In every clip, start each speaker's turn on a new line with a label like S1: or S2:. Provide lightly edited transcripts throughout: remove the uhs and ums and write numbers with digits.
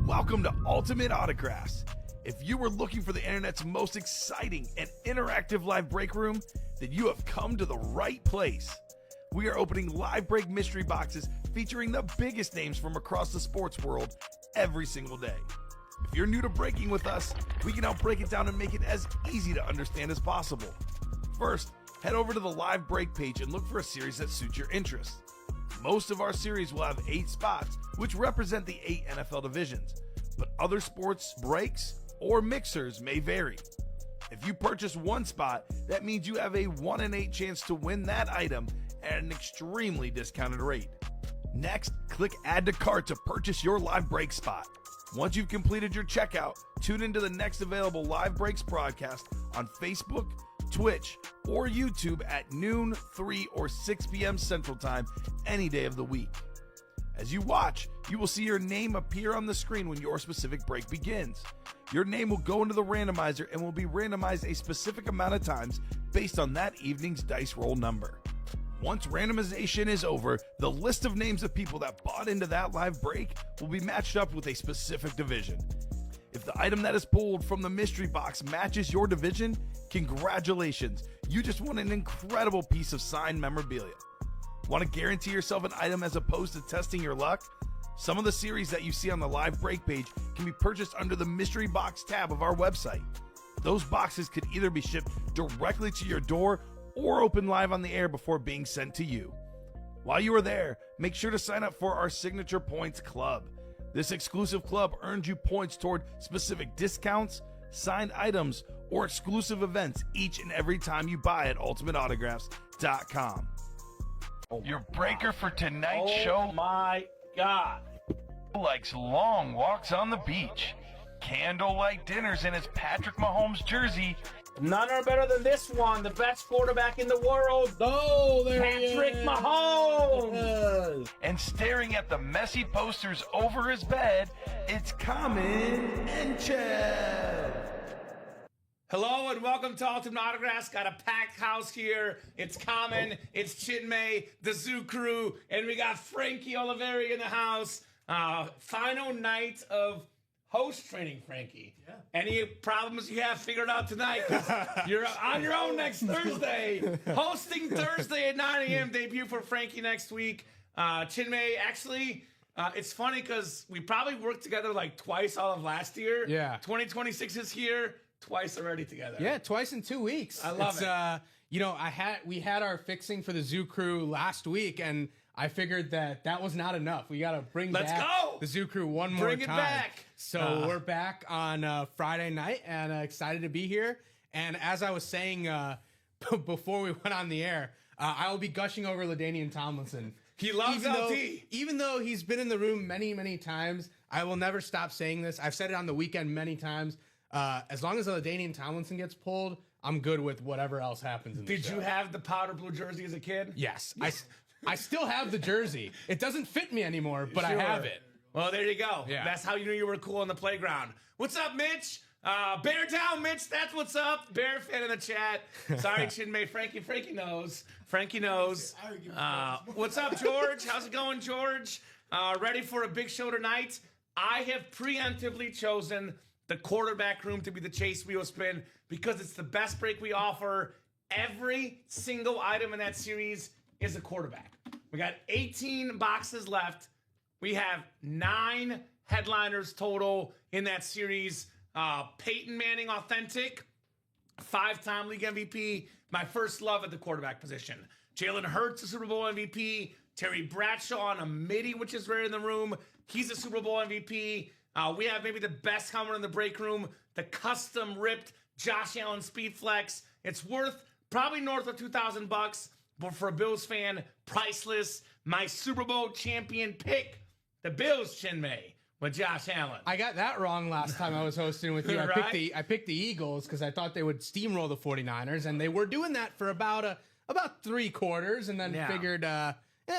S1: Welcome to Ultimate Autographs. If you were looking for the internet's most exciting and interactive live break room, then you have come to the right place. We are opening live break mystery boxes featuring the biggest names from across the sports world every single day. If you're new to breaking with us, we can help break it down and make it as easy to understand as possible. First, head over to the live break page and look for a series that suits your interests. Most of our series will have 8 spots, which represent the 8 NFL divisions, but other sports breaks or mixers may vary. If you purchase one spot, that means you have a 1 in 8 chance to win that item at an extremely discounted rate. Next, click Add to Cart to purchase your live break spot. Once you've completed your checkout, tune into the next available live breaks broadcast on Facebook, Twitch, or YouTube at noon, 3, or 6 p.m. Central Time any day of the week. As you watch, you will see your name appear on the screen when your specific break begins. Your name will go into the randomizer and will be randomized a specific amount of times based on that evening's dice roll number. Once randomization is over, the list of names of people that bought into that live break will be matched up with a specific division. If the item that is pulled from the mystery box matches your division, congratulations, you just won an incredible piece of signed memorabilia. Want to guarantee yourself an item as opposed to testing your luck? Some of the series that you see on the live break page can be purchased under the mystery box tab of our website. Those boxes could either be shipped directly to your door or open live on the air before being sent to you. While you are there, make sure to sign up for our Signature Points Club. This exclusive club earns you points toward specific discounts, signed items, or exclusive events each and every time you buy at ultimateautographs.com. Your breaker for tonight's show.
S2: Oh my God.
S1: Likes long walks on the beach, candlelight dinners in his Patrick Mahomes jersey,
S2: None are better than this one, the best quarterback in the world.
S3: Oh, there
S2: Patrick
S3: he is.
S2: Mahomes.
S1: and staring at the messy posters over his bed, it's Kamen Entchev.
S2: Hello and welcome to Ultimate Autographs. Got a packed house here. It's Kamen, it's Chinmay, the Zoo Crew, and we got Frankie Oliveri in the house. Final night of host training, Frankie. Yeah. Any problems you have figured out tonight? 'Cause you're on your own next Thursday. Hosting Thursday at 9 a.m. Debut for Frankie next week. Chinmay, actually, it's funny because we probably worked together like twice all of last year.
S3: Yeah.
S2: 2026 is here. Twice already together.
S3: Yeah, twice in 2 weeks.
S2: I love it.
S3: You know, we had our fixing for the Zoo Crew last week, and I figured that was not enough. We got to bring
S2: Let's
S3: back
S2: go!
S3: the Zoo Crew one more
S2: Bring
S3: time.
S2: it back.
S3: So we're back on Friday night, and excited to be here. And as I was saying before we went on the air, I will be gushing over LaDainian Tomlinson.
S2: He loves LT.
S3: Even though he's been in the room many, many times, I will never stop saying this. I've said it on the weekend many times. As long as LaDainian Tomlinson gets pulled, I'm good with whatever else happens in the
S2: Did
S3: show.
S2: you have the powder blue jersey as a kid?
S3: Yes. I still have the jersey. It doesn't fit me anymore, but I have it.
S2: Well, there you go.
S3: Yeah.
S2: That's how you knew you were cool on the playground. What's up, Mitch? Bear down, Mitch. That's what's up. Bear fan in the chat. Sorry, Chinmay. Frankie knows. Frankie knows. What's up, George? How's it going, George? Ready for a big show tonight? I have preemptively chosen the quarterback room to be the Chase Wheel Spin because it's the best break we offer. Every single item in that series is a quarterback. We got 18 boxes left. We have 9 headliners total in that series. Peyton Manning authentic, 5-time league MVP, my first love at the quarterback position. Jalen Hurts, the Super Bowl MVP. Terry Bradshaw on a midi, which is rare in the room. He's a Super Bowl MVP. We have maybe the best helmet in the break room, the custom ripped Josh Allen Speed Flex. It's worth probably north of $2,000, but for a Bills fan, priceless. My Super Bowl champion pick, the Bills, Chinmay, with Josh Allen.
S3: I got that wrong last time I was hosting with you.
S2: Right?
S3: I picked the Eagles because I thought they would steamroll the 49ers, and they were doing that for about 3 quarters, and then figured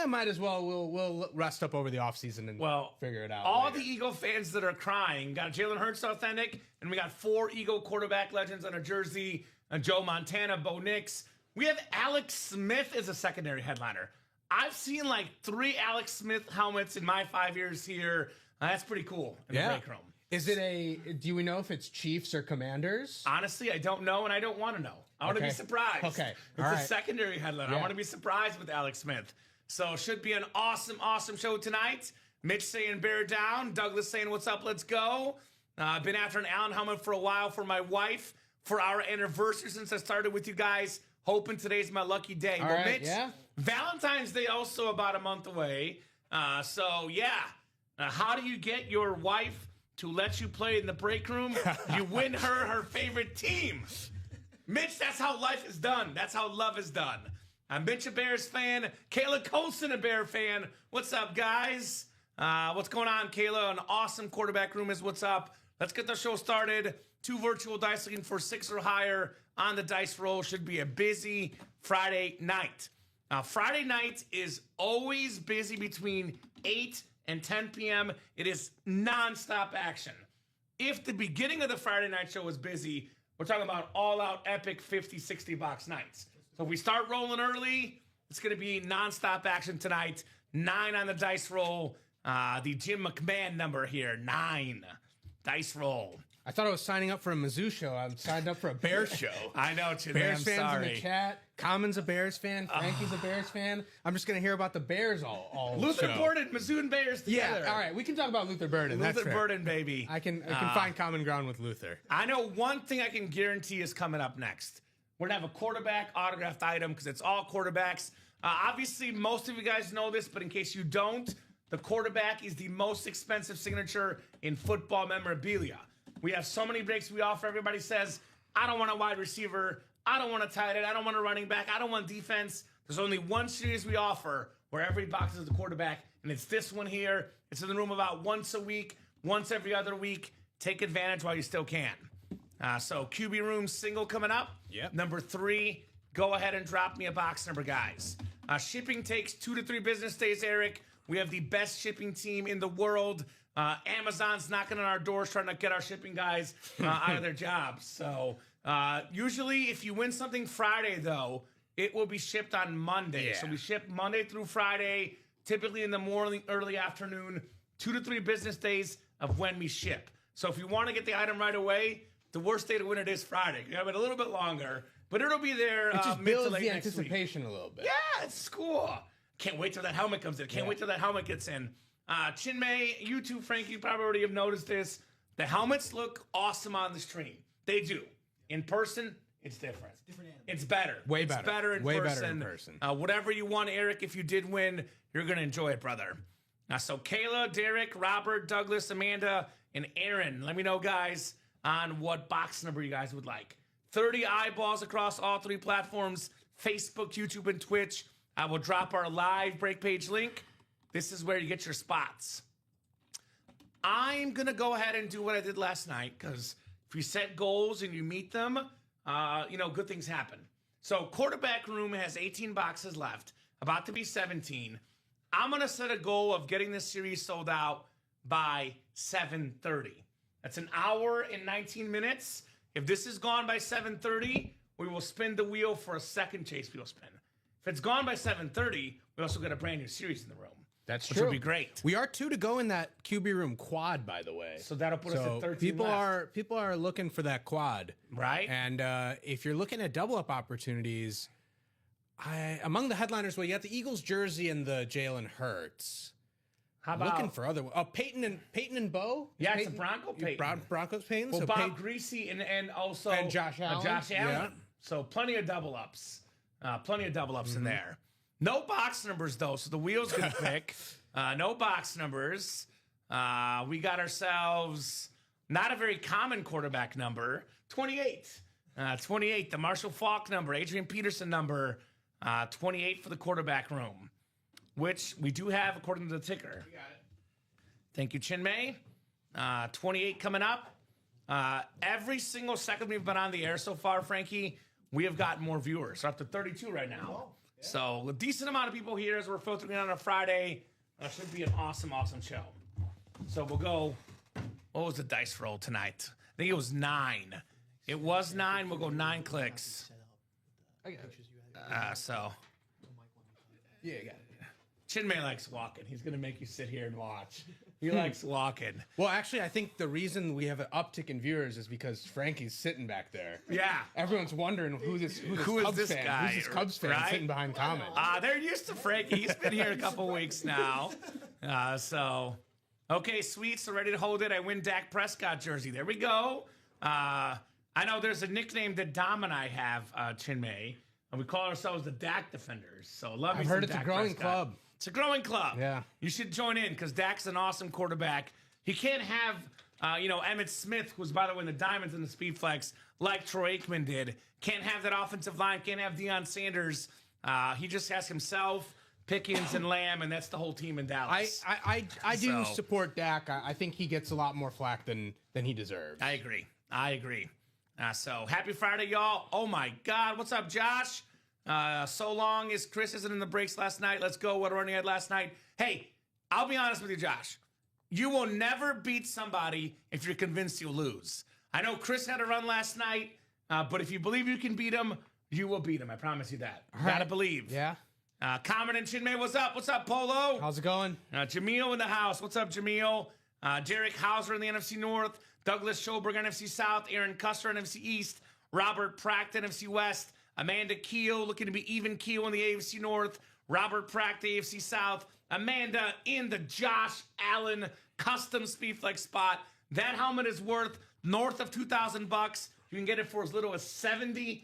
S3: might as well we'll rest up over the offseason and figure it out.
S2: All
S3: later.
S2: the Eagle fans that are crying got Jalen Hurts authentic, and we got 4 Eagle quarterback legends on a jersey, Joe Montana, Bo Nix. We have Alex Smith as a secondary headliner. I've seen like 3 Alex Smith helmets in my 5 years here. That's pretty cool in the break room.
S3: Is it do we know if it's Chiefs or Commanders?
S2: Honestly, I don't know, and I don't want to know. I want to be surprised.
S3: Okay.
S2: It's a secondary headline. I want to be surprised with Alex Smith. So should be an awesome, awesome show tonight. Mitch saying bear down. Douglas saying what's up, let's go. I've been after an Allen helmet for a while for my wife for our anniversary since I started with you guys. Hoping today's my lucky day.
S3: All
S2: well,
S3: right,
S2: Mitch, Valentine's Day also about a month away. So how do you get your wife to let you play in the break room? You win her favorite team. Mitch, that's how life is done. That's how love is done. I'm Mitch, a Bears fan. Kayla Colson, a Bear fan. What's up, guys? What's going on, Kayla? An awesome quarterback room is what's up. Let's get the show started. 2 virtual dice looking for 6 or higher on the dice roll. Should be a busy Friday night. Friday night is always busy between 8 and 10 p.m. It is nonstop action. If the beginning of the Friday night show was busy, we're talking about all-out epic 50, 60 box nights. So if we start rolling early, it's going to be nonstop action tonight. 9 on the dice roll. The Jim McMahon number here, 9. Dice roll.
S3: I thought I was signing up for a Mizzou show. I'm signed up for a Bears show.
S2: I know, Chin.
S3: Bears
S2: I'm
S3: fans
S2: sorry.
S3: in the chat. Common's a Bears fan. Frankie's a Bears fan. I'm just going to hear about the Bears all
S2: Luther
S3: show.
S2: Burden, Mizzou and Bears together.
S3: Yeah, all right. We can talk about Luther Burden.
S2: Luther
S3: That's fair.
S2: Burden, baby.
S3: I can find common ground with Luther.
S2: I know one thing I can guarantee is coming up next. We're going to have a quarterback autographed item because it's all quarterbacks. Obviously, most of you guys know this, but in case you don't, the quarterback is the most expensive signature in football memorabilia. We have so many breaks we offer. Everybody says, I don't want a wide receiver. I don't want a tight end. I don't want a running back. I don't want defense. There's only one series we offer where every box is a quarterback, and it's this one here. It's in the room about once a week, once every other week. Take advantage while you still can. So QB room single coming up.
S3: Yep.
S2: Number 3, go ahead and drop me a box number, guys. Shipping takes 2 to 3 business days, Eric. We have the best shipping team in the world. Amazon's knocking on our doors trying to get our shipping guys out of their jobs. So usually if you win something Friday, though, it will be shipped on Monday.
S3: Yeah.
S2: So we ship Monday through Friday, typically in the morning, early afternoon, 2 to 3 business days of when we ship. So if you want to get the item right away, the worst day to win it is Friday. You have it a little bit longer, but it'll be there
S3: It just
S2: mid to
S3: builds
S2: late
S3: the
S2: next week.
S3: anticipation a little bit.
S2: Yeah, it's cool. Can't wait till that helmet comes in. Can't wait till that helmet gets in. Chinmay, you too, Frank, you probably already have noticed this. The helmets look awesome on the stream. They do. In person, it's different. It's different animal. It's better.
S3: Way
S2: it's
S3: better.
S2: better in
S3: Way
S2: person.
S3: better in person.
S2: Whatever you want, Eric, if you did win, you're going to enjoy it, brother. So Kayla, Derek, Robert, Douglas, Amanda, and Aaron, let me know, guys, on what box number you guys would like. 30 eyeballs across all 3 platforms, Facebook, YouTube, and Twitch. I will drop our live break page link. This is where you get your spots. I'm going to go ahead and do what I did last night because if you set goals and you meet them, good things happen. So quarterback room has 18 boxes left, about to be 17. I'm going to set a goal of getting this series sold out by 7:30. That's an hour and 19 minutes. If this is gone by 7:30, we will spin the wheel for a second chase wheel spin. If it's gone by 7:30, we also get a brand new series in the room.
S3: That's
S2: which
S3: true.
S2: would be great.
S3: We are 2 to go in that QB room quad, by the way.
S2: So that'll put us at 13 left.
S3: People are looking for that quad,
S2: right?
S3: And if you're looking at double up opportunities, among the headliners, you got the Eagles jersey and the Jalen Hurts.
S2: How about
S3: looking for other? Peyton and Bo.
S2: Yeah, it's a Bronco Peyton.
S3: Broncos Peyton.
S2: Well,
S3: so
S2: Bob Greasy and also
S3: Josh Allen.
S2: Yeah. So plenty of double ups. In there. No box numbers, though, so the wheel's going to pick. No box numbers. We got ourselves not a very common quarterback number, 28. 28, the Marshall Falk number, Adrian Peterson number, 28 for the quarterback room, which we do have according to the ticker. We got it. Thank you, Chinmay. 28 coming up. Every single second we've been on the air so far, Frankie, we have gotten more viewers. We're up to 32 right now. Yeah. So a decent amount of people here as we're filtering on a Friday. Should be an awesome, awesome show. So we'll go. What was the dice roll tonight? I think it was 9. It was 9. We'll go 9 clicks.
S3: I got it.
S2: So.
S3: Yeah, I got it.
S2: Chinmay likes walking. He's going to make you sit here and watch. He likes walking.
S3: Well, actually, I think the reason we have an uptick in viewers is because Frankie's sitting back there.
S2: Yeah.
S3: Everyone's wondering who is this
S2: guy?
S3: Who's this Cubs fan
S2: right?
S3: sitting behind Kamen?
S2: They're used to Frankie. He's been here a couple weeks now. Okay, sweet. So ready to hold it. I win Dak Prescott jersey. There we go. I know there's a nickname that Dom and I have, Chinmay, and we call ourselves the Dak Defenders. So love.
S3: I've heard it's a growing club.
S2: It's a growing club.
S3: Yeah.
S2: You should join in because Dak's an awesome quarterback. He can't have, Emmitt Smith, who's, by the way, in the Diamonds and the Speedflex, like Troy Aikman did. Can't have that offensive line. Can't have Deion Sanders. He just has himself, Pickens, and Lamb, and that's the whole team in Dallas.
S3: I do support Dak. I think he gets a lot more flack than he deserves.
S2: I agree. So happy Friday, y'all. Oh, my God. What's up, Josh? So long as Chris isn't in the breaks last night. Let's go. What a run he had last night. Hey, I'll be honest with you, Josh. You will never beat somebody if you're convinced you'll lose. I know Chris had a run last night, but if you believe you can beat him, you will beat him. I promise you that. You gotta believe.
S3: Yeah.
S2: Kamen Entchev, what's up? What's up, Polo?
S3: How's it going?
S2: Jameel in the house. What's up, Jameel? Derek Hauser in the NFC North. Douglas Schoberg, NFC South. Aaron Custer, NFC East. Robert Pracht, NFC West. Amanda Keel looking to be even keel in the AFC North. Robert Pracht, the AFC South. Amanda in the Josh Allen custom Speedflex spot. That helmet is worth north of $2,000. You can get it for as little as $79.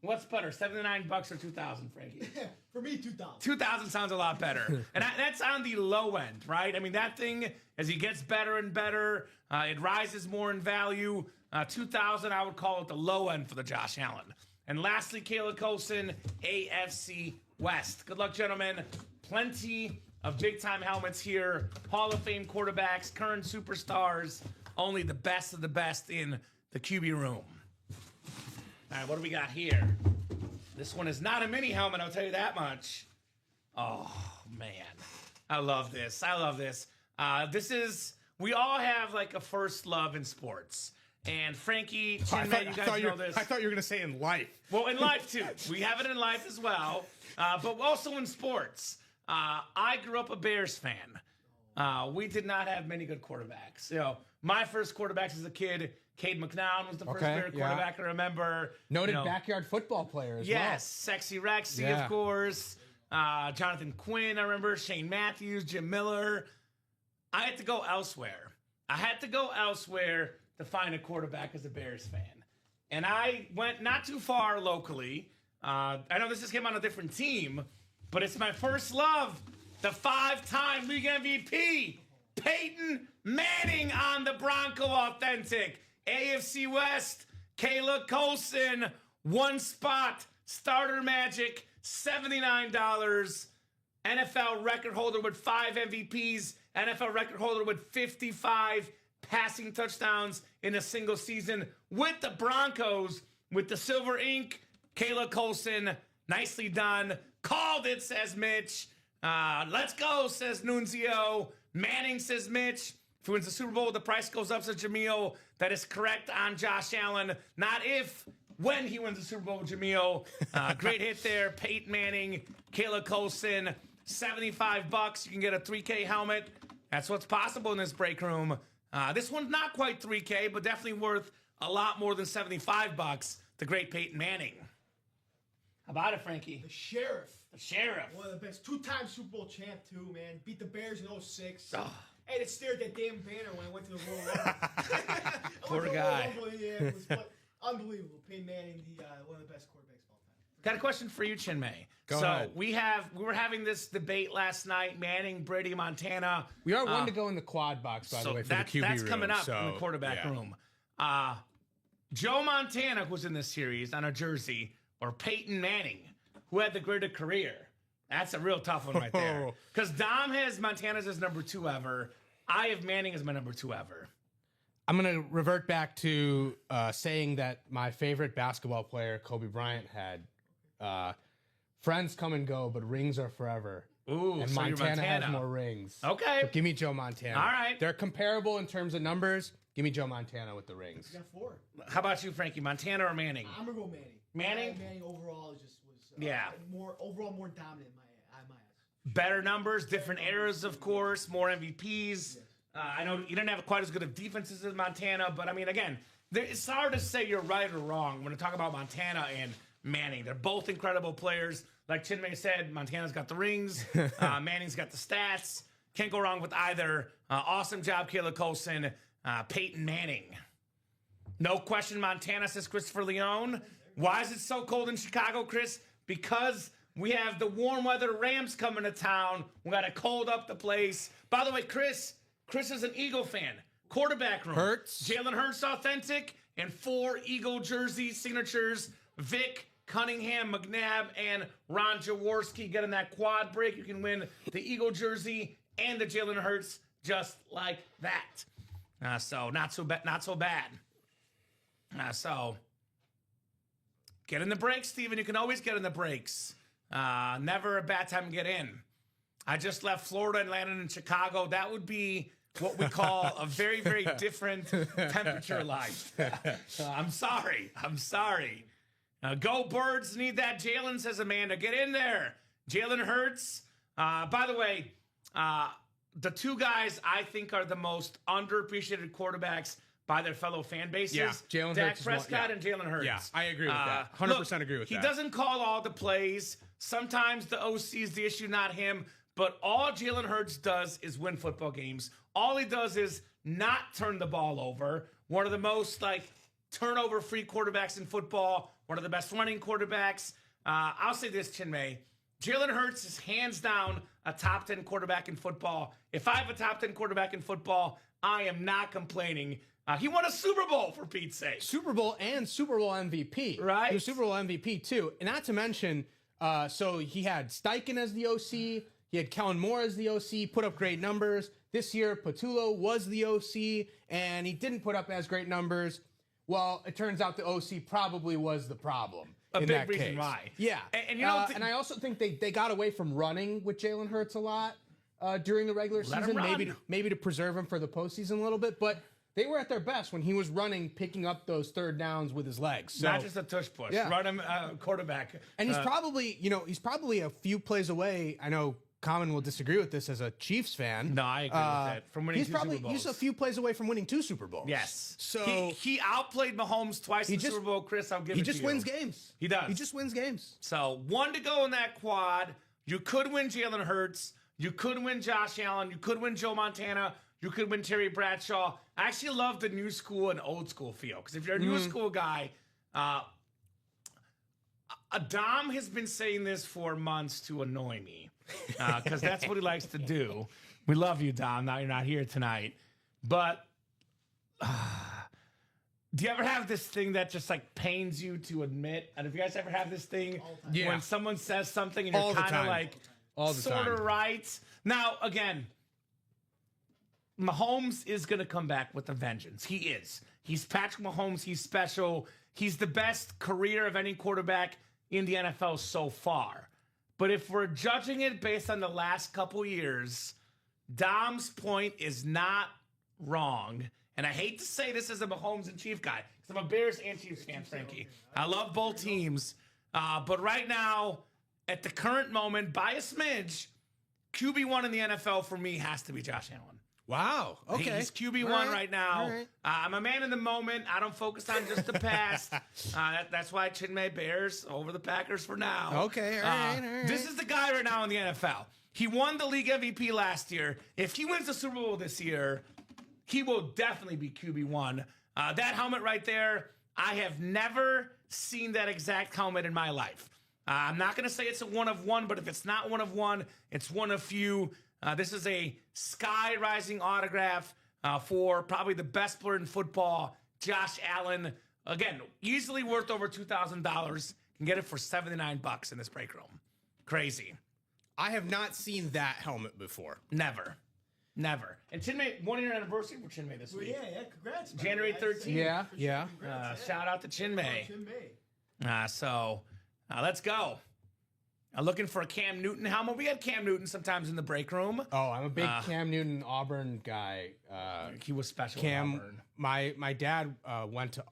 S2: What's better, $79 or $2,000, Frankie?
S4: For me, $2,000.
S2: $2,000 sounds a lot better. And that's on the low end, right? I mean, that thing, as he gets better and better, it rises more in value. $2,000, I would call it the low end for the Josh Allen. And lastly, Kayla Colson, AFC West. Good luck, gentlemen. Plenty of big-time helmets here. Hall of Fame quarterbacks, current superstars. Only the best of the best in the QB room. All right, what do we got here? This one is not a mini helmet, I'll tell you that much. Oh, man. I love this. We all have like a first love in sports. And Frankie, Chinmay, you guys know this.
S3: I thought you were going to say in life.
S2: Well, in life, too. We have it in life as well, but also in sports. I grew up a Bears fan. We did not have many good quarterbacks. My first quarterbacks as a kid, Cade McNown was the first Bear quarterback I remember.
S3: Noted backyard football player as well.
S2: Yes, Sexy Rexy, of course. Jonathan Quinn, I remember. Shane Matthews, Jim Miller. I had to go elsewhere. To find a quarterback as a Bears fan. And I went not too far locally. I know this just came on a different team, but it's my first love. The 5-time league MVP, Peyton Manning on the Bronco Authentic. AFC West, Kayla Colson, one spot, starter magic, $79. NFL record holder with 5 MVPs, NFL record holder with 55 passing touchdowns in a single season with the Broncos, with the silver ink. Kayla Colson, nicely done. Called it, says Mitch. Let's go, says Nunzio. Manning, says Mitch. If he wins the Super Bowl, the price goes up, says Jameel. That is correct on Josh Allen. Not if, when he wins the Super Bowl, Jameel. Great hit there. Peyton Manning, Kayla Colson, $75. You can get a 3K helmet. That's what's possible in this break room. This one's not quite 3K, but definitely worth a lot more than $75. The great Peyton Manning. How about it, Frankie?
S4: The Sheriff.
S2: One
S4: of the best. 2-time Super Bowl champ, too, man. Beat the Bears in 06.
S2: Oh.
S4: And it stared at that damn banner when I went to the Royal Rumble.
S2: Poor guy.
S4: Yeah, it was unbelievable. Peyton Manning, one of the best quarterbacks of all time.
S2: Got a question for you, Chinmay.
S3: Go ahead.
S2: We were having this debate last night, Manning, Brady, Montana.
S3: We are one to go in the quad box, by the way, for the QB room.
S2: That's coming up in the quarterback room. Joe Montana, who's in this series on a jersey, or Peyton Manning, who had the greater career? That's a real tough one right there. Because Dom has Montana's as number 2 ever. I have Manning as my number 2 ever.
S3: I'm going to revert back to saying that my favorite basketball player, Kobe Bryant, had friends come and go, but rings are forever.
S2: Ooh,
S3: and
S2: so
S3: Montana has more rings.
S2: Okay.
S3: So give me Joe Montana.
S2: All right.
S3: They're comparable in terms of numbers. Give me Joe Montana with the rings.
S4: You got 4.
S2: How about you, Frankie? Montana or Manning?
S4: I'm going to go Manning.
S2: Manning?
S4: Manning overall was
S2: yeah.
S4: more dominant in
S2: better numbers, different eras, of course, more MVPs. I know you didn't have quite as good of defenses as Montana, but I mean, again, it's hard to say you're right or wrong when to talk about Montana and Manning. They're both incredible players. Like Chinmay said, Montana's got the rings. Manning's got the stats. Can't go wrong with either. Awesome job, Caleb Colson. Peyton Manning. No question, Montana, says Christopher Leone. Why is it so cold in Chicago, Chris? Because we have the warm weather Rams coming to town. We got to cold up the place. By the way, Chris is an Eagle fan. Quarterback room.
S3: Hurts.
S2: Jalen Hurts authentic and 4 Eagle jersey signatures. Vic, Cunningham, McNabb, and Ron Jaworski getting that quad break. You can win the Eagle jersey and the Jalen Hurts just like that. So not so bad. So get in the breaks, Steven. You can always get in the breaks. Never a bad time to get in. I just left Florida and landed in Chicago. That would be what we call a very, very different temperature life. I'm sorry. Go Birds, need that. Jalen, says Amanda. Get in there. Jalen Hurts. By the way, the 2 guys I think are the most underappreciated quarterbacks by their fellow fan bases.
S3: Yeah, Jalen
S2: Dak
S3: Hurts
S2: Prescott and Jalen Hurts.
S3: Yeah, I agree with that. 100% agree with that.
S2: He doesn't call all the plays. Sometimes the OC is the issue, not him. But all Jalen Hurts does is win football games. All he does is not turn the ball over. One of the most turnover-free quarterbacks in football. One of the best running quarterbacks. I'll say this, Chinmay. Jalen Hurts is hands down a top 10 quarterback in football. If I have a top 10 quarterback in football, I am not complaining. He won a Super Bowl, for Pete's sake.
S3: Super Bowl and Super Bowl MVP.
S2: Right.
S3: He was Super Bowl MVP, too. And not to mention, so he had Steichen as the OC. He had Kellen Moore as the OC, put up great numbers. This year, Patullo was the OC, and he didn't put up as great numbers. Well, it turns out the OC probably was the problem.
S2: A
S3: in
S2: big
S3: that
S2: reason
S3: case.
S2: why.
S3: Yeah.
S2: And you know,
S3: and I also think they got away from running with Jalen Hurts a lot during the regular
S2: Let him
S3: season,
S2: run.
S3: maybe to preserve him for the postseason a little bit. But they were at their best when he was running, picking up those third downs with his legs. So,
S2: not just a tush push.
S3: Yeah.
S2: Run him quarterback.
S3: and he's probably a few plays away. I know Kamen will disagree with this as a Chiefs fan.
S2: No, I agree with that. From winning
S3: He's
S2: 2 Super Bowls.
S3: He's a few plays away from winning 2 Super Bowls.
S2: Yes.
S3: So
S2: he outplayed Mahomes twice in the Super Bowl, Chris. I'll give
S3: he
S2: it to
S3: just
S2: you.
S3: wins games.
S2: He does.
S3: He just wins games.
S2: So 1 to go in that quad. You could win Jalen Hurts. You could win Josh Allen. You could win Joe Montana. You could win Terry Bradshaw. I actually love the new school and old school feel. Because if you're a new school guy, Dom has been saying this for months to annoy me. Because that's what he likes to do. We love you, Dom. Now you're not here tonight. But do you ever have this thing that just pains you to admit? And if you guys ever have this thing when someone says something and you're kind of sort of right. Now, again, Mahomes is going to come back with a vengeance. He is. He's Patrick Mahomes. He's special. He's the best career of any quarterback in the NFL so far. But if we're judging it based on the last couple years, Dom's point is not wrong. And I hate to say this as a Mahomes and Chiefs guy, because I'm a Bears and Chiefs fan, Frankie. I love both teams. But right now, at the current moment, by a smidge, QB1 in the NFL for me has to be Josh Allen.
S3: Wow. Okay.
S2: He's QB1 right now.
S3: Right.
S2: I'm a man in the moment. I don't focus on just the past. That's why Chinmay Bears over the Packers for now.
S3: Okay. All right.
S2: This is the guy right now in the NFL. He won the league MVP last year. If he wins the Super Bowl this year, he will definitely be QB1. That helmet right there, I have never seen that exact helmet in my life. I'm not going to say it's a one of one, but if it's not one of one, it's one of few. This is a sky rising autograph for probably the best player in football, Josh Allen. Again, easily worth over $2,000. Can get it for $79 in this break room. Crazy.
S3: I have not seen that helmet before.
S2: Never. And Chinmay, 1 year anniversary for Chinmay this week.
S4: Yeah, congrats.
S2: January 13th.
S3: Yeah.
S2: Shout out to Chinmay.
S4: Chinmay.
S2: So let's go. Looking for a Cam Newton helmet. We had Cam Newton sometimes in the break room.
S3: Oh, I'm a big Cam Newton Auburn guy.
S2: He was special.
S3: Cam,
S2: at Auburn.
S3: my dad went to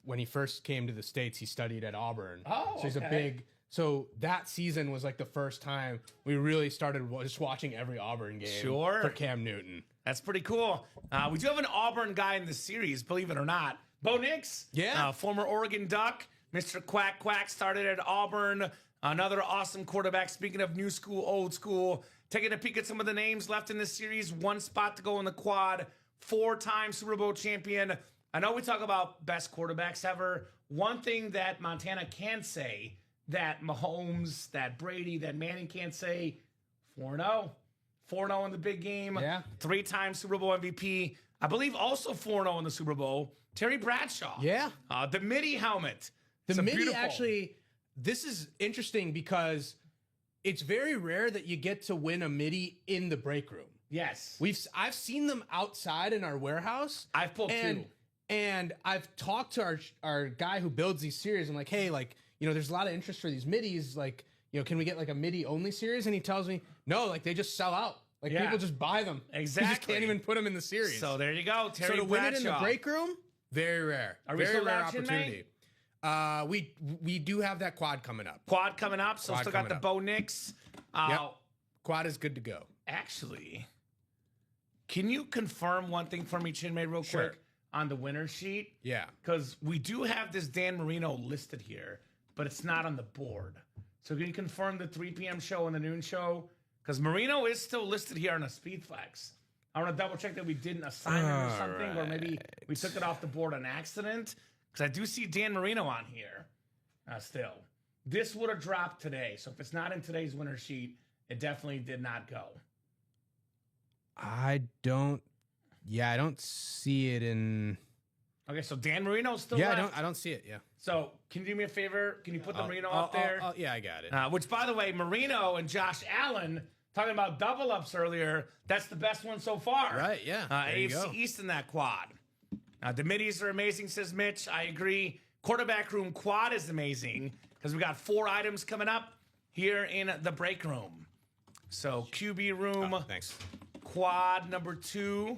S3: when he first came to the States. He studied at Auburn.
S2: Oh,
S3: so he's
S2: okay.
S3: a big So that season was like the first time we really started just watching every Auburn game
S2: Sure.
S3: for Cam Newton.
S2: That's pretty cool. We do have an Auburn guy in the series, believe it or not. Bo Nix,
S3: Yeah.
S2: former Oregon Duck, Mr. Quack Quack, started at Auburn. Another awesome quarterback. Speaking of new school, old school, taking a peek at some of the names left in this series. One spot to go in the quad. 4-time Super Bowl champion. I know we talk about best quarterbacks ever. One thing that Montana can say that Mahomes, that Brady, that Manning can't say, 4-0. 4-0 in the big game.
S3: Yeah.
S2: 3-time Super Bowl MVP. I believe also 4-0 in the Super Bowl. Terry Bradshaw.
S3: Yeah.
S2: The midi helmet.
S3: The
S2: It's a
S3: midi
S2: beautiful-
S3: actually, this is interesting because it's very rare that you get to win a midi in the break room.
S2: Yes.
S3: I've seen them outside in our warehouse.
S2: I've pulled two.
S3: And I've talked to our guy who builds these series. I'm like, hey, like, there's a lot of interest for these midis. Like, can we get like a midi only series? And he tells me, no, like they just sell out. Like
S2: Yeah.
S3: people just buy them. You just
S2: Exactly.
S3: can't even put them in the series.
S2: So there you go.
S3: So
S2: Terry
S3: to win it in the
S2: Bradshaw.
S3: break room, very rare.
S2: Are we
S3: very
S2: sold
S3: rare
S2: out, Chinmay?
S3: opportunity. We do have that quad coming up.
S2: Quad coming up. So
S3: Quad
S2: still got
S3: coming
S2: the
S3: up.
S2: Bo Nix.
S3: Yep. Quad is good to go.
S2: Actually, can you confirm one thing for me, Chinmay, real
S3: Sure.
S2: quick on the winner sheet?
S3: Yeah.
S2: Because we do have this Dan Marino listed here, but it's not on the board. So can you confirm the 3 p.m. show and the noon show? Because Marino is still listed here on a speed flex. I want to double check that we didn't assign him or something, or maybe we took it off the board on accident. Because I do see Dan Marino on here still. This would have dropped today. So if it's not in today's winner sheet, it definitely did not go.
S3: I don't see it in.
S2: Okay, so Dan Marino's still
S3: Yeah,
S2: left.
S3: I don't see it. Yeah.
S2: So can you do me a favor? Can you put the Marino up there?
S3: Yeah, I got it.
S2: Which, by the way, Marino and Josh Allen, talking about double ups earlier, that's the best one so far.
S3: Right, yeah. There you
S2: AFC
S3: go.
S2: East in that quad. The middies are amazing, says Mitch. I agree. Quarterback room quad is amazing because we got 4 items coming up here in the break room. So QB room
S3: Thanks.
S2: quad number 2.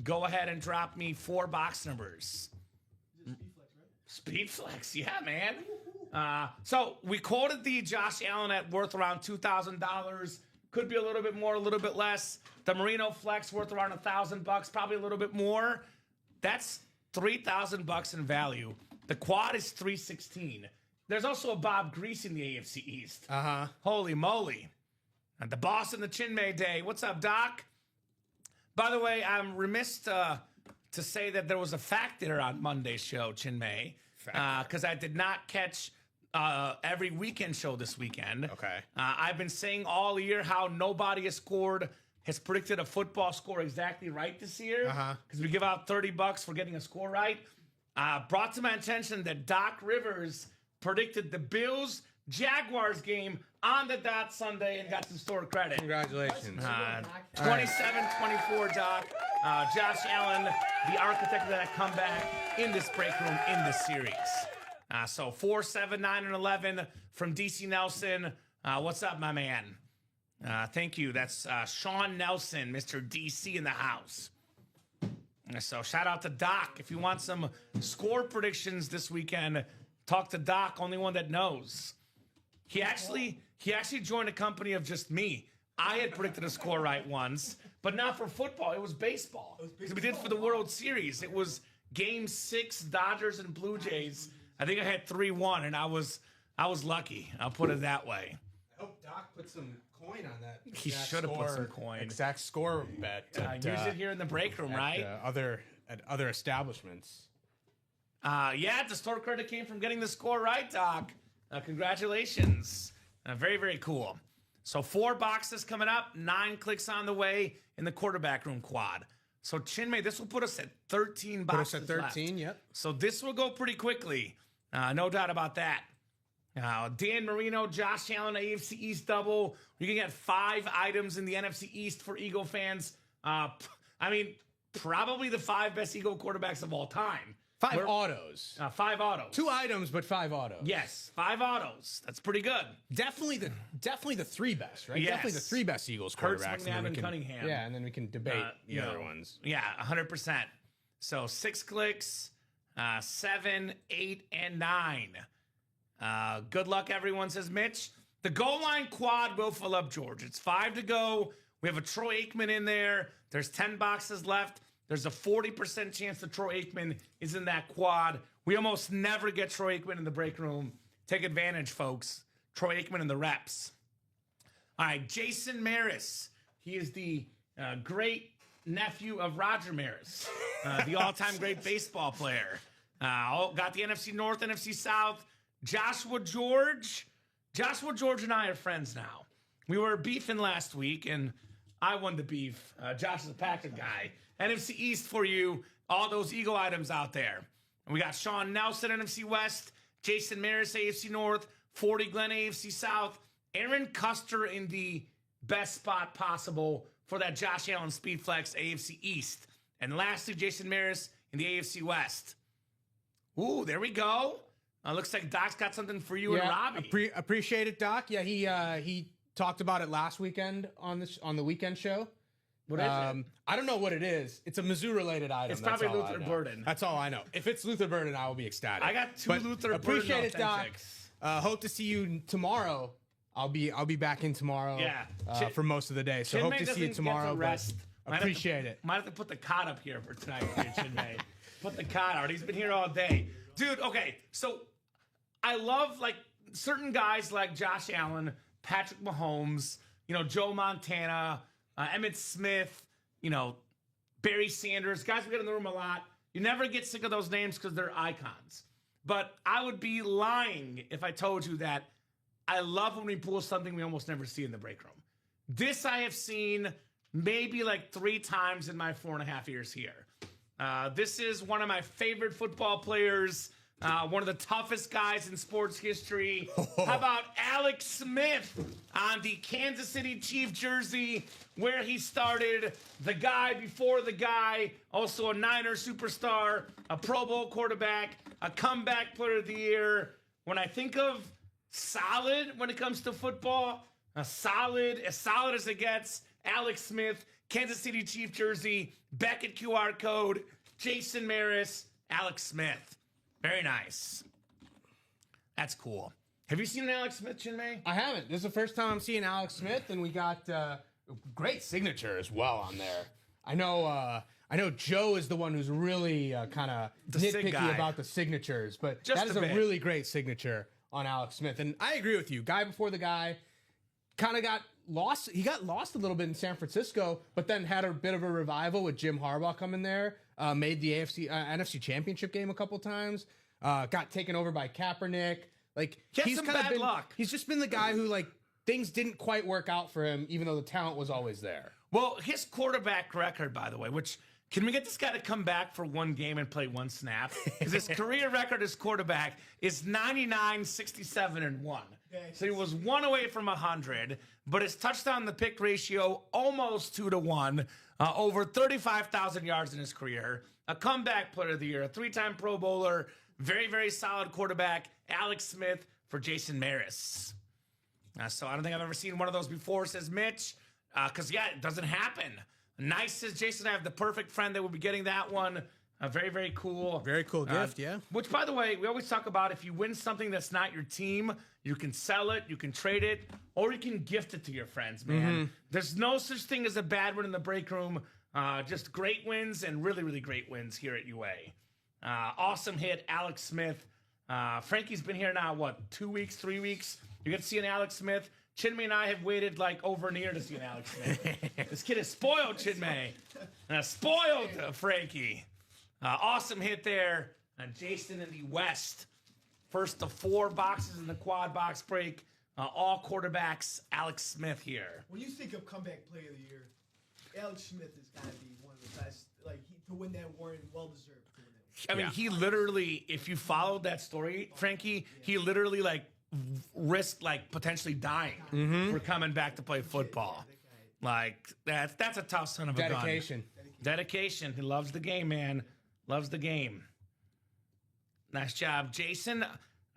S2: Go ahead and drop me 4 box numbers. Speed flex, yeah, man. So we quoted the Josh Allen at worth around $2,000. Could be a little bit more, a little bit less. The Marino flex worth around $1,000, probably a little bit more. That's $3,000 in value. The quad is $316. There's also a Bob Grease in the AFC East. Holy moly! And the boss in the Chinmay Day. What's up, Doc? By the way, I'm remiss to say that there was a fact there on Monday's show, Chinmay, because I did not catch every weekend show this weekend.
S3: Okay.
S2: I've been saying all year how nobody has predicted a football score exactly right this year because we give out $30 for getting a score right. Brought to my attention that Doc Rivers predicted the Bills-Jaguars game on the dot Sunday and got some store credit.
S3: Congratulations.
S2: 27-24, Doc. Josh Allen, the architect of that comeback in this break room in this series. So 4, 7, 9, and 11 from DC Nelson. What's up, my man? Thank you. That's Sean Nelson, Mr. DC in the house. So shout out to Doc. If you want some score predictions this weekend, talk to Doc, only one that knows. He actually joined a company of just me. I had predicted a score right once, but not for football. It was baseball. Because we did for the World Series. It was Game 6, Dodgers and Blue Jays. I think I had 3-1, and I was lucky. I'll put it that way.
S3: I hope Doc put some coin on that.
S2: He should have put some coin.
S3: Exact score bet.
S2: Use it here in the break room, right?
S3: At other establishments.
S2: The store credit came from getting the score right, Doc. Congratulations. Very, very cool. So 4 boxes coming up, 9 clicks on the way in the quarterback room quad. So Chinmay, this will put us at 13 boxes
S3: Put us at 13,
S2: left.
S3: yep.
S2: So this will go pretty quickly. No doubt about that. Dan Marino, Josh Allen, AFC East double. You can get 5 items in the NFC East for Eagle fans. Probably the 5 best Eagle quarterbacks of all time.
S3: 5 autos.
S2: 5 autos.
S3: 2 items, but 5 autos.
S2: Yes, 5 autos. That's pretty good.
S3: Definitely the 3 best, right?
S2: Yes.
S3: Definitely the 3 best Eagles
S2: Hurts,
S3: quarterbacks.
S2: McNabb, and Cunningham.
S3: Yeah, and then we can debate the other ones.
S2: Yeah, 100%. So 6 clicks, 7, 8, and 9. Good luck, everyone, says Mitch. The goal line quad will fill up, George. It's 5 to go. We have a Troy Aikman in there. There's 10 boxes left. There's a 40% chance that Troy Aikman is in that quad. We almost never get Troy Aikman in the break room. Take advantage, folks. Troy Aikman in the reps. All right, Jason Maris. He is the great nephew of Roger Maris, the all-time great baseball player. Got the NFC North, NFC South. Joshua George and I are friends now. We were beefing last week, and I won the beef. Josh is a Packer guy. NFC East for you, all those Eagle items out there. And we got Sean Nelson, NFC West, Jason Maris, AFC North, 40 Glenn, AFC South, Aaron Custer in the best spot possible for that Josh Allen Speedflex, AFC East. And lastly, Jason Maris in the AFC West. Ooh, there we go. Looks like Doc's got something for you and Robbie.
S3: Appreciate it, Doc. Yeah, he talked about it last weekend on the weekend show.
S2: What is it?
S3: I don't know what it is. It's a Mizzou-related item.
S2: It's probably Luther Burden.
S3: That's all I know. If it's Luther Burden, I will be ecstatic.
S2: I got two Luther Burden
S3: appreciate it, Doc.
S2: authentics.
S3: Hope to see you tomorrow. I'll be back in tomorrow.
S2: Yeah.
S3: For most of the day. So hope to see you tomorrow. Appreciate it.
S2: Might have to put the cot up here for tonight, Chinmay. Put the cot out. He's been here all day, dude. Okay, so I love like certain guys like Josh Allen, Patrick Mahomes, Joe Montana, Emmitt Smith, Barry Sanders, guys we get in the room a lot. You never get sick of those names because they're icons. But I would be lying if I told you that I love when we pull something we almost never see in the break room. This I have seen maybe like 3 times in my 4.5 years here. This is one of my favorite football players, one of the toughest guys in sports history. How about Alex Smith on the Kansas City Chiefs jersey, where he started, the guy before the guy, also a Niner superstar, a Pro Bowl quarterback, a comeback player of the year. When I think of solid when it comes to football, as solid as it gets, Alex Smith, Kansas City Chiefs jersey, Beckett QR code, Jason Maris, Alex Smith. Very nice. That's cool. Have you seen Alex Smith, Chinmay?
S3: I haven't. This is the first time I'm seeing Alex Smith, and we got great signature as well on there. I know Joe is the one who's really kind of nitpicky about the signatures, but that is a really great signature on Alex Smith. And I agree with you. Guy before the guy kind of got lost. He got lost a little bit in San Francisco, but then had a bit of a revival with Jim Harbaugh coming there. Made the NFC Championship game a couple times. Got taken over by Kaepernick. Like
S2: he's some bad luck.
S3: He's just been the guy who like things didn't quite work out for him, even though the talent was always there.
S2: Well, his quarterback record, by the way, which can we get this guy to come back for one game and play one snap? Because his career record as quarterback is 99, 67, and 1. So he was 1 away from 100, but his touchdown to pick ratio almost 2 to 1. Over 35,000 yards in his career. A comeback player of the year, a 3-time Pro Bowler, very, very solid quarterback. Alex Smith for Jason Maris. So I don't think I've ever seen one of those before, says Mitch. Because, it doesn't happen. Nice, says Jason. I have the perfect friend that will be getting that one. Very, very cool.
S3: Very cool gift, yeah.
S2: Which, by the way, we always talk about if you win something that's not your team, you can sell it, you can trade it, or you can gift it to your friends, man. Mm-hmm. There's no such thing as a bad win in the break room. Just great wins and really, really great wins here at UA. Awesome hit, Alex Smith. Frankie's been here now, 2 weeks, 3 weeks? You get to see an Alex Smith. Chinmay and I have waited like over a year to see an Alex Smith. This kid is spoiled, Chinmay. Spoiled, Frankie. Awesome hit there. Jason in the West. First of 4 boxes in the quad box break. All quarterbacks, Alex Smith here.
S4: When you think of comeback player of the year, Alex Smith has got to be one of the best. To win that award, well deserved.
S2: I mean, he literally, if you followed that story, Frankie, he literally risked potentially dying for coming back to play football. That's a tough son of a gun. Dedication. He loves the game, man. Loves the game. Nice job, Jason.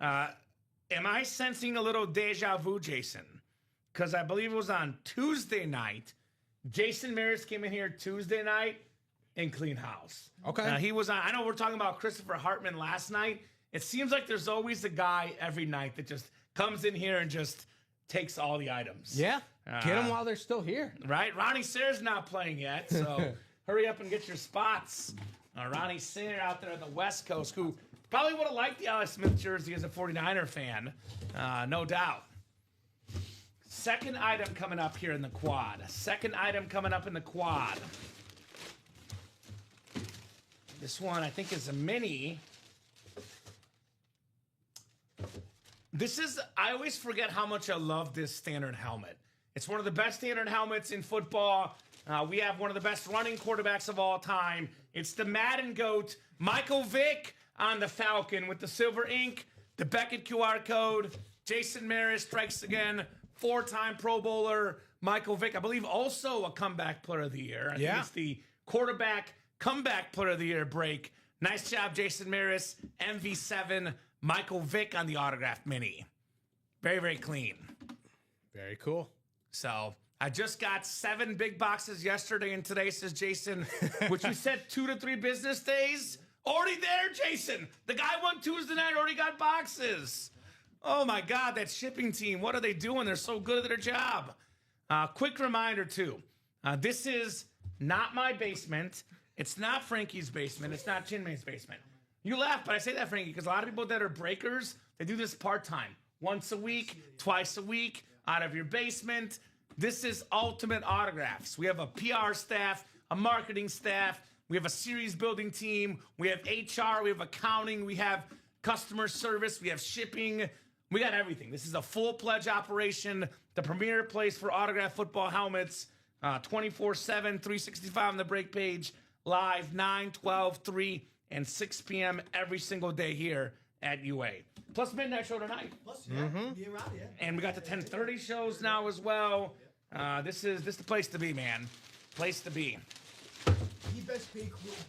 S2: Am I sensing a little deja vu, Jason? Because I believe it was on Tuesday night. Jason Maris came in here Tuesday night and clean house.
S3: Okay.
S2: He was on. I know we're talking about Christopher Hartman last night. It seems like there's always a guy every night that just comes in here and just takes all the items.
S3: Yeah. Get them while they're still here.
S2: Right? Ronnie Sayre's not playing yet, so hurry up and get your spots. Ronnie Sayre out there on the West Coast, who probably would have liked the Alex Smith jersey as a 49er fan, no doubt. Second item coming up here in the quad. This one, I think, is a mini. I always forget how much I love this standard helmet. It's one of the best standard helmets in football. We have one of the best running quarterbacks of all time. It's the Madden GOAT, Michael Vick on the Falcon with the silver ink, the Beckett QR code. Jason Maris strikes again, 4-time Pro Bowler. Michael Vick, I believe, also a comeback player of the year. I think it's the quarterback comeback player of the year break. Nice job, Jason Maris. MV7, Michael Vick on the autographed mini. Very, very clean.
S3: Very cool.
S2: So I just got 7 big boxes yesterday and today, says Jason, which you said 2 to 3 business days. Already there, Jason. The guy won Tuesday night, already got boxes. Oh my God, that shipping team. What are they doing? They're so good at their job. Quick reminder too. This is not my basement. It's not Frankie's basement. It's not Chinmay's basement. You laugh, but I say that, Frankie, because a lot of people that are breakers, they do this part-time. Once a week, twice a week, out of your basement. This is Ultimate Autographs. We have a PR staff, a marketing staff. We have a series building team. We have HR. We have accounting. We have customer service. We have shipping. We got everything. This is a full-pledged operation. The premier place for autographed football helmets. 24/7, 365 on the break page. Live 9, 12, 3, and 6 p.m. every single day here at UA. Plus midnight show tonight.
S4: Plus, be around,
S2: And we got the 10:30 shows now as well. This is the place to be, man. Place to be.
S4: The best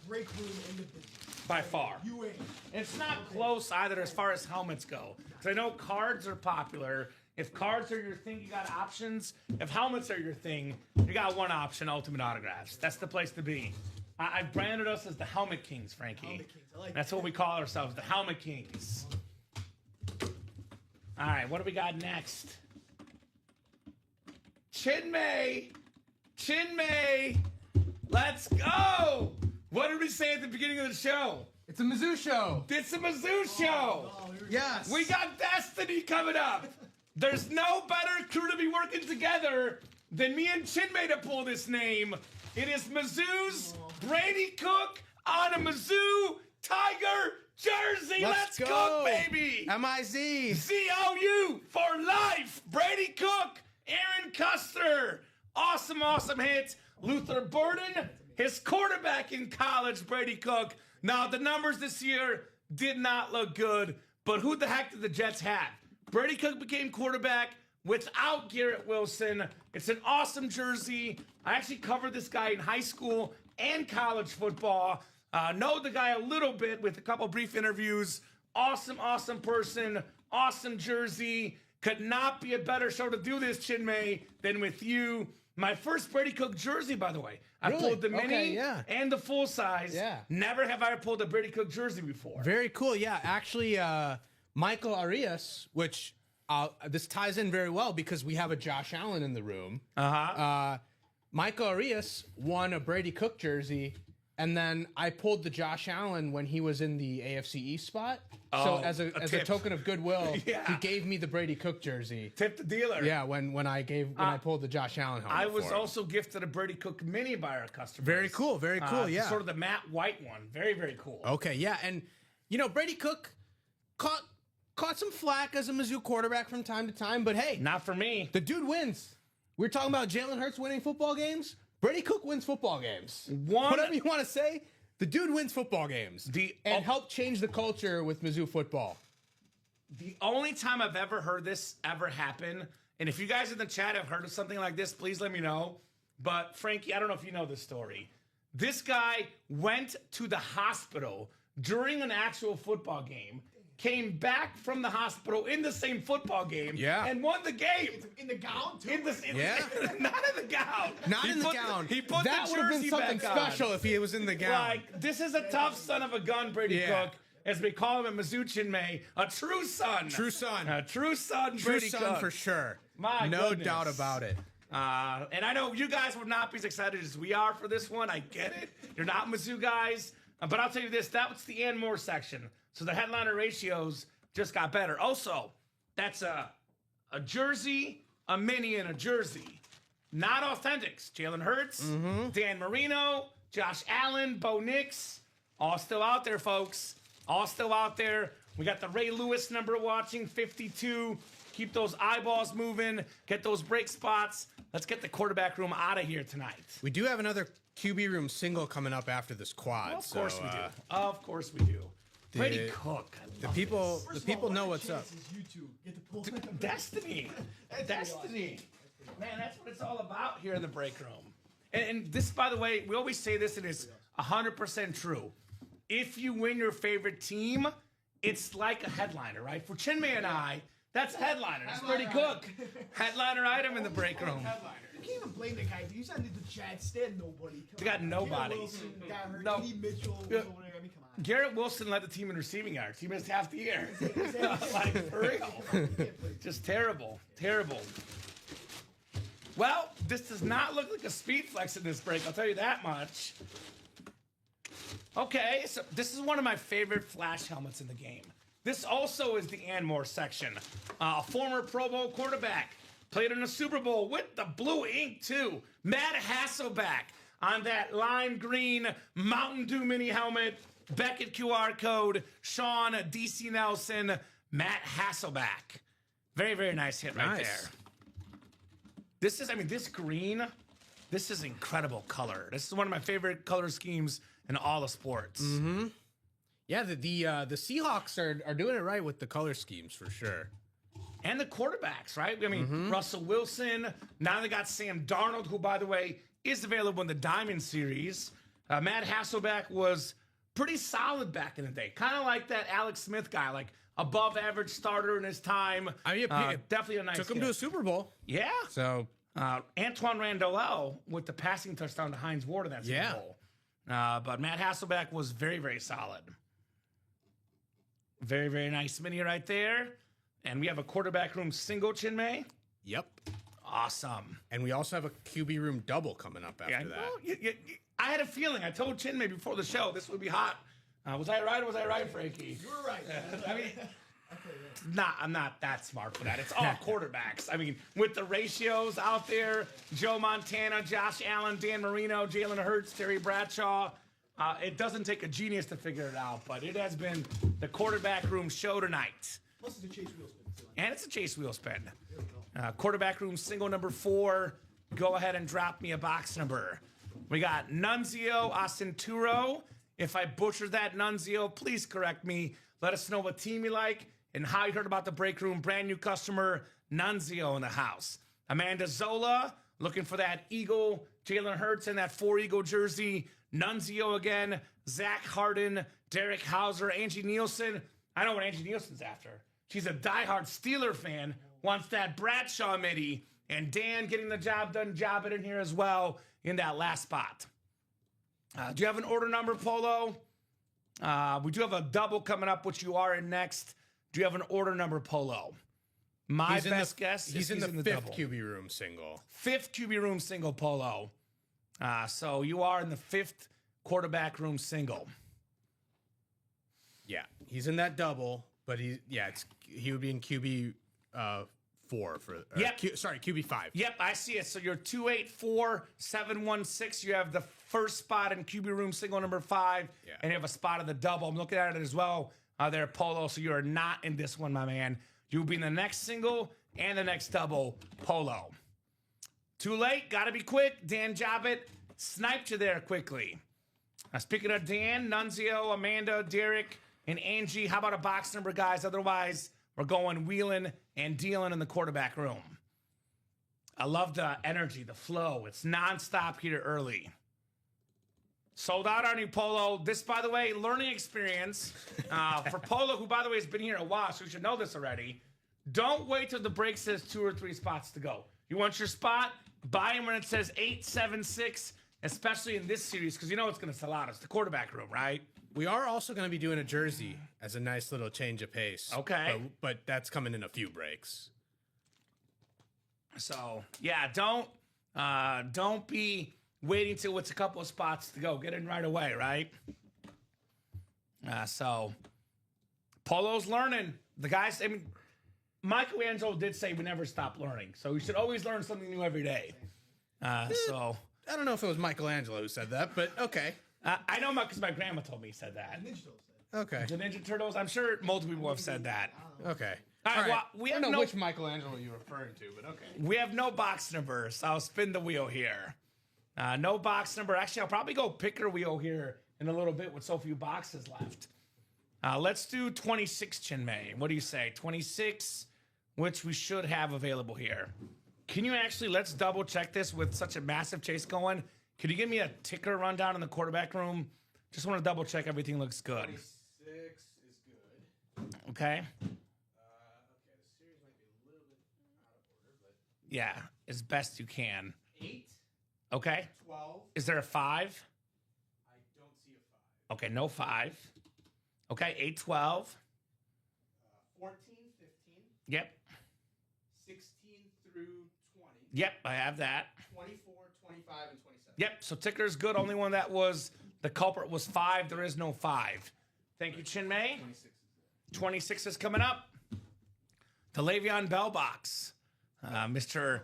S4: break room in the business.
S2: By far.
S4: UA.
S2: It's not close either as far as helmets go. Because I know cards are popular. If cards are your thing, you got options. If helmets are your thing, you got one option, Ultimate Autographs. That's the place to be. I've branded us as the Helmet Kings, Frankie.
S4: Helmet Kings. I like
S2: That's
S4: that.
S2: what we call ourselves, the Helmet Kings. All right, what do we got next? Chinmay! Let's go! What did we say at the beginning of the show?
S3: It's a Mizzou show.
S2: It's a Mizzou show!
S3: Yes.
S2: We got Destiny coming up. There's no better crew to be working together than me and Chinmay to pull this name. It is Mizzou's Brady Cook on a Mizzou Tiger jersey. Let's cook, baby.
S3: M-I-Z.
S2: ZOU for life. Brady Cook, Aaron Custer. Awesome hits. Luther Burden, his quarterback in college, Brady Cook. Now, the numbers this year did not look good, but who the heck did the Jets have? Brady Cook became quarterback without Garrett Wilson. It's an awesome jersey. I actually covered this guy in high school and college football. Know the guy a little bit with a couple brief interviews. Awesome person. Awesome jersey. Could not be a better show to do this, Chinmay, than with you. My first Brady Cook jersey, by the way. I pulled the mini and the full size.
S3: Yeah.
S2: Never have I pulled a Brady Cook jersey before.
S3: Very cool. Yeah, actually, Michael Arias, which this ties in very well because we have a Josh Allen in the room. Michael Arias won a Brady Cook jersey, and then I pulled the Josh Allen when he was in the AFC East spot. So as a token of goodwill, he gave me the Brady Cook jersey.
S2: Tip the dealer.
S3: Yeah, when I pulled the Josh Allen helmet.
S2: I was
S3: for him.
S2: also gifted a Brady Cook mini by our customer.
S3: Very cool. Yeah,
S2: sort of the matte white one. Very cool.
S3: Okay, yeah, and Brady Cook caught some flack as a Mizzou quarterback from time to time, but hey,
S2: Not for me.
S3: the dude wins. We're talking about Jalen Hurts winning football games. Brady Cook wins football games. Whatever you want to say, the dude wins football games. And helped change the culture with Mizzou football.
S2: The only time I've ever heard this ever happen, and if you guys in the chat have heard of something like this, please let me know. But Frankie, I don't know if you know this story. This guy went to the hospital during an actual football game, came back from the hospital in the same football game, and won the game.
S4: In the gown, too?
S2: Not in the gown.
S3: Not in the gown.
S2: He put
S3: that
S2: the
S3: would have been
S2: jersey
S3: something
S2: back on.
S3: special if he was in the gown.
S2: Like, this is a tough son of a gun, Brady Cook. as we call him at Mizzou Chinmay, a true son.
S3: True son.
S2: A true son,
S3: True
S2: Brady
S3: son
S2: Cook.
S3: for sure.
S2: My
S3: no
S2: goodness.
S3: doubt about it.
S2: And I know you guys would not be as excited as we are for this one. I get it. You're not Mizzou guys. But I'll tell you this, that was the and more section. So the headliner ratios just got better. Also, that's a jersey, a mini, and a jersey. Not authentics. Jalen Hurts, Dan Marino, Josh Allen, Bo Nix, all still out there, folks. All still out there. We got the Ray Lewis number watching, 52. Keep those eyeballs moving. Get those break spots. Let's get the quarterback room out of here tonight.
S3: We do have another QB room single coming up after this quad.
S2: Well, of course we do. Of course we do. Brady Cook.
S3: The people know what's up.
S4: You two get to pull
S2: Destiny. Destiny. Man, that's what it's all about here in the break room. And this, by the way, we always say this, and it's 100% true. If you win your favorite team, it's like a headliner, right? For Chinmay and I, that's a headliner. It's Brady Cook. Headliner item in the break room.
S4: You can't even blame the guy. He's not in the chat. Stand nobody.
S2: They got nobody.
S4: Wilson got hurt.
S2: No.
S4: Kenny Mitchell was over there. I mean, come on.
S2: Garrett Wilson led the team in receiving yards. He missed half the year. Like, for real. Just terrible. Terrible. Well, this does not look like a speed flex in this break. I'll tell you that much. Okay, so this is one of my favorite flash helmets in the game. This also is the and more section. A former Pro Bowl quarterback. Played in the Super Bowl with the blue ink, too. Matt Hasselbeck on that lime green Mountain Dew mini helmet. Beckett QR code. Sean DC Nelson. Matt Hasselbeck. Very, very nice hit right there. This is, I mean, this green, this is incredible color. This is one of my favorite color schemes in all the sports.
S3: Mm-hmm. Yeah, the Seahawks are doing it right with the color schemes for sure.
S2: And the quarterbacks, right? I mean, Russell Wilson. Now they got Sam Darnold, who, by the way, is available in the Diamond Series. Matt Hasselbeck was pretty solid back in the day. Kind of like that Alex Smith guy, like above average starter in his time.
S3: I mean,
S2: definitely a nice
S3: took him
S2: kid.
S3: to a Super Bowl.
S2: Yeah.
S3: So
S2: Antoine Randall with the passing touchdown to Hines Ward in that Super Bowl. But Matt Hasselbeck was very, very solid. Very, very nice mini right there. And we have a quarterback room single, Chinmay.
S3: Yep.
S2: Awesome.
S3: And we also have a QB room double coming up after that.
S2: Well, I had a feeling. I told Chinmay before the show this would be hot. Was I right or was I right, Frankie?
S4: You were right.
S2: I mean, I'm not that smart for that. It's all quarterbacks. I mean, with the ratios out there, Joe Montana, Josh Allen, Dan Marino, Jalen Hurts, Terry Bradshaw, it doesn't take a genius to figure it out, but it has been the quarterback room show tonight.
S4: Plus it's a chase wheel spin.
S2: And it's a chase wheel spin. Quarterback room single number 4. Go ahead and drop me a box number. We got Nunzio Acinturo. If I butchered that, Nunzio, please correct me. Let us know what team you like and how you heard about the break room. Brand new customer, Nunzio in the house. Amanda Zola, looking for that Eagle. Jalen Hurts in that 4 Eagle jersey. Nunzio again. Zach Harden, Derek Hauser, Angie Nielsen. I know what Angie Nielsen's after. She's a diehard Steeler fan. Wants that Bradshaw midi. And Dan getting the job done, job it in here as well in that last spot. Do you have an order number, Polo? We do have a double coming up, which you are in next. Do you have an order number, Polo? My best guess is
S3: he's in the 5th
S2: double.
S3: QB room single.
S2: 5th QB room single, Polo. So you are in the 5th quarterback room single.
S3: Yeah, he's in that double, but he would be in QB 4 for QB 5.
S2: Yep, I see it. So you're 284-716. You have the first spot in QB room single number 5, and you have a spot in the double. I'm looking at it as well there, Polo. So you are not in this one, my man. You'll be in the next single and the next double, Polo. Too late. Got to be quick. Dan Jobbit sniped you there quickly. Speaking of Dan, Nunzio, Amanda, Derek, and Angie, how about a box number, guys? Otherwise, we're going wheeling and dealing in the quarterback room. I love the energy, the flow. It's nonstop here early. Sold out, aren't you, Polo? This, by the way, learning experience for Polo, who, by the way, has been here a while, so you should know this already. Don't wait till the break says 2 or 3 spots to go. You want your spot? Buy them when it says 876. especially in this series, because you know it's going to sell out. It's the quarterback room, right?
S3: We are also going to be doing a jersey as a nice little change of pace.
S2: Okay.
S3: But that's coming in a few breaks.
S2: So yeah, don't be waiting till it's a couple of spots to go. Get in right away, right? So Polo's learning. The guys, I mean, Michelangelo did say we never stop learning, so we should always learn something new every day. So
S3: I don't know if it was Michelangelo who said that, but okay.
S2: I know because my grandma told me he said that.
S4: Ninja Turtles said.
S3: Okay.
S2: The Ninja Turtles. I'm sure multiple people have said that.
S3: Okay.
S2: All right. Well, we
S3: I
S2: have
S3: don't know
S2: no.
S3: which Michelangelo you're referring to, but okay.
S2: We have no box numbers. I'll spin the wheel here. No box number. Actually, I'll probably go picker wheel here in a little bit with so few boxes left. Let's do 26, Chinmay. What do you say? 26, which we should have available here. Can you actually, let's double check this with such a massive chase going. Could you give me a ticker rundown in the quarterback room? Just want to double check everything looks good.
S3: 26 is good.
S2: Okay.
S3: Okay, the series might be a little bit out of order, but
S2: Yeah, as best you can.
S3: 8,
S2: Okay.
S3: 12.
S2: Is there a 5?
S3: I don't see a 5.
S2: Okay, no 5. Okay, 8, 12.
S3: 14, 15,
S2: Yep.
S3: 16 through 20,
S2: Yep, I have that.
S3: 24, 25, and 27.
S2: Yep, so ticker's good. Only one that was, the culprit was 5. There is no 5. Thank you, Chinmay.
S3: 26 is good.
S2: 26 is coming up. The Le'Veon Bell box. Mr.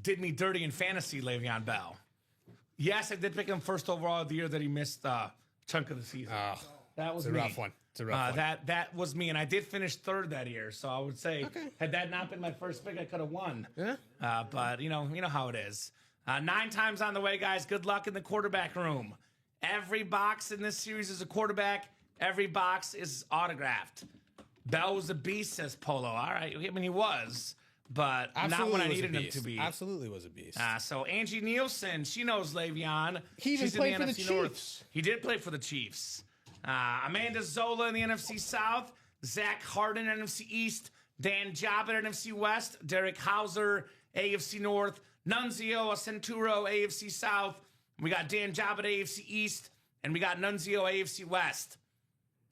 S2: Did me dirty in fantasy, Le'Veon Bell. Yes, I did pick him first overall of the year that he missed a chunk of the season. That was
S3: It's a
S2: me.
S3: rough one. It's a rough one.
S2: That was me, and I did finish third that year. So I would say, had that not been my first pick, I could have won.
S3: Yeah.
S2: But you know how it is. 9 times on the way, guys. Good luck in the quarterback room. Every box in this series is a quarterback. Every box is autographed. Bell was a beast, says Polo. All right, I mean he was, but not when I needed him to be.
S3: Absolutely was a beast.
S2: So Angie Nielsen, she knows Le'Veon.
S3: He even
S2: She's in
S3: played for the
S2: NFC North.
S3: Chiefs.
S2: He did play for the Chiefs. Amanda Zola in the NFC South. Zach Harden, NFC East. Dan Jobbitt, NFC West. Derek Hauser, AFC North. Nunzio Centuro, AFC South. We got Dan Jobbitt, AFC East. And we got Nunzio, AFC West.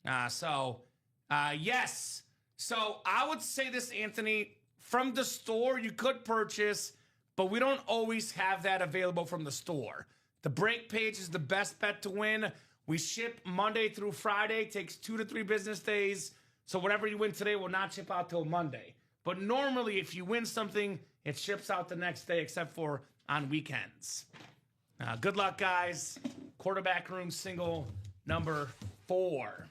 S2: Yes. So I would say this, Anthony. From the store, you could purchase, but we don't always have that available from the store. The break page is the best bet to win. We ship Monday through Friday. Takes 2 to 3 business days. So whatever you win today will not ship out till Monday. But normally, if you win something, it ships out the next day, except for on weekends. Good luck, guys. Quarterback room single number 4.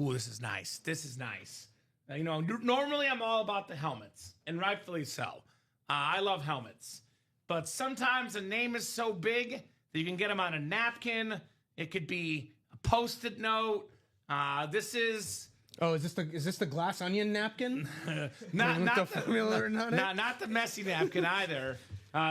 S2: Ooh, this is nice. This is nice. Now, normally I'm all about the helmets, and rightfully so. I love helmets. But sometimes a name is so big that you can get them on a napkin. It could be a Post-it note. This is...
S3: Oh, is this the glass onion napkin?
S2: not
S3: the formula written on it?
S2: Not the messy napkin either.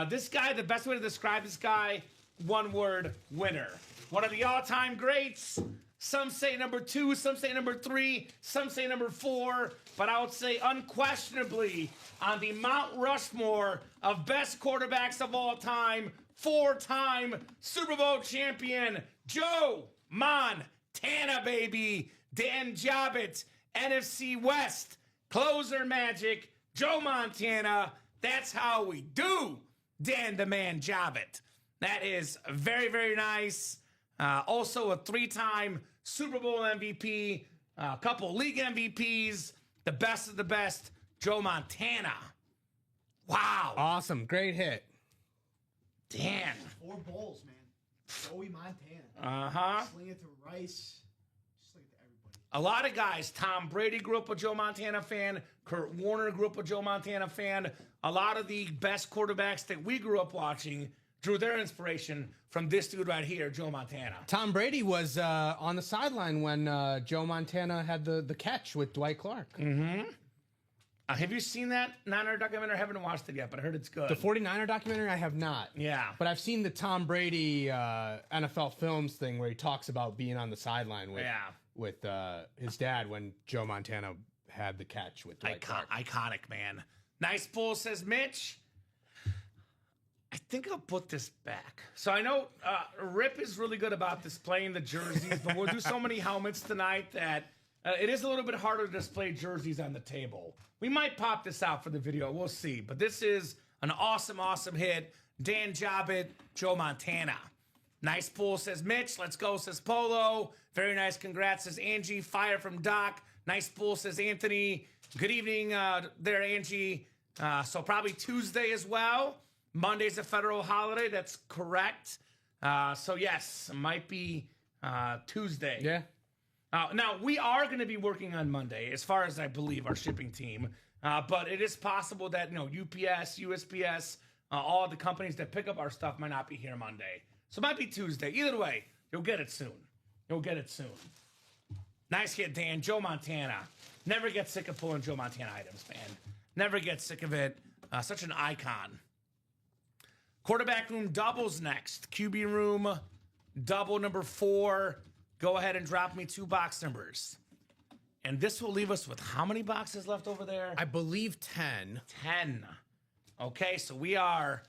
S2: This guy, the best way to describe this guy, one word, winner. One of the all-time greats. Some say number 2, some say number 3, some say number 4, but I would say unquestionably on the Mount Rushmore of best quarterbacks of all time, 4-time Super Bowl champion, Joe Montana, baby. Dan Jobbitt, NFC West, closer magic, Joe Montana. That's how we do, Dan the Man Jobbitt. That is very, very nice. Also a 3-time Super Bowl MVP, a couple league MVPs, the best of the best, Joe Montana. Wow.
S3: Awesome. Great hit.
S2: Dan.
S4: 4 bowls, man. Joey Montana.
S2: Uh-huh.
S4: Sling it to Rice. Sling it to everybody.
S2: A lot of guys, Tom Brady grew up a Joe Montana fan. Kurt Warner grew up a Joe Montana fan. A lot of the best quarterbacks that we grew up watching drew their inspiration from this dude right here, Joe Montana.
S3: Tom Brady was on the sideline when Joe Montana had the catch with Dwight Clark.
S2: Mm-hmm. Have you seen that Niner documentary? I haven't watched it yet, but I heard it's good.
S3: The 49er documentary, I have not.
S2: Yeah.
S3: But I've seen the Tom Brady NFL Films thing where he talks about being on the sideline with his dad when Joe Montana had the catch with Dwight Clark.
S2: Iconic, man. Nice pull, says Mitch. I think I'll put this back. So I know Rip is really good about displaying the jerseys, but we'll do so many helmets tonight that it is a little bit harder to display jerseys on the table. We might pop this out for the video. We'll see. But this is an awesome, awesome hit. Dan Jobbitt, Joe Montana. Nice pull, says Mitch. Let's go, says Polo. Very nice. Congrats, says Angie. Fire from Doc. Nice pull, says Anthony. Good evening there, Angie. So probably Tuesday as well. Monday's a federal holiday. That's correct. So yes, might be Tuesday.
S3: Yeah.
S2: Now we are going to be working on Monday, as far as I believe, our shipping team. But it is possible that UPS, USPS, all the companies that pick up our stuff might not be here Monday. So it might be Tuesday. Either way, you'll get it soon. You'll get it soon. Nice hit, Dan. Joe Montana. Never get sick of pulling Joe Montana items, man. Never get sick of it. Such an icon. Quarterback room doubles next. QB room double number 4. Go ahead and drop me 2 box numbers. And this will leave us with how many boxes left over there?
S3: I believe 10.
S2: 10. Okay, so we are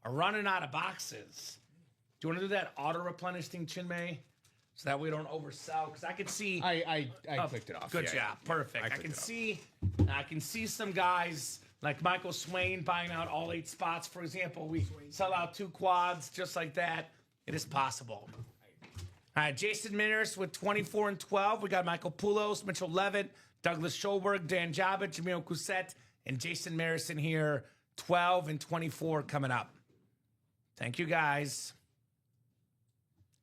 S2: running out of boxes. Do you want to do that auto-replenish thing, Chinmay? So that we don't oversell? Because I can see...
S3: I clicked it off.
S2: Good
S3: Yeah,
S2: job. Perfect. I can see some guys like Michael Swain buying out all 8 spots, for example. We sell out 2 quads just like that. It is possible. All right, Jason Maris with 24 and 12. We got Michael Poulos, Mitchell Levitt, Douglas Schoberg, Dan Jobbitt, Jamil Cousette, and Jason Maris in here. 12 and 24 coming up. Thank you, guys.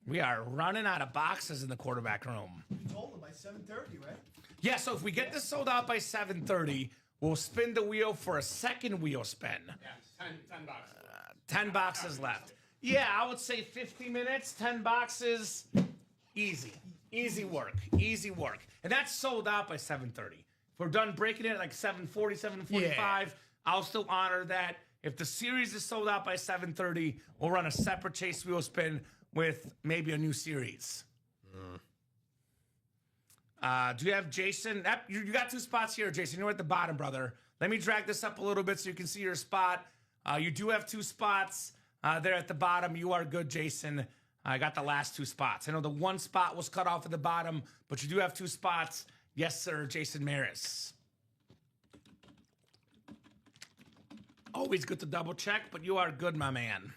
S2: We are running out of boxes in the quarterback room.
S4: You told them by 7:30, right?
S2: Yeah, so if we get this sold out by 7:30, we'll spin the wheel for a second wheel spin.
S3: Yeah, 10 boxes.
S2: 10 boxes left. Yeah, I would say 50 minutes, 10 boxes. Easy. Easy work. Easy work. And that's sold out by 7:30. If we're done breaking it at like 7:40, 7:45, I'll still honor that. If the series is sold out by 7:30, we'll run a separate chase wheel spin with maybe a new series. Do you have Jason? You got 2 spots here, Jason. You're at the bottom, brother. Let me drag this up a little bit so you can see your spot. You do have 2 spots there at the bottom. You are good, Jason. I got the last 2 spots. I know the 1 spot was cut off at the bottom, but you do have 2 spots. Yes, sir, Jason Maris. Always good to double check, but you are good, my man.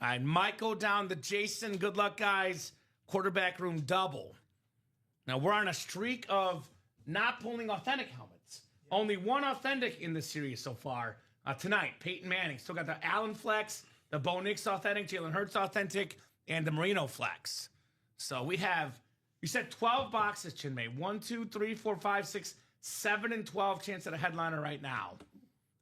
S2: All right, Michael down to Jason. Good luck, guys. Quarterback room double. Now, we're on a streak of not pulling authentic helmets. Only 1 authentic in this series so far. Tonight, Peyton Manning. Still got the Allen Flex, the Bo Nix authentic, Jalen Hurts authentic, and the Marino Flex. So we have, you said 12 boxes, Chinmay. 1, 2, 3, 4, 5, 6, 7, and 12 chance at a headliner right now.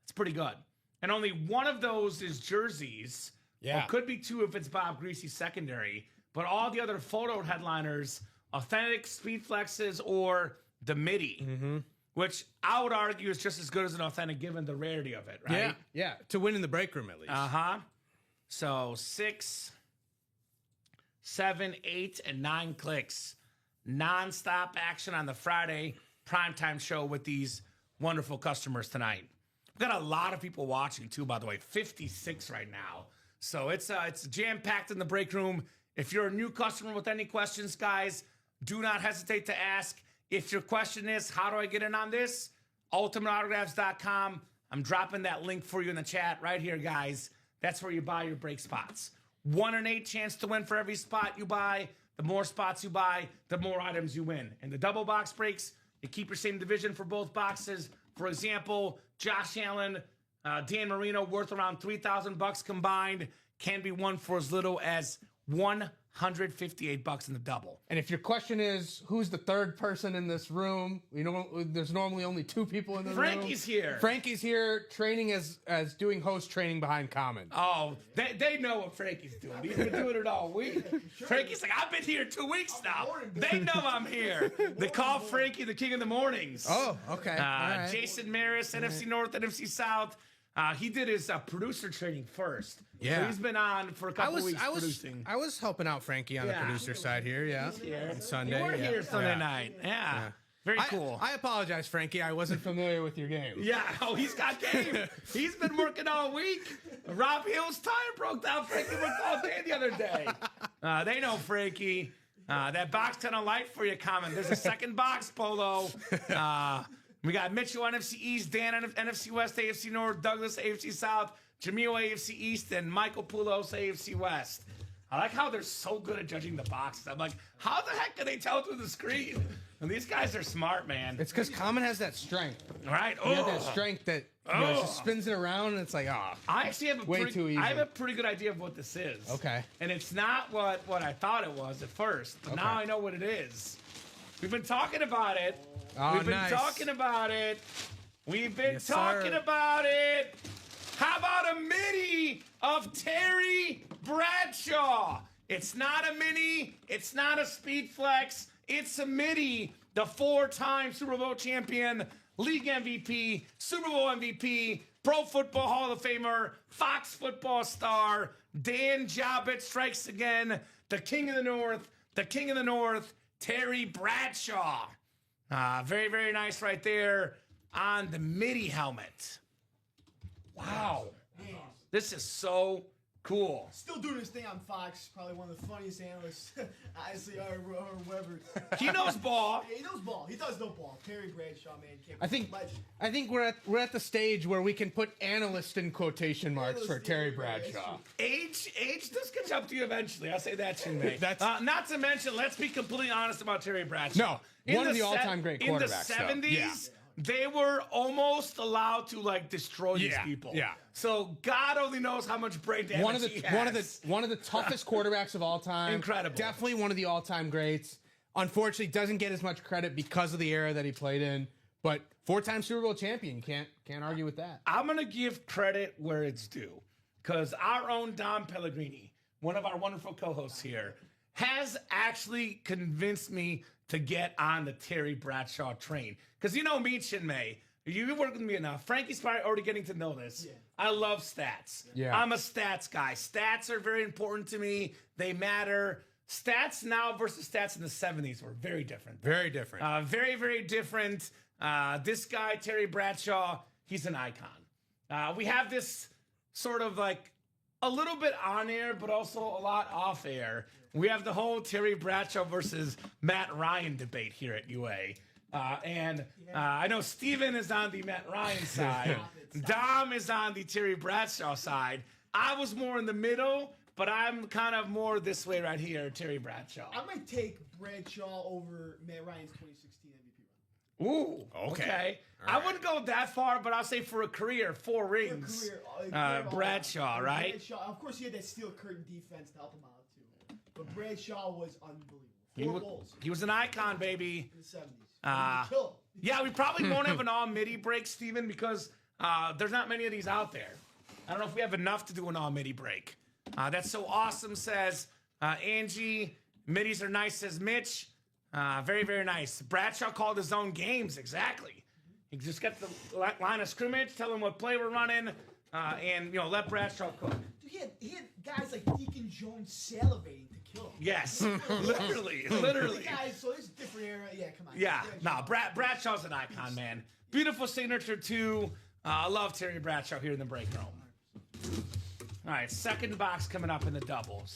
S2: It's pretty good. And only 1 of those is jerseys.
S3: Yeah.
S2: Or could be 2 if it's Bob Greasy's secondary. But all the other photo headliners, authentic speed flexes or the MIDI, which I would argue is just as good as an authentic given the rarity of it, right?
S3: Yeah. To win in the break room, at least.
S2: So 6, 7, 8, and 9 clicks. Non-stop action on the Friday primetime show with these wonderful customers tonight. We've got a lot of people watching too, by the way. 56 right now. So it's jam-packed in the break room. If you're a new customer with any questions, guys, do not hesitate to ask. If your question is, how do I get in on this? UltimateAutographs.com. I'm dropping that link for you in the chat right here, guys. That's where you buy your break spots. 1 in 8 chance to win for every spot you buy. The more spots you buy, the more items you win. And the double box breaks, you keep your same division for both boxes. For example, Josh Allen, Dan Marino, worth around $3,000 combined, can be won for as little as $158 in the double.
S3: And if your question is, who's the 3rd person in this room? There's normally only 2 people in the room.
S2: Frankie's here.
S3: Frankie's here training as doing host training behind Kamen.
S2: Oh, they know what Frankie's doing. He's been doing it all week. Frankie's like, I've been here 2 weeks now. They know I'm here. They call Frankie the king of the mornings.
S3: Oh, okay. All right.
S2: Jason Maris, NFC North, NFC South. He did his producer training first.
S3: Yeah.
S2: So he's been on for a couple weeks producing.
S3: I was helping out Frankie on the producer side here, yeah.
S2: He's here.
S3: On Sunday.
S2: You were here Sunday night. Yeah. Very cool.
S3: I apologize, Frankie. I wasn't familiar with your game.
S2: Yeah, oh, he's got game. He's been working all week. Rob Hill's tire broke down. Frankie worked all day the other day. They know Frankie. That box ton of light for you, Kamen. There's a second box, Polo. We got Mitchell, NFC East, Dan, NFC West, AFC North, Douglas, AFC South, Jamil, AFC East, and Michael Poulos, AFC West. I like how they're so good at judging the boxes. I'm like, how the heck can they tell through the screen? And these guys are smart, man.
S3: It's because Kamen has that strength.
S2: Right?
S3: He has that strength that just spins it around, and it's like,
S2: I actually have
S3: too easy.
S2: I have a pretty good idea of what this is.
S3: Okay.
S2: And it's not what I thought it was at first, but now I know what it is. We've been talking about it.
S3: Oh,
S2: We've been
S3: nice.
S2: talking about it. We've been
S3: Yes,
S2: talking
S3: sir.
S2: about it. How about a mini of Terry Bradshaw? It's not a mini. It's not a speed flex. It's a midi. The 4-time Super Bowl champion, league MVP, Super Bowl MVP, Pro Football Hall of Famer, Fox football star, Dan Jobbett strikes again. The King of the North, Terry Bradshaw. Very, very nice right there on the midi helmet. Wow.
S4: Man,
S2: This is so cool.
S4: still doing this thing on Fox. Probably one of the funniest analysts, honestly, or whoever.
S2: He knows ball.
S4: Yeah, he knows ball. He does know ball. Terry Bradshaw, man, came legend.
S3: I think we're at the stage where we can put analyst in quotation marks for
S4: Analyst,
S3: Terry
S4: yeah, that's
S3: Bradshaw.
S4: true.
S2: Age does catch up to you eventually. I'll say that, Chinmay.
S3: That's-
S2: not to mention, let's be completely honest about Terry Bradshaw.
S3: No, one of the all-time great
S2: In the
S3: quarterbacks, though.
S2: 70s,
S3: Yeah.
S2: they were almost allowed to like destroy these
S3: Yeah,
S2: people.
S3: yeah.
S2: So God only knows how much brain damage
S3: One of
S2: he has.
S3: the toughest quarterbacks of all time.
S2: Incredible.
S3: Definitely one of the all-time greats. Unfortunately, doesn't get as much credit because of the era that he played in. But 4-time Super Bowl champion, can't argue with that.
S2: I'm gonna give credit where it's due, because our own Dom Pellegrini, one of our wonderful co-hosts here, has actually convinced me to get on the Terry Bradshaw train. Because you know me, Chinmay, you work with me enough. Frankie's probably already getting to know this.
S4: Yeah.
S2: I love stats.
S3: Yeah.
S2: I'm a stats guy. Stats are very important to me. They matter. Stats now versus stats in the 70s were very different.
S3: Very different.
S2: Very, very different. This guy, Terry Bradshaw, he's an icon. We have this sort of like a little bit on air, but also a lot off air. We have the whole Terry Bradshaw versus Matt Ryan debate here at UA. I know Steven is on the Matt Ryan side. Dom is on the Terry Bradshaw side. I was more in the middle, but I'm kind of more this way right here, Terry Bradshaw.
S4: I might take Bradshaw over Matt Ryan's 2016 MVP run.
S2: Ooh, okay.
S3: All right.
S2: I wouldn't go that far, but I'll say for a career, 4
S4: For a
S2: rings.
S4: career,
S2: Bradshaw, right?
S4: Bradshaw, of course, he had that steel curtain defense to help him out too. But Bradshaw was unbelievable.
S2: He
S4: Four
S2: was,
S4: goals
S2: he was an icon, baby.
S4: in the 70s. Kill him.
S2: Yeah, we probably won't have an all midi break, Steven, because there's not many of these out there. I don't know if we have enough to do an all midi break. That's so awesome, says Angie. Middies are nice, says Mitch. Very, very nice. Bradshaw called his own games, exactly. He just got the line of scrimmage, tell him what play we're running, and let Bradshaw cook.
S4: Dude, he had guys like Deacon Jones salivating to kill him.
S2: Yes, literally.
S4: The guys, so this is a different era. Yeah, come on.
S2: Yeah, no,
S4: Bradshaw.
S2: Bradshaw's an icon, man. Beautiful signature, too. I love Terry Bradshaw here in the break room. All right, second box coming up in the double.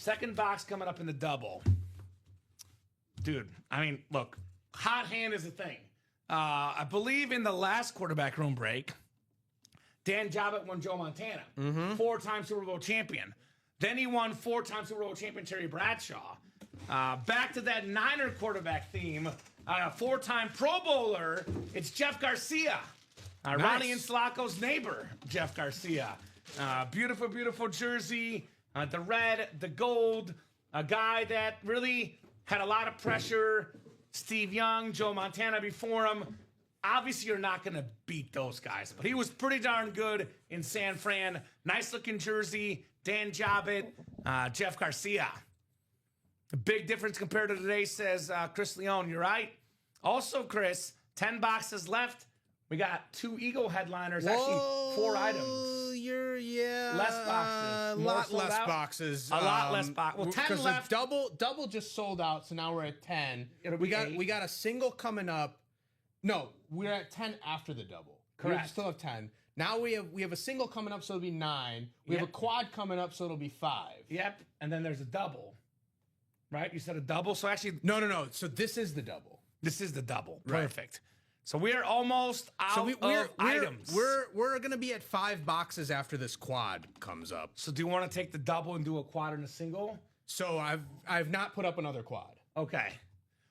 S2: Dude, I mean, look, hot hand is a thing. I believe in the last quarterback room break, Dan Jobbett won Joe Montana, 4-time Super Bowl champion. Then he won 4-time Super Bowl champion Terry Bradshaw. Back to that Niner quarterback theme, 4-time Pro Bowler, it's Jeff Garcia. Ronnie and Sulaco's neighbor, Jeff Garcia. Beautiful, beautiful jersey. The red, the gold. A guy that really had a lot of pressure. Steve Young, Joe Montana before him. Obviously, you're not going to beat those guys, but he was pretty darn good in San Fran. Nice looking jersey. Dan Jobbett, Jeff Garcia. A big difference compared to today, says Chris Leone. You're right. Also, Chris, 10 boxes left. We got 2 Eagle headliners, actually 4 items. Less boxes.
S3: A
S2: More
S3: lot
S2: sold
S3: less
S2: out?
S3: boxes.
S2: A lot less boxes. Well, 10
S3: because
S2: left.
S3: Double just sold out, so now we're at 10.
S2: It'll
S3: We
S2: be
S3: got
S2: 8.
S3: we got a single coming up No, we're at 10 after the double.
S2: Correct.
S3: We still have 10. Now we have a single coming up, so it'll be 9. We have a quad coming up, so it'll be 5.
S2: Yep. And then there's a double. Right? You said a double. So actually,
S3: No. So this is the double.
S2: this is the double.
S3: Right.
S2: Perfect. So we're almost out of items.
S3: We're gonna be at 5 boxes after this quad comes up.
S2: So do you want to take the double and do a quad and a single?
S3: So I've not put up another quad.
S2: Okay.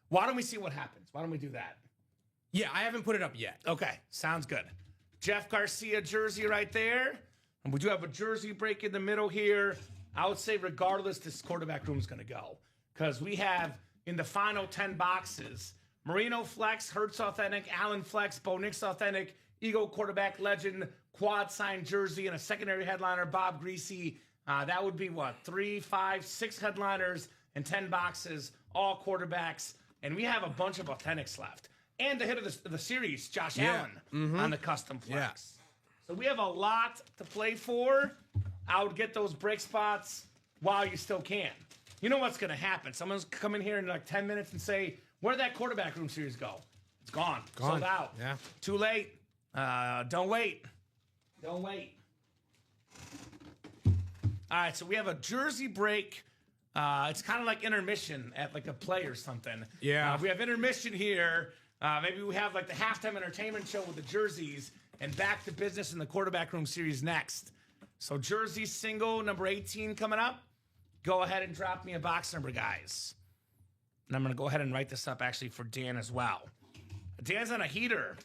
S2: Why don't we see what happens? Why don't we do that?
S3: Yeah, I haven't put it up yet.
S2: Okay. Sounds good. Jeff Garcia jersey right there. And we do have a jersey break in the middle here. I would say regardless, this quarterback room is going to go. Because we have, in the final 10 boxes, Marino Flex, Hertz Authentic, Allen Flex, Bo Nix Authentic, Eagle Quarterback Legend, Quad Signed Jersey, and a secondary headliner, Bob Greasy. That would be what? 3, 5, 6 headliners and 10 boxes, all quarterbacks. And we have a bunch of Authentics left. And the hit of the series, Josh Allen, on the custom flex. So we have a lot to play for. I would get those break spots while you still can. You know what's going to happen. Someone's come in here in like 10 minutes and say, where'd that quarterback room series go? It's gone. Sold out.
S3: Yeah.
S2: Too late. Don't wait. Don't wait. All right, so we have a jersey break. It's kind of like intermission at like a play or something.
S3: Yeah.
S2: We have intermission here. Maybe we have like the halftime entertainment show with the jerseys and back to business in the quarterback room series next. So jersey single number 18 coming up. Go ahead and drop me a box number, guys. And I'm going to go ahead and write this up actually for Dan as well. Dan's on a heater.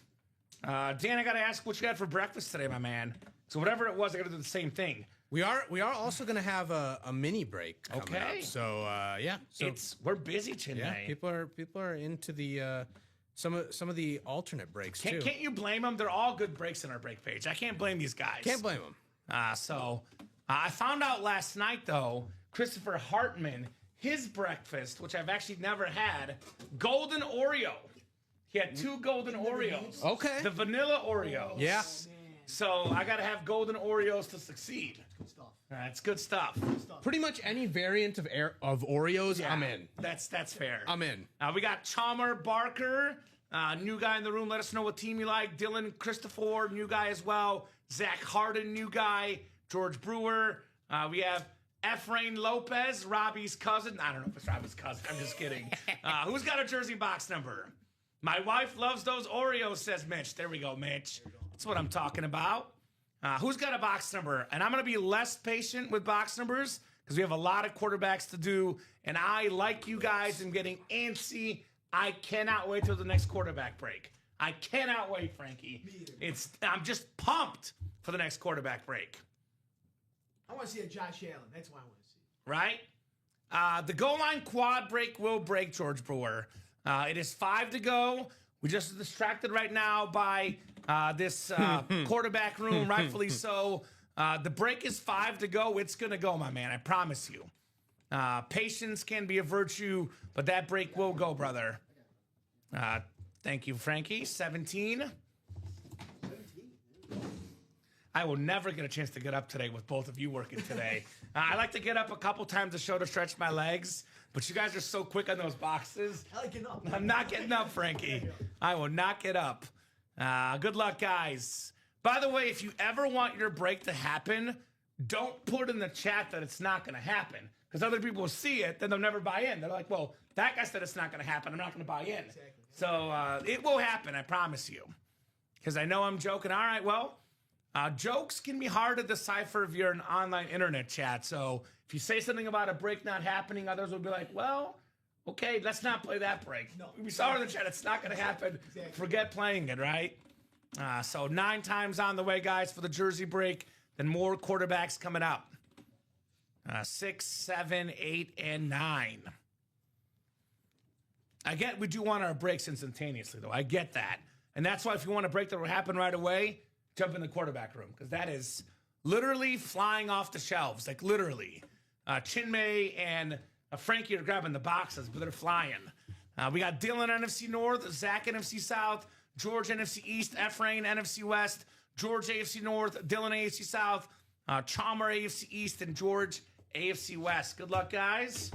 S2: Dan, I got to ask what you had for breakfast today, my man. So whatever it was, I got to do the same thing.
S3: We are also gonna have a mini break coming up. So yeah. So
S2: We're busy, Chinmay.
S3: yeah, people are into the some of the alternate breaks too.
S2: Can't you blame them? They're all good breaks on our break page. I can't blame these guys.
S3: Can't blame them.
S2: I found out last night, though, Christopher Hartman, his breakfast, which I've actually never had, golden Oreo. He had 2 golden Oreos.
S3: Okay.
S2: The vanilla Oreos.
S3: Yeah.
S2: So I got to have golden Oreos to succeed.
S4: Good stuff.
S2: That's good stuff.
S3: Pretty much any variant of Oreos,
S2: Yeah,
S3: I'm in.
S2: That's fair.
S3: I'm in.
S2: We got Chalmer Barker, new guy in the room. Let us know what team you like. Dylan Christopher, new guy as well. Zach Harden, new guy. George Brewer. We have Efrain Lopez, Robbie's cousin. I don't know if it's Robbie's cousin. I'm just kidding. Who's got a jersey box number? My wife loves those Oreos, says Mitch. There we go, Mitch. That's what I'm talking about. Who's got a box number? And I'm going to be less patient with box numbers because we have a lot of quarterbacks to do. And I, like you guys, am getting antsy. I cannot wait till the next quarterback break. I cannot wait, Frankie. I'm just pumped for the next quarterback break.
S4: I want to see a Josh Allen. That's what I want to see.
S2: Right? The goal line quad break will break, George Brewer. It is 5 to go. We're just distracted right now by this quarterback room, rightfully so. The break is 5 to go. It's going to go, my man. I promise you. Patience can be a virtue, but that break will go, brother. Thank you, Frankie. 17. I will never get a chance to get up today with both of you working today. I like to get up a couple times a show to stretch my legs, but you guys are so quick on those boxes.
S4: I like getting up.
S2: I'm not getting up, Frankie. I will not get up. Good luck, guys. By the way, if you ever want your break to happen, don't put in the chat that it's not going to happen, because other people will see it, then they'll never buy in. They're like, well, that guy said it's not going to happen. I'm not going to buy in.
S4: Exactly.
S2: So it will happen, I promise you, because I know I'm joking. All right, well, jokes can be hard to decipher if you're an online internet chat. So if you say something about a break not happening, others will be like, well, okay, let's not play that break.
S4: No.
S2: We saw it in the chat. It's not going to happen.
S4: Exactly.
S2: Forget playing it, right? So 9 times on the way, guys, for the jersey break. Then more quarterbacks coming up. 6, 7, 8, and 9. I get we do want our breaks instantaneously, though. I get that. And that's why if you want a break that will happen right away, jump in the quarterback room, because that is literally flying off the shelves. Like, literally. Chinmay and Frankie are grabbing the boxes, but they're flying. We got Dylan, NFC North, Zach, NFC South, George, NFC East, Efrain, NFC West, George, AFC North, Dylan, AFC South, Chalmer, AFC East, and George, AFC West. Good luck, guys.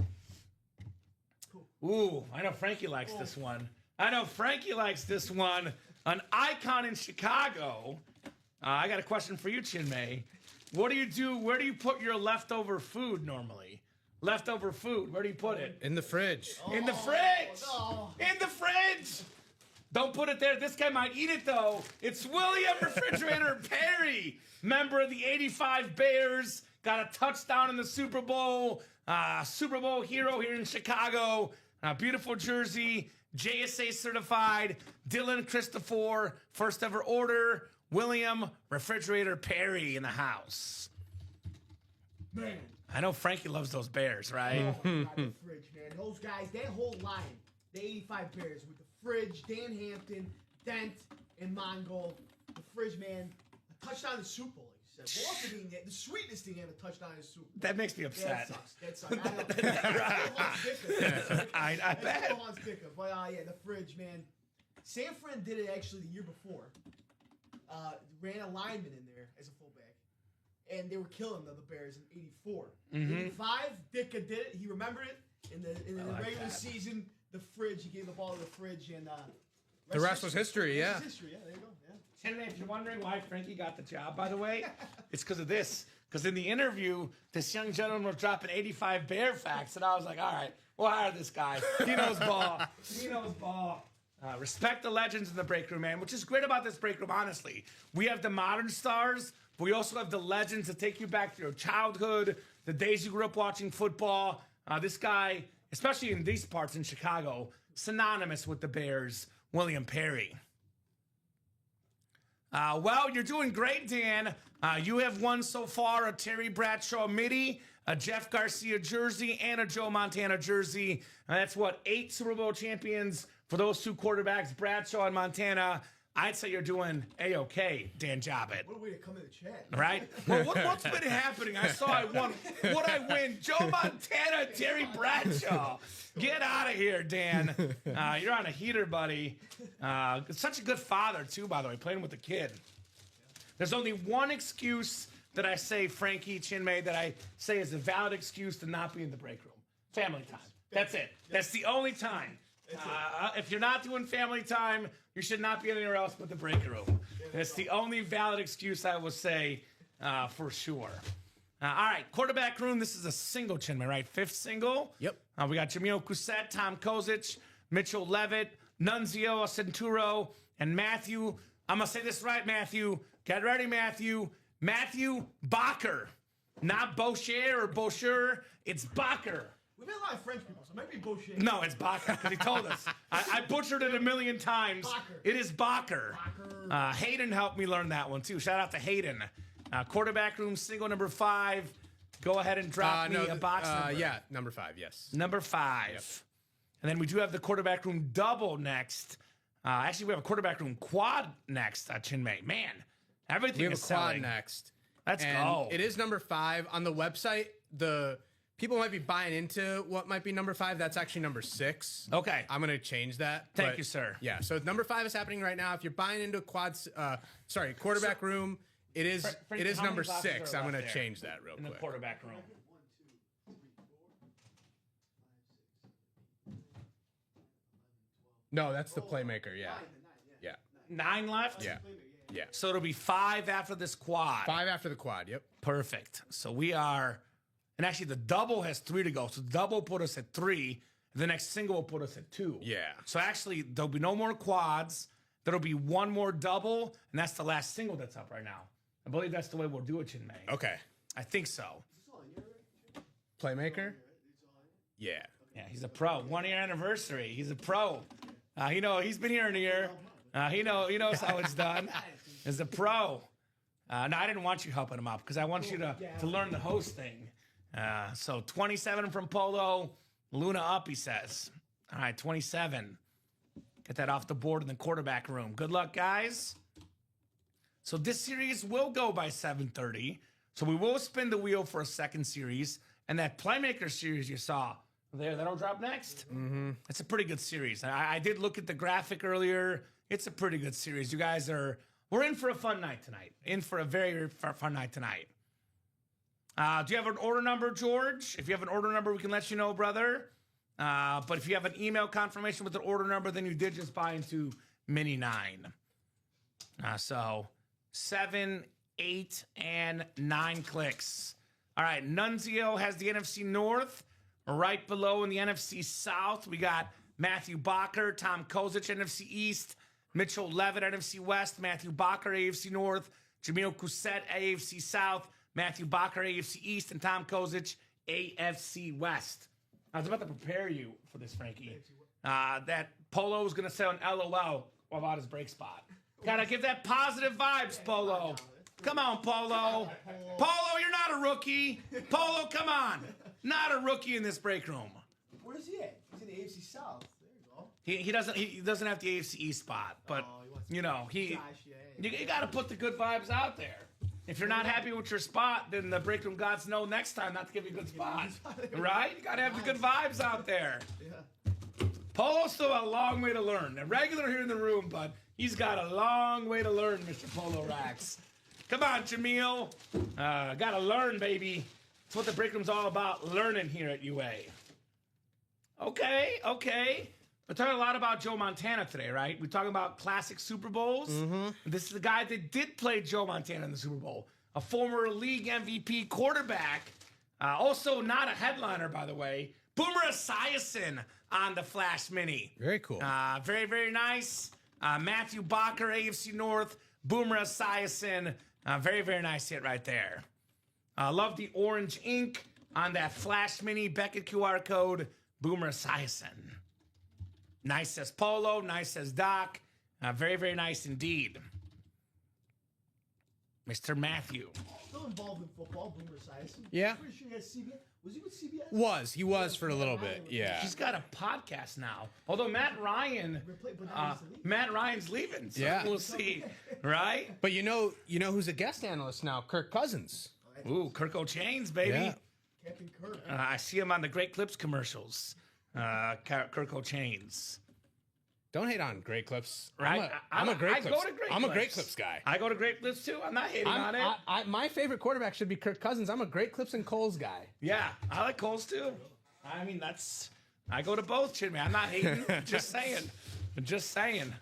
S2: Ooh, I know Frankie likes this one. I know Frankie likes this one. An icon in Chicago. I got a question for you, Chinmay. What do you do? Where do you put your leftover food normally? Leftover food. Where do you put it?
S3: In the fridge.
S2: In the fridge. In the fridge. Don't put it there. This guy might eat it, though. It's William Refrigerator Perry, member of the 85 Bears. Got a touchdown in the Super Bowl. Super Bowl hero here in Chicago. Beautiful jersey. JSA certified. Dylan Christopher, first ever order. William Refrigerator Perry in the house.
S4: Man.
S2: I know Frankie loves those Bears, right?
S4: Oh, my God, the fridge, man. Those guys, that whole line, the 85 Bears with the fridge, Dan Hampton, Dent, and Mongol. The fridge, man. A touchdown in Super Bowl, like you said. But also the sweetest thing to have a touchdown in Super Bowl.
S2: That makes me
S4: Yeah,
S2: upset.
S4: that sucks. I know.
S2: I bet.
S4: Still Hans Dicker. But yeah, the fridge, man. San Fran did it actually the year before. Ran a lineman in there as a fullback. And they were killing the Bears in 84. 85, Ditka did it. He remembered it. In the
S2: like
S4: regular
S2: that.
S4: season, the fridge, he gave the ball to the fridge. And
S3: The rest was history, yeah.
S4: History, yeah, there you go. Yeah.
S2: Chinmay, if you're wondering why Frankie got the job, by the way, it's because of this. Because in the interview, this young gentleman was dropping 85 Bear facts, and I was like, all right, we'll hire this guy. He knows ball. He knows ball. Respect the legends in the break room, man, which is great about this break room, honestly. We have the modern stars, but we also have the legends that take you back to your childhood, the days you grew up watching football. This guy, especially in these parts in Chicago, synonymous with the Bears, William Perry. Well, you're doing great, Dan. You have won so far a Terry Bradshaw midi, a Jeff Garcia jersey, and a Joe Montana jersey. That's what, 8 Super Bowl champions for those two quarterbacks, Bradshaw and Montana. I'd say you're doing A-OK, Dan Jobbit.
S4: What a way to come in the chat.
S2: Right? Well, what's been happening? I saw I won. What'd I win? Joe Montana, Terry Bradshaw. Get out of here, Dan. You're on a heater, buddy. Such a good father, too, by the way, playing with the kid. There's only one excuse that I say, Frankie, Chinmay, that I say is a valid excuse to not be in the break room. Family time. That's it. That's the only time. If you're not doing family time, you should not be anywhere else but the break room. That's the only valid excuse I will say for sure. All right, quarterback room. This is a single, Chinmay, right? 5th single.
S3: Yep.
S2: We got Jamil Cousett, Tom Kozic, Mitchell Levitt, Nunzio Centuro, and Matthew. I'm going to say this right, Matthew. Get ready, Matthew. Matthew Bacher. Not Boucher or Boucher. It's Bacher.
S4: We've had a lot of French people, so it might be bullshit.
S2: No, it's Bacher, because he told us. I butchered it a million times.
S4: Bacher.
S2: It is Bacher. Hayden helped me learn that one, too. Shout out to Hayden. Quarterback room, single number 5. Go ahead and drop me a box number.
S3: Yeah, number 5, yes.
S2: Number 5. Yep. And then we do have the quarterback room double next. Actually, we have a quarterback room quad next, Chinmay. Man, everything
S3: We have a
S2: is
S3: quad
S2: selling.
S3: next.
S2: Let's
S3: And
S2: go.
S3: It is number 5. On the website, the people might be buying into what might be number 5. That's actually number 6.
S2: Okay.
S3: I'm going to change that.
S2: Thank you, sir.
S3: Yeah, so number 5 is happening right now. If you're buying into quarterback room, it is
S2: Frank,
S3: it is
S2: how many
S3: number
S2: boxes
S3: 6.
S2: are
S3: I'm going
S2: left
S3: to
S2: there
S3: change that real
S2: in the
S3: quick.
S2: quarterback room.
S4: 1, 2, 3, 4, 5, 6, 7, 8, 9, 10, 11, 12.
S3: No, that's the playmaker, yeah.
S4: 9,
S3: Yeah.
S2: 9 left?
S3: Yeah. Yeah.
S2: So it'll be 5 after this quad.
S3: 5 after the quad, yep.
S2: Perfect. So we are, and actually the double has 3 to go. So the double put us at 3. The next single will put us at 2.
S3: Yeah.
S2: So actually there'll be no more quads. There'll be one more double, and that's the last single that's up right now. I believe that's the way we'll do it, Chinmay.
S3: Okay.
S2: I think so.
S3: Playmaker? Yeah.
S2: Yeah, he's a pro. 1 year anniversary. He's a pro. He's been here in a year. He knows how it's done. He's a pro. No, I didn't want you helping him out because I want you to learn the host thing. So 27 from Polo. Luna up, he says. All right, 27. Get that off the board in the quarterback room. Good luck, guys. So this series will go by 7:30. So we will spin the wheel for a second series. And that Playmaker series you saw there, that'll drop next. Mm-hmm. It's a pretty good series. I did look at the graphic earlier. It's a pretty good series. You guys we're in for a fun night tonight. In for a very fun night tonight. Do you have an order number, George? If you have an order number, we can let you know, brother. But if you have an email confirmation with the order number, then you did just buy into Mini 9. So 7, 8, and 9 clicks. All right, Nunzio has the NFC North. Right below in the NFC South, we got Matthew Bacher, Tom Kozic, NFC East, Mitchell Levitt, NFC West, Matthew Bacher, AFC North, Jamil Cousset, AFC South, Matthew Bacher, AFC East, and Tom Kozic, AFC West. I was about to prepare you for this, Frankie. That Polo is going to say an LOL about his break spot. Gotta give that positive vibes, Polo. Come on, Polo. Polo, you're not a rookie. Polo, come on. Not a rookie in this break room.
S4: Where's he at? He's in the AFC South. There you go.
S2: He doesn't have the AFC East spot, but
S4: He wants to Josh,
S2: you got to put the good vibes out there. If you're not happy with your spot, then the break room gods know next time not to give you a good spot, right? You got to have the good vibes out there.
S4: Yeah.
S2: Polo's still a long way to learn. A regular here in the room, but he's got a long way to learn, Mr. Polo Rax. Come on, Jamil. Got to learn, baby. That's what the break room's all about, learning here at UA. Okay. We're talking a lot about Joe Montana today, right? We're talking about classic Super Bowls. Mm-hmm. This is the guy that did play Joe Montana in the Super Bowl, a former league MVP quarterback, also not a headliner, by the way. Boomer Esiason on the Flash Mini.
S3: Very cool.
S2: Very, very nice. Matthew Bacher, AFC North, Boomer Esiason. Very, very nice hit right there. Love the orange ink on that Flash Mini Beckett QR code, Boomer Esiason. Nice says Polo, nice says Doc. Very, very nice indeed. Mr. Matthew.
S4: Still involved in football, Boomer Esiason.
S3: Yeah.
S4: Pretty sure he has CBS. Was he with CBS?
S3: He was for a little bit, yeah.
S2: He's got a podcast now. Although Matt Ryan's leaving, so
S3: Yeah.
S2: we'll see, right?
S3: But you know who's a guest analyst now? Kirk Cousins.
S2: Ooh, Kirk O'Chains, baby.
S3: Yeah.
S4: Captain Kirk.
S2: I see him on the Great Clips commercials. Kirk O'Chains.
S3: Don't hate on Great Clips.
S2: Right?
S3: I'm a Great
S2: I
S3: Clips.
S2: go to Great
S3: I'm a
S2: Clips.
S3: Great Clips guy.
S2: I go to Great Clips too. I'm not hating on it.
S3: My favorite quarterback should be Kirk Cousins. I'm a Great Clips and Coles guy.
S2: Yeah, I like Coles too. I mean, I go to both, Chinmay. I'm not hating. Just saying.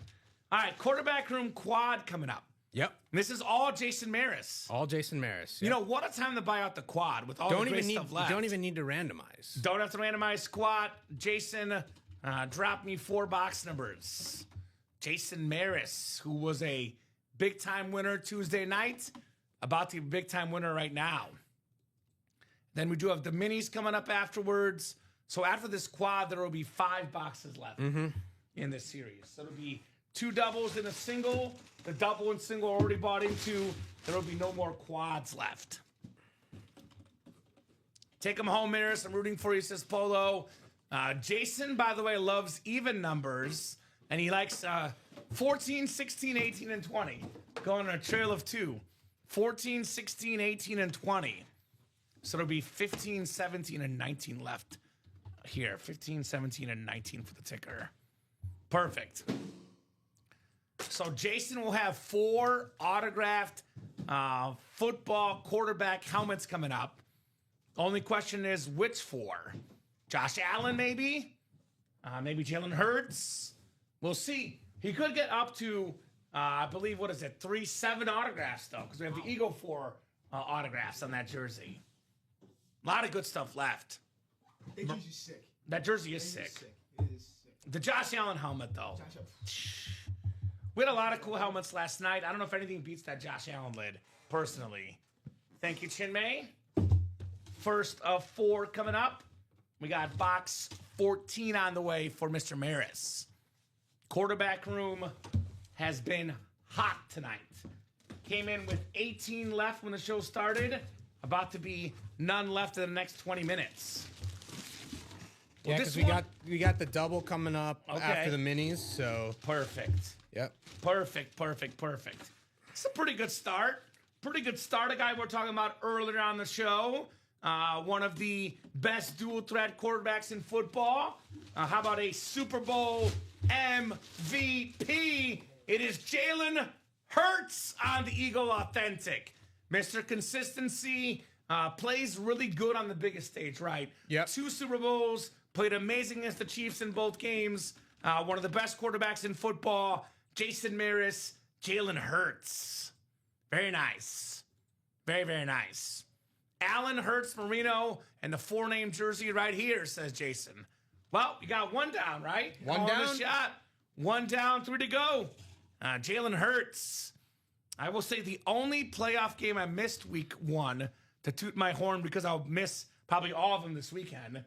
S2: All right, quarterback room quad coming up.
S3: Yep.
S2: This is all Jason Maris.
S3: All Jason Maris.
S2: You know, what a time to buy out the quad with all
S3: don't
S2: the great
S3: even need
S2: stuff left.
S3: don't even need to randomize.
S2: Don't have to randomize squat. Jason, drop me 4 box numbers. Jason Maris, who was a big-time winner Tuesday night, about to be a big-time winner right now. Then we do have the minis coming up afterwards. So after this quad, there will be 5 boxes left in this series. So it'll be 2 doubles and a single. The double and single are already bought into. There will be no more quads left. Take them home, Maris. I'm rooting for you, says Polo. Jason, by the way, loves even numbers. And he likes 14, 16, 18, and 20. Going on a trail of 2. 14, 16, 18, and 20. So it'll be 15, 17, and 19 left here. 15, 17, and 19 for the ticker. Perfect. So Jason will have 4 autographed football quarterback helmets coming up. Only question is which 4? Josh Allen, maybe? Maybe Jalen Hurts? We'll see. He could get up to, I believe, 7 autographs, though, because we have the Eagle 4 autographs on that jersey. A lot of good stuff left.
S4: That jersey's sick.
S2: That jersey is sick.
S4: It is sick.
S2: The Josh Allen helmet, though. We had a lot of cool helmets last night. I don't know if anything beats that Josh Allen lid, personally. Thank you, Chinmay. First of 4 coming up. We got box 14 on the way for Mr. Maris. Quarterback room has been hot tonight. Came in with 18 left when the show started. About to be none left in the next 20 minutes.
S3: Yeah, because we got the double coming up after the minis, so
S2: perfect.
S3: Yep.
S2: Perfect. It's a pretty good start. A guy we're talking about earlier on the show. One of the best dual threat quarterbacks in football. How about a Super Bowl MVP? It is Jalen Hurts on the Eagle Authentic. Mr. Consistency plays really good on the biggest stage, right?
S3: Yep.
S2: 2 Super Bowls, Played amazing against the Chiefs in both games. One of the best quarterbacks in football. Jason Maris, Jalen Hurts. Very nice. Very, very nice. Allen Hurts Marino and the 4-name jersey right here, says Jason. Well, you got one down, right?
S3: One down.
S2: The shot. One down, 3 to go. Jalen Hurts. I will say the only playoff game I missed week 1, to toot my horn because I'll miss probably all of them this weekend.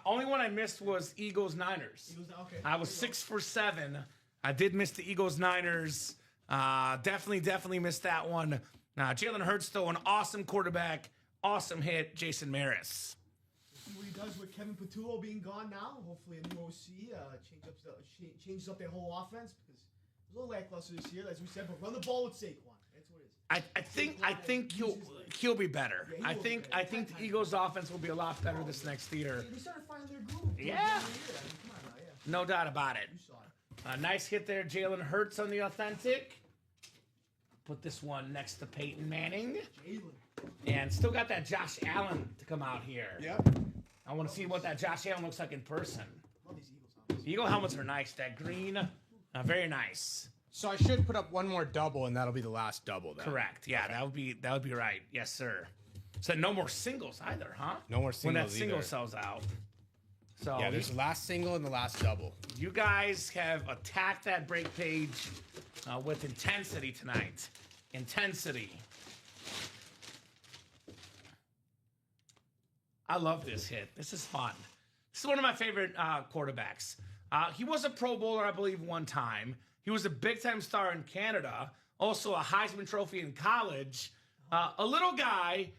S2: Only one I missed was Eagles-Niners.
S4: Okay.
S2: I was 6 for 7. I did miss the Eagles-Niners. Definitely missed that one. Jalen Hurts, though, an awesome quarterback. Awesome hit, Jason Maris.
S4: See what he does with Kevin Patullo being gone now. Hopefully a new OC changes up their whole offense because it's a little lackluster this year, as we said. But run the ball with Saquon. That's what it is.
S2: I think he'll be better.
S4: Yeah,
S2: I think the Eagles' offense will be a lot better this next year.
S4: They started finding their groove.
S2: Yeah.
S4: Come on now, yeah.
S2: No doubt about it.
S4: You saw it.
S2: Nice hit there, Jalen Hurts on the authentic. Put this one next to Peyton Manning.
S4: Jalen.
S2: And still got that Josh Allen to come out here.
S4: Yep.
S2: I want to see what that Josh Allen looks like in person.
S4: Love these Eagles helmets.
S2: The Eagle helmets are nice. That green, very nice.
S3: So I should put up one more double, and that'll be the last double. Then.
S2: Correct. Yeah, that would be right. Yes, sir. So no more singles either, huh?
S3: No more
S2: When that
S3: singles
S2: single
S3: either.
S2: sells out. So
S3: Yeah, there's the last single and the last double.
S2: you guys have attacked that break page with intensity tonight. Intensity. I love this hit. This is fun. This is one of my favorite quarterbacks. He was a Pro Bowler, I believe, one time. He was a big-time star in Canada. Also a Heisman Trophy in college. A little guy,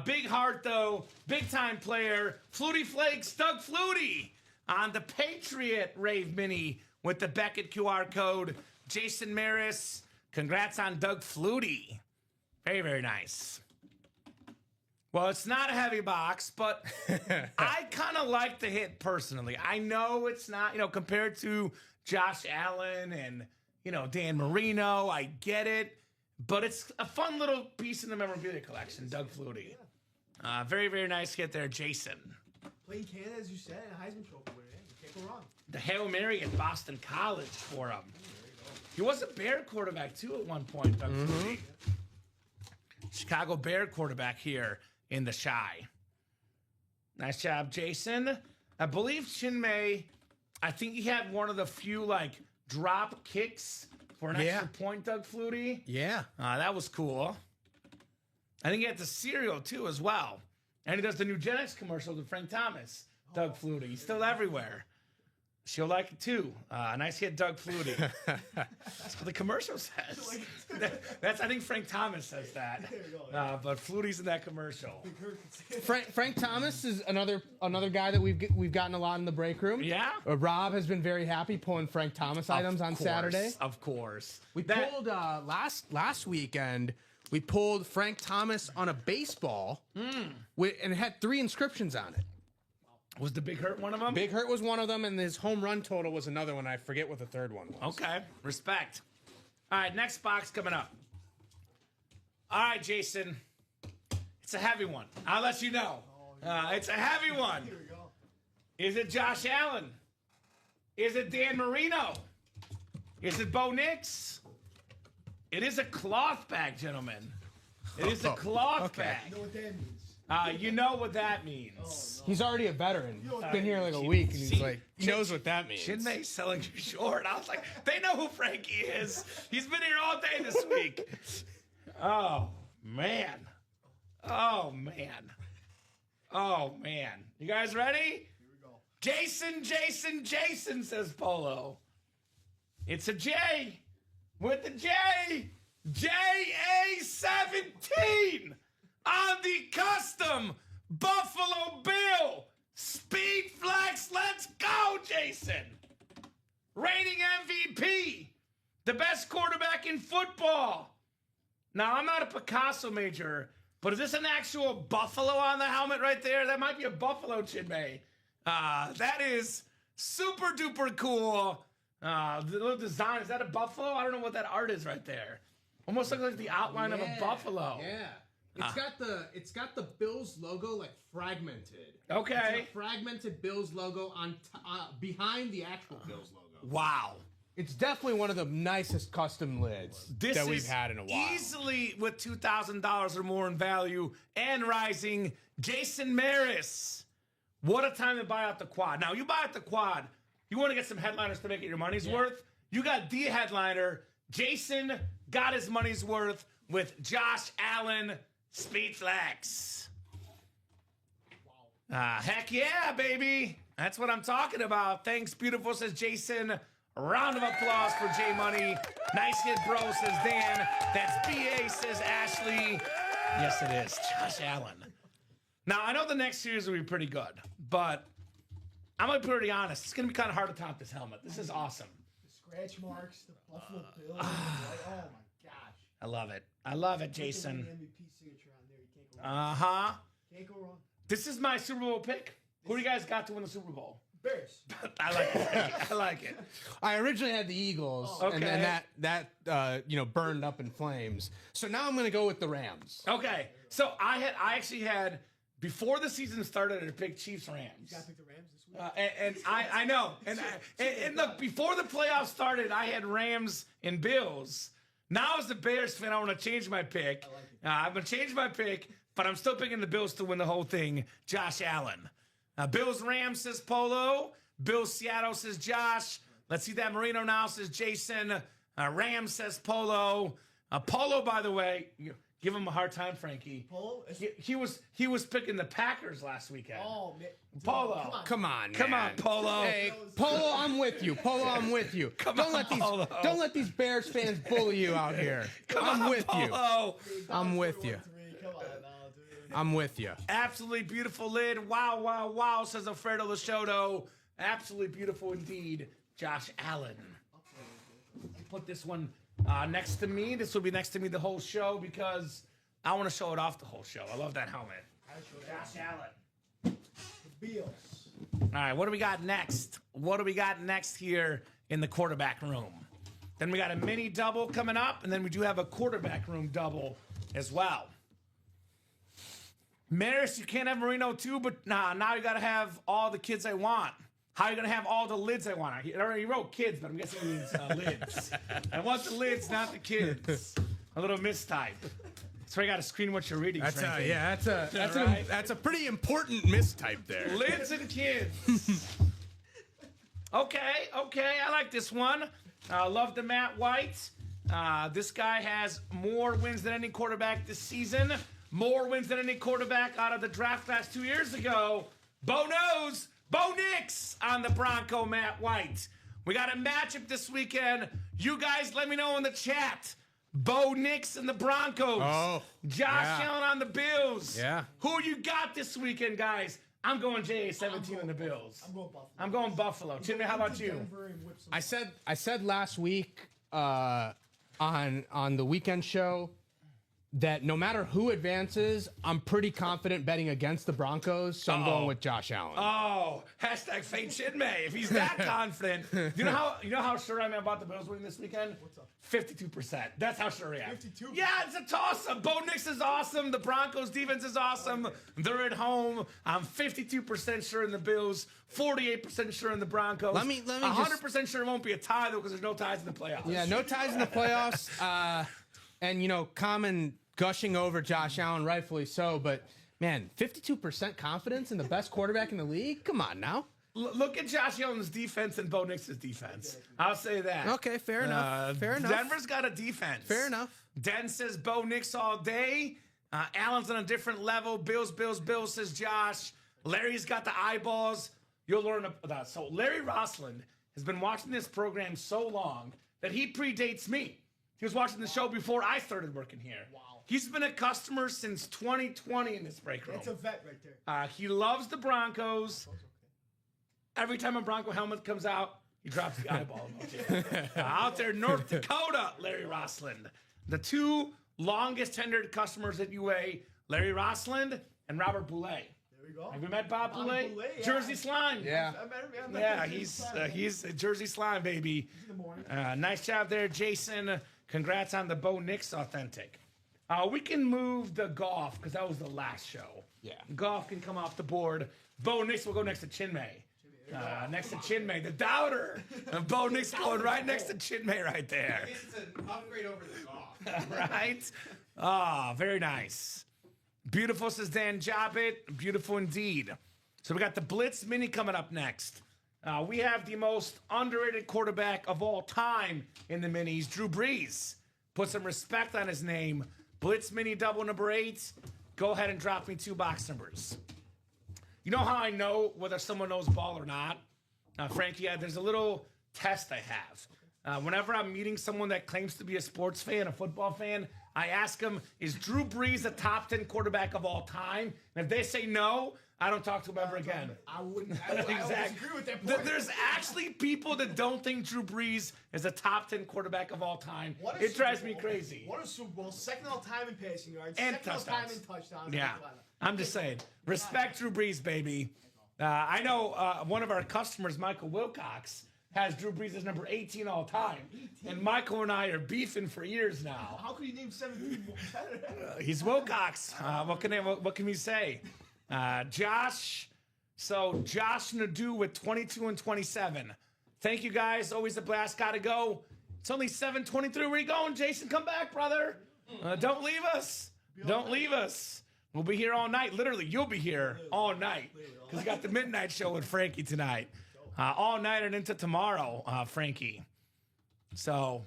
S2: big heart, though. Big-time player. Flutie Flakes, Doug Flutie. On the Patriot Rave Mini with the Beckett QR code. Jason Maris. Congrats on Doug Flutie. Very, very nice. Well, it's not a heavy box, but I kind of like the hit personally. I know it's not, compared to Josh Allen and, Dan Marino. I get it. But it's a fun little piece in the memorabilia collection, Doug Flutie. Very, very nice hit there, Jason.
S4: Playing Canada, as you said, and a Heisman Trophy winner. You can't go wrong.
S2: The Hail Mary at Boston College for him. He was a Bear quarterback, too, at one point, Doug Flutie. Chicago Bear quarterback here in the Shy. Nice job, Jason. I believe Chinmay, I think he had one of the few, drop kicks for an extra point, Doug Flutie.
S3: Yeah.
S2: That was cool. I think he had the cereal, too, as well. And he does the Nugenix commercial with Frank Thomas, Doug Flutie. He's still everywhere. She'll like it, too. Nice hit, Doug Flutie. That's what the commercial says. I think Frank Thomas says that.
S4: There you go.
S2: But Flutie's in that commercial.
S3: Frank Thomas is another guy that we've gotten a lot in the break room.
S2: Yeah?
S3: Rob has been very happy pulling Frank Thomas items on Saturday.
S2: Of course.
S3: We pulled last weekend. We pulled Frank Thomas on a baseball, and it had 3 inscriptions on it.
S2: Was the Big Hurt one of them?
S3: Big Hurt was one of them, and his home run total was another one. I forget what the third one was.
S2: Okay. Respect. All right, next box coming up. All right, Jason. It's a heavy one. I'll let you know. It's a heavy one.
S4: Here we go.
S2: Is it Josh Allen? Is it Dan Marino? Is it Bo Nix? It is a cloth bag, gentlemen. It is a cloth bag.
S4: You know what that means?
S2: You know what that means.
S3: He's already a veteran. He's been here like a week, and he's he knows what that means.
S2: Chinmay's selling you short. I was like, they know who Frankie is. He's been here all day this week. Oh, man. Oh, man. Oh, man. You guys ready?
S4: Here we go.
S2: Jason, says Polo. It's a J with the J. JA17 on the custom Buffalo Bill Speed Flex. Let's go, Jason. Reigning MVP. The best quarterback in football. Now, I'm not a Picasso major, but is this an actual buffalo on the helmet right there? That might be a buffalo, Chinmay. That is super duper cool. The little design, is that a buffalo? I don't know what that art is right there. Almost looks like the outline of a buffalo.
S3: Yeah. It's got the Bills logo like fragmented.
S2: Okay.
S3: It's a fragmented Bills logo on behind the actual Bills logo.
S2: Wow.
S3: It's definitely one of the nicest custom lids that we've had in a while.
S2: Easily with $2,000 or more in value and rising. Jason Maris. What a time to buy out the quad. Now, you buy out the quad, you want to get some headliners to make it your money's worth. You got the headliner. Jason got his money's worth with Josh Allen Speedflex. Wow. Heck yeah, baby. That's what I'm talking about. Thanks, beautiful, says Jason. Round of applause for J Money. Nice hit, bro, says Dan. That's BA, says Ashley. Yes, it is. Josh Allen. Now, I know the next series will be pretty good, but I'm going to be pretty honest. It's going to be kind of hard to top this helmet. This is awesome.
S4: The scratch marks, the Buffalo Bill. Oh, my gosh.
S2: I love it. I love it, Jason.
S4: The MVP signature on there. You can't go wrong.
S2: Uh-huh.
S4: Can't go wrong.
S2: This is my Super Bowl pick. Who do you guys got to win the Super Bowl?
S4: Bears.
S2: I like it. I like it.
S3: I originally had the Eagles, and then that burned up in flames. So now I'm going to go with the Rams.
S2: Okay. So I actually had, before the season started, I picked Chiefs Rams.
S4: You got to pick the Rams this week?
S2: And I know. And look, before the playoffs started, I had Rams and Bills. Now, as a Bears fan, I want to change my pick. I'm going to change my pick, but I'm still picking the Bills to win the whole thing. Josh Allen. Bills Rams, says Polo. Bills Seattle, says Josh. Let's see that Marino now, says Jason. Rams, says Polo. Polo, by the way, give him a hard time, Frankie.
S4: Polo?
S2: He was picking the Packers last weekend.
S4: Oh, man. Dude,
S2: Polo.
S3: Come on,
S2: Come on, Polo.
S3: Hey, Polo, I'm with you. Polo, I'm with you. Don't let these Bears fans bully you out here. I'm with you. I'm with you.
S4: Come on now, dude.
S3: I'm with you.
S2: Absolutely beautiful lid. Wow, wow, wow, says Alfredo Lashoto. Absolutely beautiful indeed. Josh Allen. Put this one next to me. This will be next to me the whole show because I want to show it off the whole show. I love that helmet. Josh Allen.
S4: The Bills.
S2: All right, what do we got next? What do we got next here in the quarterback room? Then we got a mini double coming up, and then we do have a quarterback room double as well. Maris, you can't have Marino too, but now you got to have all the kids I want. How are you going to have all the lids I want? He already wrote kids, but I'm guessing he means lids. I want the lids, not the kids. A little mistype. So I got to screen what you're reading.
S3: That's
S2: Frankie.
S3: that's a pretty important mistype there.
S2: Lids and kids. Okay, I like this one. Love the Matt White. This guy has more wins than any quarterback this season. More wins than any quarterback out of the draft class 2 years ago. Bo knows. Bo Nix on the Bronco, Matt White. We got a matchup this weekend. You guys let me know in the chat. Bo Nix and the Broncos.
S3: Oh,
S2: Josh Allen on the Bills.
S3: Yeah.
S2: Who you got this weekend, guys? I'm going JA-17 on the Bills.
S4: I'm going Buffalo.
S2: I'm going Buffalo. Chinmay, how about you?
S3: I said last week on the weekend show that no matter who advances, I'm pretty confident betting against the Broncos, so I'm going with Josh Allen.
S2: Oh, hashtag fake Chinmay. If he's that confident, you know how sure I am about the Bills winning this weekend?
S4: What's up?
S2: 52%. That's how sure I am.
S4: 52%?
S2: Yeah, it's a toss-up. Bo Nix is awesome. The Broncos defense is awesome. They're at home. I'm 52% sure in the Bills. 48% sure in the Broncos.
S3: Let me
S2: 100% sure it won't be a tie though, because there's no ties in the playoffs.
S3: Yeah, no ties in the playoffs. And Kamen gushing over Josh Allen, rightfully so. But man, 52% confidence in the best quarterback in the league. Come on now.
S2: Look at Josh Allen's defense and Bo Nix's defense. I'll say that.
S3: Okay, fair enough. Fair enough.
S2: Denver's got a defense.
S3: Fair enough.
S2: Den says Bo Nix all day. Allen's on a different level. Bills, says Josh. Larry's got the eyeballs. You'll learn about that. So Larry Rossland has been watching this program so long that he predates me. He was watching the show before I started working here.
S4: Wow.
S2: He's been a customer since 2020 in this break room.
S4: That's a vet right there.
S2: He loves the Broncos. Every time a Bronco helmet comes out, he drops the eyeball emoji. Out there, North Dakota, Larry Rossland. The two longest tenured customers at UA, Larry Rossland and Robert Boulay.
S4: There we go.
S2: Have you met Bob Boulay?
S4: Yeah.
S2: Jersey Slime.
S3: Yeah.
S4: I met him,
S2: He's a Jersey Slime, baby.
S4: in the morning.
S2: Nice job there, Jason. Congrats on the Bo Nix Authentic. We can move the golf because that was the last show.
S3: Yeah.
S2: Golf can come off the board. Bo Nix will go next to Chinmay. Next to Chinmay, the doubter. Bo Nix going right next to Chinmay right there.
S3: I guess it's an upgrade over the golf.
S2: Right? Ah, very nice. Beautiful, says Dan Jobbit. Beautiful indeed. So we got the Blitz Mini coming up next. We have the most underrated quarterback of all time in the minis, Drew Brees. Put some respect on his name. Blitz Mini double number 8. Go ahead and drop me 2 box numbers. You know how I know whether someone knows ball or not? Frankie, there's a little test I have. Whenever I'm meeting someone that claims to be a sports fan, a football fan, I ask them, is Drew Brees a top 10 quarterback of all time? And if they say no, I don't talk to them ever again.
S4: I wouldn't. I disagree with that point.
S2: There's actually people that don't think Drew Brees is a top 10 quarterback of all time. It drives me crazy.
S4: What a Super Bowl. Second all time in passing yards.
S2: And
S4: second all time
S2: touchdowns.
S4: in touchdowns.
S2: Yeah. I'm just saying. Respect Drew Brees, baby. I know one of our customers, Michael Wilcox, has Drew Brees as number 18 all time. And Michael and I are beefing for years now.
S4: How could you name 17 more?
S2: He's Wilcox. What can we say? Josh Nadeau with 22 and 27. Thank you guys. Always a blast. Gotta go. It's only 7:23. Where you going, Jason? Come back, brother. Don't leave us. Don't leave us. We'll be here all night. Literally, you'll be here all night because we got the midnight show with Frankie tonight. All night and into tomorrow, Frankie. So,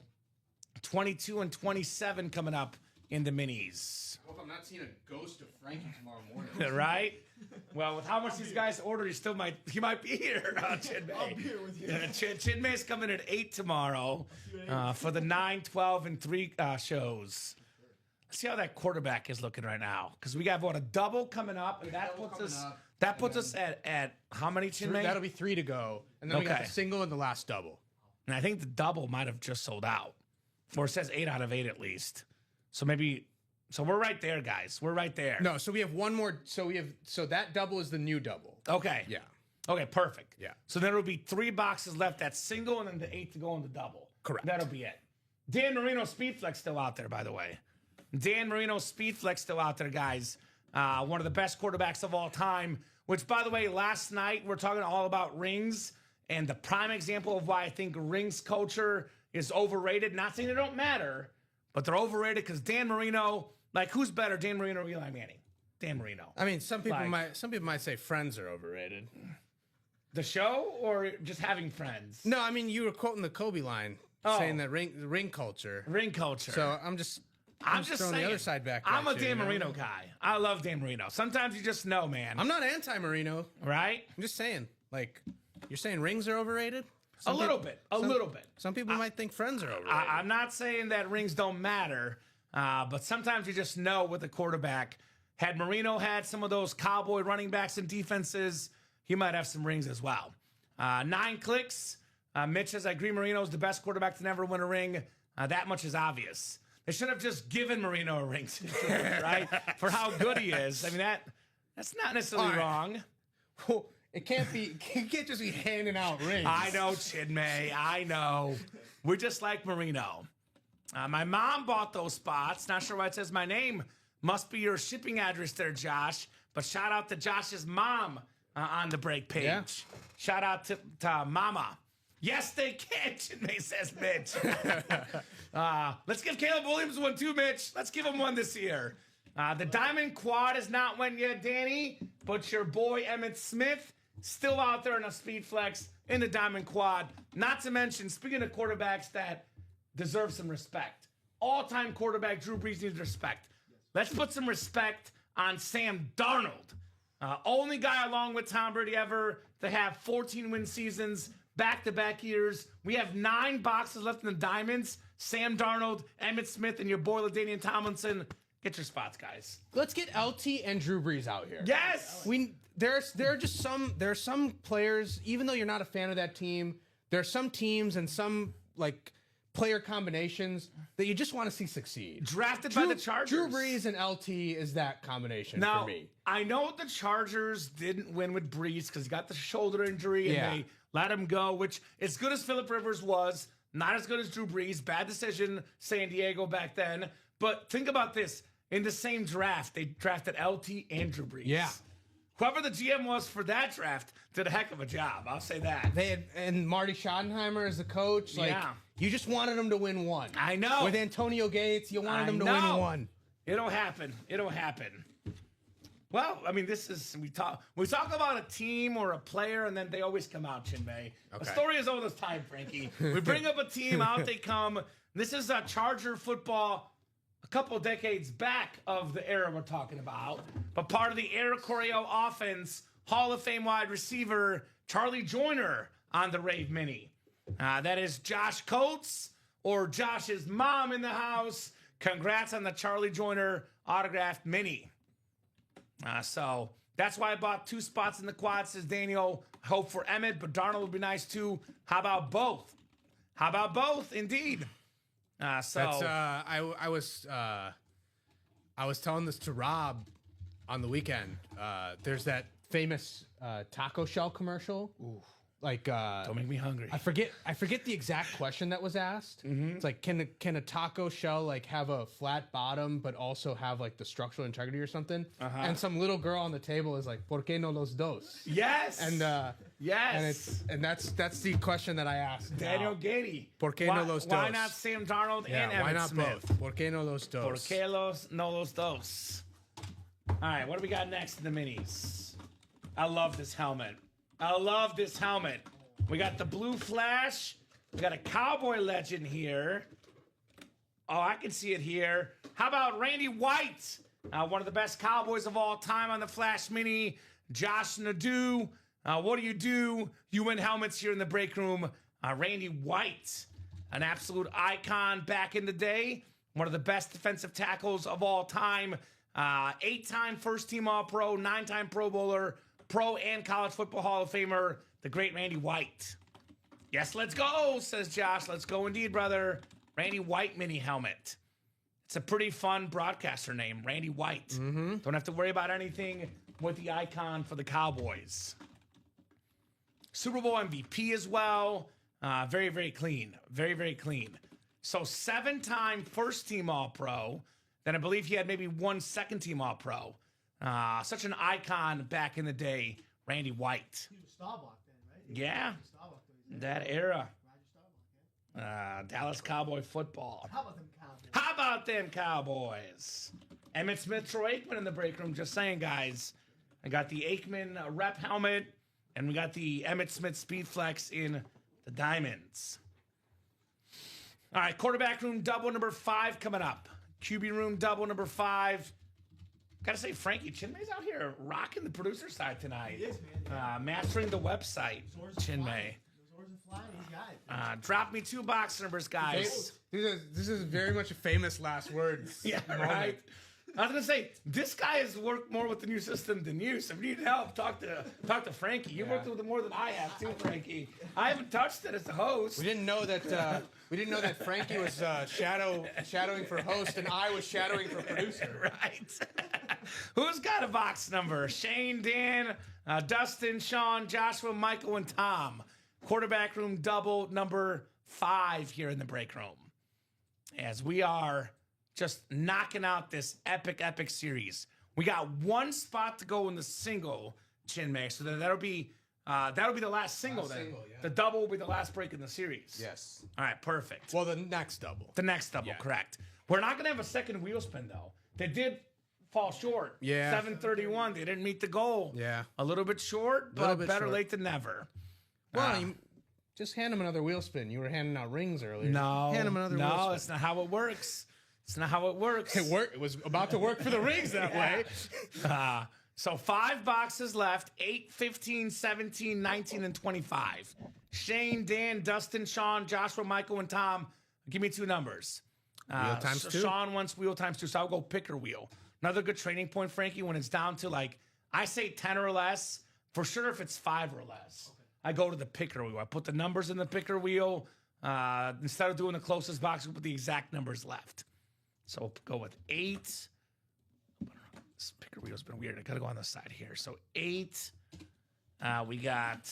S2: 22 and 27 coming up in the minis.
S3: I hope I'm not seeing a ghost of Frankie tomorrow morning.
S2: Right? Well, with how much these guys ordered, he might be here. Chinmay.
S4: I'll be here with you.
S2: Chinmay's coming at 8 tomorrow for the 9, 12, and 3 shows. Let's see how that quarterback is looking right now. Because we got, a double coming up, and that puts us at how many, Chinmay?
S3: That'll be 3 to go. And then we got the single and the last double.
S2: And I think the double might have just sold out. Or it says 8 out of 8 at least. So we're right there, guys. We're right there.
S3: No, so we have one more. So that double is the new double.
S2: Okay.
S3: Yeah.
S2: Okay, perfect.
S3: Yeah.
S2: So then it'll be 3 boxes left. That's single, and then the 8 to go on the double.
S3: Correct.
S2: That'll be it. Dan Marino Speedflex still out there, by the way. Dan Marino Speedflex still out there, guys. One of the best quarterbacks of all time. Which, by the way, last night we're talking all about rings, and the prime example of why I think rings culture is overrated. Not saying they don't matter, but they're overrated because Dan Marino. Like, who's better, Dan Marino or Eli Manning? Dan Marino.
S3: I mean, some people might say Friends are overrated.
S2: The show or just having friends?
S3: No, I mean you were quoting the Kobe line, saying that ring culture.
S2: Ring culture.
S3: So I'm just throwing
S2: saying,
S3: the other side back.
S2: I'm a Dan Marino guy. I love Dan Marino. Sometimes you just know, man.
S3: I'm not anti-Marino,
S2: right?
S3: I'm just saying, like, you're saying rings are overrated.
S2: A little bit.
S3: Some people might think Friends are overrated.
S2: I'm not saying that rings don't matter. But sometimes you just know with a quarterback. Had Marino had some of those cowboy running backs and defenses, he might have some rings as well. 9 clicks. Mitch says, I agree Marino's the best quarterback to never win a ring. That much is obvious. They should have just given Marino a ring, right? For how good he is. I mean, that's not necessarily wrong.
S3: Well, it can't just be handing out rings.
S2: I know, Chinmay. I know. We're just like Marino. My mom bought those spots. Not sure why it says my name. Must be your shipping address there, Josh. But shout out to Josh's mom on the break page.
S3: Yeah.
S2: Shout out to Mama. Yes, they can, Chinmay says Mitch. Let's give Caleb Williams one too, Mitch. Let's give him one this year. The Diamond Quad is not one yet, Danny. But your boy Emmitt Smith still out there in a speed flex in the Diamond Quad. Not to mention, speaking of quarterbacks that deserve some respect. All-time quarterback Drew Brees needs respect. Let's put some respect on Sam Darnold. Only guy along with Tom Brady ever to have 14-win seasons, back-to-back years. We have 9 boxes left in the Diamonds. Sam Darnold, Emmitt Smith, and your boy LaDainian Tomlinson. Get your spots, guys.
S3: Let's get LT and Drew Brees out here.
S2: Yes!
S3: There are some players, even though you're not a fan of that team, there are some teams and some, like, player combinations that you just want to see succeed.
S2: Drafted by the Chargers.
S3: Drew Brees and LT is that combination for me.
S2: I know the Chargers didn't win with Brees because he got the shoulder injury and they let him go, which, as good as Phillip Rivers was, not as good as Drew Brees. Bad decision, San Diego back then. But think about this. in the same draft, they drafted LT and Drew Brees.
S3: Yeah.
S2: Whoever the GM was for that draft did a heck of a job. I'll say that.
S3: They had, and Marty Schottenheimer as the coach. Like,
S2: Yeah.
S3: you just wanted him to win one.
S2: I know.
S3: With Antonio Gates, you wanted him to win one.
S2: It'll happen. It'll happen. Well, I mean, this is we talk about a team or a player, and then they always come out, Chinmay. The
S3: Okay.
S2: story is all this time, Frankie. We bring up a team, out they come. This is a Charger football a couple of decades back of the era we're talking about, but part of the Air Coryell offense, Hall of Fame wide receiver Charlie Joyner on the Rave Mini. That is Josh Coates or Josh's mom in the house. Congrats on the Charlie Joyner autographed Mini. So that's why I bought 2 spots in the quad, says Daniel. I hope for Emmett, but Darnold would be nice too. How about both? How about both? Indeed.
S3: That's I was telling this to Rob on the weekend. There's that famous taco shell commercial. Ooh. Like
S2: Don't make me hungry.
S3: I forget the exact question that was asked. It's like can a taco shell like have a flat bottom but also have like the structural integrity or something? And some little girl on the table is like, ¿Por qué no los dos?
S2: Yes.
S3: And
S2: yes.
S3: and that's the question that I asked
S2: Daniel
S3: now.
S2: Gady.
S3: ¿Por qué
S2: why,
S3: no los dos?
S2: Why not Sam Darnold and Emmett
S3: why not
S2: Smith?
S3: both? ¿Por qué no los dos?
S2: ¿Por qué no los dos? All right, what do we got next in the minis? I love this helmet. We got the blue flash. We got a cowboy legend here. Oh, I can see it here. How about Randy White? One of the best Cowboys of all time on the Flash Mini. Josh Nadeau. What do? You win helmets here in the break room. Randy White, an absolute icon back in the day. One of the best defensive tackles of all time. 8-time first-team All-Pro, 9-time Pro Bowler, Pro and College Football Hall of Famer, the great Randy White. Yes, let's go, says Josh. Let's go indeed, brother. Randy White mini helmet. It's a pretty fun broadcaster name, Randy White. Don't have to worry about anything with the icon for the Cowboys. Super Bowl MVP as well. Very, very clean. Very, very clean. So 7-time first-team All-Pro. Then I believe he had maybe 1 second-team All-Pro. Such an icon back in the day, Randy White.
S4: He was Staubach then, right?
S2: Yeah,
S4: Staubach, though.
S2: that era.
S4: Roger Staubach, yeah.
S2: Dallas Cowboy football.
S4: How about them Cowboys?
S2: How about them Cowboys? Emmett Smith, Troy Aikman in the break room. Just saying, guys. I got the Aikman rep helmet, and we got the Emmett Smith Speed Flex in the diamonds. All right, quarterback room double number 5 coming up. QB room double number 5. Gotta say, Frankie Chinmay's out here rocking the producer side tonight.
S4: He is, man.
S2: Mastering the website,
S4: Zor's
S2: Chinmay.
S4: flying. Zor's flying. He's got it.
S2: Drop me 2 box numbers, guys.
S3: This is very much a famous last words.
S2: Yeah,
S3: moment.
S2: right. I was gonna say this guy has worked more with the new system than you. So if you need help, talk to Frankie. You worked with it more than I have too, Frankie. I haven't touched it as a host.
S3: We didn't know that Frankie was shadowing for host and I was shadowing for producer.
S2: Right. Who's got a box number? Shane, Dan, Dustin, Sean, Joshua, Michael, and Tom. Quarterback room double number 5 here in the break room. As we are just knocking out this epic series. We got 1 spot to go in the single, Chinmay. So that'll be the last single then.
S3: single, yeah.
S2: The double will be the last break in the series.
S3: Yes.
S2: All right, perfect.
S3: Well, the next double.
S2: The next double,
S3: Yeah.
S2: correct. We're not going to have a second wheel spin, though. They did fall short.
S3: Yeah.
S2: 7:31. They didn't meet the goal.
S3: Yeah.
S2: A little bit short, but
S3: Little bit
S2: better
S3: short.
S2: late than never.
S3: Well, you just hand him another wheel spin. You were handing out rings earlier.
S2: No.
S3: Hand him another wheel
S2: No,
S3: spin.
S2: it's not how it works. It's not how it works.
S3: It worked. It was about to work for the rings that way.
S2: So 5 boxes left, 8, 15, 17, 19, and 25. Shane, Dan, Dustin, Sean, Joshua, Michael, and Tom. Give me 2 numbers.
S3: Wheel times 2.
S2: Sean wants wheel times 2, so I'll go picker wheel. Another good training point, Frankie, when it's down to like, I say 10 or less. For sure, if it's 5 or less, I go to the picker wheel. I put the numbers in the picker wheel. Instead of doing the closest box, we put the exact numbers left. So we'll go with 8. This picker wheel's been weird. I gotta go on the side here. So 8. We got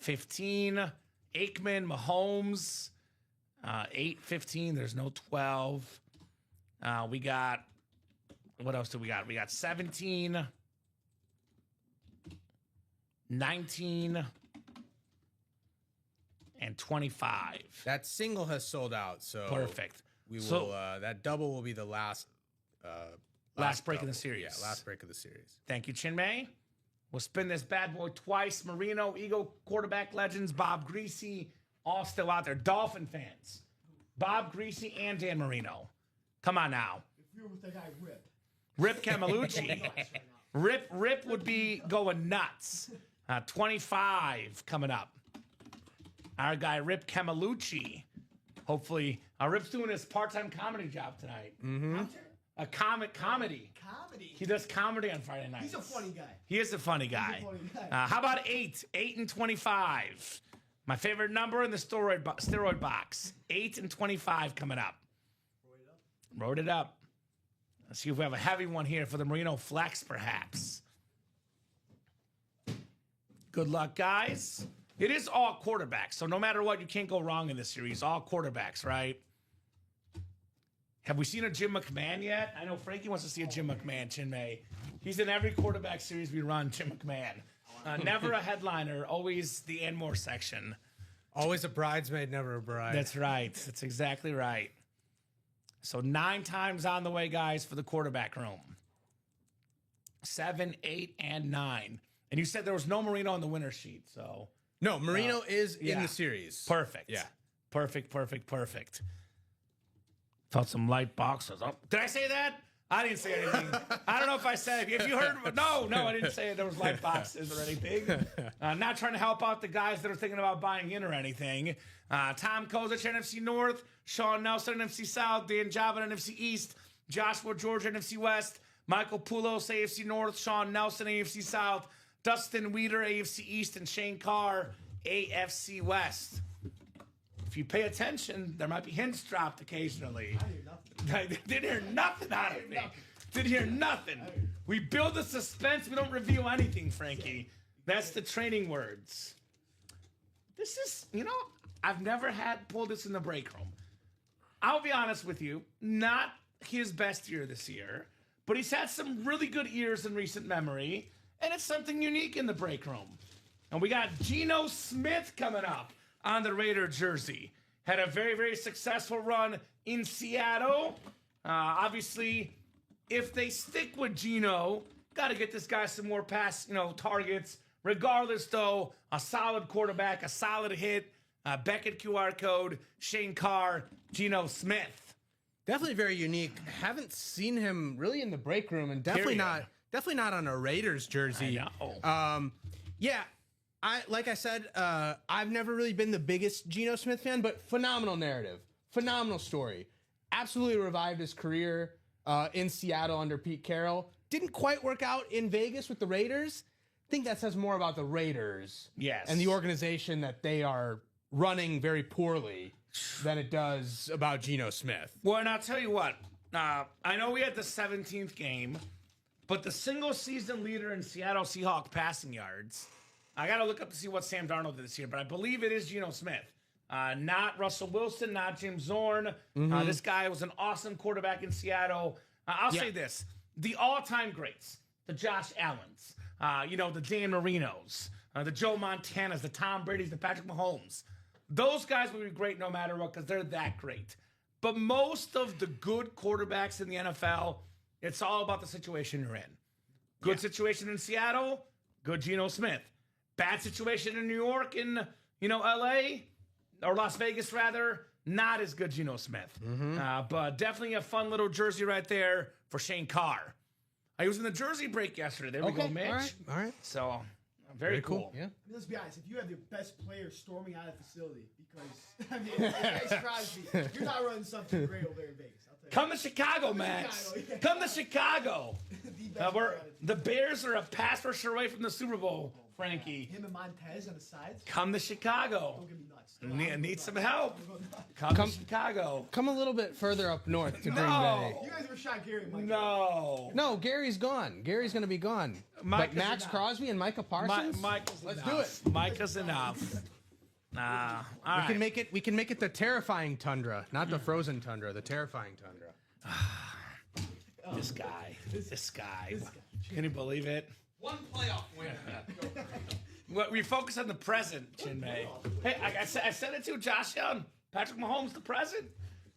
S2: 15. Aikman, Mahomes. 8, 15. There's no 12. We got What else do we got? We got 17, 19, and 25.
S3: That single has sold out, so
S2: Perfect.
S3: We will.
S2: So-
S3: That double will be the last.
S2: Last break of
S3: double.
S2: the series.
S3: Yeah, last break of the series.
S2: Thank you, Chinmay. We'll spin this bad boy twice. Marino, Eagle quarterback legends, Bob Greasy, all still out there. Dolphin fans, Bob Greasy and Dan Marino. Come on now.
S4: If we were with that guy, Rip.
S2: Rip Camelucci. Rip would be going nuts. 25 coming up. Our guy, Rip Camelucci. Hopefully, Rip's doing his part-time comedy job tonight. A comedy.
S4: Comedy.
S2: He does comedy on Friday nights.
S4: He's a funny guy.
S2: He is a funny guy.
S4: funny guy.
S2: How about 8? 8 and 25. My favorite number in the steroid box. 8 and 25 coming up. Wrote it up. Let's see if we have a heavy one here for the Marino Flex, perhaps. Good luck, guys. It is all quarterbacks, so no matter what, you can't go wrong in this series. All quarterbacks, right? Have we seen a Jim McMahon yet? I know Frankie wants to see a Jim McMahon, Chinmay. He's in every quarterback series we run, Jim McMahon. Never a headliner, always the and more section.
S3: Always a bridesmaid, never a bride.
S2: That's right. That's exactly right. So 9 times on the way, guys, for the quarterback room. 7, 8, and 9. And you said there was no Marino on the winner sheet, so...
S3: No, Marino is
S2: yeah.
S3: in the series.
S2: Perfect.
S3: Yeah.
S2: Perfect. Felt some light boxes. Oh, did I say that? I didn't say anything. I don't know if I said it. If you heard, no, I didn't say it. There was light boxes or anything. Not trying to help out the guys that are thinking about buying in or anything. Tom Kozich, NFC North. Sean Nelson, NFC South. Dan Java, NFC East. Joshua George, NFC West. Michael Poulos, AFC North. Sean Nelson, AFC South. Dustin Weeder, AFC East. And Shane Carr, AFC West. If you pay attention, there might be hints dropped occasionally. I didn't hear nothing out of me. Didn't hear nothing. We build the suspense. We don't reveal anything, Frankie. That's the training words. This is, I've never had pulled this in the break room. I'll be honest with you, not his best year this year, but he's had some really good years in recent memory, and it's something unique in the break room. And we got Geno Smith coming up on the Raider jersey. Had a very, very successful run in Seattle. Obviously, if they stick with Geno, got to get this guy some more pass, targets. Regardless, though, a solid quarterback, a solid hit. Beckett QR code, Shane Carr, Geno Smith.
S3: Definitely very unique. Haven't seen him really in the break room, and definitely not on a Raiders jersey.
S2: I know.
S3: Like I said, I've never really been the biggest Geno Smith fan, but phenomenal narrative, phenomenal story. Absolutely revived his career in Seattle under Pete Carroll. Didn't quite work out in Vegas with the Raiders. I think that says more about the Raiders and the organization that they are running very poorly than it does about Geno Smith.
S2: Well, and I'll tell you what. I know we had the 17th game, but the single season leader in Seattle Seahawks passing yards, I got to look up to see what Sam Darnold did this year, but I believe it is Geno Smith. Not Russell Wilson, not Jim Zorn. This guy was an awesome quarterback in Seattle. I'll say this. The all-time greats, the Josh Allens, the Dan Marinos, the Joe Montanas, the Tom Brady's, the Patrick Mahomes. Those guys will be great no matter what because they're that great. But most of the good quarterbacks in the NFL, it's all about the situation you're in. Good situation in Seattle, good Geno Smith. Bad situation in New York and, L.A., or Las Vegas, rather, not as good Geno Smith. But definitely a fun little jersey right there for Shane Carr. I was in the jersey break yesterday. There we go, Mitch.
S3: All right.
S2: So, very cool.
S3: Yeah.
S4: Let's be honest. If you have the best player storming out of the facility, because, it's Crosby, you're not running something great over there in Vegas. I'll tell you.
S2: Come to Chicago, Max. Come to Chicago. The Bears are a pass rusher away from the Super Bowl, Frankie.
S4: Him and Montez on the sides.
S2: Come to Chicago.
S4: Don't get me nuts.
S2: Need some help. Come to Chicago.
S3: Come a little bit further up north to Green
S2: No.
S3: Bay.
S4: You guys were shot Gary, Mike.
S3: No, Gary's gone. Gary's going to be gone. But Max Crosby and Micah Parsons?
S2: Let's
S3: do it.
S2: Micah's enough. All right.
S3: We can make it the terrifying tundra, not the frozen tundra, the terrifying tundra.
S2: This guy. This guy. Can you believe it?
S3: One playoff win.
S2: Well, we focus on the present, Chinmay. Hey, I said it to Josh Young. Patrick Mahomes, the present.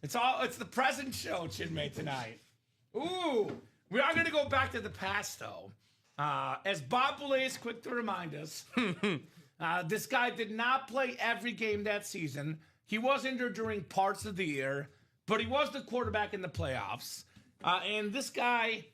S2: It's the present show, Chinmay, tonight. Ooh, we are going to go back to the past, though. As Bob Boulay is quick to remind us, this guy did not play every game that season. He was injured during parts of the year, but he was the quarterback in the playoffs. And this guy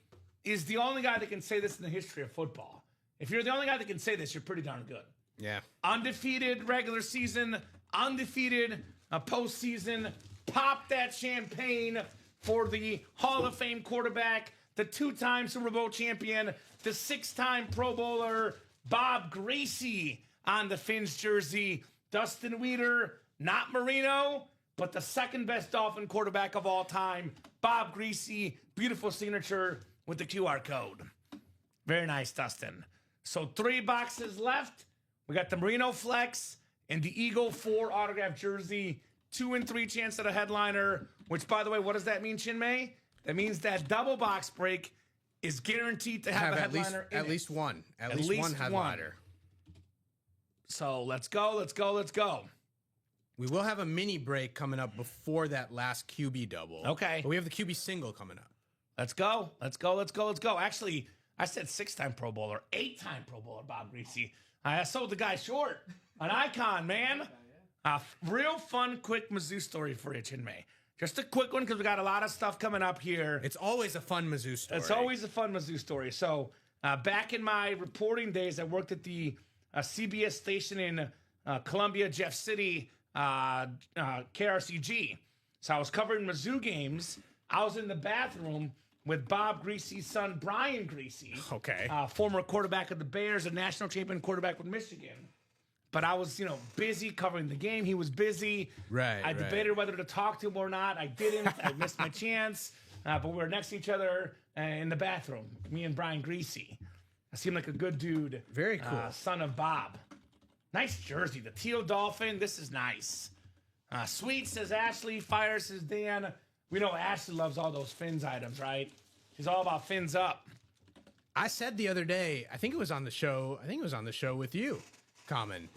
S2: is the only guy that can say this in the history of football. If you're the only guy that can say this, you're pretty darn good.
S3: Yeah.
S2: Undefeated regular season, undefeated postseason. Pop that champagne for the Hall of Fame quarterback, the 2-time Super Bowl champion, the 6-time Pro Bowler, Bob Griese on the Fins jersey. Dustin Weeder, not Marino, but the second best Dolphin quarterback of all time. Bob Griese, beautiful signature with the QR code. Very nice, Dustin. So 3 boxes left. We got the Merino Flex and the Eagle 4 autograph jersey. 2 and 3 chance at a headliner, which, by the way, what does that mean, Chinmay? That means that double box break is guaranteed to have a headliner
S3: at least one. At least one headliner.
S2: So let's go.
S3: We will have a mini break coming up before that last QB double.
S2: Okay.
S3: But we have the QB single coming up.
S2: Let's go. Actually, I said 6-time Pro Bowler, 8-time Pro Bowler, Bob Griese. I sold the guy short. An icon, man. Real fun, quick Mizzou story for you, Chinmay. Just a quick one because we got a lot of stuff coming up here.
S3: It's always a fun Mizzou story.
S2: It's always a fun Mizzou story. So back in my reporting days, I worked at the CBS station in Columbia, Jeff City, KRCG. So I was covering Mizzou games. I was in the bathroom with Bob Griese's son, Brian Griese.
S3: Okay.
S2: Former quarterback of the Bears, a national champion quarterback with Michigan. But I was, busy covering the game. He was busy.
S3: Right.
S2: I debated whether to talk to him or not. I didn't. I missed my chance. But we were next to each other in the bathroom, me and Brian Griese. I seemed like a good dude.
S3: Very cool.
S2: Son of Bob. Nice jersey. The teal dolphin. This is nice. Sweet, says Ashley. Fire, says Dan. We know Ashley loves all those Fins items, right? She's all about Fins up.
S3: I said the other day, I think it was on the show with you, Kamen.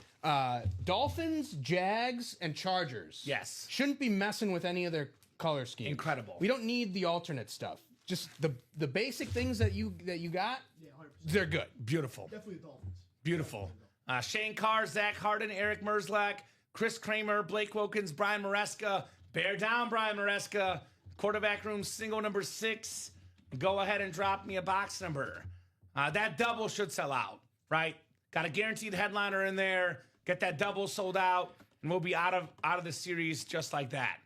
S3: Dolphins, Jags, and Chargers.
S2: Yes.
S3: Shouldn't be messing with any of their color schemes.
S2: Incredible.
S3: We don't need the alternate stuff. Just the basic things that you got,
S4: Yeah, 100%.
S3: they're good.
S2: Beautiful.
S4: Definitely the Dolphins.
S2: Beautiful. Shane Carr, Zach Harden, Eric Merzlak, Chris Kramer, Blake Wilkins, Brian Maresca. Bear down, Brian Maresca. Quarterback room single number 6. Go ahead and drop me a box number. That double should sell out, right? Got a guaranteed headliner in there. Get that double sold out, and we'll be out of the series just like that.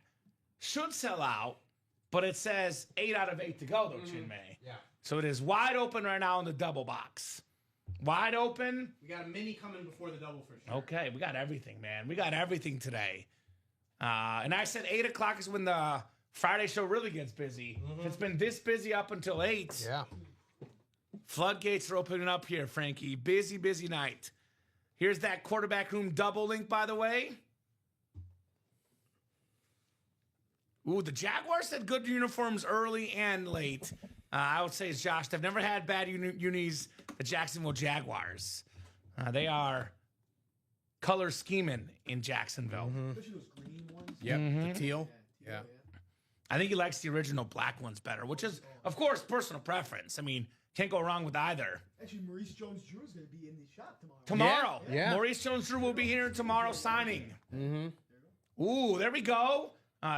S2: Should sell out, but it says 8 out of 8 to go, though, Chinmay.
S3: Yeah.
S2: So it is wide open right now in the double box. Wide open.
S3: We got a mini coming before the double for sure.
S2: Okay, we got everything, man. We got everything today. And I said 8 o'clock is when the Friday show really gets busy. It's been this busy up until 8.
S3: Yeah.
S2: Floodgates are opening up here, Frankie. Busy, busy night. Here's that quarterback room double link, by the way. Ooh, the Jaguars had good uniforms early and late. I would say it's Josh. They've never had bad unis, the Jacksonville Jaguars. They are color scheming in Jacksonville.
S4: Especially those green ones.
S3: Yep. The teal. Yeah.
S2: I think he likes the original black ones better, which is, of course, personal preference. I mean, can't go wrong with either.
S4: Actually, Maurice Jones-Drew is going to be in the shop tomorrow.
S2: Tomorrow.
S3: Yeah.
S2: Maurice Jones-Drew will be here tomorrow signing. Ooh, there we go.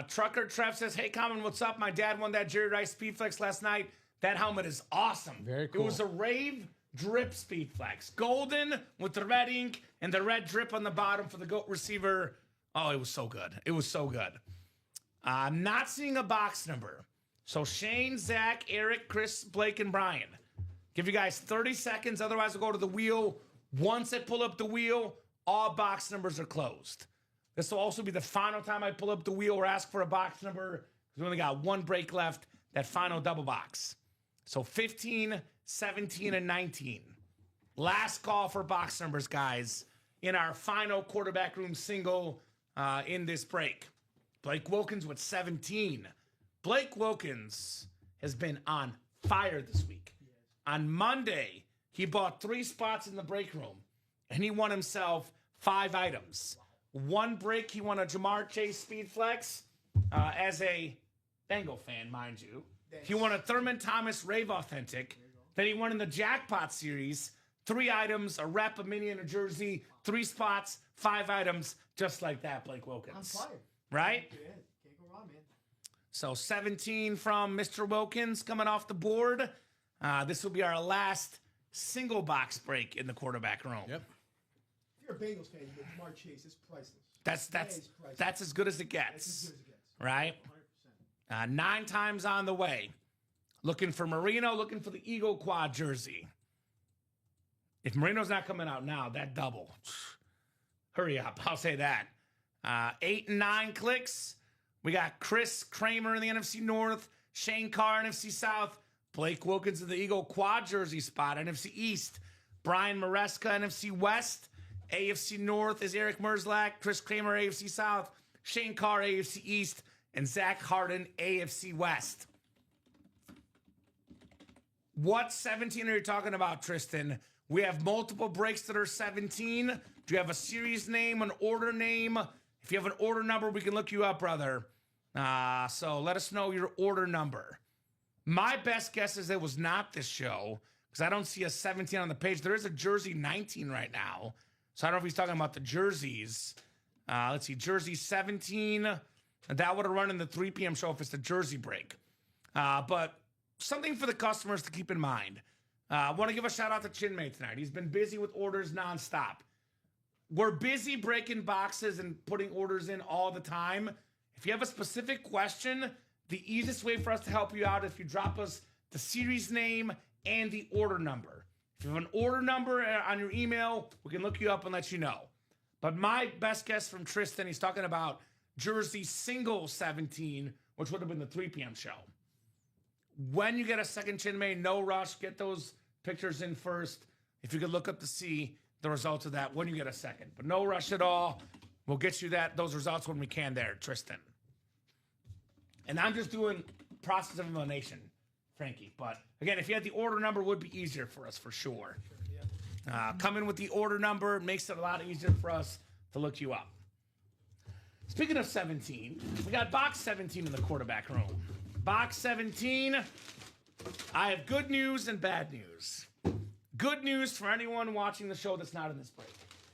S2: Trucker Trev says, hey, Kamen, what's up? My dad won that Jerry Rice Speedflex last night. That helmet is awesome.
S3: Very cool.
S2: It was a Rave Drip Speedflex. Golden with the red ink and the red drip on the bottom for the GOAT receiver. Oh, it was so good. It was so good. I'm not seeing a box number. So Shane, Zach, Eric, Chris, Blake, and Brian. Give you guys 30 seconds. Otherwise, we'll go to the wheel. Once I pull up the wheel, all box numbers are closed. This will also be the final time I pull up the wheel or ask for a box number because we only got one break left, that final double box. So 15, 17, and 19. Last call for box numbers, guys, in our final quarterback room single in this break. Blake Wilkins with 17. Blake Wilkins has been on fired this week. On Monday, he bought 3 spots in the break room, and he won himself 5 items. One break, he won a Jamar Chase Speed Flex as a Bengal fan, mind you. He won a Thurman Thomas Rave Authentic. Then he won in the Jackpot Series 3 items, a rep, a mini, and a jersey, 3 spots, 5 items, just like that, Blake Wilkins.
S4: I'm fired.
S2: Right?
S4: Yeah, can't go wrong, man.
S2: So 17 from Mr. Wilkins coming off the board. This will be our last single box break in the quarterback room.
S3: Yep.
S4: If you're a Bengals fan, you get Jamar Chase. It's priceless.
S2: That's
S4: priceless.
S2: that's as good as it
S4: That's
S2: gets.
S4: as good as it gets.
S2: Right?
S4: 100%.
S2: 9 times on the way. Looking for Marino, looking for the Eagle Quad jersey. If Marino's not coming out now, that double. Hurry up, I'll say that. 8 and 9 clicks. We got Chris Kramer in the NFC North, Shane Carr, NFC South, Blake Wilkins in the Eagle Quad jersey spot, NFC East, Brian Maresca, NFC West, AFC North is Eric Merzlak, Chris Kramer, AFC South, Shane Carr, AFC East, and Zach Harden, AFC West. What 17 are you talking about, Tristan? We have multiple breaks that are 17. Do you have a series name, an order name? If you have an order number, we can look you up, brother. So let us know your order number. My best guess is it was not this show because I don't see a 17 on the page. There is a jersey 19 right now. So I don't know if he's talking about the jerseys. Let's see, jersey 17. That would have run in the 3 p.m. show if it's the jersey break. But something for the customers to keep in mind. I want to give a shout out to Chinmay tonight. He's been busy with orders nonstop. We're busy breaking boxes and putting orders in all the time. If you have a specific question, the easiest way for us to help you out is if you drop us the series name and the order number. If you have an order number on your email, we can look you up and let you know. But my best guess from Tristan, he's talking about jersey single 17, which would have been the 3 p.m. show. When you get a second Chinmay, no rush. Get those pictures in first. If you could look up to see the results of that when you get a second. But no rush at all. We'll get you those results when we can there, Tristan. And I'm just doing process of elimination, Frankie. But again, if you had the order number, it would be easier for us for sure. Come in with the order number. It makes it a lot easier for us to look you up. Speaking of 17, we got box 17 in the quarterback room. Box 17, I have good news and bad news. Good news for anyone watching the show that's not in this break.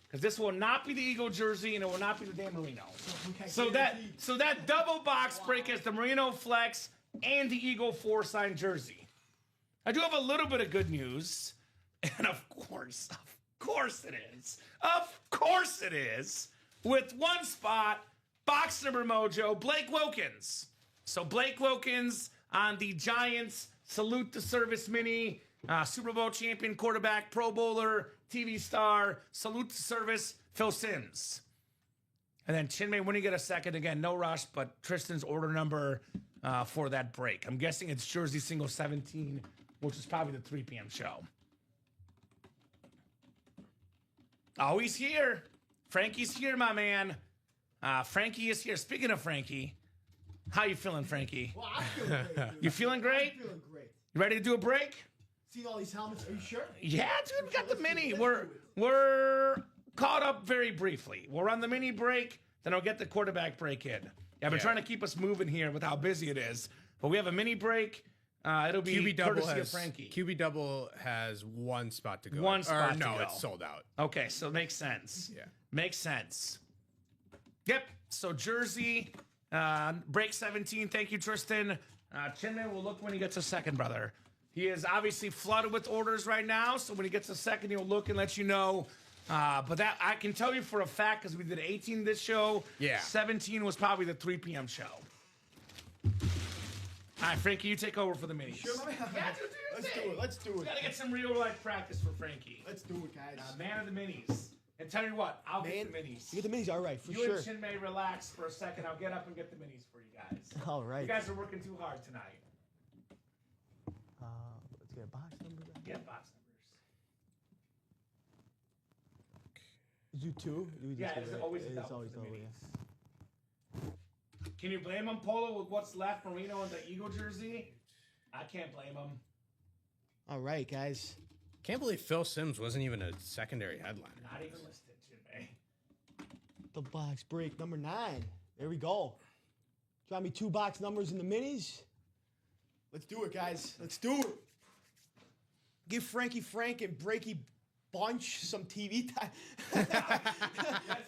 S2: Because this will not be the Eagle jersey and it will not be the Dan Marino. So that double box break has the Marino Flex and the Eagle 4-sign jersey. I do have a little bit of good news. And of course it is. Of course it is. With one spot, box number mojo, Blake Wilkins. So Blake Wilkins on the Giants Salute the Service Mini, Super Bowl champion quarterback, Pro Bowler, TV star, Salute the Service, Phil Simms. And then Chinmay, when you get a second, again, no rush, but Tristan's order number for that break. I'm guessing it's jersey single 17, which is probably the 3 p.m. show. Oh, he's here. Frankie's here, my man. Frankie is here. Speaking of Frankie, how you feeling, Frankie?
S4: Well, I'm feeling great, dude.
S2: You feeling great?
S4: I'm feeling great.
S2: You ready to do a break?
S4: Seeing all these helmets, are you sure?
S2: Yeah, dude, we got the mini.
S4: Let's do it.
S2: We're caught up very briefly. We're on the mini break, then I'll get the quarterback break in. Yeah, I've been trying to keep us moving here with how busy it is. But we have a mini break. It'll be
S3: QB double
S2: courtesy of
S3: has
S2: Frankie.
S3: QB double has 1 spot to go.
S2: One spot
S3: or, no,
S2: to go.
S3: it's sold out.
S2: Okay, so it makes sense.
S3: Yeah.
S2: Makes sense. Yep. So jersey, break 17. Thank you, Tristan. Chinmay will look when he gets a second, brother. He is obviously flooded with orders right now, so when he gets a second, he'll look and let you know. But that I can tell you for a fact because we did 18 this show.
S3: Yeah.
S2: 17 was probably the 3 p.m. show. All right, Frankie, you take over for the minis.
S4: Sure, let me have Let's do it. Let's do it.
S2: Gotta get some real life practice for Frankie.
S4: Let's do it, guys.
S2: Man of the minis. And tell you what, I'll get the minis.
S4: You get the minis, all right, for
S2: You
S4: sure.
S2: and Chinmay relax for a second. I'll get up and get the minis for you guys.
S4: All right.
S2: You guys are working too hard tonight.
S4: Let's get a box number.
S2: Get box numbers.
S4: You two?
S2: Yeah, it's always a double
S4: It's always
S2: for the
S4: double,
S2: minis.
S4: yeah.
S2: Can you blame him, Polo, with what's left, Marino and the Eagle jersey? I can't blame him.
S4: All right, guys.
S3: Can't believe Phil Simms wasn't even a secondary headliner.
S2: Not even listed, Jimmy.
S4: The box break number 9. There we go. Draw me 2 box numbers in the minis. Let's do it, guys. Let's do it. Give Frankie Frank and Breaky Bunch some TV time.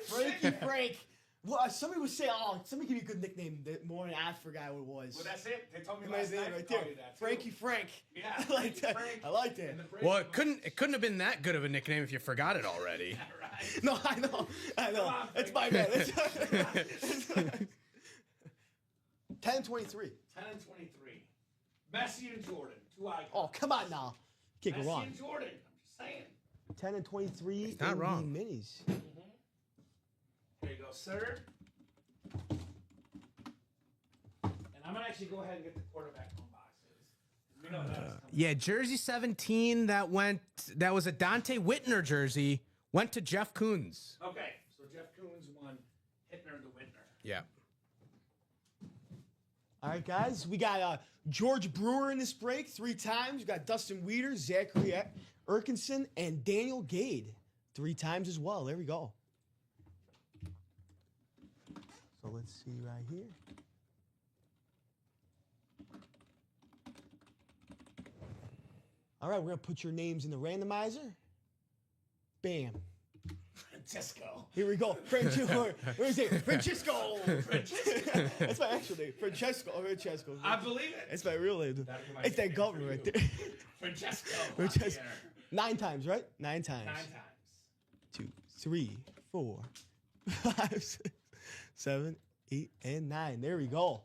S4: Frankie Frank. Well, somebody would say, somebody give me a good nickname that morning. I forgot what it was.
S2: Well, that's it. They told me
S4: My
S2: last
S4: name
S2: night
S4: right
S2: to call
S4: there.
S2: you that, too.
S4: Frankie Frank.
S2: Yeah,
S4: I like
S2: Frankie
S4: that.
S2: Frank.
S4: I like that.
S2: And the break
S3: Well,
S2: room.
S3: it couldn't have been that good of a nickname if you forgot it already.
S2: Right.
S4: No, I know.
S2: Come on,
S4: That's
S2: Frank.
S4: my bad. 10 and 23.
S2: 10 and 23. Messi and Jordan, 2 icons.
S4: Oh, come on now. Can't go
S2: Messi
S4: wrong.
S2: and Jordan. I'm just saying.
S4: 10 and 23
S3: It's not
S4: in
S3: wrong.
S4: the minis.
S2: Here you go, sir. And I'm gonna actually go ahead and get the quarterback home boxes. We know that's coming.
S3: Yeah, jersey 17 that was a Dante Whitner jersey went to Jeff Koons.
S2: Okay, so Jeff Koons won Hittner the Whitner.
S3: Yeah.
S4: All right, guys. We got George Brewer in this break 3 times. We got Dustin Weeder, Zachary Erkinson, and Daniel Gade 3 times as well. There we go. So let's see right here. All right, we're going to put your names in the randomizer. Bam.
S2: Francesco.
S4: Here we go. Francesco. That's my actual name. Francesco.
S2: I believe it.
S4: That's my real name.
S2: That'd be my
S4: It's that
S2: nickname
S4: governor
S2: for
S4: right
S2: you.
S4: there.
S2: Francesco.
S4: Francesco.
S2: Javier.
S4: 9 times, right? 9 times.
S2: 9 times.
S4: 2, 3, 4, 5, 6, 7, 8, and 9. There we go.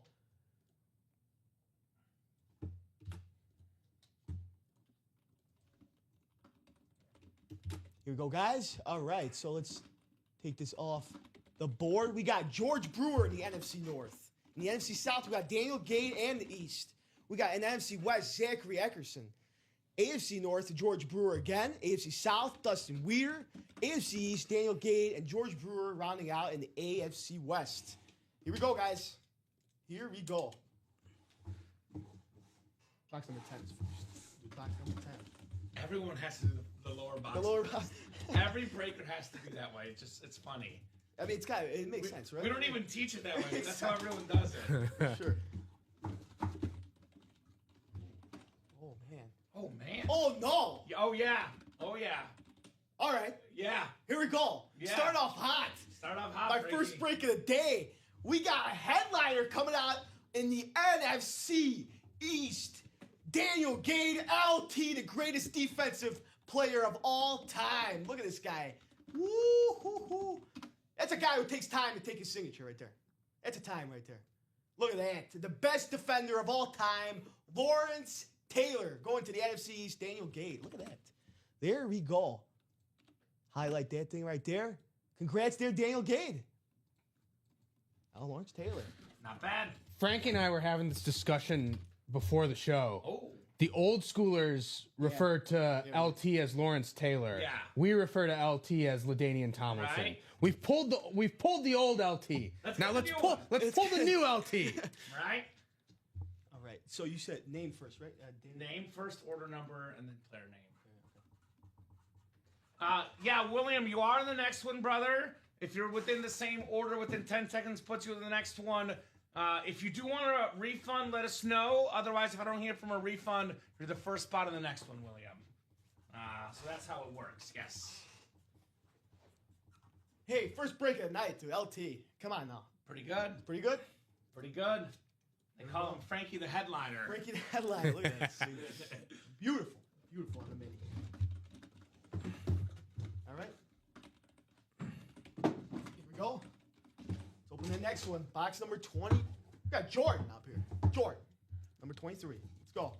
S4: Here we go, guys. All right, so let's take this off the board. We got George Brewer in the NFC North. In the NFC South, we got Daniel Gade and the East. We got in the NFC West, Zachary Eckerson. AFC North, George Brewer again. AFC South, Dustin Weeder. AFC East, Daniel Gade and George Brewer rounding out in the AFC West. Here we go, guys. Here we go. Box number 10 is first. Box number 10.
S2: Everyone has to do the lower box.
S4: The lower box.
S2: Every breaker has to be that way. It's funny.
S4: I mean, it makes sense, right?
S2: We don't even teach it that way. But that's how everyone does it.
S4: Sure. Oh, man.
S2: Oh man.
S4: Oh, no.
S2: Oh yeah. Oh yeah.
S4: All right.
S2: Yeah.
S4: Here we go.
S2: Yeah.
S4: Start off hot.
S2: Start off hot.
S4: My
S2: Frankie.
S4: first break of the day. We got a headliner coming out in the NFC East. Daniel Gade, LT, the greatest defensive player of all time. Look at this guy. Woo-hoo-hoo. That's a guy who takes time to take his signature right there. That's a time right there. Look at that. The best defender of all time, Lawrence Taylor, going to the NFC East, Daniel Gade. Look at that. There we go. Highlight that thing right there. Congrats there, Daniel Gade. Oh, Lawrence Taylor.
S2: Not bad.
S3: Frankie and I were having this discussion before the show.
S2: Oh.
S3: The old schoolers refer to LT as Lawrence Taylor.
S2: Yeah.
S3: We refer to LT as LaDainian Tomlinson.
S2: Right.
S3: We've pulled the old LT. Now
S2: get the new
S3: let's
S2: one.
S3: pull the new LT.
S2: Right.
S4: All right. So you said name first, right?
S2: Name, first order number, and then player name. Yeah, William, you are in the next one, brother. If you're within the same order, within 10 seconds, puts you in the next one. If you do want a refund, let us know. Otherwise, if I don't hear from a refund, you're the first spot in the next one, William. So that's how it works, yes.
S4: Hey, first break of the night, dude. LT. Come on now.
S2: Pretty good.
S4: Pretty good?
S2: Pretty good. They call him Frankie the Headliner.
S4: Breaking the headline. Look at that. See? Beautiful. Beautiful on the mini. All right. Here we go. Let's open the next one. Box number 20. We got Jordan up here. Jordan. Number 23. Let's go.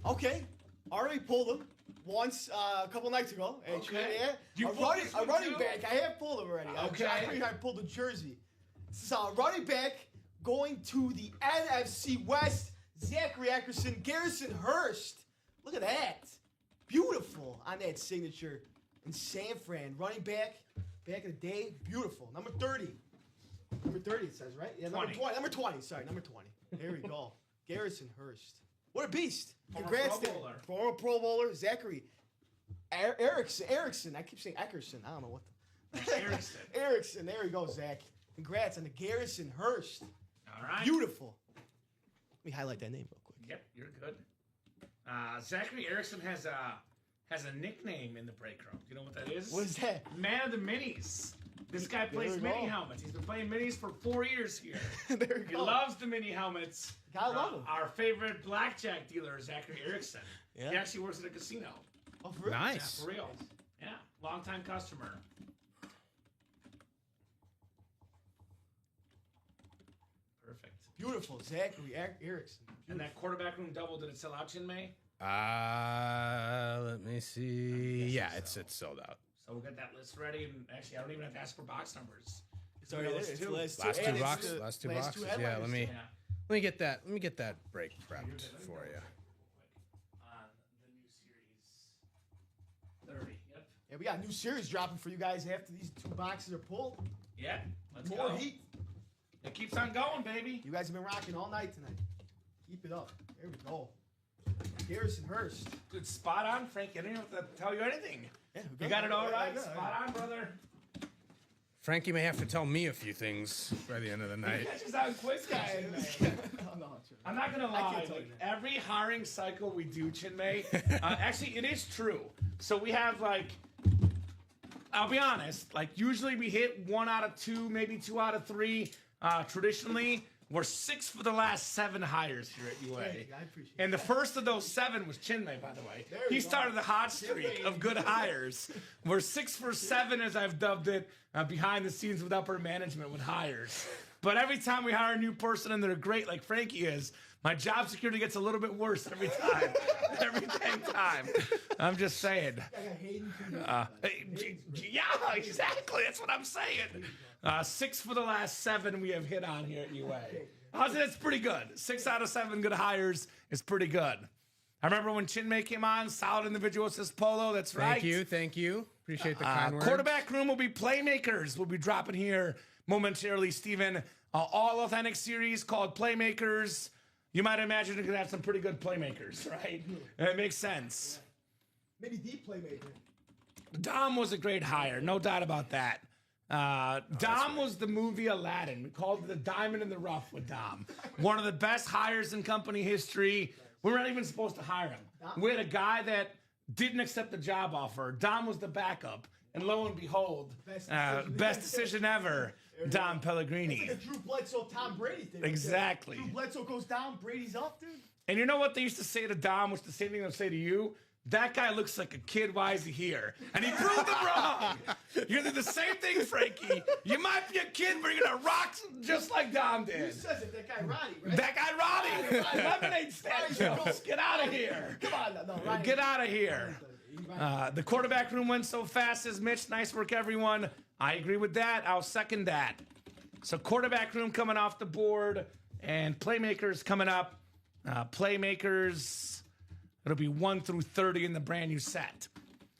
S4: Okay. Already pulled him once a couple nights ago. Actually,
S2: Okay.
S4: yeah.
S2: You
S4: a
S2: pulled
S4: running,
S2: this
S4: a
S2: one
S4: running
S2: too?
S4: back. I have pulled him already.
S2: Okay.
S4: I think I pulled a jersey. So a running back going to the NFC West. Zachary Eckerson, Garrison Hurst. Look at that. Beautiful on that signature. And San Fran, running back in the day. Beautiful. Number 30. Number 30, it says, right? Yeah, number
S2: 20.
S4: 20. Number 20. Sorry, number 20. There we go. Garrison Hurst. What a beast.
S2: Former
S4: Congrats
S2: Pro
S4: to
S2: Bowler.
S4: former Pro Bowler Zachary Erickson. I keep saying Eckerson. I don't know what the.
S2: Erickson.
S4: Erickson. There we go, Zach. Congrats on the Garrison Hurst.
S2: All right.
S4: Beautiful. Let me highlight that name real quick.
S2: Yep, you're good. Zachary Erickson has a nickname in the break room. Do you know what that is?
S4: What is that?
S2: Man of the Minis. This guy plays
S4: we
S2: mini
S4: go.
S2: helmets. He's been playing minis for 4 years here.
S4: There we
S2: He
S4: go.
S2: loves the mini helmets.
S4: Gotta love 'em.
S2: Our favorite blackjack dealer is Zachary Erickson.
S4: Yeah.
S2: He actually works at a casino.
S4: Oh, for real?
S2: Yeah,
S3: Nice.
S2: for real. Yeah, longtime customer. Perfect.
S4: Beautiful. Zachary Erickson.
S2: And that quarterback room double, did it sell out, Chinmay?
S3: Let me see. Yeah, it's sold out.
S2: So we'll get that list ready. And actually, I don't even have to ask for box numbers. It's
S4: Sorry,
S2: already
S4: it's
S2: list
S4: the
S2: two.
S4: last
S3: Last
S4: and
S3: two
S4: it's
S3: boxes.
S4: the
S3: Last two
S4: last
S3: boxes. Yeah,
S4: headliners, too.
S2: Yeah.
S3: let me get that break prepped for you.
S2: On the new series 30. Yep.
S4: Yeah, we got a new series dropping for you guys after these 2 boxes are pulled.
S2: Yeah. Let's
S4: More
S2: go.
S4: heat.
S2: It keeps on going, baby.
S4: You guys have been rocking all night tonight. Keep it up. There we go. Garrison Hurst.
S2: Good spot on, Frank. I didn't have to tell you anything.
S4: Yeah, we're
S2: You
S4: good.
S2: got it all
S4: Yeah,
S2: right.
S4: yeah,
S2: Spot on, brother.
S3: Frankie may have to tell me a few things by the end of the night.
S2: That's just how quiz guys.
S4: No, no, true.
S2: I'm not gonna
S4: I
S2: lie.
S4: can't tell
S2: Like,
S4: you that.
S2: every hiring cycle we do, Chinmay, actually it is true. So we have like, I'll be honest. Like usually we hit 1 out of 2, maybe 2 out of 3. Traditionally, we're 6 for the last 7 hires here at UA.
S4: Thank you, I appreciate
S2: And the first of those 7 was Chinmay, by the way.
S4: There
S2: He
S4: we go.
S2: started the hot streak of good hires. We're 6 for 7, as I've dubbed it, behind the scenes with upper management with hires. But every time we hire a new person and they're great, like Frankie is, my job security gets a little bit worse every time. Every dang time. I'm just saying.
S4: I got Hayden.
S2: Yeah, exactly. That's what I'm saying. 6 for the last 7 we have hit on here at UA. I'll say that's pretty good. 6 out of 7 good hires is pretty good. I remember when Chinmay came on, solid individual, says Polo. That's right.
S3: Thank you. Appreciate the kind words.
S2: Quarterback room will be playmakers. We'll be dropping here momentarily, Steven. All authentic series called Playmakers. You might imagine you're going to have some pretty good playmakers, right? It makes sense.
S4: Maybe the playmaker.
S2: Dom was a great hire, no doubt about that. Dom was the movie Aladdin. We called it the diamond in the rough with Dom. One of the best hires in company history. We weren't even supposed to hire him. We had a guy that didn't accept the job offer. Dom was the backup. And lo and behold, best decision ever, Dom Pellegrini.
S4: It's like a Drew Bledsoe, Tom Brady thing.
S2: Exactly.
S4: Drew Bledsoe goes down, Brady's up, dude.
S2: And you know what they used to say to Dom, which the same thing they'll say to you? That guy looks like a kid. Why is he here? And he proved them wrong. You're gonna do the same thing, Frankie. You might be a kid, but you're gonna rock just like Dom
S4: Who
S2: did.
S4: says it? That guy Ronnie, right?
S2: That guy Ronnie, lemonade stand. Get out of here.
S4: Come on, no, Ronnie.
S2: Get out of here. The quarterback room went so fast, says Mitch. Nice work, everyone. I agree with that. I'll second that. So quarterback room coming off the board, and playmakers coming up. Playmakers. It'll be 1 through 30 in the brand new set.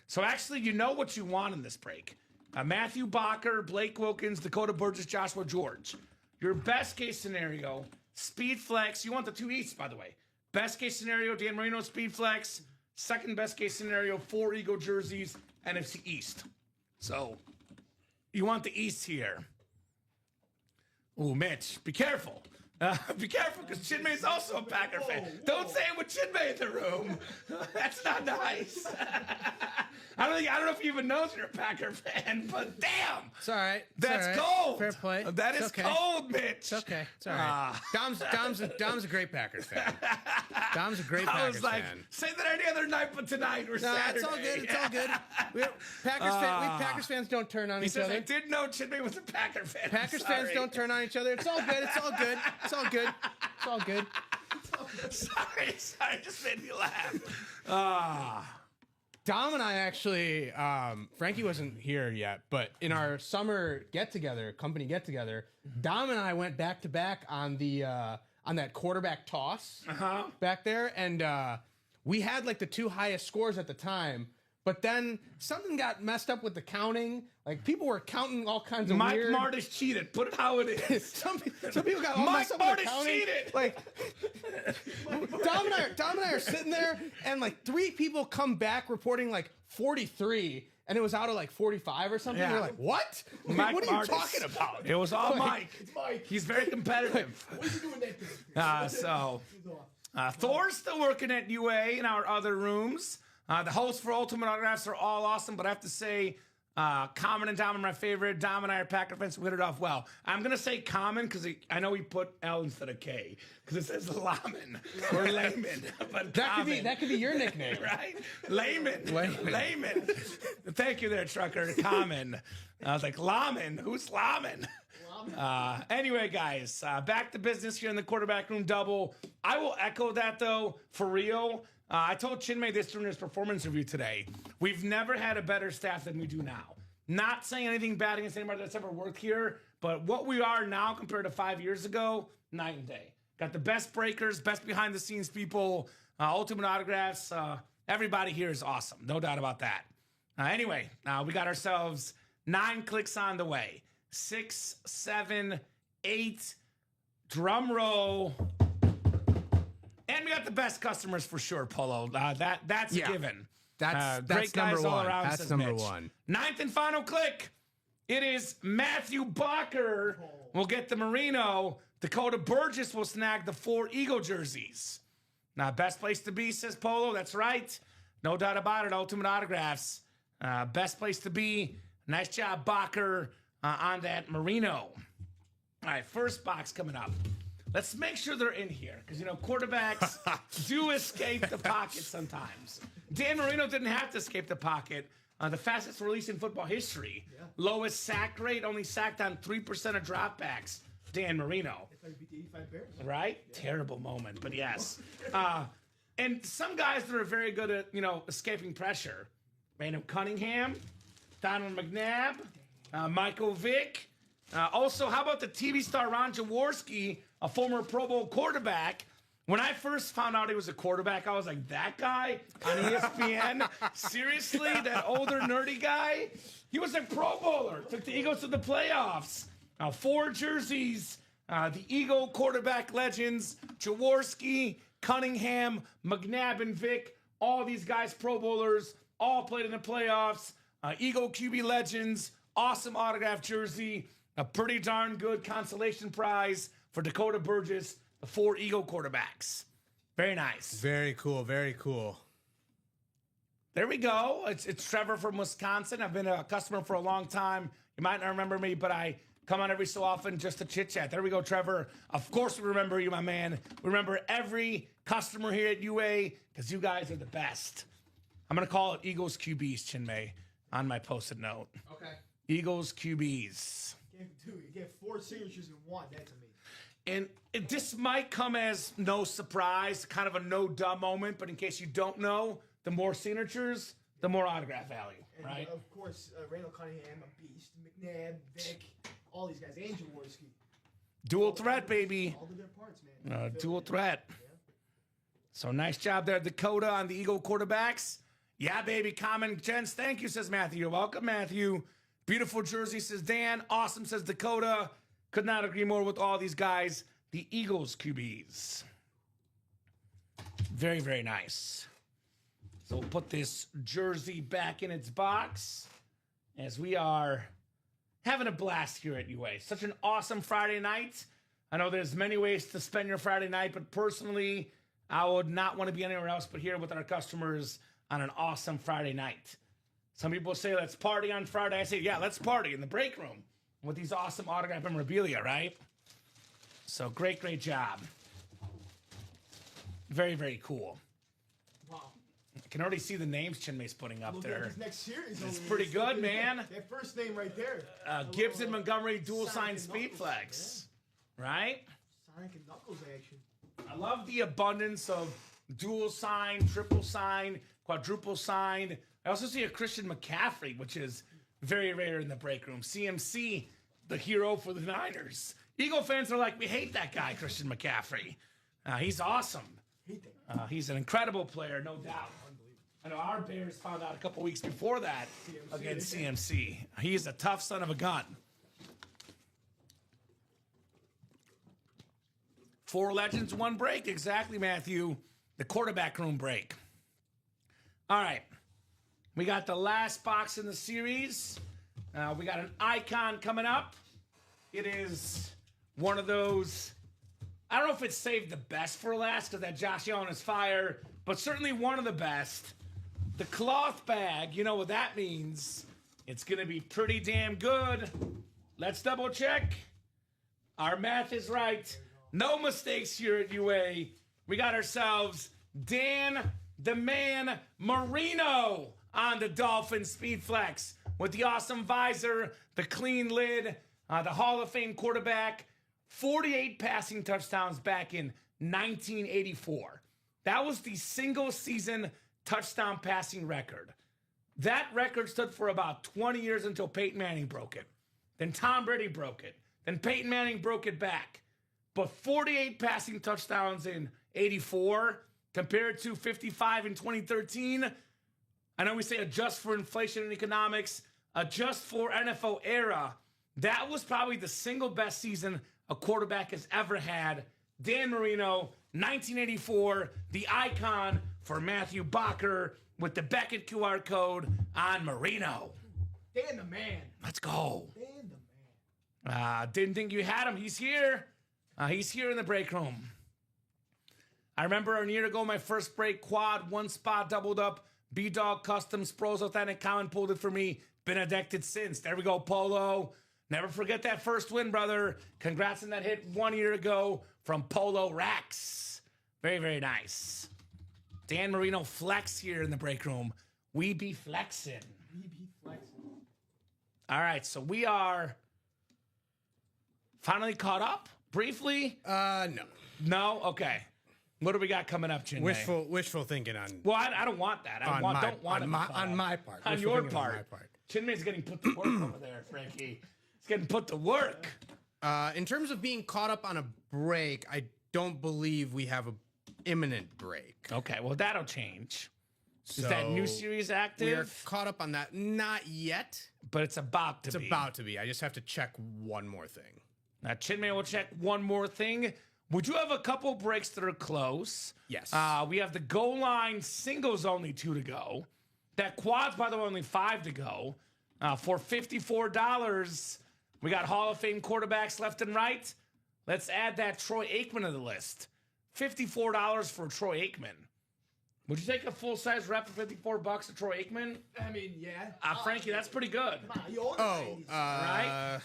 S2: So actually, you know what you want in this break. Matthew Bacher, Blake Wilkins, Dakota Burgess, Joshua George. Your best case scenario, speed flex. You want the 2 East, by the way. Best case scenario, Dan Marino, speed flex. Second best case scenario, 4 Eagle jerseys, NFC East. So you want the East here. Ooh, Mitch, be careful. Be careful, because Chinmay's also a Packer fan. Don't say it with Chinmay in the room. That's not nice. I don't know if he even knows you're a Packer fan, but damn,
S3: It's all right.
S2: that's
S3: all right.
S2: cold.
S3: Fair play.
S2: That
S3: It's
S2: is
S3: okay.
S2: cold, Mitch.
S3: It's okay. It's all right. Dom's a great Packers fan. Dom's a great
S2: I
S3: Packers
S2: was like,
S3: fan.
S2: say that any other night, but tonight or
S3: No,
S2: Saturday.
S3: it's all good. It's all good. We Packers fans don't turn on
S2: He
S3: each
S2: says,
S3: other.
S2: I didn't know Chinmay was a Packer fan.
S3: Packers
S2: I'm
S3: fans
S2: sorry.
S3: don't turn on each other. It's all good. It's all good. It's all good. It's all good.
S2: Sorry, just made me laugh.
S3: Dom and I actually, Frankie wasn't here yet, but in our summer company get together, Dom and I went back to back on that quarterback toss back there, and we had like the 2 highest scores at the time. But then something got messed up with the counting. Like people were counting all kinds of
S2: Mike
S3: weird.
S2: Martis cheated. Put it how it is.
S3: some people got all
S2: Mike
S3: messed up with the
S2: Martis
S3: counting.
S2: cheated.
S3: Like Dom and I are sitting there, and like 3 people come back reporting like 43. And it was out of like 45 or something.
S2: Yeah.
S3: You're like, what? Like,
S2: Mike
S3: what are
S2: Martis.
S3: you talking about?
S2: It was all
S3: Like,
S2: Mike.
S4: It's Mike.
S2: He's very competitive.
S4: What are you doing that thing?
S2: Thor's still working at UA in our other rooms. The hosts for Ultimate Autographs are all awesome, but I have to say, Kamen and Dom are my favorite. Dom and I are Packer fans. We hit it off well. I'm going to say Kamen because I know he put L instead of K because it says Laman or Layman. But
S3: that could be your nickname.
S2: Right? Layman. Thank you there, trucker. Kamen. I was like, Laman? Who's Laman? Anyway, guys, back to business here in the quarterback room double. I will echo that, though, for real. I told Chinmay this during his performance review today. We've never had a better staff than we do now. Not saying anything bad against anybody that's ever worked here, but what we are now compared to 5 years ago, night and day. Got the best breakers, best behind-the-scenes people, Ultimate Autographs. Everybody here is awesome. No doubt about that. Anyway, we got ourselves 9 clicks on the way. 6, 7, 8, drum roll. And we got the best customers for sure, Polo. That's a given.
S3: That's
S2: great guys
S3: number
S2: all
S3: one.
S2: around.
S3: That's
S2: says
S3: number
S2: Mitch.
S3: one.
S2: 9th and final click. It is Matthew Bacher will get the Merino. Dakota Burgess will snag the 4 Eagle jerseys. Now, best place to be, says Polo. That's right. No doubt about it. Ultimate Autographs. Best place to be. Nice job, Bacher, on that Merino. All right, first box coming up. Let's make sure they're in here because, quarterbacks do escape the pocket sometimes. Dan Marino didn't have to escape the pocket. The fastest release in football history. Yeah. Lowest sack rate, only sacked on 3% of dropbacks. Dan Marino.
S4: It's like beat the 85 Bears.
S2: Right? Yeah. Terrible moment, but yes. And some guys that are very good at, escaping pressure. Random Cunningham, Donald McNabb, Michael Vick. Also, how about the TV star Ron Jaworski, a former Pro Bowl quarterback? When I first found out he was a quarterback, I was like, that guy on ESPN? Seriously? That older, nerdy guy? He was a Pro Bowler. Took the Eagles to the playoffs. 4 jerseys. The Eagle quarterback legends, Jaworski, Cunningham, McNabb, and Vick. All these guys Pro Bowlers, all played in the playoffs. Eagle QB legends, awesome autograph jersey. A pretty darn good consolation prize for Dakota Burgess, the 4 Eagle quarterbacks. Very nice.
S3: Very cool. Very cool.
S2: There we go. It's Trevor from Wisconsin. I've been a customer for a long time. You might not remember me, but I come on every so often just to chit-chat. There we go, Trevor. Of course we remember you, my man. We remember every customer here at UA because you guys are the best. I'm going to call it Eagles QBs, Chinmay, on my post-it note.
S3: Okay.
S2: Eagles QBs.
S4: You get 4 signatures in one. That's amazing.
S2: And this might come as no surprise, kind of a no-duh moment, but in case you don't know, the more signatures, the more autograph value,
S4: And
S2: right?
S4: Of course, Randall Cunningham, a beast. McNabb, Vick, all these guys. And Jaworski.
S2: Dual threat, baby.
S4: All of their parts, man.
S2: Dual threat. Yeah. So nice job there, Dakota, on the Eagle quarterbacks. Yeah, baby, Kamen Entchev. Thank you, says Matthew. You're welcome, Matthew. Beautiful jersey, says Dan. Awesome, says Dakota. Could not agree more with all these guys. The Eagles QBs. Very, very nice. So we'll put this jersey back in its box as we are having a blast here at UA. Such an awesome Friday night. I know there's many ways to spend your Friday night, but personally, I would not want to be anywhere else but here with our customers on an awesome Friday night. Some people say, let's party on Friday. I say, yeah, let's party in the break room with these awesome autograph memorabilia, right? So great, great job. Very, very cool.
S4: Wow.
S2: I can already see the names Chinmay's putting up
S4: Look
S2: there.
S4: at this next series.
S2: It's pretty good, man.
S4: That first name right there.
S2: Gibson Montgomery dual sign
S4: Sonic and
S2: speed
S4: Knuckles,
S2: flex, right?
S4: Sonic and Knuckles action.
S2: I love the abundance of dual sign, triple sign, quadruple sign. I also see a Christian McCaffrey, which is very rare in the break room. CMC, the hero for the Niners. Eagle fans are like, we hate that guy, Christian McCaffrey. He's awesome.
S4: Hate that.
S2: He's an incredible player, no doubt. I know our Bears found out a couple weeks before that against CMC. He's a tough son of a gun. 4 legends, 1 break. Exactly, Matthew. The quarterback room break. All right. We got the last box in the series. We got an icon coming up. It is one of those, I don't know if it's saved the best for last because that Josh Allen is fire, but certainly one of the best. The cloth bag, you know what that means. It's going to be pretty damn good. Let's double check. Our math is right. No mistakes here at UA. We got ourselves Dan the Man Marino on the Dolphin Speed Flex with the awesome visor, the clean lid, the Hall of Fame quarterback, 48 passing touchdowns back in 1984. That was the single season touchdown passing record. That record stood for about 20 years until Peyton Manning broke it. Then Tom Brady broke it. Then Peyton Manning broke it back. But 48 passing touchdowns in 84 compared to 55 in 2013. I know we say adjust for inflation and economics, adjust for NFL era. That was probably the single best season a quarterback has ever had. Dan Marino, 1984, the icon for Matthew Bacher with the Beckett QR code on Marino.
S4: Dan the man.
S2: Let's go.
S4: Dan the man.
S2: Didn't think you had him. He's here. He's here in the break room. I remember a year ago, my first break quad, 1 spot doubled up. B-Dog Custom Sproles Authentic Common pulled it for me. Been addicted since. There we go, Polo. Never forget that first win, brother. Congrats on that hit 1 year ago from Polo Rax. Very, very nice. Dan Marino flex here in the break room. We be flexing.
S4: We be flexing.
S2: All right, so we are finally caught up briefly.
S3: No.
S2: No? Okay. What do we got coming up, Chinmay?
S3: Wishful thinking on.
S2: Well, I don't want that.
S3: On
S2: don't
S3: my
S2: want it
S3: on my part.
S2: On
S3: Wishful
S2: your
S3: thinking
S2: part.
S3: On my part.
S2: Chinmay's getting put to work over there, Frankie. He's getting put to work.
S3: In terms of being caught up on a break, I don't believe we have a imminent break.
S2: Okay, well, that'll change.
S3: So
S2: Is that new series active?
S3: we are caught up on that. Not yet.
S2: But it's about to be.
S3: It's about to be. I just have to check one more thing.
S2: Now, Chinmay will check one more thing. We do have a couple breaks that are close.
S3: Yes.
S2: We have the goal line singles, only 2 to go. That quads, by the way, only 5 to go. For $54, we got Hall of Fame quarterbacks left and right. Let's add that Troy Aikman to the list. $54 for Troy Aikman. Would you take a full-size rep for $54 to Troy Aikman?
S4: I mean, yeah.
S2: Frankie, that's pretty good.
S4: Come on, you own the 90s.
S2: Right?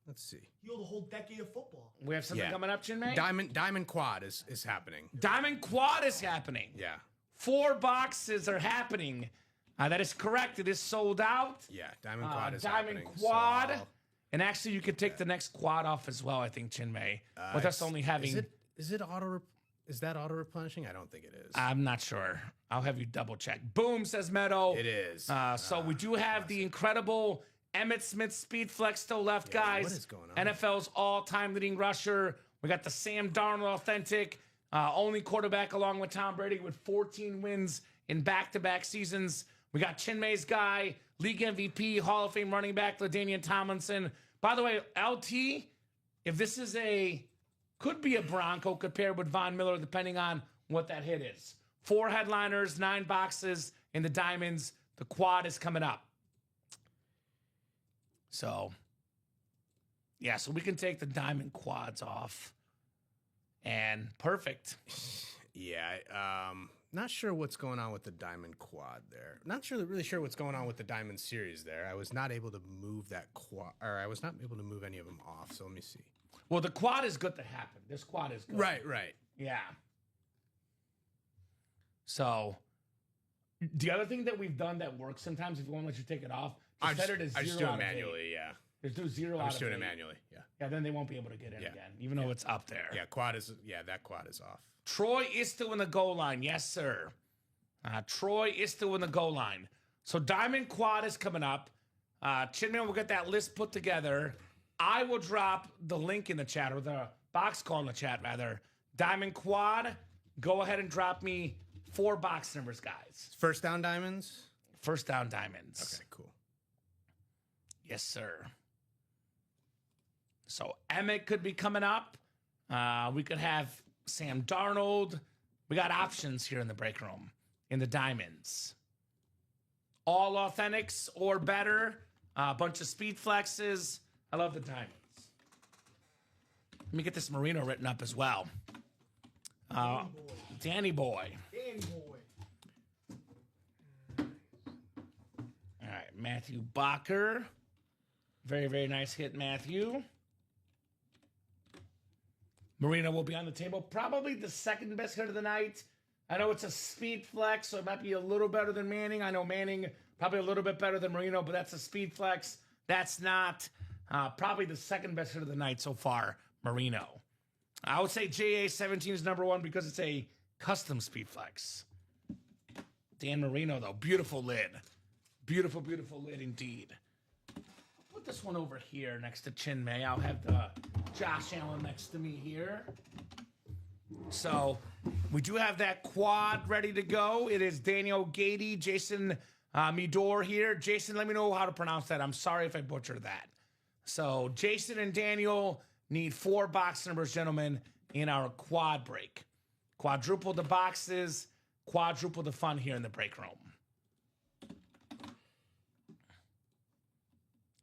S3: Let's see.
S4: You own the whole decade of football.
S2: We have something
S3: Yeah.
S2: coming up, Chinmay?
S3: Diamond Quad is happening.
S2: Diamond Quad is happening.
S3: Yeah.
S2: 4 boxes are happening. That is correct. It is sold out.
S3: Yeah. Diamond Quad is
S2: Diamond
S3: happening.
S2: Quad.
S3: So,
S2: And actually, you could take the next quad off as well, I think, Chinmay. With us only having...
S3: Is that auto replenishing? I don't think it is.
S2: I'm not sure. I'll have you double check. Boom, says Meadow.
S3: It is.
S2: So we do have the incredible Emmitt Smith Speed Flex still left, guys.
S3: what is going on?
S2: NFL's all-time leading rusher. We got the Sam Darnold authentic, only quarterback along with Tom Brady with 14 wins in back-to-back seasons. We got Chinmay's guy, league MVP, Hall of Fame running back, LaDainian Tomlinson. By the way, LT, if this is could be a Bronco compared with Von Miller, depending on what that hit is. 4 headliners, 9 boxes in the diamonds. The quad is coming up. So, yeah, so we can take the diamond quads off. And perfect.
S3: Yeah. Not sure what's going on with the Diamond Quad there. Not really sure what's going on with the Diamond Series there. I was not able to move that quad, or I was not able to move any of them off. So let me see.
S2: Well, the quad is good to happen. This quad is good.
S3: Right.
S2: Yeah. So, the other thing that we've done that works sometimes, if we won't let you take it off,
S3: I
S2: set it as 0
S3: just do
S2: out
S3: it
S2: of 8.
S3: manually. Yeah.
S2: Just do 0
S3: I'm
S2: out
S3: just
S2: of
S3: doing
S2: 8.
S3: it manually. Yeah.
S2: Yeah, then they won't be able to get in again, even though it's up there.
S3: Yeah. That quad is off.
S2: Troy is still in the goal line. Yes, sir. Troy is still in the goal line. So Diamond Quad is coming up. Chinman will get that list put together. I will drop the link in the chat, or the box call in the chat, rather. Diamond Quad, go ahead and drop me 4 box numbers, guys.
S3: First down diamonds.
S2: First down diamonds.
S3: Okay, cool.
S2: Yes, sir. So Emmett could be coming up. We could have Sam Darnold. We got options here in the break room in the diamonds. All authentics or better. A bunch of speed flexes. I love the diamonds. Let me get this Marino written up as well. Danny boy.
S4: Danny boy.
S2: All right, Matthew Bacher. Very, very nice hit, Matthew. Marino will be on the table. Probably the second best hit of the night. I know it's a speed flex, so it might be a little better than Manning. I know Manning probably a little bit better than Marino, but that's a speed flex. That's not. Probably the second best hit of the night so far, Marino. I would say JA17 is number 1 because it's a custom speed flex. Dan Marino, though. Beautiful lid. Beautiful, beautiful lid indeed. Put this one over here next to Chin May. I'll have the Josh Allen next to me here. So we do have that quad ready to go. It is Daniel Gady, Jason Midor here. Jason, let me know how to pronounce that. I'm sorry if I butchered that. So Jason and Daniel need 4 box numbers, gentlemen, in our quad break. Quadruple the boxes, quadruple the fun here in the break room.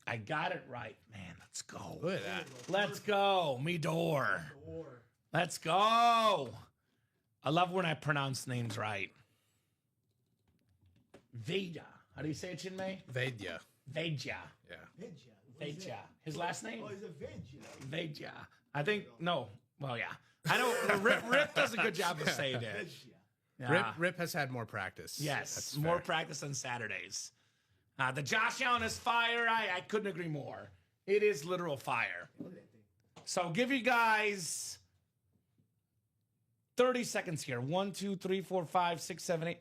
S2: I got it right, man. Let's go.
S3: Look at that.
S2: Let's go, Midor.
S4: Or
S2: Let's go. I love when I pronounce names right. Veda. How do you say it, Chinmay?
S3: Vedya.
S2: Veja.
S3: Yeah.
S4: Vidya. What is
S2: Veja.
S4: that?
S2: His last name?
S4: Oh, he's a Vidya.
S2: Veja. I think, no. Well, yeah. I know Rip does a good job of saying it.
S4: Vidya.
S2: Yeah.
S3: Rip has had more practice.
S2: Yes,
S3: That's
S2: more
S3: fair.
S2: practice on Saturdays. The Josh Allen is fire. I couldn't agree more. It is literal fire.
S4: Look at that thing.
S2: So I'll give you guys 30 seconds here. 1, 2, 3, 4, 5, 6, 7, 8.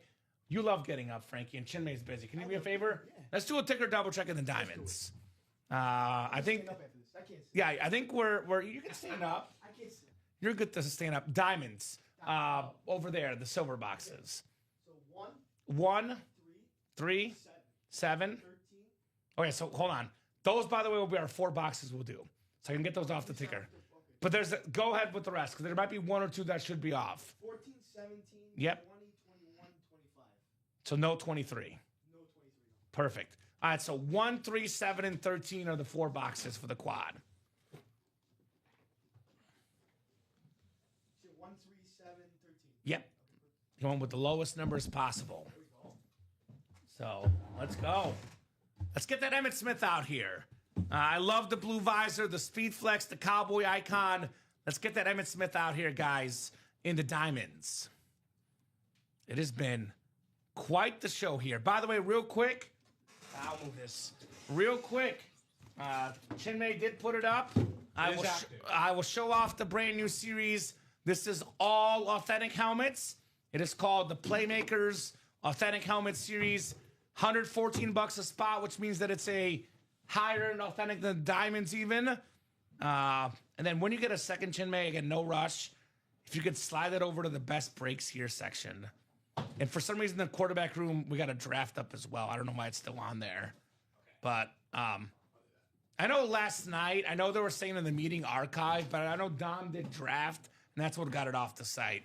S2: You love getting up, Frankie, and Chinmay's busy. Can you do me a favor?
S4: Yeah.
S2: Let's do a ticker double check in the diamonds. I think,
S4: Stand up after this. I can't sit.
S2: yeah, I think we're you can stand up.
S4: I can't sit.
S2: You're good to stand up. Diamonds. Over there, the silver boxes.
S4: So 1,
S2: 1,
S4: 3,
S2: 3,
S4: 7,
S2: 7.
S4: 13.
S2: Okay, so hold on. Those, by the way, will be our 4 boxes we'll do. So I can get those off the ticker. But go ahead with the rest, because there might be 1 or 2 that should be off.
S4: 14, 17,
S2: Yep.
S4: 20, 21, 25.
S2: So no 23.
S4: No 23.
S2: Perfect. All right, so 1, 3, 7, and 13 are the 4 boxes for the quad.
S4: So 1, 3, 7, 13.
S2: Yep. Going with the lowest numbers possible. So let's go. Let's get that Emmitt Smith out here. I love the blue visor, the speed flex, the cowboy icon. Let's get that Emmitt Smith out here, guys, in the diamonds. It has been quite the show here. By the way, real quick, I'll move this. Real quick, Chinmay did put it up. I will show off the brand new series. This is all authentic helmets. It is called the Playmakers Authentic Helmet Series. $114 a spot, which means that it's a higher and authentic than diamonds even. And then when you get a second Chinmay, again, no rush. If you could slide that over to the best breaks here section. And for some reason, the quarterback room, we got a draft up as well. I don't know why it's still on there. But I know last night, I know they were saying in the meeting archive, but I know Dom did draft, and that's what got it off the site.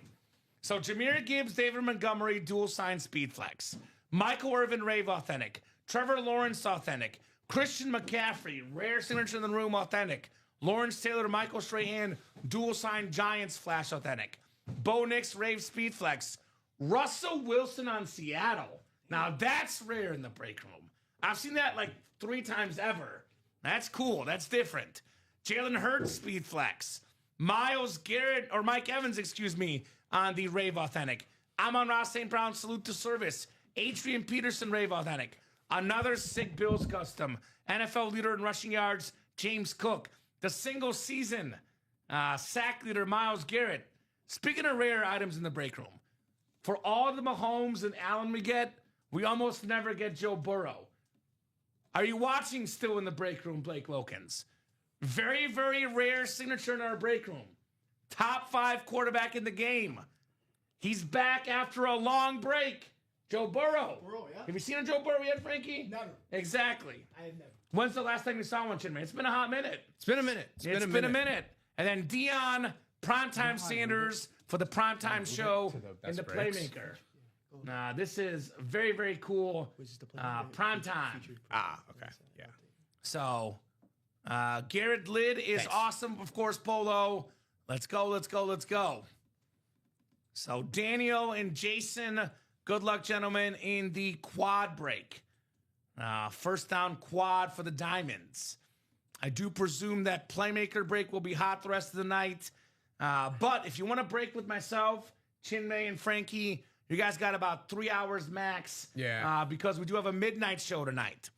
S2: So Jahmyr Gibbs, David Montgomery, dual sign speed flex. Michael Irvin, Rave authentic. Trevor Lawrence authentic. Christian McCaffrey, rare signature in the room authentic. Lawrence Taylor, Michael Strahan, dual sign Giants flash authentic. Bo Nix, Rave speed flex. Russell Wilson on Seattle. Now that's rare in the break room. I've seen that like 3 times ever. That's cool. That's different. Jalen Hurts speed flex. Miles Garrett, or Mike Evans, excuse me, on the Rave authentic. Amon-Ra St. Brown, salute to service. Adrian Peterson, Rave authentic. Another sick Bills custom. NFL leader in rushing yards, James Cook. The single season sack leader, Myles Garrett. Speaking of rare items in the break room, for all the Mahomes and Allen we get, we almost never get Joe Burrow. Are you watching still in the break room, Blake Wilkins? Very, very rare signature in our break room. Top 5 quarterback in the game. He's back after a long break. Joe Burrow.
S4: Burrow, yeah.
S2: Have you seen a Joe Burrow yet, Frankie?
S4: Never.
S2: Exactly.
S4: I have never.
S2: When's the last time you saw one, Chinmay? It's been a hot minute.
S3: It's been a minute.
S2: It's been a minute. And then Dion Primetime Sanders for the Primetime Show
S3: to the
S2: and
S3: best
S2: the
S3: breaks.
S2: Playmaker. This is very, very cool. Primetime.
S3: Okay. Yeah.
S2: So, Garrett Lid is
S3: Thanks.
S2: awesome, of course, Polo. Let's go, let's go, let's go. So, Daniel and Jason, good luck, gentlemen, in the quad break. First down quad for the Diamonds. I do presume that Playmaker break will be hot the rest of the night. But if you want to break with myself, Chinmay and Frankie, you guys got about 3 hours max.
S3: Yeah.
S2: Because we do have a midnight show tonight.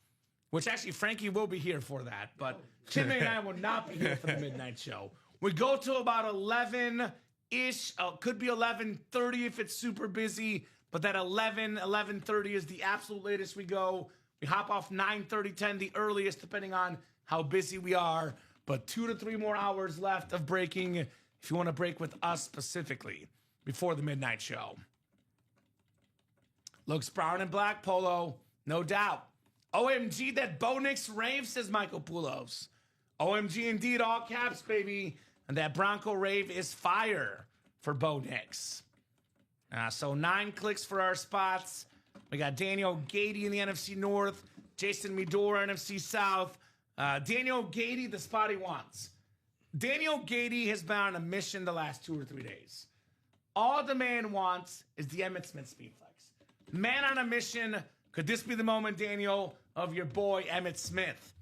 S2: Which actually, Frankie will be here for that. But Chinmay and I will not be here for the midnight show. We go to about 11-ish. Could be 11:30 if it's super busy. But that 11:30 is the absolute latest we go. We hop off 9:30, 10, the earliest, depending on how busy we are. But 2 to 3 more hours left of breaking if you want to break with us specifically before the midnight show. Looks brown and black, Polo. No doubt. OMG, that Bo Nix rave, says Michael Poulos. OMG indeed, all caps, baby. And that Bronco rave is fire for Bo Nix. So 9 clicks for our spots. We got Daniel Gady in the NFC North. Jason Medora, NFC South. Daniel Gady, the spot he wants. Daniel Gady has been on a mission the last 2 or 3 days. All the man wants is the Emmitt Smith Speedflex. Man on a mission. Could this be the moment, Daniel, of your boy Emmitt Smith?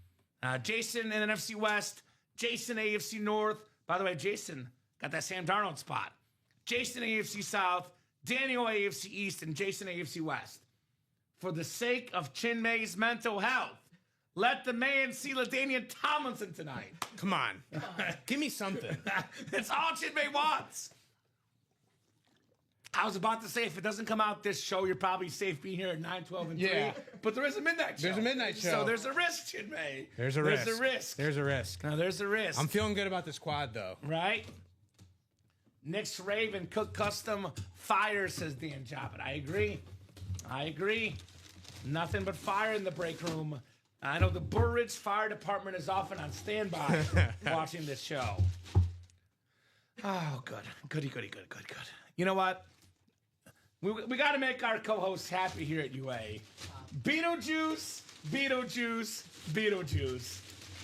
S2: Jason in NFC West. Jason AFC North. By the way, Jason got that Sam Darnold spot. Jason AFC South. Daniel AFC East. And Jason AFC West. For the sake of Chinmay's mental health, let the man see LaDainian Tomlinson tonight.
S3: Come on. Give me something.
S2: That's all Chinmay wants. I was about to say, if it doesn't come out this show, you're probably safe being here at 9, 12, and 3.
S3: Yeah.
S2: But there is a midnight show.
S3: There's a midnight show.
S2: So there's a risk, Chinmay.
S3: There's a risk. There's a risk.
S2: Now, there's a risk.
S3: I'm feeling good about this quad, though.
S2: Right? Nick's Raven, Cook Custom, fire, says Dan Jobbett. I agree. Nothing but fire in the break room. I know the Burr Ridge Fire Department is often on standby watching this show. Oh, good. Goody. You know what? We got to make our co-hosts happy here at UA. Beetlejuice. Here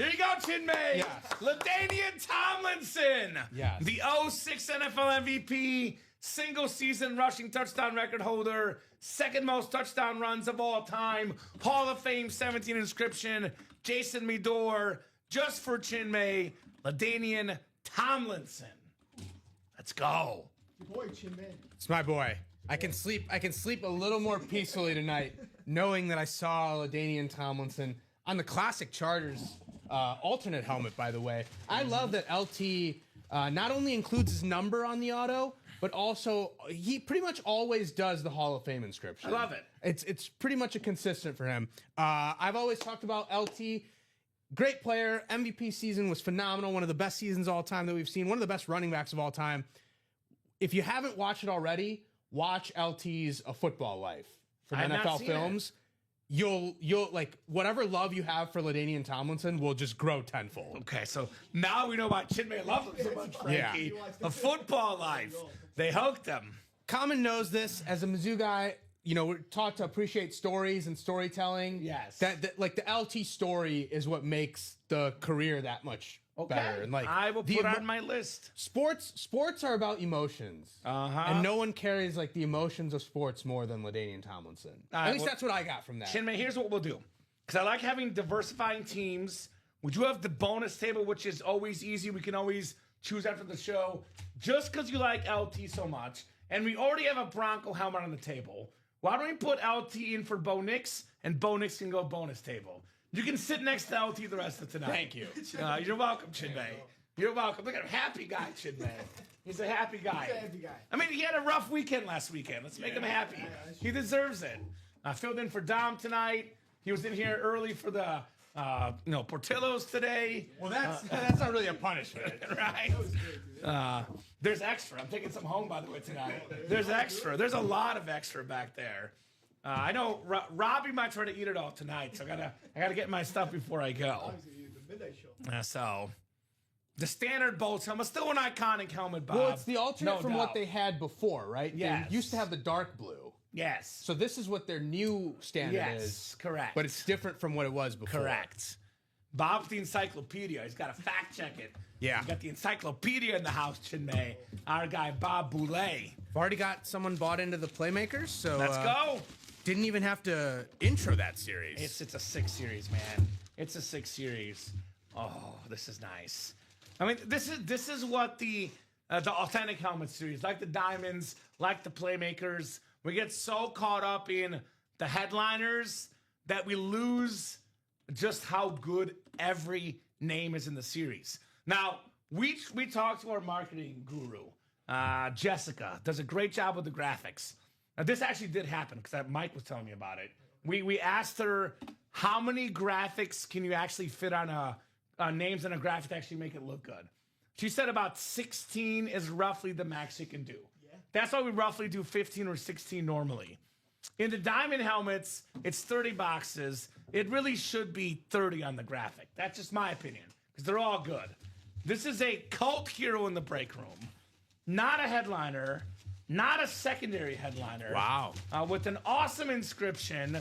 S2: you go, Chinmay.
S3: Yes.
S2: LaDainian Tomlinson.
S3: Yes.
S2: The 06 NFL MVP, single season rushing touchdown record holder, second most touchdown runs of all time, Hall of Fame 17 inscription, Jason Medor, just for Chinmay, LaDainian Tomlinson. Let's go.
S4: Your boy, Chin Man.
S3: It's my boy. I can sleep a little more peacefully tonight, knowing that I saw LaDainian Tomlinson on the classic Chargers alternate helmet, by the way. I love that LT not only includes his number on the auto, but also he pretty much always does the Hall of Fame inscription.
S2: I love it.
S3: It's pretty much a consistent for him. I've always talked about LT. Great player. MVP season was phenomenal. One of the best seasons of all time that we've seen. One of the best running backs of all time. If you haven't watched it already, watch LT's A Football Life from
S2: I have not
S3: NFL
S2: seen
S3: Films. You'll like whatever love you have for LaDainian Tomlinson will just grow tenfold.
S2: Okay, so now we know why Chinmay loves him so much, Frankie.
S4: Yeah.
S2: A Football Life. They hooked him.
S3: Kamen knows this as a Mizzou guy. You know, we're taught to appreciate stories and storytelling.
S2: Yes.
S3: That like the LT story is what makes the career that much better. And like
S2: I will put on my list.
S3: Sports are about emotions. And no one carries like the emotions of sports more than LaDainian Tomlinson. At least that's what I got from that.
S2: Chinmay, here's what we'll do. Because I like having diversifying teams. We do have the bonus table, which is always easy. We can always choose after the show. Just because you like LT so much, and we already have a Bronco helmet on the table, why don't we put LT in for Bo Nix, and Bo Nix can go bonus table. You can sit next to LT the rest of tonight.
S3: Thank you.
S2: You're welcome, Chinmay. You're welcome. Look at him. Happy guy, Chinmay. He's a happy guy.
S4: He's a happy guy.
S2: I mean, he had a rough weekend last weekend. Let's make him happy. He deserves it. I filled in for Dom tonight. He was in here early for the Portillo's today.
S3: Well, that's not really a punishment.
S2: Right? There's extra. I'm taking some home, by the way, tonight. There's extra. There's a lot of extra back there. I know Robbie might try to eat it all tonight, so I gotta get my stuff before I go.
S4: The midnight show.
S2: So the standard Bolts helmet, still an iconic helmet, Bob.
S3: Well, it's the alternate
S2: No
S3: from
S2: doubt.
S3: what they had before, right?
S2: Yes.
S3: They used to have the dark blue.
S2: Yes.
S3: So this is what their new standard
S2: Yes,
S3: is.
S2: correct.
S3: But it's different from what it was before.
S2: Correct. Bob's the encyclopedia. He's got to fact check it.
S3: Yeah.
S2: He's got the encyclopedia in the house, Chinmay. Our guy, Bob Boulay.
S3: I've already got someone bought into the Playmakers, so
S2: Let's go.
S3: didn't even have to intro that series.
S2: It's a 6 series, man. It's a 6 series. Oh, this is nice. I mean, this is what the authentic helmet series, like the Diamonds, like the Playmakers, we get so caught up in the headliners that we lose just how good every name is in the series. Now, we talked to our marketing guru, Jessica, does a great job with the graphics. Now, this actually did happen because Mike was telling me about it. We asked her, how many graphics can you actually fit on names on a graphic to actually make it look good? She said about 16 is roughly the max you can do. Yeah. That's why we roughly do 15 or 16 normally. In the Diamond helmets, it's 30 boxes. It really should be 30 on the graphic. That's just my opinion, because they're all good. This is a cult hero in the break room. Not a headliner, not a secondary headliner.
S3: Wow.
S2: With an awesome inscription,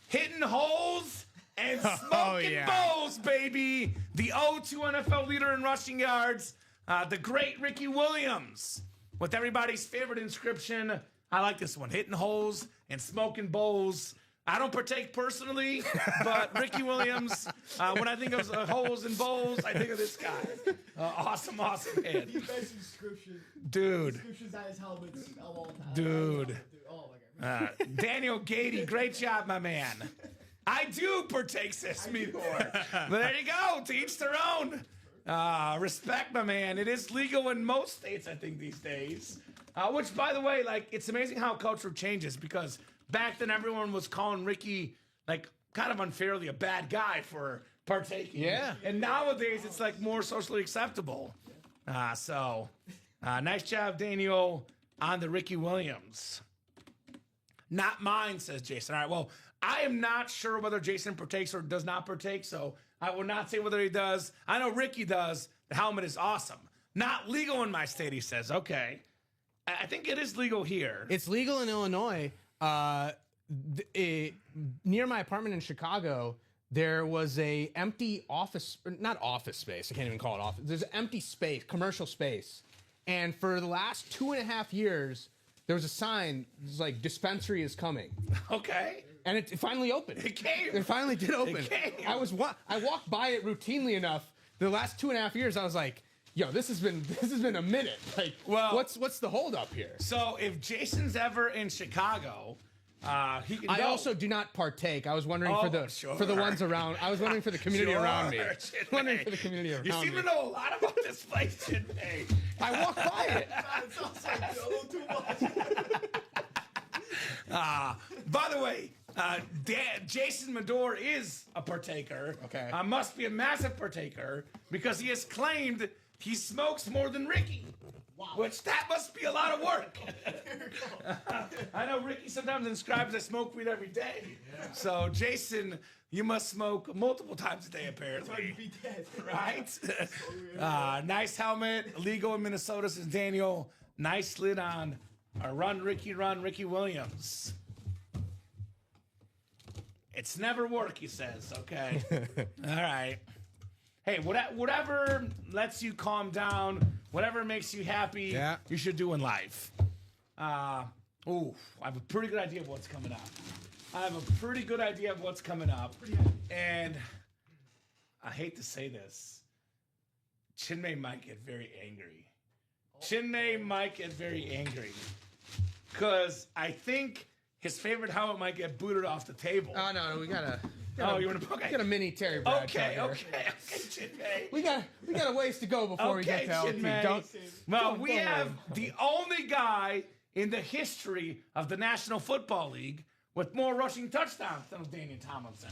S2: hitting holes and smoking balls, baby. The 0-2 NFL leader in rushing yards, the great Ricky Williams. With everybody's favorite inscription, I like this one, hitting holes and smoking bowls. I don't partake personally, but Ricky Williams, when I think of holes and bowls, I think of this guy. Awesome head.
S4: The best inscription.
S2: Dude.
S4: Inscriptions on his helmets of all time.
S2: Dude.
S4: Oh my God.
S2: Daniel Gady, great job, my man. I do partake, says Meadmore. But there you go, to each their own. Respect, my man. It is legal in most states, I think, these days. Which, by the way, like, it's amazing how culture changes, because back then everyone was calling Ricky, like, kind of unfairly a bad guy for partaking.
S3: Yeah.
S2: And nowadays it's, like, more socially acceptable. Nice job, Daniel, on the Ricky Williams. Not mine, says Jason. All right, well, I am not sure whether Jason partakes or does not partake, so I will not say whether he does. I know Ricky does. The helmet is awesome. Not legal in my state, he says. Okay. I think it is legal here.
S3: It's legal in Illinois. Near my apartment in Chicago, there was a empty office, not office space. I can't even call it office. There's an empty space, commercial space. And for the last 2.5 years, there was a sign, it was like, dispensary is coming.
S2: Okay.
S3: And it finally opened.
S2: It came.
S3: It finally did open.
S2: It came.
S3: I walked by it routinely enough. The last 2.5 years, I was like, yo, this has been a minute. Like,
S2: well,
S3: what's the holdup here?
S2: So if Jason's ever in Chicago, he can go.
S3: I also do not partake. I was wondering for the ones around. I was wondering for the community around me. Wondering for the community around me.
S2: You seem to know a lot about this place, Chinmay.
S3: I walked by it.
S4: It sounds like a little too much.
S2: By the way, Jason Medor is a partaker.
S3: Okay.
S2: Must be a massive partaker, because he has claimed he smokes more than Ricky. Wow. Which, that must be a lot of work. I know Ricky sometimes inscribes I smoke weed every day. Yeah. So, Jason, you must smoke multiple times a day, apparently. Right? Nice helmet. Legal in Minnesota, says Daniel. Nice lid on Run, Ricky Williams. It's never work, he says. Okay. All right. Hey, whatever lets you calm down, whatever makes you happy, you should do in life. I have a pretty good idea of what's coming up. And I hate to say this, Chinmay might get very angry. Because I think his favorite helmet might get booted off the table.
S3: Oh, no, we gotta...
S2: You want to
S3: get a mini Terry Bradshaw
S2: Okay,
S3: here.
S2: Chinmay.
S3: We got a ways to go before we get to LT.
S2: Chinmay. We have the only guy in the history of the National Football League with more rushing touchdowns than Daniel Tomlinson.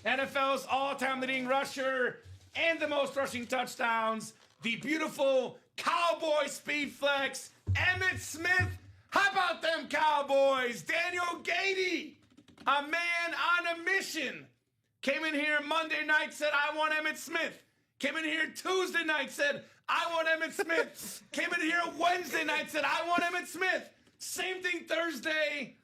S2: NFL's all-time leading rusher and the most rushing touchdowns, the beautiful Cowboy speed flex, Emmitt Smith. How about them Cowboys? Daniel Gady, a man on a mission. Came in here Monday night, said, I want Emmitt Smith. Came in here Tuesday night, said, I want Emmitt Smith. Came in here Wednesday night, said, I want Emmitt Smith. Same thing Thursday.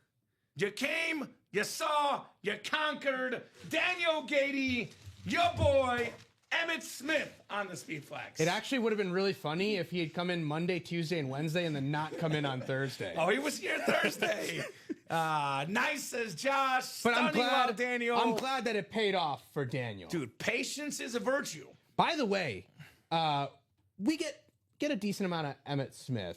S2: You came, you saw, you conquered. Daniel Gady, your boy, Emmitt Smith on the speed flex.
S3: It actually would have been really funny if he had come in Monday, Tuesday, and Wednesday and then not come in on Thursday.
S2: Oh, he was here Thursday. Nice, says Josh.
S3: But I'm
S2: Stunning
S3: glad,
S2: love, Daniel.
S3: I'm glad that it paid off for Daniel.
S2: Dude, patience is a virtue.
S3: By the way, we get a decent amount of Emmitt Smith.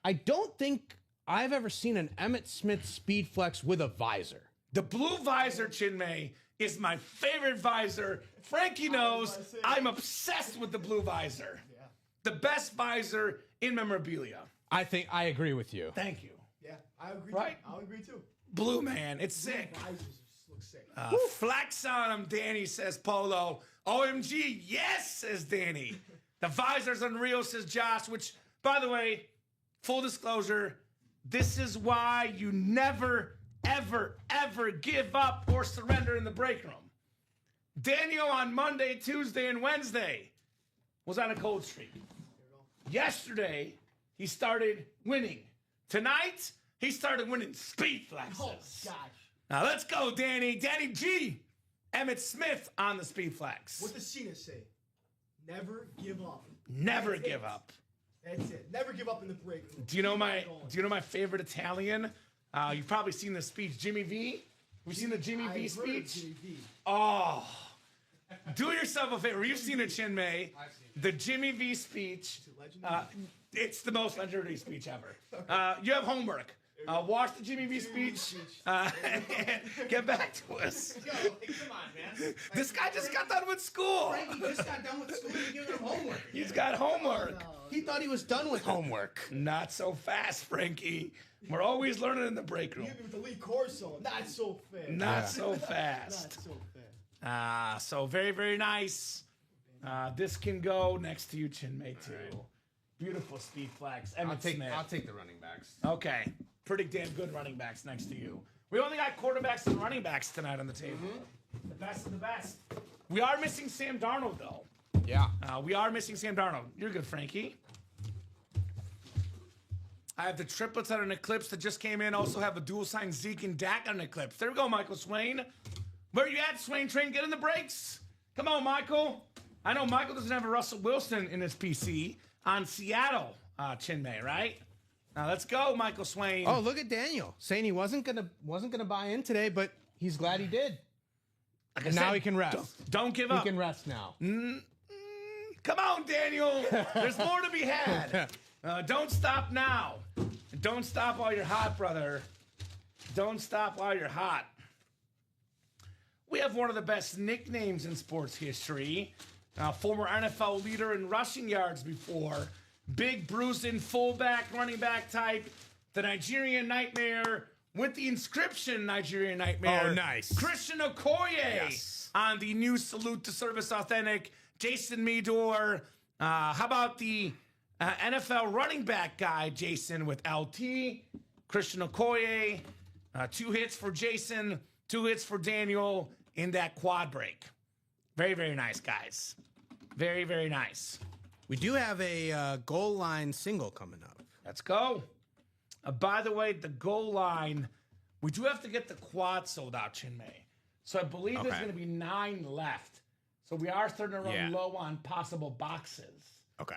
S3: I don't think I've ever seen an Emmitt Smith speed flex with a visor.
S2: The blue visor, Chinmay, is my favorite visor. Frankie knows I'm obsessed with the blue visor.
S4: Yeah.
S2: The best visor in memorabilia.
S3: I think I agree with you.
S2: Thank you.
S4: Yeah, I agree.
S2: Right?
S4: I'll agree too.
S2: Blue, man. It's sick.
S4: Visors just look sick.
S2: Flex on him, Danny, says Polo. OMG, yes, says Danny. The visor's unreal, says Josh, which, by the way, full disclosure, this is why you never, ever, ever give up or surrender in the break room. Daniel on Monday, Tuesday, and Wednesday was on a cold streak. Yesterday, he started winning. Tonight, he started winning speed flexes.
S4: Oh, gosh.
S2: Now let's go, Danny. Danny G. Emmitt Smith on the speed flex.
S4: What does Cena say? Never give up.
S2: Never
S4: That's
S2: give
S4: it.
S2: up.
S4: That's it. Never give up in the break room.
S2: Do you know
S4: Keep
S2: my
S4: on going.
S2: Do you know my favorite Italian? You've probably seen the speech, Jimmy V. Have you seen the Jimmy V
S4: I've heard of
S2: speech?
S4: Jimmy V.
S2: Oh, do yourself a favor. You've seen it, Chinmay. The Jimmy V speech.
S4: it legendary?
S2: It's the most legendary speech ever. You have homework. Watch the Jimmy V speech. And get back to us.
S3: Yo, hey, come on, man.
S2: This guy just got done with school.
S3: Frankie just got done with school and giving him homework.
S2: He's got homework.
S3: He thought he was done with homework.
S2: Not so fast, Frankie. We're always learning in the break room.
S4: Hit me with the lead Corso. Not so fast.
S2: Not so
S4: Not
S2: fast.
S4: so fast.
S2: So very, very nice. This can go next to you, Chinmay, too. Beautiful speed flex. Emmitt Smith.
S3: I'll take the running backs.
S2: Okay. Pretty damn good running backs next to you. We only got quarterbacks and running backs tonight on the table. The best of the best. We are missing Sam Darnold, though.
S3: Yeah.
S2: We are missing Sam Darnold. You're good, Frankie. I have the triplets on an eclipse that just came in. Also have a dual sign Zeke and Dak on an eclipse. There we go, Michael Swain. Where you at, Swain Train? Get in the brakes. Come on, Michael. I know Michael doesn't have a Russell Wilson in his PC on Seattle, Chinmay, right? Now let's go, Michael Swain.
S3: Oh, look at Daniel saying he wasn't gonna buy in today, but he's glad he did.
S2: Like I
S3: And now
S2: said,
S3: he can rest.
S2: Don't give
S3: He
S2: up.
S3: can rest now.
S2: Come on, Daniel. There's more to be had. Don't stop now. Don't stop while you're hot, brother. Don't stop while you're hot. We have one of the best nicknames in sports history. Former NFL leader in rushing yards before. Big bruising fullback, running back type. The Nigerian Nightmare with the inscription Nigerian Nightmare.
S3: Oh, nice.
S2: Christian Okoye
S3: Yes.
S2: on the new Salute to Service Authentic. Jason Meador. How about the NFL running back guy, Jason, with LT? Christian Okoye. 2 hits for Jason, 2 hits for Daniel in that quad break. Very, very nice, guys. Very, very nice.
S3: We do have a goal line single coming up.
S2: Let's go. By the way, the goal line, we do have to get the quad sold out, Chinmay. So I believe there's
S3: Okay.
S2: going to be 9 left. So we are starting to run
S3: Yeah.
S2: low on possible boxes.
S3: Okay.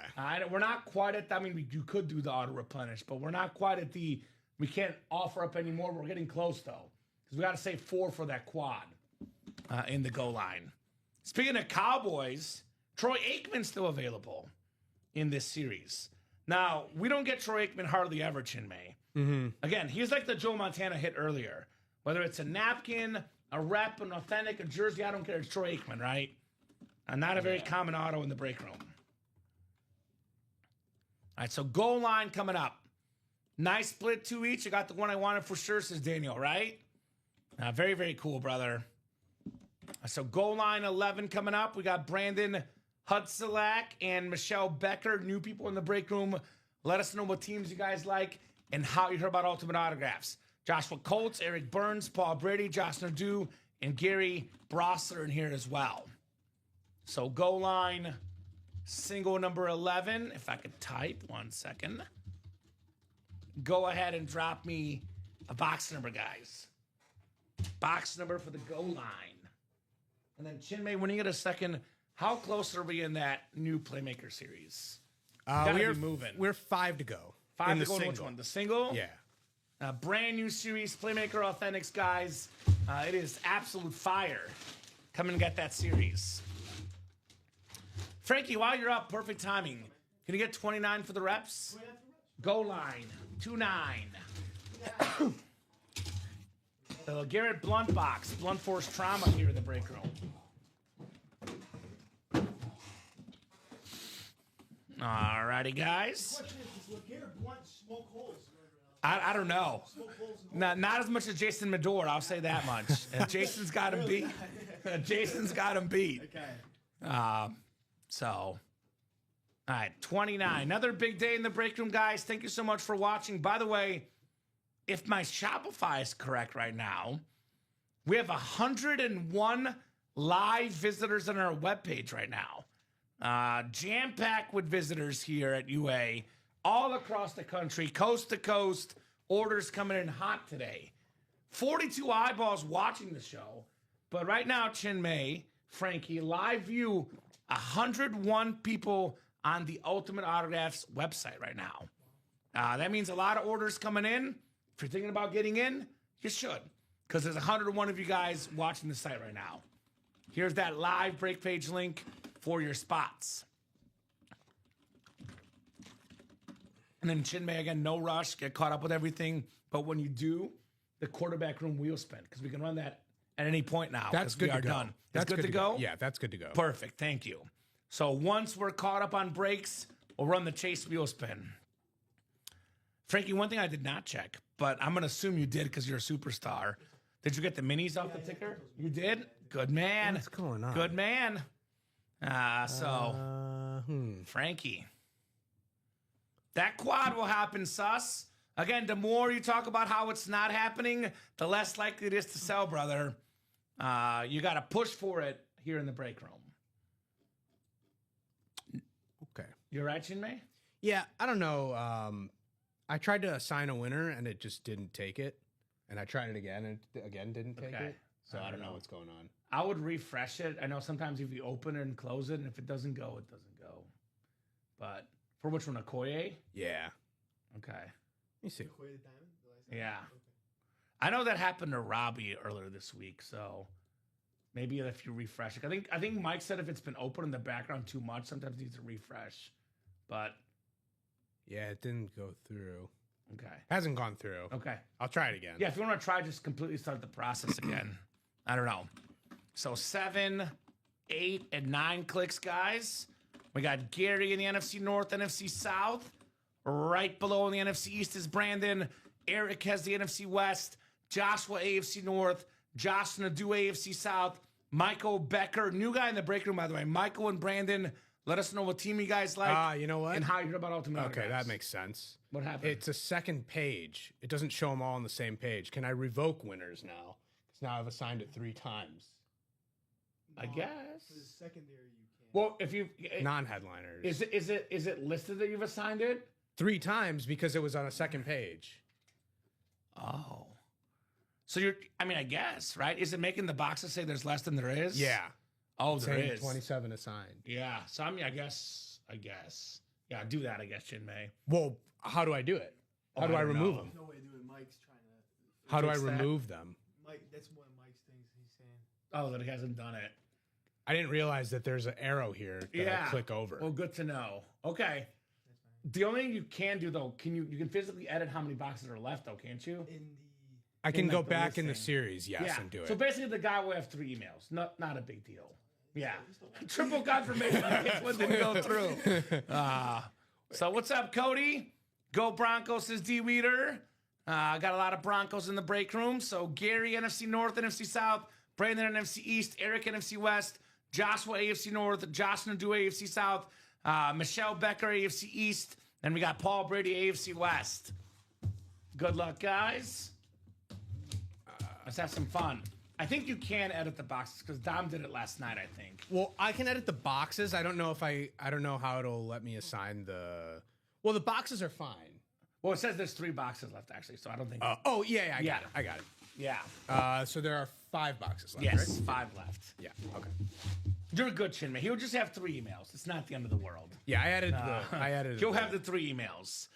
S2: We're not quite at, you could do the auto replenish, but we're not quite at we can't offer up anymore. We're getting close, though. Because we got to save 4 for that quad in the goal line. Speaking of Cowboys, Troy Aikman's still available in this series. Now, we don't get Troy Aikman hardly ever, Chinmay. Again, he's like the Joe Montana hit earlier. Whether it's a napkin, a rep, an authentic, a jersey, I don't care. It's Troy Aikman, right? And not a very common auto in the break room. All right, so goal line coming up. Nice split 2 each. I got the one I wanted for sure, says Daniel, right? Very, very cool, brother. So goal line 11 coming up. We got Brandon Hudselak and Michelle Becker, new people in the break room. Let us know what teams you guys like and how you heard about Ultimate Autographs. Joshua Colts, Eric Burns, Paul Brady, Josh Nadeau, and Gary Brossler in here as well. So goal line single number 11. If I could type 1 second. Go ahead and drop me a box number, guys. Box number for the goal line. And then Chinmay, when you get a second, how close are we in that new Playmaker series?
S3: We're
S2: moving.
S3: We're 5 to go.
S2: 5
S3: in
S2: to
S3: the
S2: go in
S3: single.
S2: which one? The single?
S3: Yeah.
S2: Brand new series, Playmaker Authentics, guys. It is absolute fire. Come and get that series. Frankie, while you're up, perfect timing. Can you get 29 for the reps? Goal line, 2-9. The Garrett Blunt box, Blunt Force Trauma here in the break room. Alrighty, guys.
S4: Question is, will Garrett Blunt smoke holes?
S2: I don't know.
S4: Smoke holes in the
S2: Not as much as Jason Medor, I'll say that much. Jason's got him beat. Jason's got him beat.
S4: Okay.
S2: So, all right, 29. Another big day in the break room, guys. Thank you so much for watching. By the way, if my Shopify is correct right now, we have 101 live visitors on our webpage right now. Jam-packed with visitors here at UA, all across the country, coast to coast. Orders coming in hot today. 42 eyeballs watching the show. But right now, Chinmay, Frankie, live view, 101 people on the Ultimate Autographs website right now. That means a lot of orders coming in. If you're thinking about getting in, you should. Because there's 101 of you guys watching the site right now. Here's that live break page link for your spots. And then Chinmay, again, no rush, get caught up with everything. But when you do, the quarterback room wheel spin, because we can run that at any point now.
S3: That's good
S2: we are
S3: to go.
S2: done.
S3: That's
S2: good to go?
S3: Yeah, that's good to go.
S2: Perfect. Thank you. So once we're caught up on breaks, we'll run the chase wheel spin. Frankie, one thing I did not check, but I'm going to assume you did because you're a superstar. Did you get the minis off the ticker? You did? Good man.
S3: What's going on?
S2: Good man. Frankie. That quad will happen, sus. Again, the more you talk about how it's not happening, the less likely it is to sell, brother. You got to push for it here in the break room.
S3: Okay.
S2: You right, Chinmay?
S3: Yeah, I don't know. I tried to assign a winner and it just didn't take it. And I tried it again and it again didn't take
S2: Okay.
S3: it. So I don't know what's going on.
S2: I would refresh it. I know sometimes if you open it and close it, and if it doesn't go, it doesn't go. But for which one, Okoye?
S3: Yeah.
S2: Okay.
S3: Let me see.
S4: Quay the diamond? The last time?
S2: Yeah. I know that happened to Robbie earlier this week, so maybe if you refresh it. I think Mike said if it's been open in the background too much, sometimes it needs to refresh. But
S3: Yeah, it didn't go through.
S2: okay.
S3: Hasn't gone through.
S2: Okay.
S3: I'll try it again.
S2: Yeah, if you want to try, just completely start the process again. I don't know. So 7, 8, and 9 clicks, guys. We got Gary in the NFC North, NFC South. Right below in the NFC East is Brandon. Eric has the NFC West. Joshua, AFC North. Josh Nadeau, AFC South. Michael Becker, new guy in the break room, by the way. Michael and Brandon, let us know what team you guys like.
S3: You know what?
S2: And how you heard about Ultimate
S3: Okay,
S2: Autographs.
S3: that makes sense.
S2: What happened?
S3: It's a second page. It doesn't show them all on the same page. Can I revoke winners now? Because now I've assigned it 3 times.
S2: I
S4: No,
S2: guess.
S4: For the secondary, you can't.
S2: Well, if you
S3: Non-headliners.
S2: is it listed that you've assigned it?
S3: 3 times because it was on a second page.
S2: Oh. So I guess, right? Is it making the boxes say there's less than there is?
S3: Yeah.
S2: Oh, there
S3: Saying
S2: is.
S3: 27 assigned.
S2: Yeah. So I guess. Yeah, do that, I guess, Chinmay.
S3: Well, how do I do it? How do I remove them?
S4: No way to do it. Mike's trying to.
S3: How do I
S2: fix that?
S3: remove them?
S4: Mike, that's one of Mike's things he's saying.
S2: Oh, that he hasn't done it.
S3: I didn't realize that there's an arrow here that I click over.
S2: Well, good to know. Okay. The only thing you can do though, you can physically edit how many boxes are left though, can't you?
S4: In the.
S3: I can
S2: like
S3: go
S2: the
S3: back in the
S2: listing.
S3: series, yes, and do it.
S2: So basically, the guy will have 3 emails. Not a big deal. Yeah. Triple confirmation. This one didn't go through. So what's up, Cody? Go Broncos, says D Weeder. Got a lot of Broncos in the break room. So Gary, NFC North, NFC South. Brandon, NFC East. Eric, NFC West. Joshua, AFC North. Josh Nadu, AFC South. Michelle Becker, AFC East. And we got Paul Brady, AFC West. Good luck, guys. Let's have some fun. I think you can edit the boxes because Dom did it last night, I think.
S3: Well, I can edit the boxes. I don't know if I don't know how it'll let me assign the. Well, the boxes are fine.
S2: Well, it says there's 3 boxes left, actually, so I don't think.
S3: Yeah, I got it.
S2: Yeah.
S3: So there are 5 boxes left.
S2: Yes,
S3: right?
S2: 5 left.
S3: Yeah. Okay.
S2: You're a good Chinmay. He'll just have 3 emails. It's not the end of the world.
S3: Yeah, I added.
S2: He'll have the 3 emails.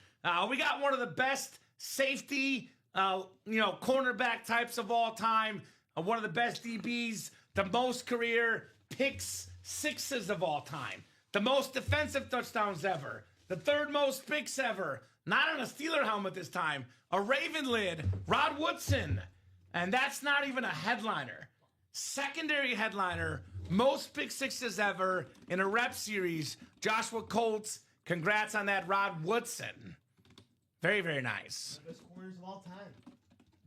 S2: We got one of the best safety, cornerback types of all time. One of the best DBs, the most career picks sixes of all time, the most defensive touchdowns ever, the 3rd most picks ever. Not on a Steeler helmet this time. A Raven lid, Rod Woodson. And that's not even a headliner. Secondary headliner, most pick sixes ever in a rep series. Joshua Colts, congrats on that, Rod Woodson. Very, very nice.
S4: Best corners of all time.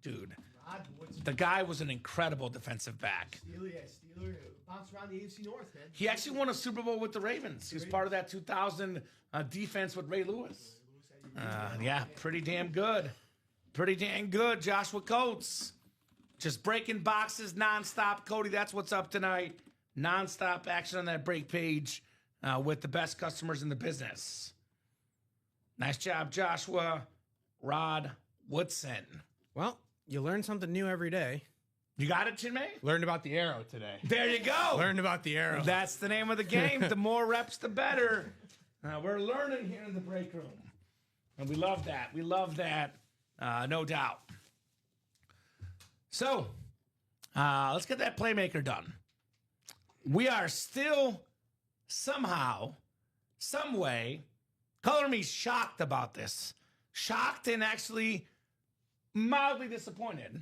S2: Dude,
S4: Rod Woodson.
S2: the guy was an incredible defensive back.
S4: Steeler bounced around the AFC North, man.
S2: He actually won a Super Bowl with the Ravens. He was part of that 2000 defense with Ray Lewis. Yeah, pretty damn good. Pretty damn good, Joshua Coates. Just breaking boxes nonstop. Cody, that's what's up tonight. Nonstop action on that break page with the best customers in the business. Nice job, Joshua. Rod Woodson.
S3: Well, you learn something new every day.
S2: You got it, Chinmay?
S3: Learned about the arrow today.
S2: There you go.
S3: Learned about the arrow.
S2: That's the name of the game. The more reps, the better. We're learning here in the break room. And we love that. We love that, no doubt. So, let's get that playmaker done. We are still somehow, some way, color me shocked about this. Shocked and actually mildly disappointed.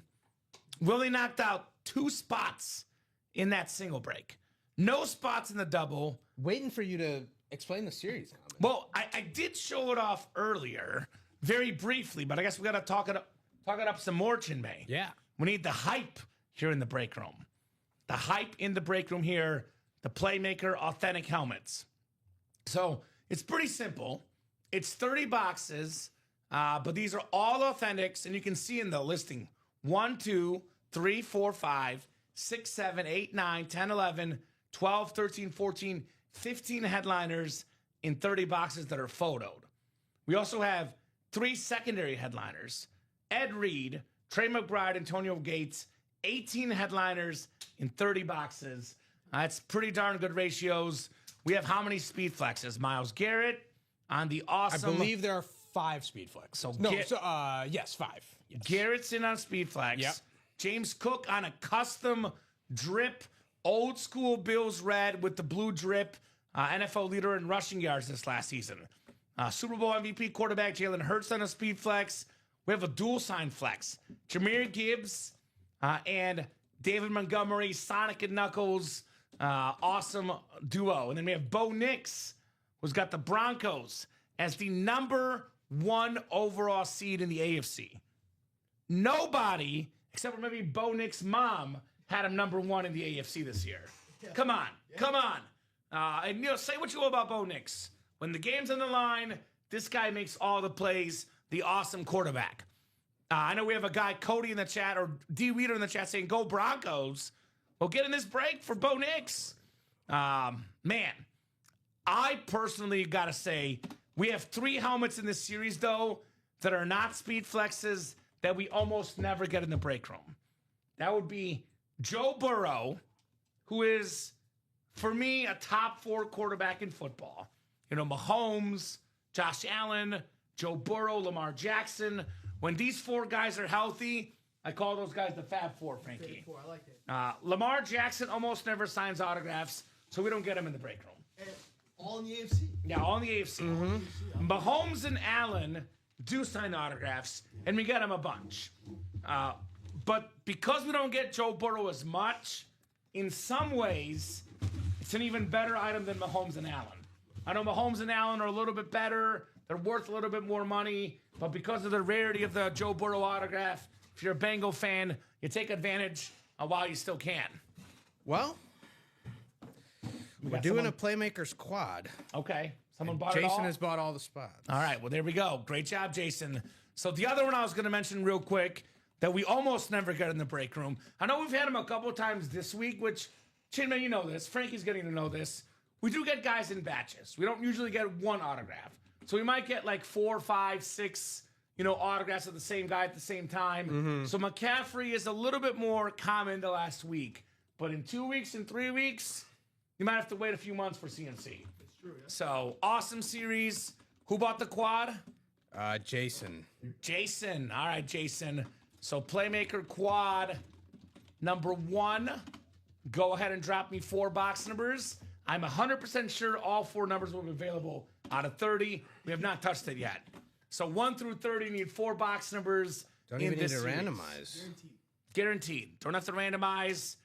S2: Willie knocked out 2 spots in that single break. No spots in the double.
S3: Waiting for you to explain the series. Comment.
S2: Well, I did show it off earlier, very briefly, but I guess we got to talk it up some more, Chinmay.
S3: Yeah.
S2: We need the hype here in the break room. The hype in the break room here, the Playmaker Authentic Helmets. So it's pretty simple. It's 30 boxes, but these are all authentics, and you can see in the listing 1, 2, 3, 4, 5, 6, 7, 8, 9, 10, 11, 12, 13, 14, 15 headliners in 30 boxes that are photoed. We also have 3 secondary headliners. Ed Reed, Trey McBride, Antonio Gates, 18 headliners in 30 boxes. That's pretty darn good ratios. We have how many speed flexes? Myles Garrett on the awesome.
S3: I believe there are 5 speed flex.
S2: So
S3: yes, 5. Yes.
S2: Garrett's in on speed flex.
S3: Yep.
S2: James Cook on a custom drip, old school Bills red with the blue drip. NFL leader in rushing yards this last season. Super Bowl MVP quarterback Jalen Hurts on a speed flex. We have a dual sign flex. Jahmyr Gibbs and David Montgomery, Sonic and Knuckles. Awesome duo. And then we have Bo Nix, who's got the Broncos as the number 1 overall seed in the AFC. Nobody, except for maybe Bo Nix's mom, had him number 1 in the AFC this year. Come on. Come on. And say what you will about Bo Nix. When the game's on the line, this guy makes all the plays. The awesome quarterback. I know we have a guy, Cody, in the chat, or D. Weeder in the chat saying, go Broncos. Well, get in this break for Bo Nix. Man, I personally got to say, we have 3 helmets in this series, though, that are not speed flexes that we almost never get in the break room. That would be Joe Burrow, who is, for me, a top 4 quarterback in football. Mahomes, Josh Allen, Joe Burrow, Lamar Jackson. When these 4 guys are healthy, I call those guys the Fab Four, Frankie.
S4: Fab Four, I like that.
S2: Lamar Jackson almost never signs autographs, so we don't get him in the break room.
S4: And all in the AFC.
S2: Yeah, all in the AFC. Mm-hmm. Mahomes and Allen do sign autographs, and we get them a bunch. But because we don't get Joe Burrow as much, in some ways, it's an even better item than Mahomes and Allen. I know Mahomes and Allen are a little bit better. They're worth a little bit more money, but because of the rarity of the Joe Burrow autograph, if you're a Bengal fan, you take advantage while you still can.
S3: Well, we're doing a Playmakers quad.
S2: Okay. Someone bought it all?
S3: Jason has bought all the spots.
S2: All right. Well, there we go. Great job, Jason. So the other one I was going to mention real quick that we almost never get in the break room. I know we've had him a couple of times this week, which, Chinmay, you know this. Frankie's getting to know this. We do get guys in batches. We don't usually get one autograph. So we might get like 4, 5, 6, autographs of the same guy at the same time. So McCaffrey is a little bit more common the last week. But in 2 weeks and 3 weeks, you might have to wait a few months for CMC.
S4: It's true, yeah.
S2: So, awesome series. Who bought the quad?
S3: Jason.
S2: Jason. All right, Jason. So, Playmaker quad number 1. Go ahead and drop me 4 box numbers. I'm 100% sure all 4 numbers will be available out of 30. We have not touched it yet. So 1 through 30 need 4 box numbers.
S3: Don't even need to randomize.
S2: Guaranteed. Don't have to randomize.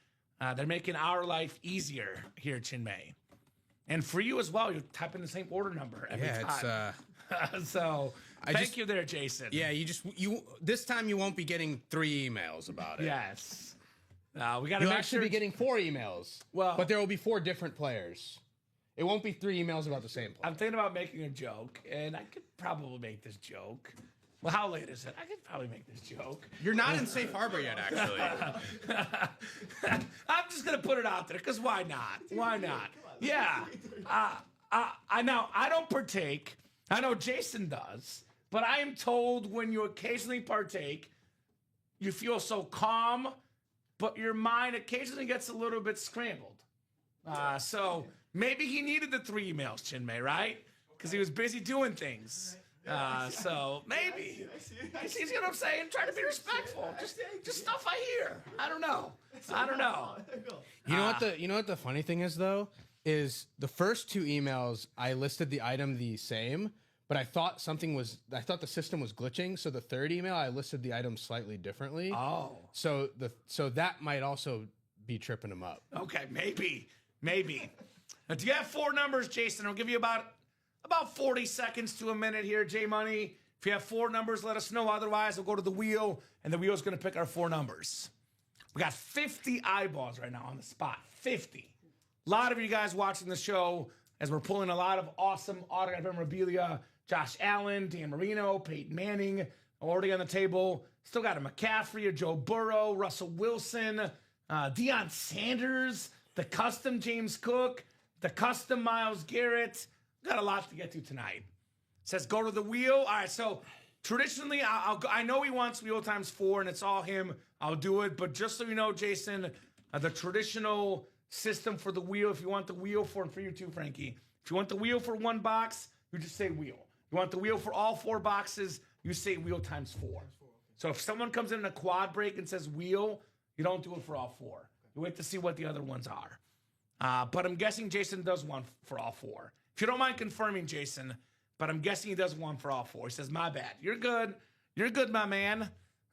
S2: They're making our life easier here at Chinmay. And for you as well, you're typing the same order number every time. So thank you there, Jason.
S3: Yeah, you this time you won't be getting 3 emails about it.
S2: Yes. We got to
S3: You'll
S2: make
S3: actually
S2: sure
S3: be getting 4 emails.
S2: Well,
S3: but there will be 4 different players. It won't be 3 emails about the same player.
S2: I'm thinking about making a joke, and I could probably make this joke. Well, how late is it? I could probably make this joke.
S3: You're not in safe harbor yet, actually.
S2: I'm just going to put it out there, because why not? Why not? Yeah. I don't partake. I know Jason does. But I am told when you occasionally partake, you feel so calm, but your mind occasionally gets a little bit scrambled. So maybe he needed the 3 emails, Chinmay, right? Because he was busy doing things. So maybe. You see what I'm saying? Try to be respectful. Just stuff I hear. I don't know.
S3: You know what the funny thing is though? Is the first 2 emails I listed the item the same, but I thought the system was glitching, so the 3rd email I listed the item slightly differently.
S2: Oh.
S3: So that might also be tripping him up.
S2: Okay, maybe. Now, do you have 4 numbers, Jason? I'll give you about 40 seconds to a minute here, J Money. If you have 4 numbers, let us know. Otherwise, we'll go to the wheel, and the wheel's going to pick our 4 numbers. We got 50 eyeballs right now on the spot. 50. A lot of you guys watching the show as we're pulling a lot of awesome autograph memorabilia. Josh Allen, Dan Marino, Peyton Manning, already on the table. Still got a McCaffrey, a Joe Burrow, Russell Wilson, Deion Sanders, the custom James Cook, the custom Myles Garrett. Got a lot to get to tonight. Says go to the wheel. All right, so traditionally, I know he wants wheel times 4, and it's all him. I'll do it. But just so you know, Jason, the traditional system for the wheel, if you want the wheel for you too, Frankie. If you want the wheel for 1 box, you just say wheel. You want the wheel for all 4 boxes, you say wheel times 4. So if someone comes in a quad break and says wheel, you don't do it for all 4. You wait to see what the other ones are. But I'm guessing Jason does one for all 4. If you don't mind confirming, Jason, but I'm guessing he does one for all 4. He says, my bad. You're good. You're good, my man.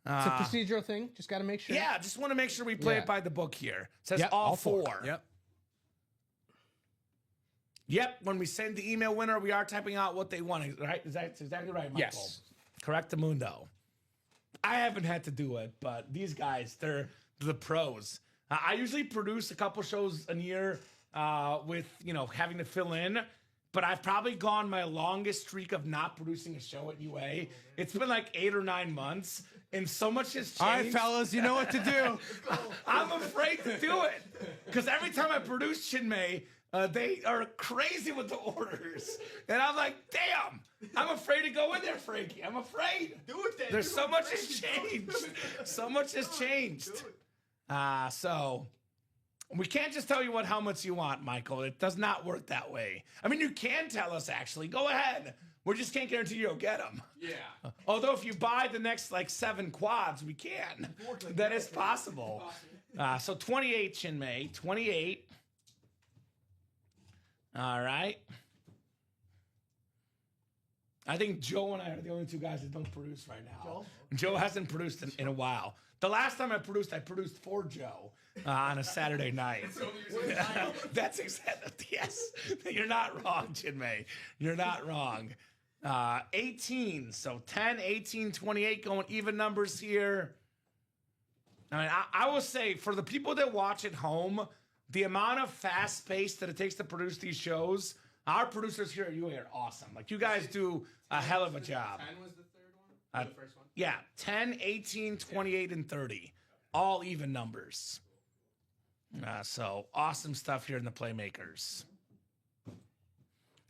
S3: It's a procedural thing. Just got to make sure.
S2: Yeah, just want to make sure we play it by the book here. It says
S3: Yep,
S2: all 4.
S3: Yep.
S2: When we send the email winner, we are typing out what they want, right? That's exactly right, Michael.
S3: Yes.
S2: Correct, Mundo. I haven't had to do it, but these guys, they're the pros. I usually produce a couple shows a year with, having to fill in. But I've probably gone my longest streak of not producing a show at UA. It's been like 8 or 9 months, and so much has changed.
S3: All right, fellas, you know what to do.
S2: I'm afraid to do it because every time I produce Chinmay, they are crazy with the orders, and I'm like, damn, I'm afraid to go in there, Frankie. I'm afraid.
S4: Do it then.
S2: There's so much has changed. So much has changed. So. We can't just tell you what helmets you want, Michael. It does not work that way. I mean, you can tell us, actually. Go ahead. We just can't guarantee you'll get them.
S3: Yeah.
S2: Although if you buy the next, 7 quads, we can. That is possible. So 28, Chinmay. 28. All right. I think Joe and I are the only 2 guys that don't produce right now. Joe hasn't produced in a while. The last time I produced for Joe on a Saturday night. That's exactly, yes. You're not wrong, Chinmay. You're not wrong. 18. So 10, 18, 28 going even numbers here. I mean, I will say for the people that watch at home, the amount of fast pace that it takes to produce these shows, our producers here at UA are awesome. Like, you guys do a hell of a job.
S3: 10 was the third one? The first one?
S2: Yeah, 10, 18, 28, and 30. All even numbers. So awesome stuff here in the Playmakers.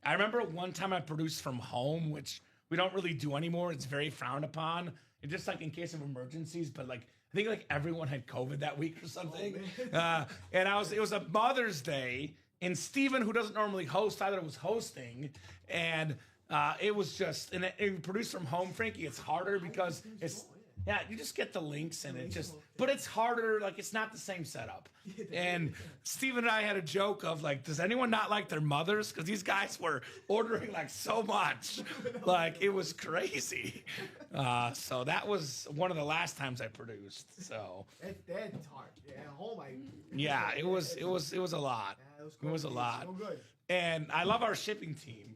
S2: I remember one time I produced from home, which we don't really do anymore. It's very frowned upon. It's just like in case of emergencies, but like I think like everyone had COVID that week or something. And it was a Mother's Day, and Steven, who doesn't normally host either, was hosting, and it was just, and it produced from home, Frankie, it's harder because it's, yeah, you just get the links and it just, but it's harder, like it's not the same setup. And Steven and I had a joke of like, does anyone not like their mothers? Because these guys were ordering like so much, like it was crazy. So that was one of the last times I produced. So
S4: That's hard. Yeah, home.
S2: yeah, it was a lot. It was a lot.
S4: So good.
S2: And I love our shipping team.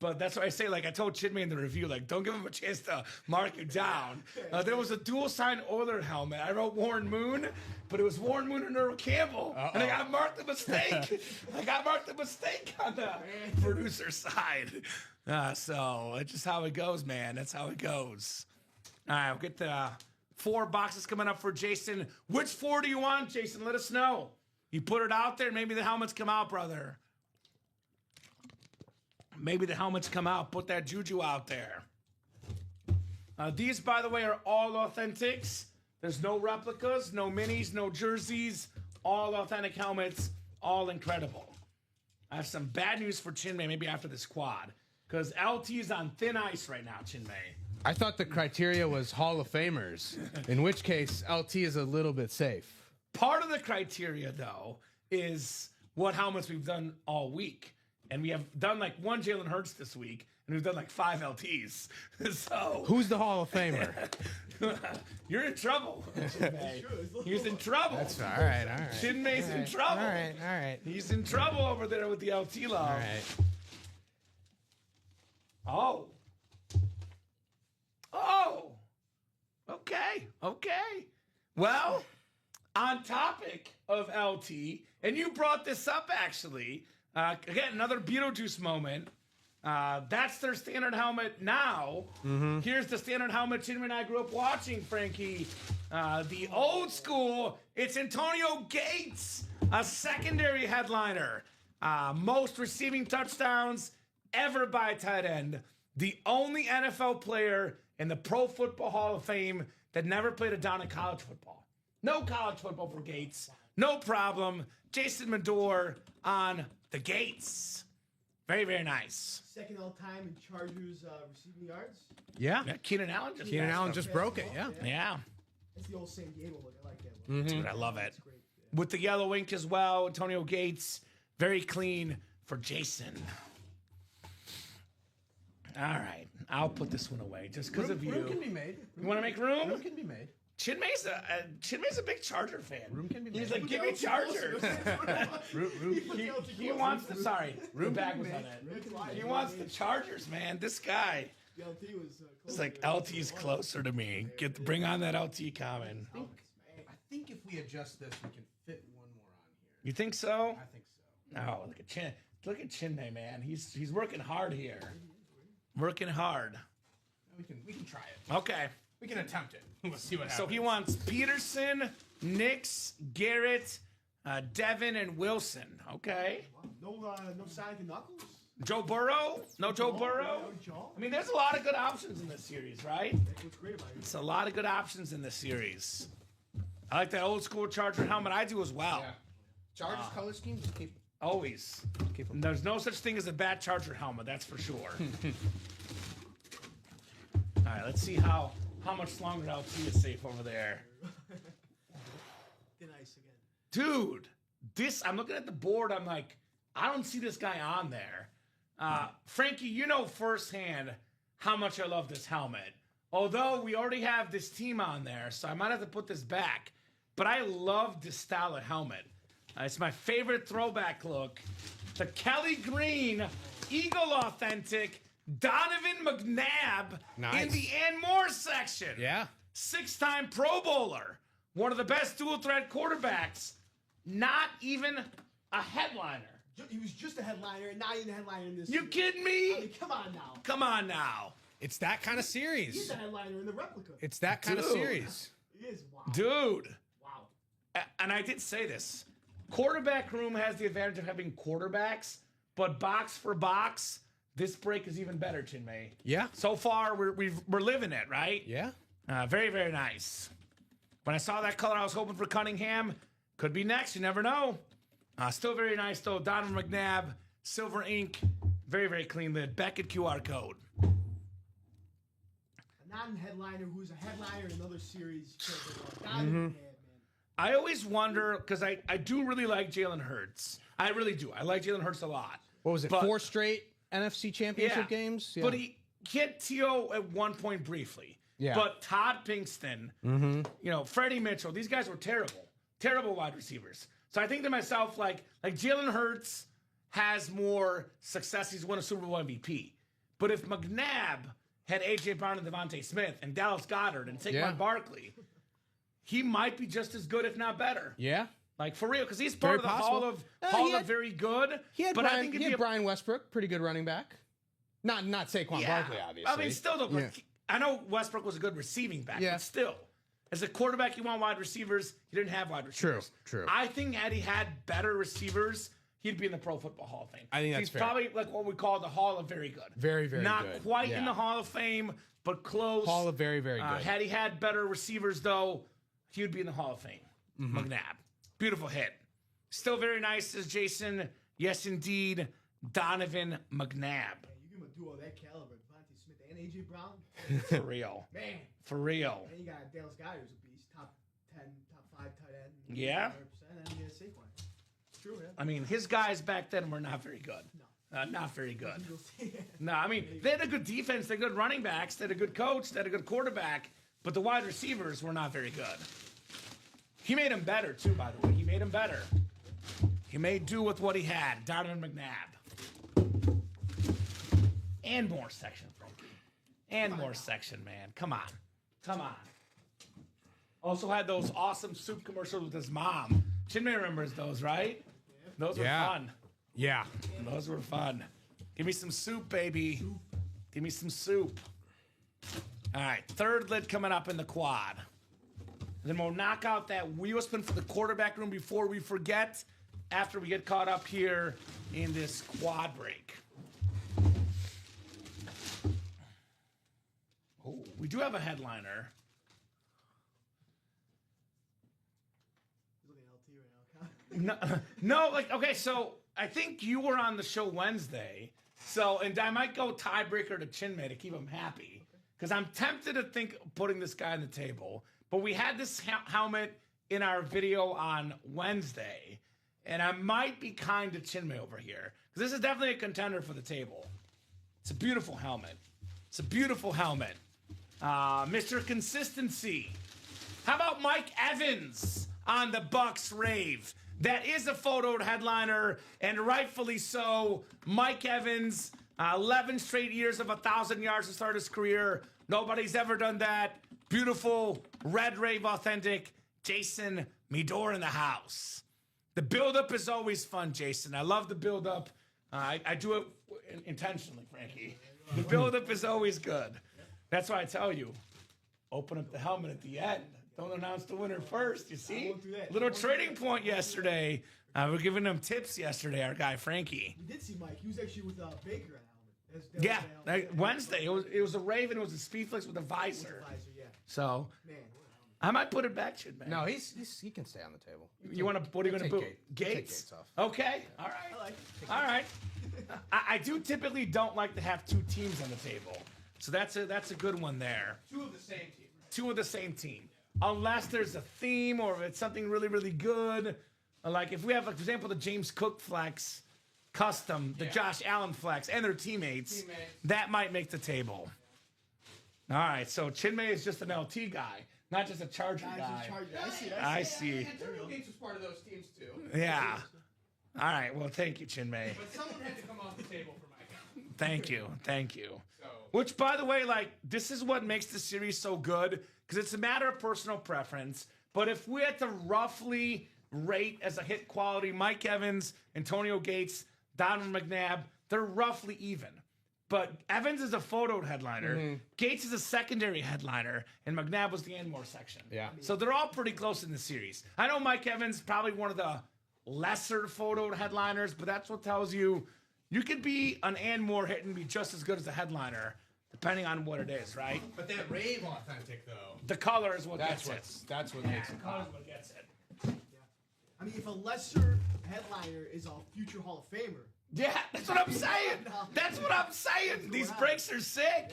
S2: But that's what I say. Like I told Chinmay in the review, like don't give him a chance to mark you down. There was a dual sign Oiler helmet. I wrote Warren Moon, but it was Warren Moon and Earl Campbell, and I got marked a mistake. I got marked a mistake on the producer side. So it's just how it goes, man. That's how it goes. All right, we'll get the 4 boxes coming up for Jason. Which 4 do you want, Jason? Let us know. You put it out there. Maybe the helmets come out, brother. Maybe the helmets come out. Put that juju out there. These, by the way, are all authentics. There's no replicas, no minis, no jerseys. All authentic helmets, all incredible. I have some bad news for Chinmay maybe after this quad, because LT is on thin ice right now, Chinmay.
S3: I thought the criteria was Hall of Famers, in which case LT is a little bit safe.
S2: Part of the criteria, though, is what helmets we've done all week. And we have done like 1 Jalen Hurts this week, and we've done like 5 LTs. So
S3: Who's the Hall of Famer?
S2: you're in trouble. He's in trouble.
S3: That's all right.
S2: Chinmay's in trouble.
S3: All right.
S2: He's in trouble over there with the LT love.
S3: All right.
S2: Oh. Okay. Well, on topic of LT, and you brought this up actually. Again, another Beetlejuice moment. That's their standard helmet now. Mm-hmm. Here's the standard helmet Chinmay and I grew up watching, Frankie. The old school, it's Antonio Gates, a secondary headliner. Most receiving touchdowns ever by a tight end. The only NFL player in the Pro Football Hall of Fame that never played a down in college football. No college football for Gates. No problem. Jason Medore on the Gates. Very, very nice.
S4: Second all time in Chargers receiving yards.
S3: Yeah.
S2: Keenan Allen
S3: just broke it. Yeah.
S4: It's the old San Diego look. I like that one.
S2: Dude, I love it.
S4: That's great.
S2: With the yellow ink as well, Antonio Gates, very clean for Jason. All right, I'll put this one away just because of you.
S3: Room can be made.
S2: You want to make room?
S3: Room can be made.
S2: Chinmay's a big Charger fan.
S3: Room can be made.
S2: He's like, give me Chargers. He wants the, sorry, the bag was on it. He wants the Chargers, man. This guy.
S4: The LT was
S2: It's like LT's closer to me. Bring on that LT Kamen.
S3: I think if we adjust this, we can fit one more on here.
S2: You think so?
S3: I think so.
S2: Oh, look at Chinmay, man. He's working hard here. Working hard.
S3: We can try it.
S2: Okay.
S3: We can attempt it. We'll see what happens.
S2: So he wants Peterson, Nix, Garrett, Devin, and Wilson. Okay.
S4: no Sonic and Knuckles.
S2: Joe Burrow? No Joe Burrow?
S4: No Joe.
S2: I mean, there's a lot of good options in this series, right?
S4: That's what's great about it.
S2: It's a lot of good options in this series. I like that old school Charger helmet. I do as well.
S3: Yeah. Chargers color scheme, just keep.
S2: Always. There's no such thing as a bad Charger helmet, that's for sure. All right, let's see how much longer LT is safe over there.
S4: Thin ice again.
S2: Dude, I'm looking at the board, I'm like, I don't see this guy on there. Frankie, you know firsthand how much I love this helmet. Although we already have this team on there, so I might have to put this back. But I love this style of helmet. It's my favorite throwback look. The Kelly Green Eagle Authentic Donovan McNabb
S3: Nice.
S2: in the and more section.
S3: Yeah.
S2: 6-time Pro Bowler. One of the best dual threat quarterbacks. Not even a headliner.
S4: He was just a headliner and not even a headliner in this.
S2: You
S4: series.
S2: kidding
S4: I
S2: me?
S4: mean, come on now.
S2: Come on now.
S3: It's that kind of
S4: He's
S3: series.
S4: the headliner in the replica.
S3: It's that kind of
S2: Dude.
S3: series.
S4: He is. Wow.
S2: Dude.
S4: Wow.
S2: And I did say this. Quarterback room has the advantage of having quarterbacks, but box for box, this break is even better, Chinmay.
S3: Yeah.
S2: So far, we're living it, right?
S3: Yeah.
S2: Very, very nice. When I saw that color, I was hoping for Cunningham. Could be next. You never know. Still very nice, though. Donovan McNabb, silver ink. Very, very clean lid. Beckett QR code.
S4: A non-headliner who's a headliner in another series. Donovan McNabb, man.
S2: I always wonder, because I do really like Jalen Hurts. I really do. I like Jalen Hurts a lot.
S3: What was it?
S2: But-
S3: 4 straight NFC Championship games? Yeah.
S2: But he hit T.O. at one point briefly.
S3: Yeah.
S2: But Todd Pinkston, Freddie Mitchell, these guys were terrible. Terrible wide receivers. So I think to myself, like Jalen Hurts has more success. He's won a Super Bowl MVP. But if McNabb had A.J. Brown and Devontae Smith and Dallas Goedert and Saquon Barkley, he might be just as good, if not better.
S3: Yeah.
S2: Like, for real, because he's part
S3: Very
S2: of the
S3: possible.
S2: Hall of Very Good.
S3: He had,
S2: but
S3: Brian,
S2: I think
S3: he had Brian Westbrook, pretty good running back. Not Saquon Barkley, obviously.
S2: I mean, still, though,
S3: Yeah.
S2: I know Westbrook was a good receiving back,
S3: Yeah.
S2: but still, as a quarterback, you want wide receivers. He didn't have wide receivers.
S3: True.
S2: I think had he had better receivers, he'd be in the Pro Football Hall of Fame.
S3: I think that's
S2: He's
S3: fair.
S2: probably like what we call the Hall of Very Good.
S3: Very, very
S2: Not
S3: good.
S2: quite in
S3: Yeah.
S2: the Hall of Fame, but close.
S3: Hall of very, very good.
S2: Had he had better receivers, though, he would be in the Hall of Fame.
S3: Mm-hmm.
S2: McNabb. Beautiful hit. Still very nice as Jason. Yes, indeed. Donovan McNabb.
S4: Man, you give him a duo of that caliber, Devontae Smith and A.J. Brown.
S2: For real.
S4: Man.
S2: For real.
S4: And you got Dallas Goedert, who's a beast. Top 10, top 5 tight end.
S2: Yeah.
S4: 100%. And then you get Saquon. It's true, yeah.
S2: I mean, his guys back then were not very good. Not very good.
S4: Yeah.
S2: No, I mean, they had a good defense, they had good running backs, they had a good coach, they had a good quarterback, but the wide receivers were not very good. He made them better, too, by the way. He made them better. He made do with what he had. Donovan McNabb. And more section, Frankie. And more section, man. Come on. Come on. Also had those awesome soup commercials with his mom. Chinmay remembers those, right? Those were
S3: Yeah.
S2: fun.
S3: Yeah.
S2: Those were fun. Give me some soup, baby. Give me some soup. All right, third lid coming up in the quad. Then we'll knock out that wheel spin for the quarterback room before we forget, after we get caught up here in this quad break. Oh, we do have a headliner.
S4: He's looking at LT right now.
S2: No, like, okay, so I think you were on the show Wednesday. So, and I might go tiebreaker to Chinmay to keep him happy. Because I'm tempted to think of putting this guy on the table. But we had this helmet in our video on Wednesday. And I might be kind to Chinmay over here. Because this is definitely a contender for the table. It's a beautiful helmet. It's a beautiful helmet. Mr. Consistency. How about Mike Evans on the Bucks rave? That is a photoed headliner, and rightfully so. Mike Evans, 11 straight years of 1,000 yards to start his career. Nobody's ever done that. Beautiful, red rave authentic. Jason Midor in the house. The build-up is always fun, Jason. I love the build-up. I do it intentionally, Frankie. The build-up is always good. That's why I tell you, open up the helmet at the end. Don't announce the winner first, you see?
S4: won't do that.
S2: Little trading point yesterday. We're giving him tips yesterday, our guy Frankie.
S4: We did see Mike. He was actually with Baker on helmet.
S2: Yeah, Wednesday. It was a Raven. It was a Speedflex with a visor.
S4: Visor, yeah.
S2: So
S4: Man,
S2: I might put it back, Chid, man.
S3: No, he can stay on the table.
S2: You want to? What are you going to
S3: Take
S2: boot?
S3: Take
S2: Gates.
S3: Gates off.
S2: Okay. All
S4: I
S2: right.
S4: like it.
S2: All right. I do typically don't like to have two teams on the table, so that's a good one there.
S3: Two of the same team.
S2: Two of the same team, unless there's a theme or if it's something really really good. Like if we have, for example, the James Cook flex custom, the Josh Allen flex, and their teammates, that might make the table. All right, so Chinmay is just an LT guy, not just a Charger guy.
S4: I see that.
S2: I see.
S3: Antonio Gates was part of those teams too.
S2: Yeah. All right. Well, thank you, Chinmay.
S3: But someone had to come off the table for my
S2: Thank you. Which, by the way, like, this is what makes the series so good, because it's a matter of personal preference. But if we had to roughly rate as a hit quality, Mike Evans, Antonio Gates, Donovan McNabb, they're roughly even. But Evans is a photo headliner, Gates is a secondary headliner, and McNabb was the Anmore section.
S3: Yeah.
S2: So they're all pretty close in the series. I know Mike Evans probably one of the lesser photo headliners, but that's what tells you could be an Anmore hit and be just as good as a headliner, depending on what it is, right?
S3: But that rave authentic though.
S2: The color is what gets it.
S3: That's what makes it.
S2: The color is what gets it.
S4: I mean, if a lesser headliner is a future Hall of Famer.
S2: Yeah, that's what I'm saying. That's what I'm saying. These breaks are sick.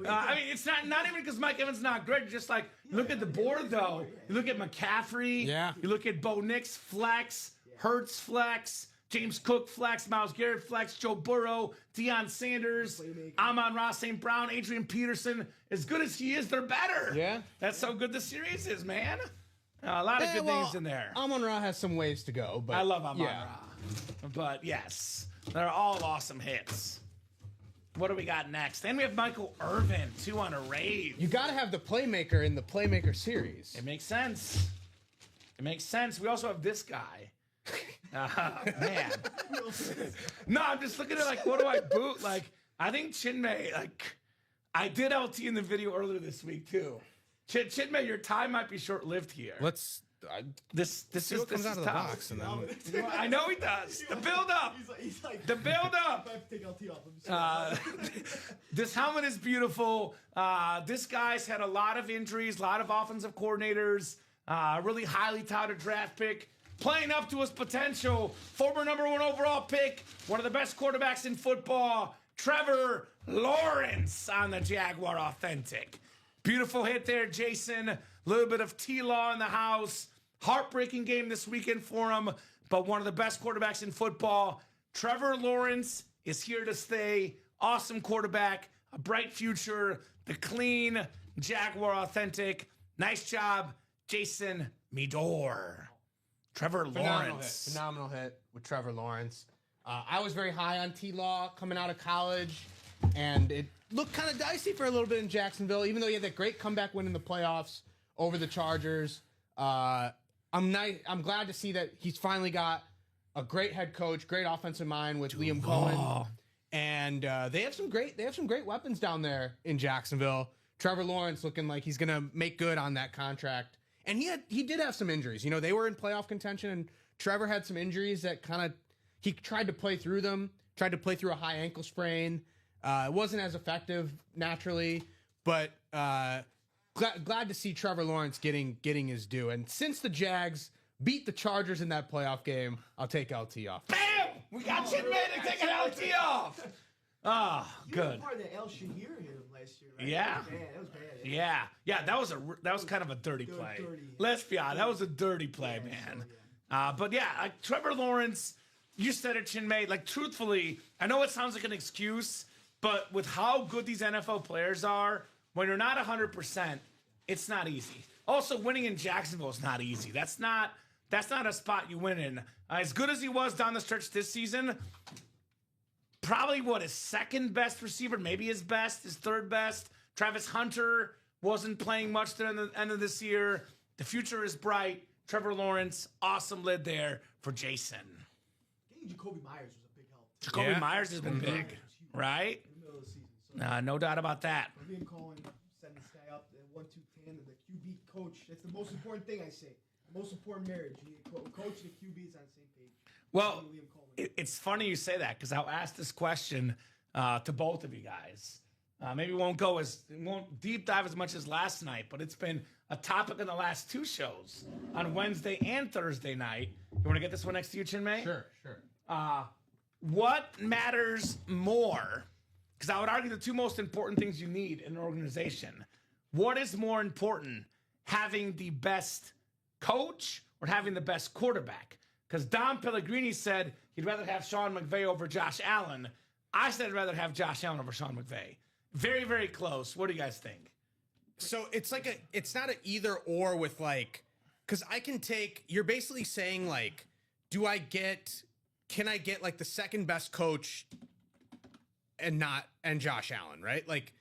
S2: I mean, it's not even because Mike Evans is not great. Just like, look at the board, though. You look at McCaffrey.
S3: Yeah.
S2: You look at Bo Nix flex, Hurts flex, James Cook flex, Myles Garrett flex, Joe Burrow, Deion Sanders, Amon-Ra St. Brown, Adrian Peterson. As good as he is, they're better.
S3: Yeah.
S2: That's how good the series is, man. A lot of good names in there.
S3: Amon-Ra has some ways to go, but
S2: I love Amon-Ra. But yes, they're all awesome hits. What do we got next? Then we have Michael Irvin, 2 on a rave.
S3: you got to have the playmaker in the playmaker series.
S2: It makes sense. It makes sense. We also have this guy. Man. No, I'm just looking at, like, what do I boot? Like, I think Chinmay, like, I did LT in the video earlier this week, too. Chinmay, your time might be short-lived here.
S3: Let's
S2: This
S3: see
S2: is
S3: what comes
S2: this
S3: out
S2: is
S3: of the
S2: tough.
S3: box, and then
S2: I know he does. The build-up.
S4: He's like,
S2: The build-up.
S4: I have to take LT off. I'm just
S2: This helmet is beautiful. This guy's had a lot of injuries, a lot of offensive coordinators, really highly touted draft pick, playing up to his potential. Former #1 overall pick, one of the best quarterbacks in football, Trevor Lawrence on the Jaguar Authentic. Beautiful hit there, Jason. A little bit of T-Law in the house. Heartbreaking game this weekend for him, but one of the best quarterbacks in football. Trevor Lawrence is here to stay. Awesome quarterback, a bright future, the clean Jaguar Authentic. Nice job, Jason Midor. Trevor Lawrence.
S3: Phenomenal hit with Trevor Lawrence. I was very high on T-Law coming out of college, and it looked kind of dicey for a little bit in Jacksonville, even though he had that great comeback win in the playoffs over the Chargers. I'm glad to see that he's finally got a great head coach, great offensive mind with Liam Cohen, and they have some great weapons down there in Jacksonville. Trevor Lawrence looking like he's gonna make good on that contract, and he did have some injuries. You know, they were in playoff contention, and Trevor had some injuries that he tried to play through them, tried to play through a high ankle sprain. It wasn't as effective naturally, but glad to see Trevor Lawrence getting his due. And since the Jags beat the Chargers in that playoff game, I'll take LT off.
S2: Bam! We got Chinmay to take an LT off. Ah,
S4: You were
S2: good.
S4: part of that El Shahir hit him last year, right?
S2: Yeah.
S4: That was bad.
S2: Yeah, that was kind of a dirty play.
S4: dirty.
S2: Let's be honest, that was a dirty play, man. But yeah, like Trevor Lawrence, you said it, Chinmay. Like, truthfully, I know it sounds like an excuse, but with how good these NFL players are, when you're not 100%, it's not easy. Also, winning in Jacksonville is not easy. That's not a spot you win in. As good as he was down the stretch this season, probably his second best receiver, maybe his best, his third best. Travis Hunter wasn't playing much at the end of this year. The future is bright. Trevor Lawrence, awesome lid there for Jason.
S4: Getting Jacoby Myers was a big help.
S2: Jacoby Myers has been big, right?
S4: In the middle of the season. So
S2: No doubt about that.
S4: Liam Cohen setting this guy up, the 1-2 tandem, the QB coach. That's the most important thing I say. The most important marriage. You need a coach and a QB is on the same page.
S2: Well,
S4: Liam Cohen.
S2: it's funny you say that because I'll ask this question to both of you guys. Maybe it won't deep dive as much as last night, but it's been a topic in the last 2 shows on Wednesday and Thursday night. You want to get this one next to you, Chinmay?
S3: Sure.
S2: What matters more? Because I would argue the 2 most important things you need in an organization. What is more important, having the best coach or having the best quarterback? Because Don Pellegrini said he'd rather have Sean McVay over Josh Allen. I said I'd rather have Josh Allen over Sean McVay. Very, very close. What do you guys think?
S3: So it's not an either or with because you're basically saying can I get like the second best coach and Josh Allen, right? Like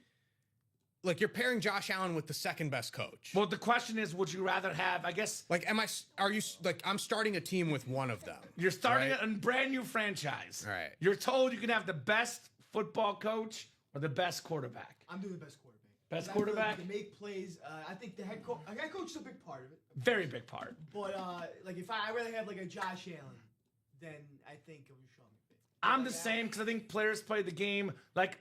S3: you're pairing Josh Allen with the second best coach.
S2: Well, the question is, would you rather have, I guess,
S3: Like, I'm starting a team with one of them.
S2: you're starting
S3: right?
S2: a brand new franchise.
S3: All right.
S2: You're told you can have the best football coach or the best quarterback.
S4: I'm doing the best quarterback.
S2: Best
S4: I feel like
S2: quarterback?
S4: he can make plays. I think the head coach is a big part of it.
S2: Very big part.
S4: But like if I rather have like a Josh Allen, then I think it was Sean McVay.
S2: I'm the same because I think players play the game like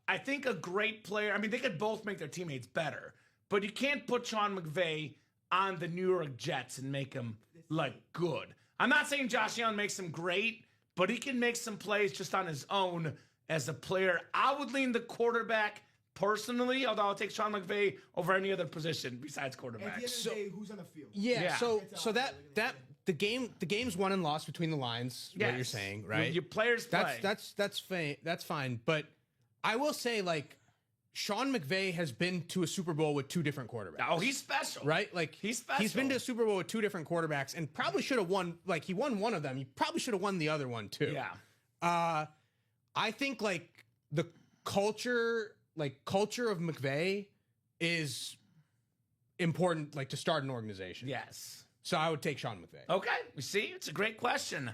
S2: I think a great player. I mean, they could both make their teammates better, but you can't put Sean McVay on the New York Jets and make him like good. I'm not saying Josh Allen makes him great, but he can make some plays just on his own as a player. I would lean the quarterback personally, although I'll take Sean McVay over any other position besides
S4: At
S2: quarterback.
S4: the end of the day, who's on the field?
S3: Yeah.
S2: Yeah.
S3: So that the game's won and lost between the lines. What you're
S2: Yes.
S3: saying, right?
S2: Your players play.
S3: That's fine. But I will say, like, Sean McVay has been to a Super Bowl with two different quarterbacks.
S2: Oh, he's special.
S3: Right? Like,
S2: He's special.
S3: He's been to a Super Bowl with two different quarterbacks and probably should have won. Like, he won one of them. He probably should have won the other one too.
S2: Yeah.
S3: I think like the culture of McVay is important, like, to start an organization.
S2: Yes.
S3: So I would take Sean McVay.
S2: Okay, we see. It's a great question.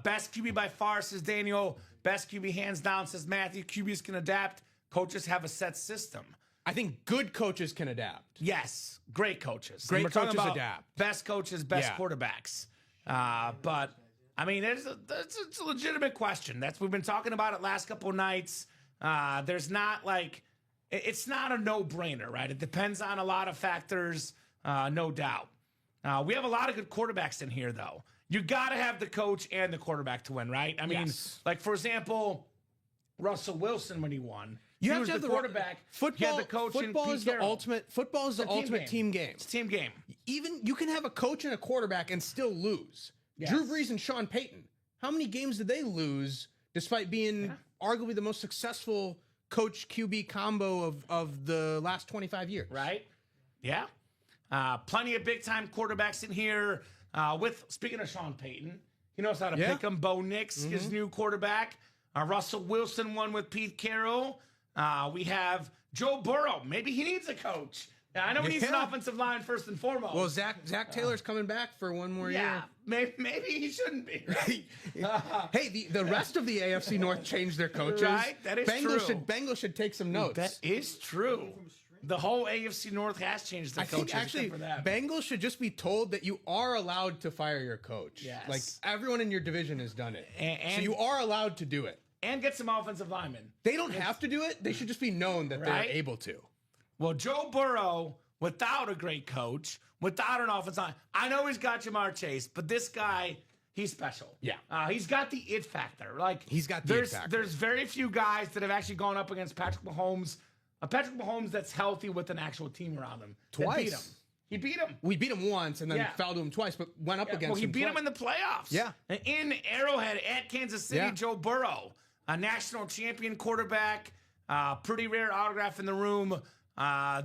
S2: Best QB by far, says Daniel. Best QB hands down, says Matthew. QBs can adapt. Coaches have a set system.
S3: I think good coaches can adapt.
S2: Yes, great coaches.
S3: Great
S2: And we're talking
S3: coaches
S2: about
S3: adapt.
S2: Best coaches, best
S3: Yeah.
S2: quarterbacks. But I mean, it's a legitimate question. We've been talking about it last couple of nights. There's not like it's not a no-brainer, right? It depends on a lot of factors, no doubt. We have a lot of good quarterbacks in here, though. You got to have the coach and the quarterback to win, right? I mean,
S3: Yes.
S2: like, for example, Russell Wilson when he won.
S3: You
S2: he
S3: have
S2: was
S3: to have
S2: the
S3: the
S2: quarterback.
S3: Football,
S2: he had the coach
S3: football
S2: and
S3: is
S2: Pete
S3: the
S2: Carroll.
S3: ultimate. Football is the
S2: It's a team
S3: ultimate
S2: game.
S3: team game.
S2: It's a team game.
S3: Even you can have a coach and a quarterback and still lose.
S2: Yes.
S3: Drew Brees and Sean Payton. How many games did they lose despite being arguably the most successful coach QB combo of the last 25 years?
S2: Right? Yeah. Plenty of big-time quarterbacks in here. Speaking of Sean Payton, he knows how to
S3: Yeah.
S2: pick them. Bo Nix, his new quarterback. Russell Wilson won with Pete Carroll. We have Joe Burrow. Maybe he needs a coach. I know he needs an
S3: Yeah.
S2: offensive line first and foremost.
S3: Well, Zach Taylor's coming back for one more
S2: yeah,
S3: year.
S2: maybe he shouldn't be. Right?
S3: Hey, the rest of the AFC North changed their coaches.
S2: Right, that is true.
S3: Bengals should take some notes.
S2: That is true. The whole AFC North has changed their
S3: I think
S2: coaches
S3: actually
S2: except for that.
S3: Bengals should just be told that you are allowed to fire your coach.
S2: Yes.
S3: Like, everyone in your division has done it. so
S2: And-
S3: you are allowed to do it.
S2: And get some offensive linemen.
S3: They don't have to do it. They should just be known that
S2: Right?
S3: they're able to.
S2: Well, Joe Burrow, without a great coach, without an offensive line, I know he's got Jamar Chase, but this guy, he's special.
S3: Yeah.
S2: He's got the it factor. Like,
S3: He's got the it factor.
S2: There's very few guys that have actually gone up against Patrick Mahomes. A Patrick Mahomes that's healthy with an actual team around him. that
S3: Twice.
S2: beat him. He beat him.
S3: We beat him once and then
S2: Yeah.
S3: fell to him twice, but went up against
S2: Well, he
S3: him
S2: beat
S3: twice.
S2: him in the playoffs.
S3: Yeah.
S2: In Arrowhead at Kansas City,
S3: Yeah.
S2: Joe Burrow, a national champion quarterback, pretty rare autograph in the room.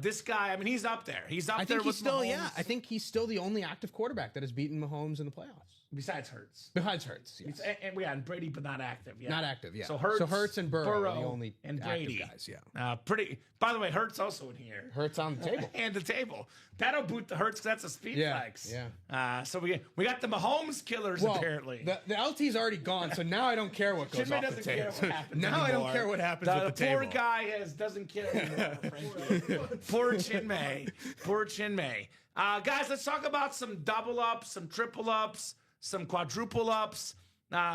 S2: This guy, I mean, he's up there. He's up
S3: I
S2: there
S3: think
S2: with
S3: he's still,
S2: Mahomes.
S3: I think he's still the only active quarterback that has beaten Mahomes in the playoffs.
S2: Besides Hurts.
S3: Besides Hurts, yes.
S2: And Brady, but not active. Yeah.
S3: Not active, yeah.
S2: So Hurts
S3: and Burrow are the only
S2: and
S3: active
S2: Brady.
S3: guys, yeah.
S2: By the way, Hurts also in here.
S3: Hurts on the table.
S2: And the table. That'll boot the Hurts. That's a speed
S3: Yeah,
S2: flex.
S3: yeah.
S2: So we got the Mahomes killers apparently.
S3: The LT's already gone, so now I don't care what goes
S2: Chinmay
S3: off the
S2: doesn't care
S3: table.
S2: what happens
S3: Now I don't
S2: anymore.
S3: care what happens with the
S2: poor
S3: table.
S2: guy doesn't care anymore, frankly. Poor Chinmay. Poor Chinmay. Guys, let's talk about some double ups, some triple ups, some quadruple ups,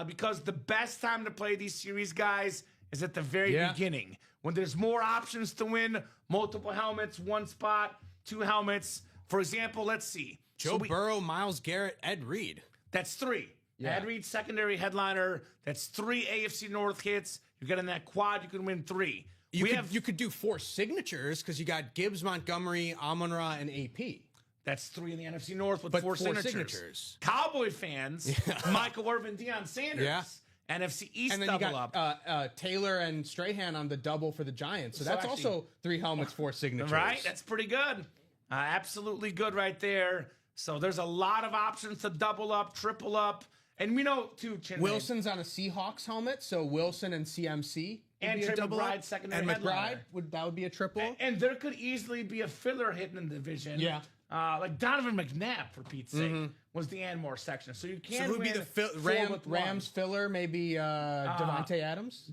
S2: because the best time to play these series, guys, is at the very beginning when there's more options to win, multiple helmets, one spot, two helmets. For example, let's see.
S3: Joe Burrow, Myles Garrett, Ed Reed.
S2: That's three.
S3: Yeah.
S2: Ed Reed, secondary headliner. That's three AFC North hits. You get in that quad, you can win three.
S3: You could do four signatures because you got Gibbs, Montgomery, Amon-Ra, and AP.
S2: That's three in the NFC North with
S3: But
S2: four
S3: four
S2: signatures.
S3: signatures.
S2: Cowboy fans, Michael Irvin, Deion Sanders.
S3: Yeah.
S2: NFC East
S3: And then you
S2: double
S3: got
S2: up.
S3: Taylor and Strahan on the double for the Giants. So,
S2: So
S3: that's
S2: actually-
S3: also three helmets, four signatures.
S2: Right? That's pretty good. Absolutely good right there. So there's a lot of options to double up, triple up. And we know, too, Chinmay.
S3: Wilson's on a Seahawks helmet, so Wilson and CMC.
S2: and
S3: be a
S2: Trey
S3: double up.
S2: McBride secondary
S3: And
S2: headliner.
S3: McBride would be a triple.
S2: And there could easily be a filler hitting in the division.
S3: Yeah.
S2: Like Donovan McNabb, for Pete's sake, was the Anmore section. So you
S3: So
S2: can
S3: who'd be the Rams filler? Maybe Devontae Adams,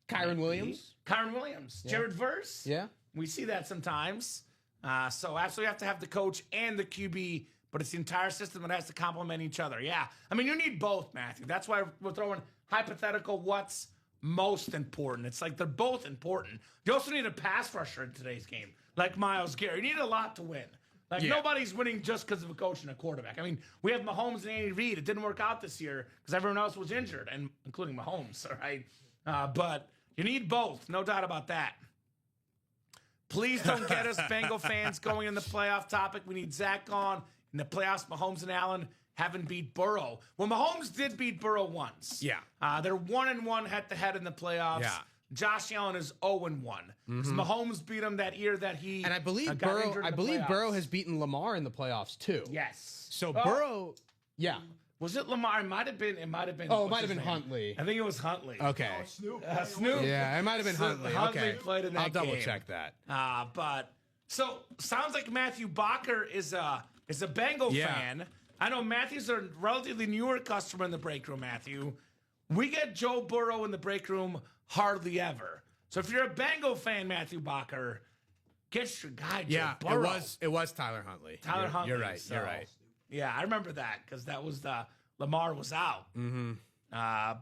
S3: Kyron Williams.
S2: Kyron Williams, Jared Verse.
S3: Yeah.
S2: We see that sometimes. So absolutely have to have the coach and the QB, but it's the entire system that has to complement each other. Yeah. I mean, you need both, Matthew. That's why we're throwing hypothetical what's most important. It's like they're both important. You also need a pass rusher in today's game, like Myles Garrett. You need a lot to win. Like, nobody's winning just because of a coach and a quarterback. I mean, we have Mahomes and Andy Reid. It didn't work out this year because everyone else was injured, and including Mahomes, all right? But you need both, no doubt about that. Please don't get us Bengal fans going in the playoff topic. We need Zach on. In the playoffs, Mahomes and Allen haven't beat Burrow. Well, Mahomes did beat Burrow once.
S3: Yeah.
S2: They're 1-1 head-to-head in the playoffs.
S3: Yeah.
S2: Josh Allen is 0-1. Mahomes beat him that year that he
S3: And I believe
S2: got
S3: Burrow.
S2: injured in
S3: I
S2: the
S3: believe
S2: playoffs.
S3: Burrow has beaten Lamar in the playoffs too.
S2: Yes.
S3: So
S2: Oh,
S3: Burrow. Yeah.
S2: was it Lamar? It might have been.
S3: Oh, it
S2: what's
S3: might have
S2: his
S3: been
S2: name?
S3: Huntley.
S2: I think it was Huntley.
S3: Okay.
S4: Snoop.
S2: Snoop.
S3: Yeah, it might have been Huntley.
S2: Huntley
S3: Okay.
S2: played in that
S3: I'll double
S2: game.
S3: check that.
S2: But so sounds like Matthew Bacher is a Bengal fan. I know Matthew's a relatively newer customer in the break room. Matthew, we get Joe Burrow in the break room hardly ever. So if you're a Bengal fan, Matthew Bacher, get your guy Joe
S3: Yeah,
S2: Burrow.
S3: it was Tyler Huntley.
S2: Tyler Huntley.
S3: You're right.
S2: So,
S3: You're right.
S2: Yeah, I remember that because that was the Lamar was out.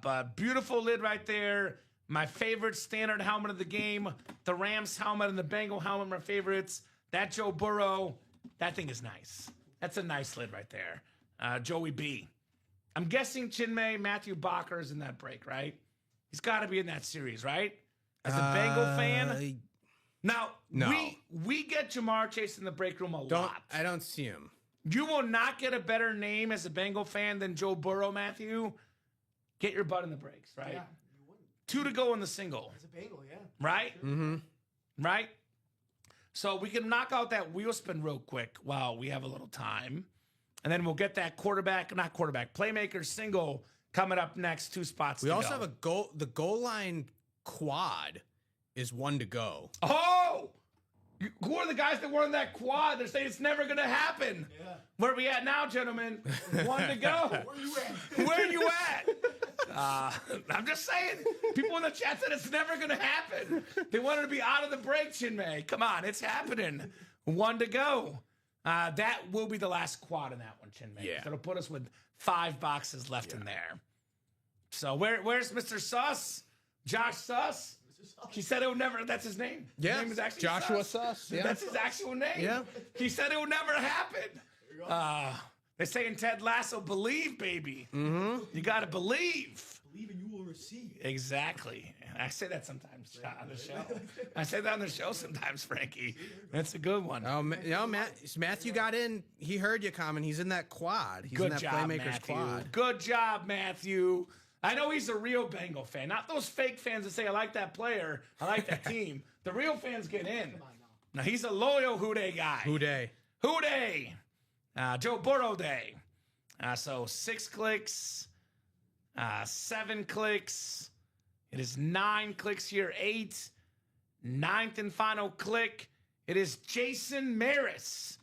S2: But beautiful lid right there. My favorite standard helmet of the game, the Rams helmet and the Bengal helmet, my favorites. That Joe Burrow, that thing is nice. That's a nice lid right there. Joey B. I'm guessing Chinmay, Matthew Bacher is in that break, right? He's got to be in that series, right? As a Bengal fan. Now,
S3: no.
S2: we get Jamar Chase in the break room a lot.
S3: I don't see him.
S2: You will not get a better name as a Bengal fan than Joe Burrow, Matthew. Get your butt in the breaks, right?
S4: Yeah, you wouldn't.
S2: 2 to go in the single,
S4: As a Bengal, yeah.
S2: right? Right? So we can knock out that wheel spin real quick while we have a little time. And then we'll get that playmaker single coming up next, 2 spots
S3: We
S2: to
S3: also
S2: go.
S3: have a goal. The goal line quad is 1 to go.
S2: Oh! Who are the guys that were in that quad? They're saying it's never going to happen.
S4: Yeah.
S2: Where are we at now, gentlemen? 1 to go.
S4: Where you at?
S2: Where are you at? I'm just saying. People in the chat said it's never going to happen. They wanted to be out of the break, Chinmay. Come on, it's happening. 1 to go. That will be the last quad in that one, Chinmay.
S3: Yeah.
S2: It'll put us with 5 boxes left in there. So where's Mr. Suss? Josh Suss? He said it would never. That's his name.
S3: Yeah.
S2: His name is actually
S3: Joshua Suss. Yeah.
S2: That's his actual name.
S3: Yeah.
S2: He said it would never happen. They say in Ted Lasso, believe, baby. You got to believe.
S4: Believe and you will receive.
S2: Exactly. I say that sometimes on the show. I say that on the show sometimes, Frankie. That's a good one.
S3: Matthew got in. He heard you coming. He's in that quad. He's in
S2: Good
S3: that
S2: job,
S3: playmaker's
S2: Matthew.
S3: quad.
S2: Good job, Matthew. I know he's a real Bengal fan, not those fake fans that say, I like that player, I like that team. The real fans get in. Now, he's a loyal Houday guy.
S3: Houday.
S2: Houday. Joe Burrow Day. So 6 clicks, 7 clicks. It is 9 clicks here, 8. 9th and final click. It is Jason Maris.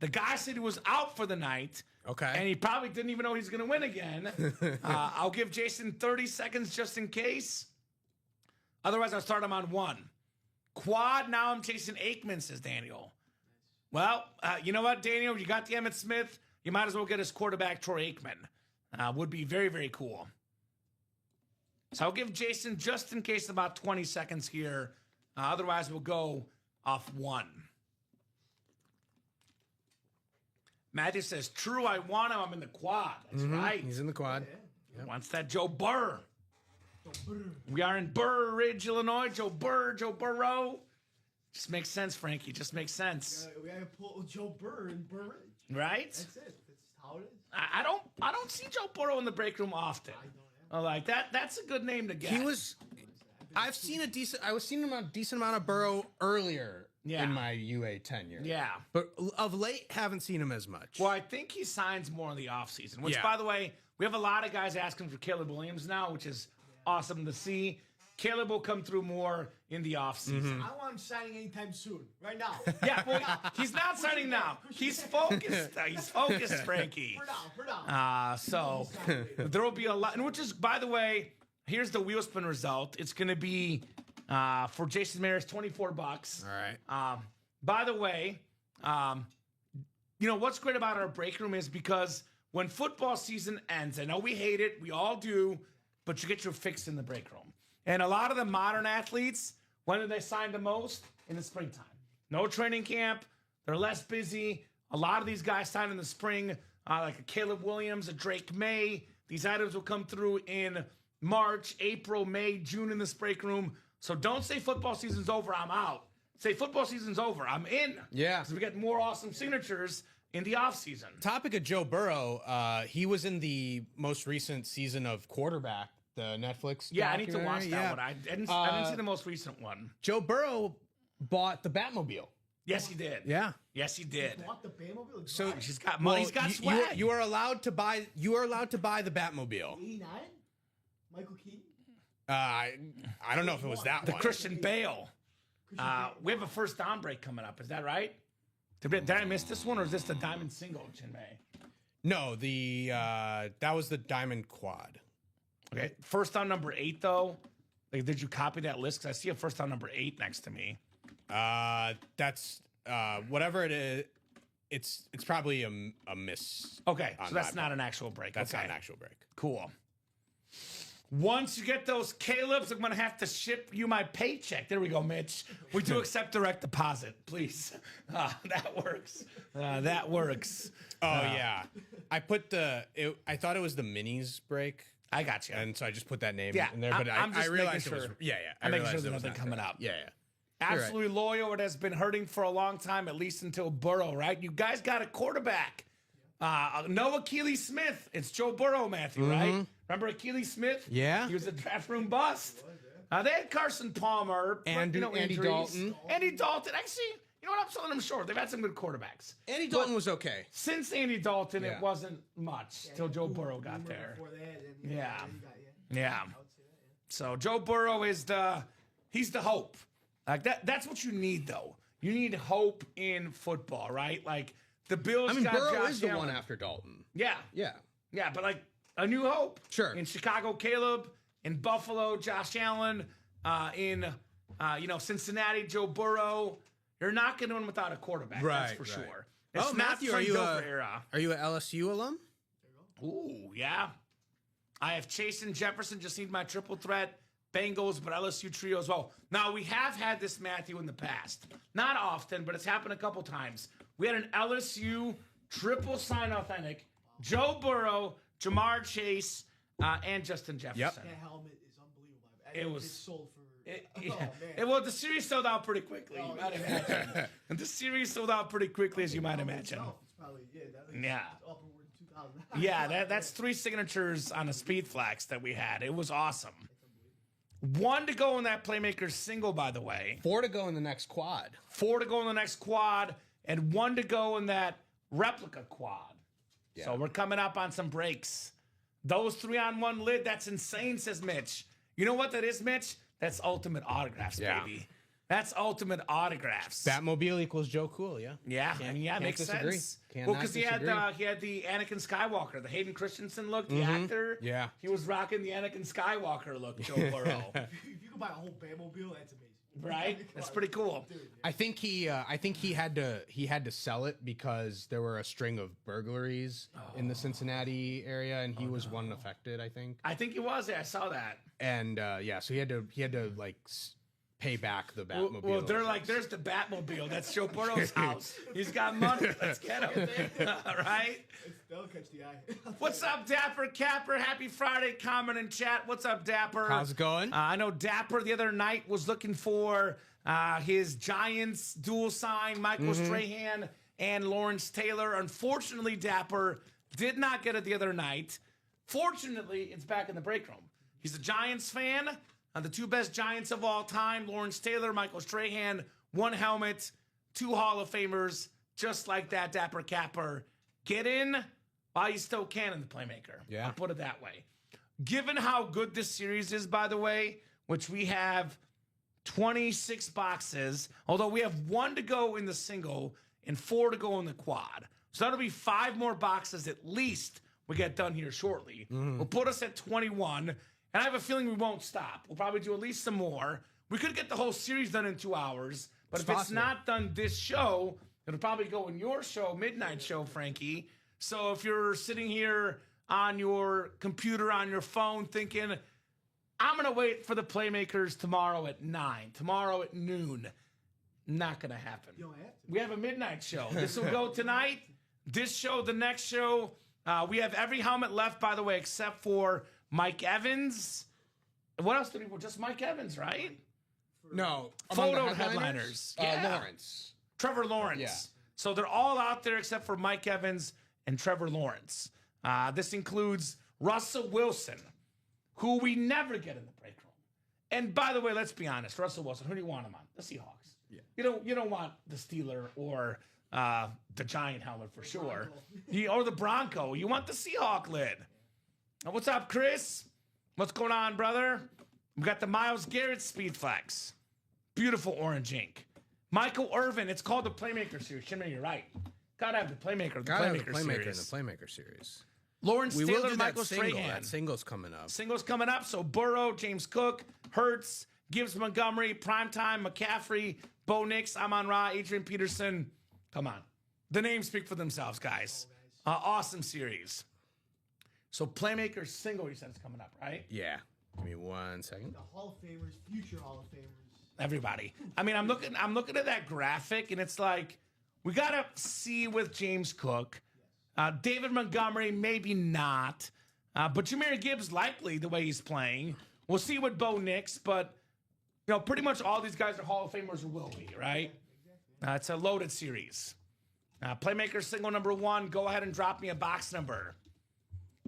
S2: The guy said he was out for the night.
S3: Okay.
S2: And he probably didn't even know he's going to win again. I'll give Jason 30 seconds just in case. Otherwise, I'll start him on 1. Quad, now I'm chasing Aikman, says Daniel. Well, you know what, Daniel? You got the Emmitt Smith. You might as well get his quarterback, Troy Aikman. Would be very, very cool. So I'll give Jason, just in case, about 20 seconds here. Otherwise, we'll go off 1. Matthew says, true, I want him. I'm in the quad. That's right.
S3: He's in the quad.
S2: Wants that Joe Burr. We are in Burr Ridge, Illinois. Joe Burrow. Just makes sense, Frankie. Just makes sense.
S4: We gotta pull Joe Burr and Burr Ridge.
S2: Right?
S4: That's it. That's how it is.
S2: I don't see Joe Burrow in the break room often. Like that. That's a good name to get.
S3: I was seeing him a decent amount of Burrow earlier
S2: Yeah.
S3: in my UA tenure.
S2: Yeah.
S3: But of late, haven't seen him as much.
S2: Well, I think he signs more in the offseason, which,
S3: Yeah.
S2: by the way, we have a lot of guys asking for Caleb Williams now, which is awesome to see. Caleb will come through more in the offseason.
S4: I want him signing anytime soon. Right now.
S2: Yeah, well, he's not signing now. He's focused. He's focused, Frankie.
S4: For now.
S2: So there will be a lot, and which is, by the way, here's the wheel spin result. It's going to be for Jason Maris, $24.
S3: All right.
S2: By the way, you know what's great about our break room is because when football season ends, I know we hate it, we all do, but you get your fix in the break room. And a lot of the modern athletes, when do they sign the most? In the springtime. No training camp. They're less busy. A lot of these guys sign in the spring, like a Caleb Williams, a Drake May. These items will come through in March, April, May, June in this break room. So don't say football season's over, I'm out. Say football season's over, I'm in.
S3: Yeah.
S2: Because we get more awesome signatures in the offseason.
S3: Topic of Joe Burrow, he was in the most recent season of Quarterback, the Netflix.
S2: Yeah, I need to watch
S3: documentary.
S2: that
S3: Yeah.
S2: one. I didn't see the most recent one.
S3: Joe Burrow bought the Batmobile.
S2: Yes, he did.
S3: Yeah.
S2: Yes, he did.
S4: Bought the Batmobile.
S3: So
S2: He's got money. He's got
S3: you,
S2: swag.
S3: you are allowed to buy. You are allowed to buy the Batmobile.
S4: 89? Michael Keaton?
S3: I don't know if it was that
S2: The
S3: one.
S2: Christian Bale. We have a first down break coming up. Is that right? Did I miss this one, or is this the Diamond Single, Chinmay?
S3: No, that was the Diamond Quad.
S2: Okay. First down number 8, though. Like, did you copy that list? Because I see a first down number 8 next to me.
S3: That's whatever it is. It's probably a miss.
S2: Okay,
S3: on
S2: so that's
S3: my
S2: not
S3: part.
S2: an actual break.
S3: That's
S2: okay.
S3: not an actual break.
S2: Cool. Once you get those Caleb's, I'm going to have to ship you my paycheck. There we go, Mitch. We do accept direct deposit, please. That works. That works.
S3: Oh yeah, I put I thought it was the minis break,
S2: I got you.
S3: and so I just put that name
S2: Yeah,
S3: in there. But
S2: I'm
S3: I
S2: just
S3: realized
S2: making
S3: it was.
S2: sure.
S3: Yeah.
S2: I'm making
S3: realized
S2: sure
S3: it was
S2: there's nothing
S3: not
S2: coming
S3: correct.
S2: up.
S3: Yeah.
S2: Absolutely loyal. It has been hurting for a long time, at least until Burrow, right? You guys got a quarterback. No Achilles Smith. It's Joe Burrow, Matthew, right? Remember Achilles Smith?
S3: Yeah.
S2: He was a draft room bust. They had Carson Palmer.
S3: And
S2: but,
S3: Andy
S2: injuries.
S3: Dalton.
S2: Andy Dalton. Actually, you know what? I'm selling them short. They've had some good quarterbacks.
S3: Andy Dalton was okay.
S2: Since Andy Dalton,
S3: Yeah.
S2: it wasn't much till Joe Burrow got there.
S4: Before that, and
S2: Yeah.
S4: you got,
S2: Yeah.
S4: I would say that, yeah.
S2: So Joe Burrow is he's the hope. Like that's what you need though. You need hope in football, right? Like the Bills.
S3: I mean,
S2: got
S3: Burrow
S2: Josh
S3: is the
S2: Allen.
S3: one after Dalton.
S2: Yeah,
S3: Yeah.
S2: yeah, but like a new hope.
S3: Sure.
S2: In Chicago, Caleb. In Buffalo, Josh Allen. In Cincinnati, Joe Burrow. You're not going to win without a quarterback. That's for sure. It's not
S3: Matthew,
S2: Frank
S3: are you
S2: Gopher era.
S3: are you a LSU alum?
S2: Ooh, yeah. I have Chase and Jefferson, just need my triple threat. Bengals, but LSU trio as well. Now, we have had this, Matthew, in the past. Not often, but it's happened a couple times. We had an LSU triple sign authentic. Joe Burrow, Jamar Chase, and Justin Jefferson.
S4: That helmet is unbelievable.
S2: It was-
S4: It's sold for.
S2: Well, the series sold out pretty quickly, you might imagine. And the series sold out pretty quickly, as you might imagine.
S4: It's probably,
S2: Yeah.
S4: upward 2000.
S2: Yeah, that's 3 signatures on a speed flax that we had. It was awesome. 1 to go in that playmaker single, by the way.
S3: 4 to go in the next quad.
S2: 4 to go in the next quad, and 1 to go in that replica quad. So we're coming up on some breaks. Those 3-on-1 lid, that's insane, says Mitch. You know what that is, Mitch? That's ultimate autographs,
S3: Yeah.
S2: baby. That's ultimate autographs.
S3: Batmobile equals Joe Cool. Yeah.
S2: Yeah, I mean, yeah,
S3: can't
S2: makes
S3: disagree.
S2: sense.
S3: Cannot
S2: Well, because he had
S3: disagree.
S2: the Anakin Skywalker, the Hayden Christensen look, the actor.
S3: Yeah.
S2: He was rocking the Anakin Skywalker look, Joe Burrow.
S4: If you can buy a whole Batmobile, that's amazing.
S2: Right? That's pretty cool.
S4: Dude,
S3: I think he had to sell it because there were a string of burglaries in the Cincinnati area, and he was one affected, I think.
S2: I think he was there. I saw that.
S3: And so he had to like pay back the Batmobile.
S2: Well, they're like, there's the Batmobile. That's Joe Burrow's house. He's got money. Let's get him. All right?
S4: that'll catch the eye.
S2: What's up, Dapper Capper? Happy Friday. Comment and chat. What's up, Dapper?
S3: How's it going?
S2: I know Dapper the other night was looking for his Giants dual sign, Michael Strahan and Lawrence Taylor. Unfortunately, Dapper did not get it the other night. Fortunately, it's back in the break room. He's a Giants fan. The 2 best Giants of all time, Lawrence Taylor, Michael Strahan, 1 helmet, 2 Hall of Famers, just like that, Dapper Capper. Get in while you still can in the playmaker.
S3: Yeah.
S2: I'll put it that way. Given how good this series is, by the way, which we have 26 boxes, although we have 1 to go in the single and 4 to go in the quad. So that'll be 5 more boxes at least we get done here shortly. Will put us at 21, and I have a feeling we won't stop. We'll probably do at least some more. We could get the whole series done in 2 hours, but if it's not done this show, it'll probably go in your show, midnight show, Frankie. So if you're sitting here on your computer, on your phone, thinking, I'm going to wait for the Playmakers tomorrow at 9, tomorrow at noon, not going to happen.
S4: You don't have to.
S2: We have a midnight show. This will go tonight. This show, the next show. We have every helmet left, by the way, except for Mike Evans. What else did we? Just Mike Evans, right?
S3: No.
S2: Photo headliners. Yeah.
S3: Lawrence.
S2: Trevor Lawrence.
S3: Yeah.
S2: So they're all out there except for Mike Evans and Trevor Lawrence. This includes Russell Wilson, who we never get in the break room. And by the way, let's be honest, Russell Wilson, who do you want him on? The Seahawks. Yeah. You don't want the Steeler or the Giant helmet for sure. Or the Bronco. You want the Seahawk lid. What's up, Chris? What's going on, brother? We got the Myles Garrett Speed Flex. Beautiful orange ink. Michael Irvin. It's called the Playmaker Series. Shimmer, you're right. Gotta have the Playmaker. The
S3: Gotta have
S2: Playmaker
S3: the Playmaker in
S2: Series.
S3: the Playmaker series.
S2: Lawrence
S3: We will
S2: Taylor,
S3: do
S2: Michael
S3: that single.
S2: Strahan.
S3: That single's coming up.
S2: Singles coming up. So Burrow, James Cook, Hurts, Gibbs Montgomery, Primetime, McCaffrey, Bo Nix, Amon Ra, Adrian Peterson. Come on. The names speak for themselves, guys. Awesome series. So Playmaker single, you said, is coming up, right?
S3: Yeah. Give me 1 second.
S4: The Hall of Famers, future Hall of Famers.
S2: Everybody. I mean, I'm looking at that graphic, and it's like we gotta see with James Cook, David Montgomery, maybe not, but Jahmyr Gibbs likely the way he's playing. We'll see with Bo Nix, but pretty much all these guys are Hall of Famers or will be, right? It's a loaded series. Playmaker single number 1. Go ahead and drop me a box number.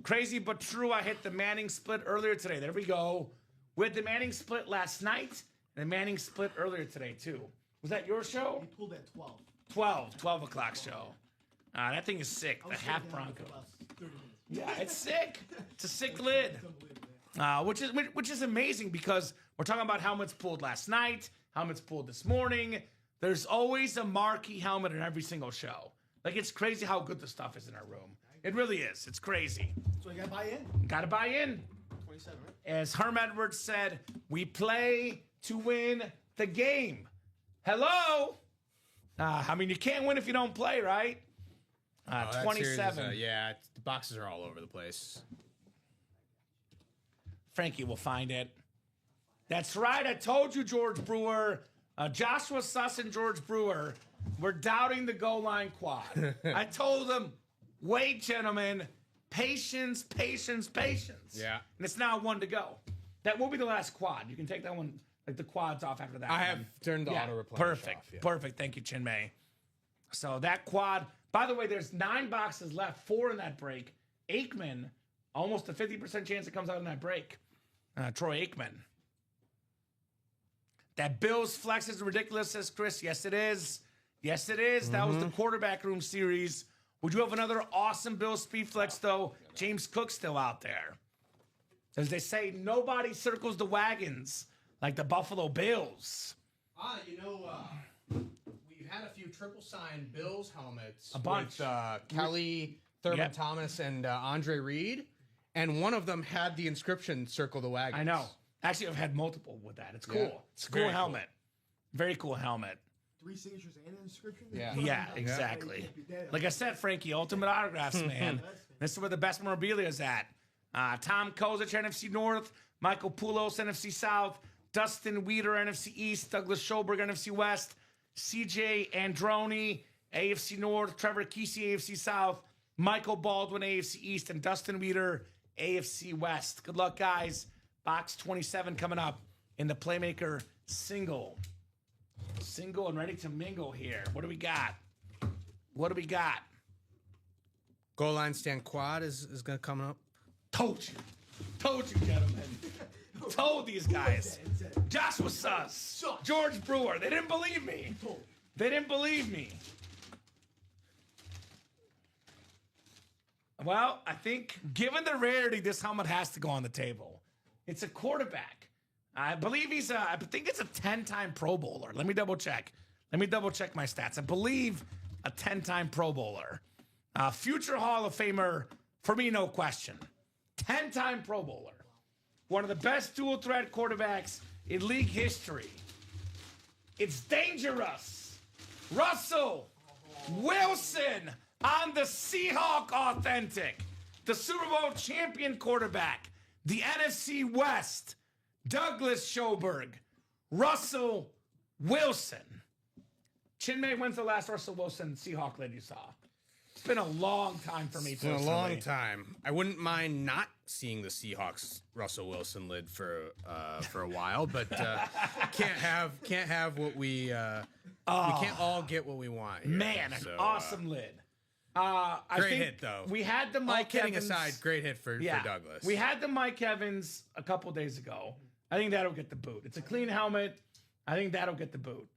S2: Crazy but true. I hit the Manning split earlier today. There we go. We had the Manning split last night. And the Manning split earlier today, too. Was that your show?
S4: He pulled at 12.
S2: 12 o'clock show. That thing is sick. The half Bronco. Yeah, it's sick. It's a sick lid. Which is amazing because we're talking about helmets pulled last night, helmets pulled this morning. There's always a marquee helmet in every single show. Like, it's crazy how good the stuff is in our room. It really is. It's crazy.
S4: So you gotta buy in.
S2: Gotta buy in.
S4: 27, right?
S2: As Herm Edwards said, we play to win the game. Hello? I mean, you can't win if you don't play, right?
S3: That
S2: 27.
S3: series is, the boxes are all over the place.
S2: Frankie will find it. That's right. I told you, George Brewer. Joshua Suss and George Brewer were doubting the goal line quad. I told them, wait, gentlemen. Patience, patience, patience.
S3: Yeah.
S2: And it's now 1 to go. That will be the last quad. You can take that one, like the quads off after that.
S3: I have turned the auto replenish
S2: Perfect.
S3: off. Yeah.
S2: Perfect. Thank you, Chinmay. So that quad, by the way, there's 9 boxes left, 4 in that break. Aikman, almost a 50% chance it comes out in that break. Troy Aikman. That Bills flex is ridiculous, says Chris. Yes, it is. Yes, it is. That was the quarterback room series. Would you have another awesome Bills speed flex, though? James Cook's still out there. As they say, nobody circles the wagons like the Buffalo Bills.
S3: We've had a few triple sign Bills helmets.
S2: A bunch.
S3: With, Kelly, Thurman
S2: Yep.
S3: Thomas, and Andre Reed. And one of them had the inscription "Circle the Wagons."
S2: I know. Actually, I've had multiple with that. It's cool.
S3: Yeah.
S2: It's a cool
S3: Very
S2: helmet. Very cool helmet.
S4: 3 signatures and an inscription?
S3: Yeah.
S2: Yeah, exactly. Like I said, Frankie, ultimate autographs, man. This is where the best memorabilia is at. Tom Kozich, NFC North. Michael Poulos, NFC South. Dustin Weeder, NFC East. Douglas Schoberg, NFC West. CJ Androni, AFC North. Trevor Kesey, AFC South. Michael Baldwin, AFC East. And Dustin Weeder, AFC West. Good luck, guys. Box 27 coming up in the Playmaker single. Single and ready to mingle here. What do we got? What do we got?
S3: Goal line stand quad is going to come up.
S2: Told you. Told you, gentlemen. Told these guys. Joshua Suss. George Brewer. They didn't believe me. They didn't believe me. Well, I think given the rarity, this helmet has to go on the table. It's a quarterback. I believe he's I think it's a 10-time Pro Bowler. Let me double check. Let me double check my stats. I believe a 10-time Pro Bowler. Future Hall of Famer, for me, no question. 10-time Pro Bowler. One of the best dual threat quarterbacks in league history. It's dangerous. Russell Wilson on the Seahawk Authentic. The Super Bowl champion quarterback. The NFC West. Douglas Schoberg. Russell Wilson. Chinmay, when's the last Russell Wilson Seahawk lid you saw? It's been a long time for me.
S3: It's been a long time. I wouldn't mind not seeing the Seahawks Russell Wilson lid for a while, but can't have what we can't all get what we want. Here,
S2: Man, an awesome lid.
S3: Great hit though.
S2: We had the Mike
S3: all kidding
S2: Evans,
S3: aside, great hit for Douglas.
S2: We had the Mike Evans a couple days ago. I think that'll get the boot. It's a clean helmet. I think that'll get the boot.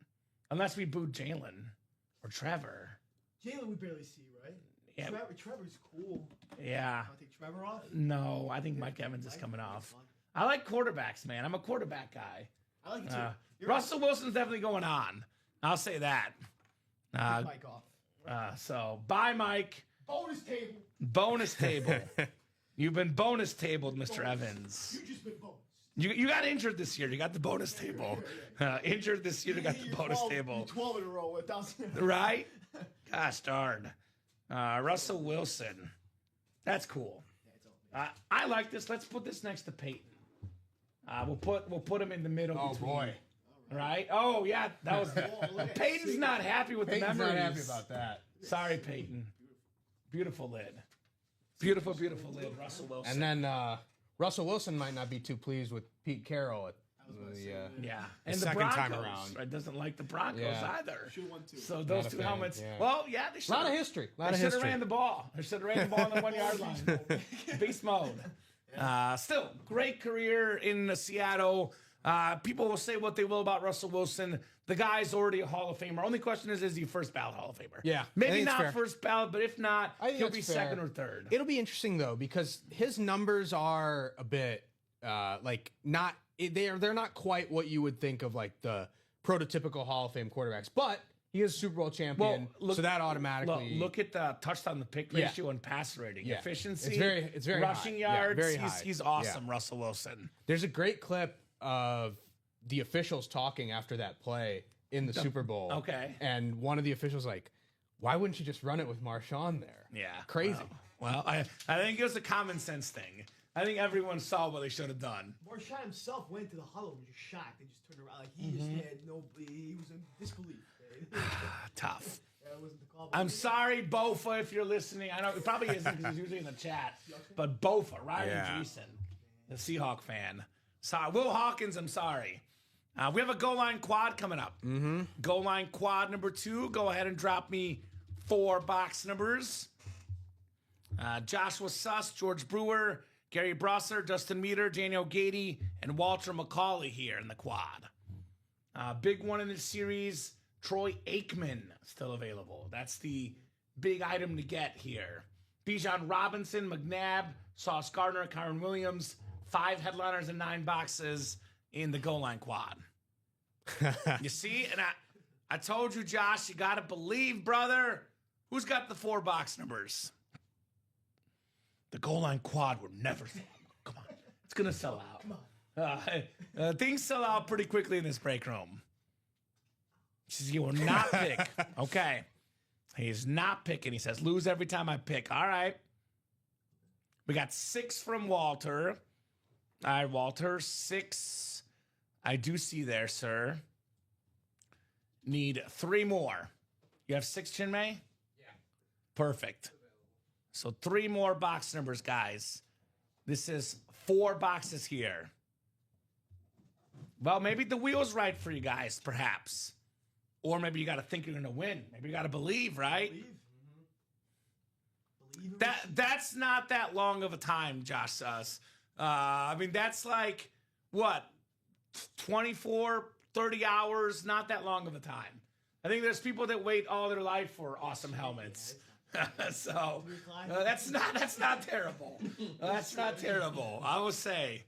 S2: Unless we boot Jalen or Trevor.
S4: Jalen we barely see, right?
S2: Yeah.
S4: Trevor's cool.
S2: Yeah.
S4: Want to take Trevor off?
S2: No, I think Mike Evans is coming off. I like quarterbacks, man. I'm a quarterback guy.
S4: I like it too.
S2: Russell Wilson's definitely going on. I'll say that.
S4: Mike off.
S2: So, bye, Mike.
S4: Bonus table.
S2: Bonus table. You've been bonus tabled, Mr. Evans.
S4: You just been bonus.
S2: You got injured this year. You got the bonus table. Injured this year. You got the bonus table.
S4: 12 in a row.
S2: Right? Gosh darn. Russell Wilson. That's cool. I like this. Let's put this next to Peyton. We'll put him in the middle.
S3: Oh boy.
S2: Right? Oh yeah, that was. Peyton's not happy with the memories.
S3: Not happy about that.
S2: Sorry, Peyton. Beautiful lid. Beautiful lid. Russell Wilson.
S3: And then Russell Wilson might not be too pleased with Pete Carroll at
S2: and the
S3: second
S2: Broncos,
S3: time around.
S2: right? Doesn't like the Broncos either.
S4: Should have won two.
S2: So those
S3: Not a
S2: two
S3: fan,
S2: helmets.
S3: yeah.
S2: Well, yeah, they should.
S3: A lot of history.
S2: They should have ran the ball. They should have ran the ball on the 1 yard line. Beast mode. Still, great career in Seattle. People will say what they will about Russell Wilson. The guy's already a Hall of Famer. Only question is he first ballot Hall of Famer?
S3: Yeah, I
S2: Maybe
S3: think it's
S2: not
S3: fair.
S2: first ballot, but if not,
S3: I think
S2: he'll
S3: that's
S2: be
S3: fair.
S2: second or third.
S3: It'll be interesting though because his numbers are a bit not they're not quite what you would think of like the prototypical Hall of Fame quarterbacks, but he is a Super Bowl champion, so that automatically
S2: look at the touchdown to pick ratio and pass rating, efficiency,
S3: it's very
S2: rushing
S3: high. Yeah,
S2: yards.
S3: very high.
S2: He's awesome, Russell Wilson.
S3: There's a great clip of the officials talking after that play in the Super Bowl.
S2: Okay.
S3: And one of the officials like, why wouldn't you just run it with Marshawn there?
S2: Yeah,
S3: Crazy.
S2: Well, I think it was a common sense thing. I think everyone saw what they should have done.
S4: Marshawn himself went to the huddle and was just shocked. They just turned around like he just had he was in disbelief.
S2: Tough.
S4: That wasn't the call.
S2: I'm sorry, Bofa, if you're listening. I know it probably isn't because he's usually in the chat. But Bofa, Riley Jason, the Seahawk fan. Sorry, Will Hawkins, I'm sorry. We have a goal line quad coming up. Mm-hmm. Goal line quad number 2. Go ahead and drop me 4 box numbers. Joshua Suss, George Brewer, Gary Brosser, Justin Meter, Daniel Gady, and Walter McCauley here in the quad. Big one in this series, Troy Aikman still available. That's the big item to get here. Bijan Robinson, McNabb, Sauce Gardner, Kyron Williams, 5 headliners and 9 boxes in the goal line quad. You see? And I told you, Josh, you got to believe, brother. Who's got the 4 box numbers? The goal line quad will never sell out. Come on. It's going to sell out. Come on. Things sell out pretty quickly in this break room. He will not pick. Okay. He's not picking. He says, lose every time I pick. All right. We got 6 from Walter. All right, Walter. 6. I do see there, sir. Need 3 more. You have 6, Chinmay? Yeah. Perfect. So 3 more box numbers, guys. This is 4 boxes here. Well, maybe the wheel's right for you guys, perhaps. Or maybe you got to think you're going to win. Maybe you got to believe, right?
S4: Believe
S2: That's not that long of a time, Josh says. I mean, that's like, what, 24, 30 hours? Not that long of a time. I think there's people that wait all their life for awesome helmets. So that's not terrible. That's not terrible. I will say.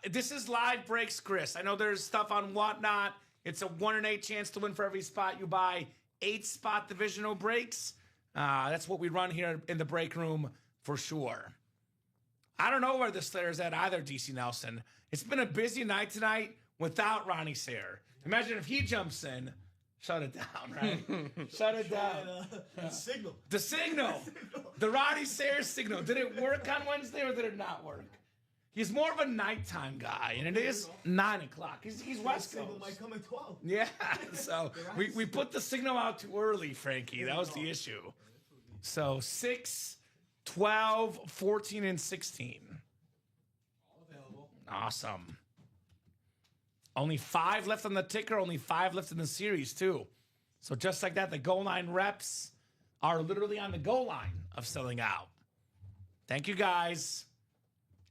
S2: This is live breaks, Chris. I know there's stuff on Whatnot. It's a 1 in 8 chance to win for every spot you buy. 8 spot divisional breaks. That's what we run here in the break room for sure. I don't know where the Slayer's at either, DC Nelson. It's been a busy night tonight without Ronnie Sayer. Imagine if he jumps in. Shut it down, right? Shut it down.
S4: The signal.
S2: The signal. The Ronnie Sayer signal. Did it work on Wednesday or did it not work? He's more of a nighttime guy, and it is 9 o'clock. He's West
S4: Signal
S2: Coast.
S4: might come at 12.
S2: Yeah, so we put the signal out too early, Frankie. That was the issue. So 6, 12, 14, and 16.
S4: All available.
S2: Awesome. Only 5 left on the ticker, only 5 left in the series, too. So just like that, the goal line reps are literally on the goal line of selling out. Thank you, guys.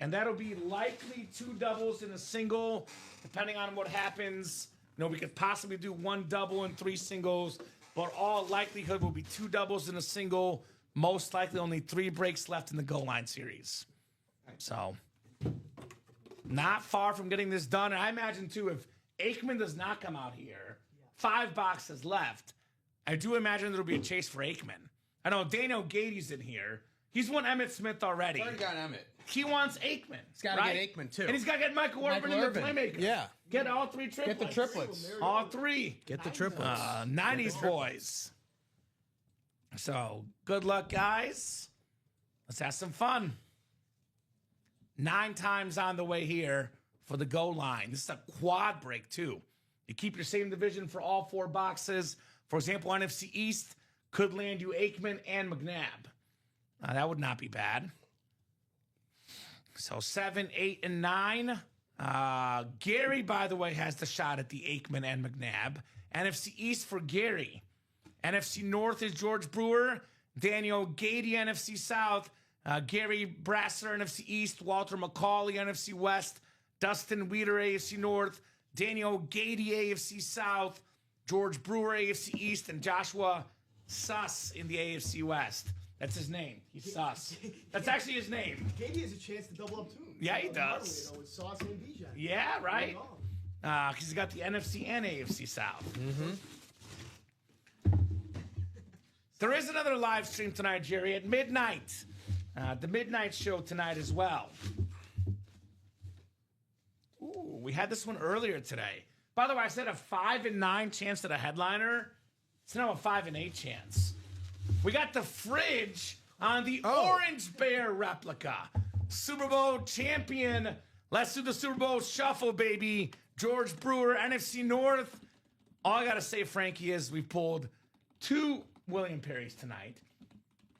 S2: And that'll be likely 2 doubles and a single, depending on what happens. You know, we could possibly do 1 double and 3 singles, but all likelihood will be 2 doubles and a single. Most likely only 3 breaks left in the goal line series. So, not far from getting this done. And I imagine, too, if Aikman does not come out here, 5 boxes left, I do imagine there'll be a chase for Aikman. I know Daniel Gady's in here. He's won Emmitt Smith already.
S3: Already got Emmett.
S2: He wants Aikman.
S3: He's got to get Aikman, too.
S2: And he's got to get Michael Irvin in the playmaker.
S3: Yeah.
S2: Get all 3 triplets.
S3: Get the triplets.
S2: All 3.
S3: Get the triplets.
S2: 90s boys. So, good luck, guys. Let's have some fun. 9 times on the way here for the goal line. This is a quad break, too. You keep your same division for all 4 boxes. For example, NFC East could land you Aikman and McNabb. That would not be bad. So 7, 8, and 9. Gary, by the way, has the shot at the Aikman and McNabb. NFC East for Gary. NFC North is George Brewer. Daniel Gady, NFC South. Gary Brasser, NFC East. Walter McCauley, NFC West. Dustin Weeder, AFC North. Daniel Gady, AFC South. George Brewer, AFC East. And Joshua Suss in the AFC West. That's his name. He's Sus. That's actually his name.
S4: Katie has a chance to double up too.
S2: Yeah, he does.
S4: With Sauce and Bijan.
S2: Yeah, right. Because he's got the NFC and AFC South. There is another live stream tonight, Jerry, at midnight. The midnight show tonight as well. Ooh, we had this one earlier today. By the way, I said a 5 and 9 chance at a headliner. It's now a 5 and 8 chance. We got the fridge on the Orange Bear replica. Super Bowl champion. Let's do the Super Bowl shuffle, baby. George Brewer, NFC North. All I got to say, Frankie, is we pulled 2 William Perrys tonight.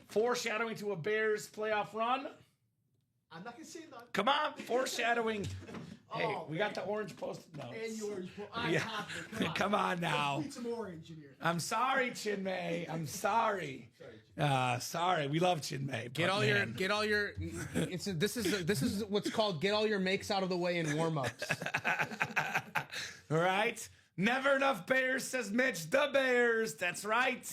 S2: Foreshadowing to a Bears playoff run.
S4: I'm not going to say none.
S2: Come on, foreshadowing. Hey, we got the orange post-it notes.
S4: And yours. I'm
S2: Yeah.
S4: confident.
S2: Come on now.
S4: Need some orange in here.
S2: I'm sorry, Chinmay. I'm sorry. Sorry. We love Chinmay.
S3: Get all your. This is what's called get all your makes out of the way in warm-ups.
S2: All right. Never enough Bears, says Mitch. The Bears. That's right.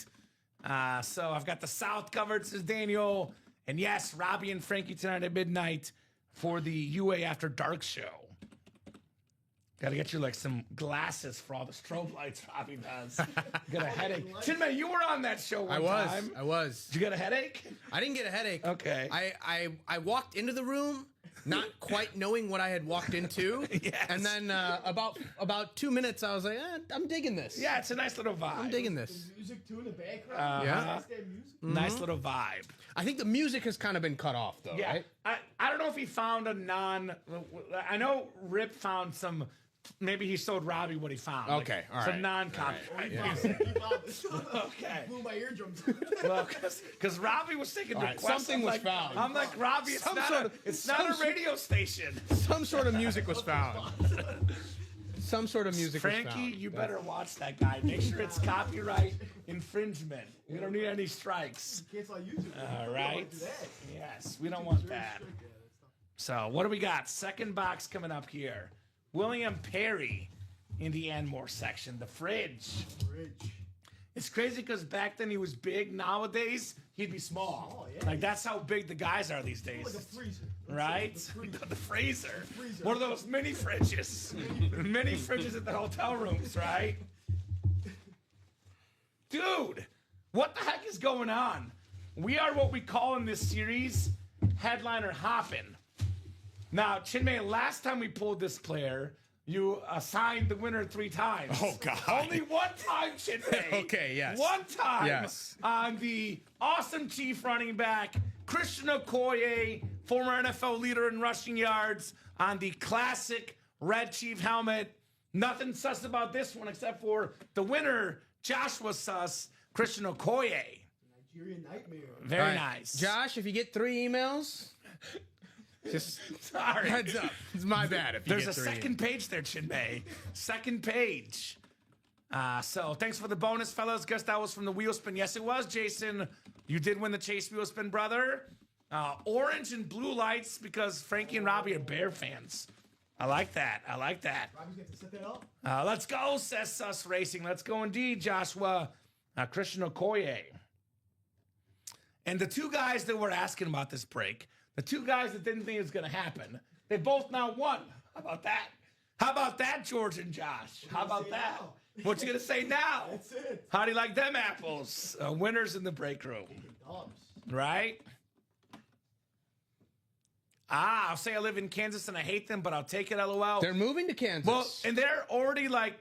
S2: So I've got the South covered, says Daniel. And yes, Robbie and Frankie tonight at midnight for the UA After Dark show. Got to get you like some glasses for all the strobe lights Robbie does. Got a headache. Chinmay, you were on that show one time.
S3: I was.
S2: Did you get a headache?
S3: I didn't get a headache.
S2: Okay.
S3: I walked into the room not quite knowing what I had walked into.
S2: Yes.
S3: And then about 2 minutes, I was like, I'm digging this.
S2: Yeah, it's a nice little vibe.
S3: I'm digging this.
S4: Music too in the background.
S3: Yeah.
S4: Nice that music.
S2: Nice little vibe.
S3: I think the music has kind of been cut off, though,
S2: Yeah.
S3: right?
S2: I don't know if he found a I know Rip found some. Maybe he showed Robbie what he found.
S3: Okay, all right.
S2: Some non-copyright music. Okay.
S4: Blew my eardrums.
S2: Well, because Robbie was taking
S3: right,
S2: requests.
S3: something was found.
S2: I'm like, Robbie, it's not a radio station.
S3: Some sort of music was found. Some sort of music was found.
S2: Frankie, you better watch that guy. Make sure it's copyright infringement. We don't need any strikes.
S4: Cancel on YouTube.
S2: All right. Yes, we don't want that. So what do we got? Second box coming up here. William Perry in the Anmore section. The fridge. It's crazy because back then he was big. Nowadays, he'd be small.
S4: Small, yeah.
S2: Like, that's how big the guys are these days.
S4: Like a freezer.
S2: Right? The freezer.
S4: freezer.
S2: One of those mini fridges. Mini fridges at the hotel rooms, right? Dude, what the heck is going on? We are what we call in this series headliner hopping. Now, Chinmay, last time we pulled this player, you assigned the winner 3 times.
S3: Oh, God.
S2: Only one time, Chinmay.
S3: Okay, yes.
S2: One time.
S3: Yes.
S2: On the awesome Chief running back, Christian Okoye, former NFL leader in rushing yards, on the classic red Chief helmet. Nothing sus about this one except for the winner, Joshua Sus, Christian Okoye.
S4: Nigerian nightmare.
S2: Very
S3: All right,
S2: nice.
S3: Josh, if you get 3 emails, just
S2: Sorry.
S3: heads up. It's my bad if you
S2: There's
S3: get
S2: a
S3: 3.
S2: second page there, Chinmay. Second page. So thanks for the bonus, fellas. Guess that was from the wheel spin. Yes, it was, Jason. You did win the Chase wheel spin, brother. Orange and blue lights because Frankie and Robbie are Bear fans. I like that. I like that.
S4: Robbie's got to set that up.
S2: Let's go, says Sus Racing. Let's go indeed, Joshua. Christian Okoye. And the 2 guys that were asking about this break, the 2 guys that didn't think it was going to happen, they both now won. How about that? How about that, George and Josh? How about that? What you going to say now?
S4: That's it.
S2: How do you like them apples? Winners in the break room.
S4: Dubs.
S2: Right? I'll say I live in Kansas and I hate them, but I'll take it, LOL.
S3: They're moving to Kansas.
S2: Well, and they're already like,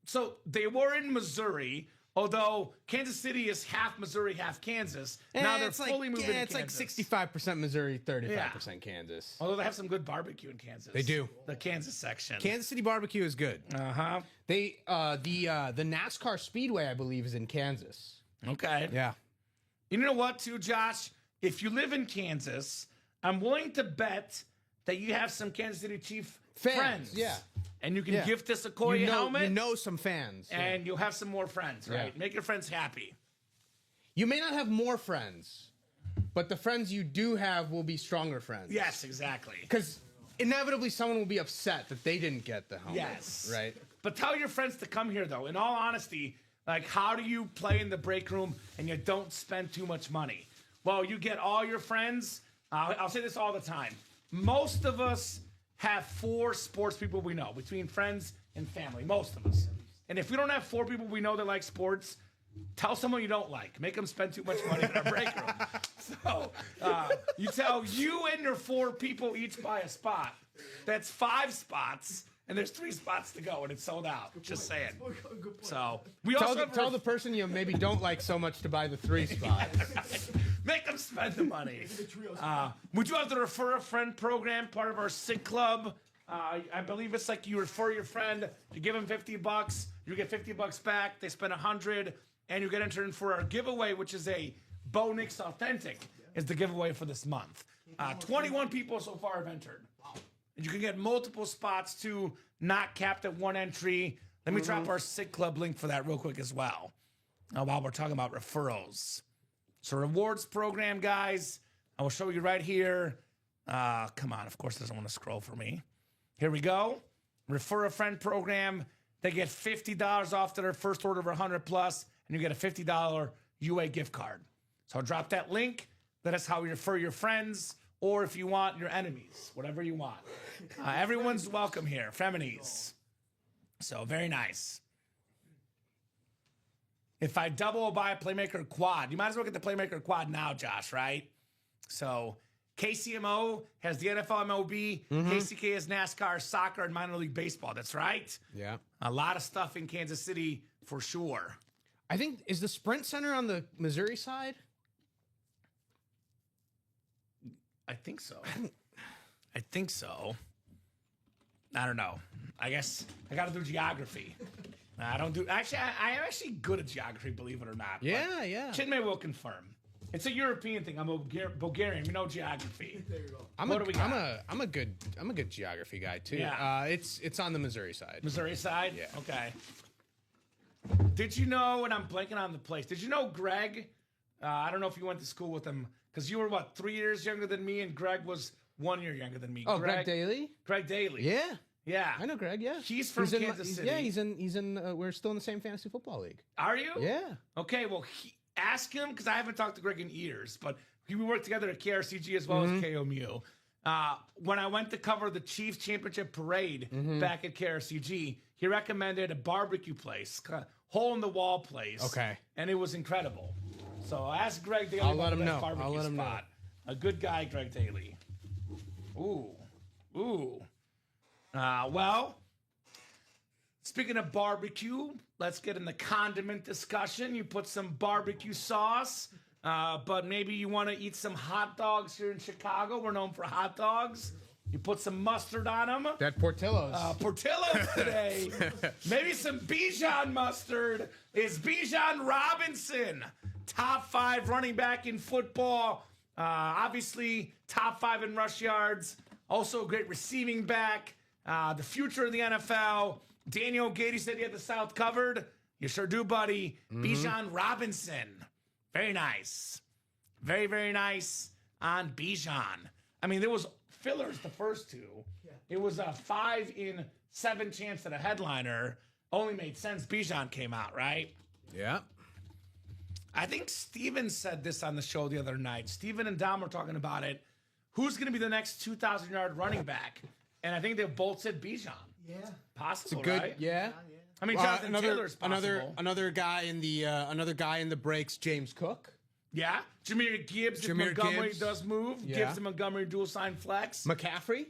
S2: so they were in Missouri, although Kansas City is half Missouri, half Kansas. Now they're fully moving to
S3: it's
S2: Kansas.
S3: like 65% Missouri, 35% Kansas.
S2: Although they have some good barbecue in Kansas.
S3: They do.
S2: The Kansas section.
S3: Kansas City barbecue is good.
S2: Uh-huh.
S3: They the NASCAR Speedway, I believe, is in Kansas.
S2: Okay.
S3: Yeah.
S2: You know what, too, Josh? If you live in Kansas, I'm willing to bet that you have some Kansas City Chief friends.
S3: Yeah.
S2: And you can
S3: Yeah.
S2: gift this Okoye helmet.
S3: You know some fans.
S2: And you'll have some more friends, right?
S3: Yeah.
S2: Make your friends happy.
S3: You may not have more friends, but the friends you do have will be stronger friends.
S2: Yes, exactly.
S3: Because inevitably someone will be upset that they didn't get the helmet.
S2: Yes.
S3: Right?
S2: But tell your friends to come here, though. In all honesty, like, how do you play in the break room and you don't spend too much money? Well, you get all your friends. I'll say this all the time. Most of us have 4 sports people we know, between friends and family. Most of us. And if we don't have 4 people we know that like sports, tell someone you don't like. Make them spend too much money in our break room. So you tell you and your 4 people each buy a spot. That's 5 spots. And there's 3 spots to go, and it's sold out. Just saying.
S4: Good point.
S2: So we also
S3: Tell the person you maybe don't like so much to buy the 3 spots.
S2: make them spend the money.
S4: The trios.
S2: We do have the Refer a Friend program, part of our SIG Club. I believe it's like you refer your friend, you give them $50, you get $50 back. They spend $100, and you get entered in for our giveaway, which is a Bo Nix Authentic, is the giveaway for this month. 21 people so far have entered. And you can get multiple spots too, not capped at 1 entry. Let me drop our SIG Club link for that real quick as well, while we're talking about referrals. So rewards program, guys. I will show you right here. Come on, of course it doesn't want to scroll for me. Here we go. Refer a friend program. They get $50 off to their first order of 100 plus, and you get a $50 UA gift card. So I'll drop that link. That is how you refer your friends, or if you want, your enemies, whatever you want. Everyone's welcome here, Feminies. So very nice. If I double or buy a Playmaker quad, you might as well get the Playmaker quad now, Josh, right? So KCMO has the NFL MLB, KCK has NASCAR, soccer, and minor league baseball. That's right.
S3: Yeah.
S2: A lot of stuff in Kansas City for sure.
S3: I think, is the Sprint Center on the Missouri side?
S2: I think so. I think so. I don't know. I guess I got to do geography. I don't do. Actually, I am actually good at geography, believe it or not.
S3: Yeah, yeah.
S2: Chinmay will confirm. It's a European thing. I'm a Bulgarian. We know geography.
S4: There you go.
S3: I'm a good geography guy too.
S2: Yeah.
S3: It's on the Missouri side.
S2: Missouri side?
S3: Yeah.
S2: Okay. Did you know, and I'm blanking on the place, did you know Greg? I don't know if you went to school with him, because you were, 3 years younger than me, and Greg was 1 year younger than me.
S3: Oh, Greg Daly?
S2: Greg Daly.
S3: Yeah.
S2: Yeah.
S3: I know Greg. Yeah,
S2: He's from Kansas City.
S3: Yeah, he's in. We're still in the same fantasy football league.
S2: Are you?
S3: Yeah.
S2: Okay, well, ask him, because I haven't talked to Greg in years, but we worked together at KRCG as well as KOMU. When I went to cover the Chiefs Championship Parade back at KRCG, he recommended a barbecue place, hole-in-the-wall place.
S3: Okay.
S2: And it was incredible. So ask Greg Daly
S3: I'll
S2: about
S3: let
S2: the
S3: him
S2: best
S3: know.
S2: barbecue
S3: I'll let him know.
S2: spot. A good guy, Greg Daly. Ooh. Well, speaking of barbecue, let's get in the condiment discussion. You put some barbecue sauce, but maybe you want to eat some hot dogs here in Chicago. We're known for hot dogs. You put some mustard on them.
S3: That Portillo's.
S2: Portillo's today. Maybe some Bijan mustard. Is Bijan Robinson top 5 running back in football? Obviously, top 5 in rush yards. Also a great receiving back. The future of the NFL. Daniel Gady said he had the South covered. You sure do, buddy. Bijan Robinson. Very nice. Very, very nice on Bijan. I mean, there was fillers the first two. Yeah. It was a 5 in 7 chance at a headliner. Only made sense. Bijan came out, right?
S3: Yeah.
S2: I think Steven said this on the show the other night. Steven and Dom were talking about it. Who's going to be the next 2,000-yard running back? And I think they both said Bijan.
S4: Yeah.
S2: Possible,
S3: It's a good,
S2: right?
S3: yeah.
S2: I mean, Jonathan Taylor's possible.
S3: Another guy in the breaks, James Cook.
S2: Yeah. Jameer Gibbs, if
S3: Jameer
S2: Montgomery
S3: Gibbs.
S2: does move.
S3: Yeah.
S2: Gibbs and Montgomery dual sign flex.
S3: McCaffrey.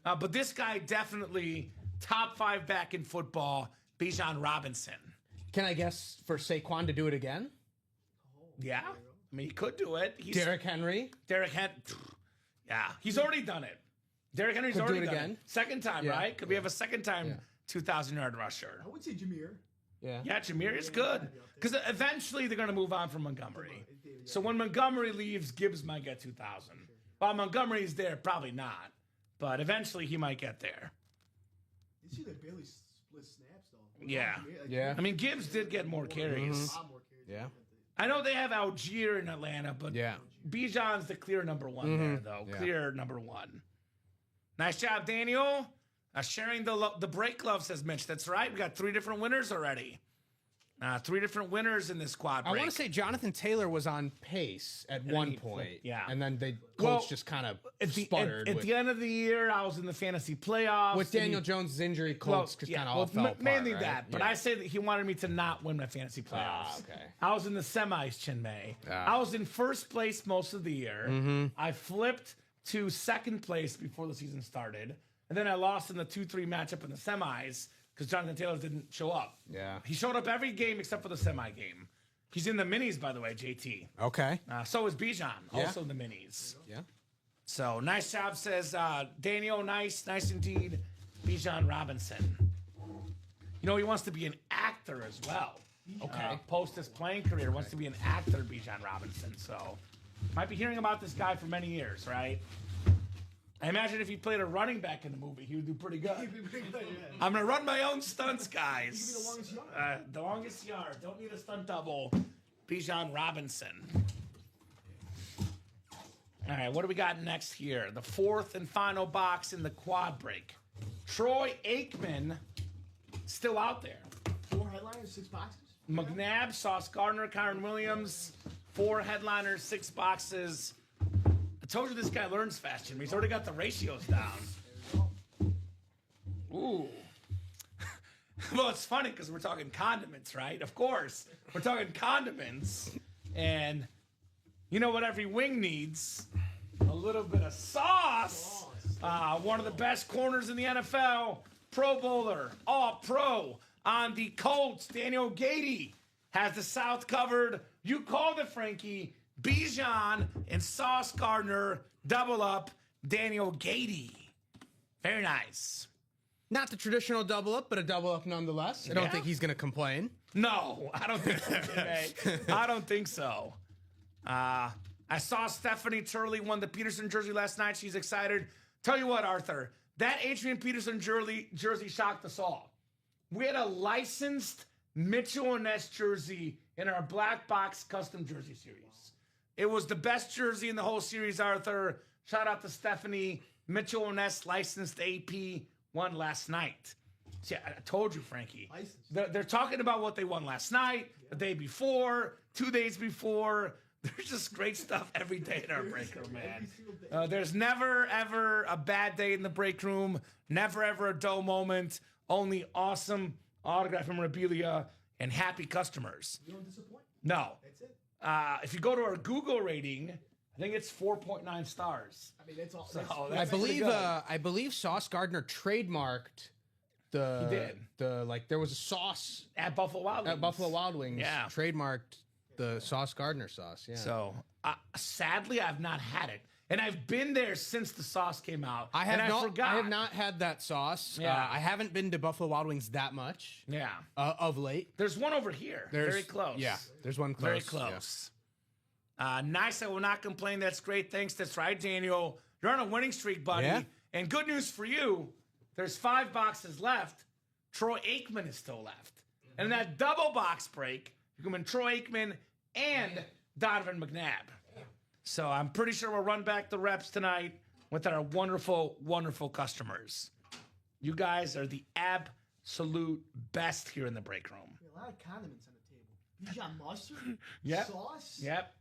S2: But this guy definitely top 5 back in football, Bijan Robinson.
S3: Can I guess for Saquon to do it again?
S2: Yeah. I mean, he could do it.
S3: Derrick Henry.
S2: Yeah. He's already done it. Derrick Henry's
S3: Could do
S2: already
S3: it
S2: done
S3: again.
S2: it. Second time,
S3: Yeah.
S2: right? Could we have a second time
S3: Yeah.
S2: 2,000-yard rusher?
S4: I would say Jameer.
S3: Yeah.
S2: Yeah, Jameer is good. Because eventually they're going to move on from Montgomery. So when Montgomery leaves, Gibbs might get 2,000. While Montgomery's there, probably not. But eventually he might get there.
S4: You see that Bailey split snaps, though.
S2: Yeah.
S3: Yeah.
S2: I mean, Gibbs did get more carries.
S4: A lot more carries.
S3: Yeah.
S2: I know they have Algier in Atlanta, but
S3: Yeah.
S2: Bijan's the clear number 1 there, though.
S3: Yeah.
S2: Clear number 1. Nice job, Daniel. Sharing the break glove, says Mitch. That's right. We got 3 different winners already. 3 different winners in this quad break.
S3: I want to say Jonathan Taylor was on pace at one point.
S2: yeah.
S3: And then the Colts just kind of sputtered.
S2: At the end of the year, I was in the fantasy playoffs.
S3: with Daniel Jones' injury, Colts just kind of all fell apart.
S2: Mainly
S3: right?
S2: that. But
S3: Yeah.
S2: I say that he wanted me to not win my fantasy playoffs.
S3: okay.
S2: I was in the semis, Chinmay. I was in first place most of the year. I flipped to second place before the season started. And then I lost in the 2-3 matchup in the semis because Jonathan Taylor didn't show up.
S3: Yeah.
S2: He showed up every game except for the semi game. He's in the minis, by the way, JT.
S3: Okay.
S2: So is Bijan, also in the minis.
S3: Yeah.
S2: So nice job, says Daniel. Nice indeed. Bijan Robinson. You know, he wants to be an actor as well.
S3: Okay.
S2: Post his playing career, wants to be an actor, Bijan Robinson. So might be hearing about this guy for many years, right? I imagine if he played a running back in the movie, he would do pretty good. I'm going to run my own stunts, guys.
S4: He could be the longest yard.
S2: The longest yard. Don't need a stunt double. Bijan Robinson. All right, what do we got next here? The 4th and final box in the quad break. Troy Aikman, still out there.
S4: 4 headliners, 6 boxes.
S2: McNabb, Sauce Gardner, Kyron Williams, 4 headliners, 6 boxes. I told you this guy learns fast, Jimmy. He's already got the ratios down. Ooh. Well, it's funny because we're talking condiments, right? Of course. We're talking condiments. And you know what every wing needs? A little bit of sauce. One of the best corners in the NFL. Pro Bowler. All pro on the Colts. Daniel Gady has the South covered. You called it, Frankie. Bijan and Sauce Gardner double up Daniel Gady. Very nice.
S3: Not the traditional double up, but a double up nonetheless. I don't think he's going to complain.
S2: No, I don't think so, Jimmy. I don't think so. I saw Stephanie Turley won the Peterson jersey last night. She's excited. Tell you what, Arthur, that Adrian Peterson jersey shocked us all. We had a licensed Mitchell and Ness jersey in our black box custom jersey series. It was the best jersey in the whole series, Arthur. Shout out to Stephanie. Mitchell and Ness licensed AP won last night. See, I told you, Frankie.
S4: License.
S2: They're talking about what they won last night, the day before, 2 days before. There's just great stuff every day in our break room, man. There's never, ever a bad day in the break room. Never, ever a dull moment. Only awesome autograph memorabilia and happy customers.
S4: You don't disappoint.
S2: No.
S4: That's it.
S2: If you go to our Google rating, I think it's 4.9 stars.
S4: I mean, that's all.
S2: So,
S4: That's,
S2: that's pretty good.
S3: I believe Sauce Gardner trademarked the.
S2: He did.
S3: There was a sauce
S2: At Buffalo Wild Wings.
S3: at Buffalo Wild Wings.
S2: Yeah.
S3: Trademarked the Sauce Gardner sauce. Yeah.
S2: So, sadly, I've not had it. And I've been there since the sauce came out.
S3: I have
S2: and
S3: not.
S2: I forgot.
S3: I have not had that sauce.
S2: Yeah.
S3: I haven't been to Buffalo Wild Wings that much
S2: Yeah.
S3: of late.
S2: There's one over here. Very close.
S3: Yeah, there's one close.
S2: Very close. Nice. I will not complain. That's great. Thanks. That's right, Daniel. You're on a winning streak, buddy.
S3: Yeah.
S2: And good news for you. There's 5 boxes left. Troy Aikman is still left. And in that double box break, you come in Troy Aikman and Donovan McNabb. So I'm pretty sure we'll run back the reps tonight with our wonderful, wonderful customers. You guys are the absolute best here in the break room.
S4: a lot of condiments on the table. You got mustard,
S2: Yep.
S4: sauce.
S2: Yep.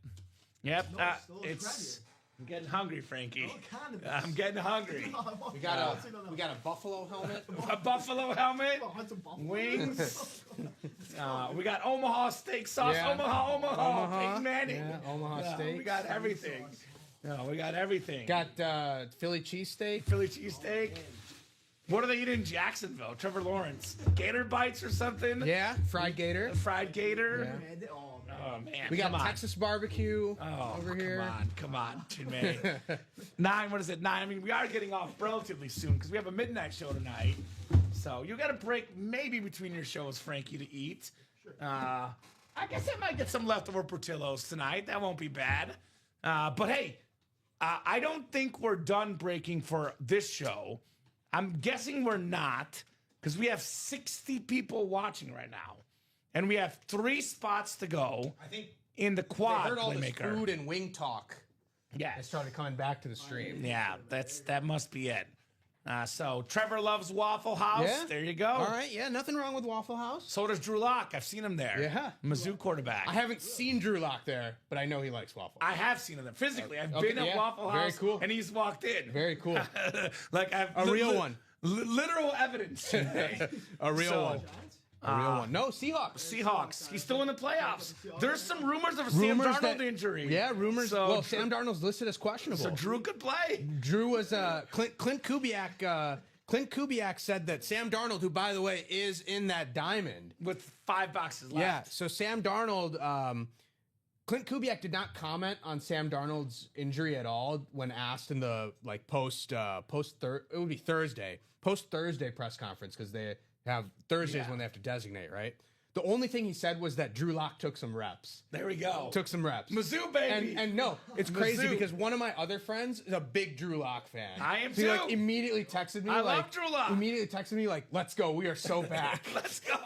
S4: No, still a
S2: It's.
S4: treasure.
S2: I'm getting hungry, Frankie.
S4: No condiments.
S2: I'm getting hungry.
S3: We got a buffalo helmet.
S2: A buffalo helmet,
S4: Oh, hunt some buffalo.
S2: wings. We got Omaha steak sauce.
S3: Yeah.
S2: Omaha. Peyton Manning.
S3: Yeah, Omaha
S2: Yeah,
S3: steak.
S2: We got everything. No, we got everything.
S3: Got Philly cheesesteak.
S2: Philly cheesesteak. What do they eat in Jacksonville? Trevor Lawrence. Gator bites or something?
S3: Yeah, fried gator.
S2: Fried gator.
S3: Yeah.
S4: Man, oh, man.
S2: Oh, man.
S3: We got
S2: come on.
S3: Texas barbecue
S2: Oh,
S3: over here.
S2: Come on, Chinmay. 9, what is it? 9. I mean, we are getting off relatively soon because we have a midnight show tonight. So you got a break maybe between your shows, Frankie, to eat. I guess I might get some leftover Portillo's tonight. That won't be bad. But hey, I don't think we're done breaking for this show. I'm guessing we're not because we have 60 people watching right now. And we have 3 spots to go
S3: I think
S2: in the
S3: they
S2: quad
S3: heard all this
S2: playmaker.
S3: food and wing talk.
S2: Yeah.
S3: They started coming back to the stream.
S2: Yeah, that must be it. So Trevor loves Waffle House.
S3: Yeah.
S2: There you go.
S3: All right, yeah, nothing wrong with Waffle House.
S2: So does Drew Lock. I've seen him there.
S3: Yeah.
S2: Mizzou quarterback.
S3: I haven't seen Drew Lock there, but I know he likes Waffle.
S2: I have seen him there physically. I've
S3: Okay,
S2: been at
S3: yeah.
S2: Waffle
S3: Very
S2: House,
S3: cool.
S2: and he's walked in.
S3: Very cool.
S2: Like I've
S3: A real one.
S2: Literal evidence. Today.
S3: A real
S2: So,
S3: one. A real one. No, Seahawks.
S2: Seahawks. He's still in the playoffs. There's some rumors of a Sam
S3: Rumors
S2: Darnold
S3: that-
S2: injury.
S3: Yeah, rumors.
S2: So,
S3: Well, Sam Darnold's listed as questionable.
S2: So Drew could play.
S3: Drew was Clint Kubiak. Clint Kubiak said that Sam Darnold, who by the way is in that diamond,
S2: With 5 boxes left.
S3: yeah. So Sam Darnold, Clint Kubiak did not comment on Sam Darnold's injury at all when asked in the post Thursday press conference because they have Thursdays when they have to designate, right? The only thing he said was that Drew Lock took some reps.
S2: There we go.
S3: Took some reps.
S2: Mizzou, baby.
S3: And no, it's crazy
S2: Mizzou.
S3: because one of my other friends is a big Drew Lock fan.
S2: I am
S3: He
S2: too.
S3: immediately texted me
S2: I love Drew Lock.
S3: Immediately texted me let's go. We are so back.
S2: Let's go.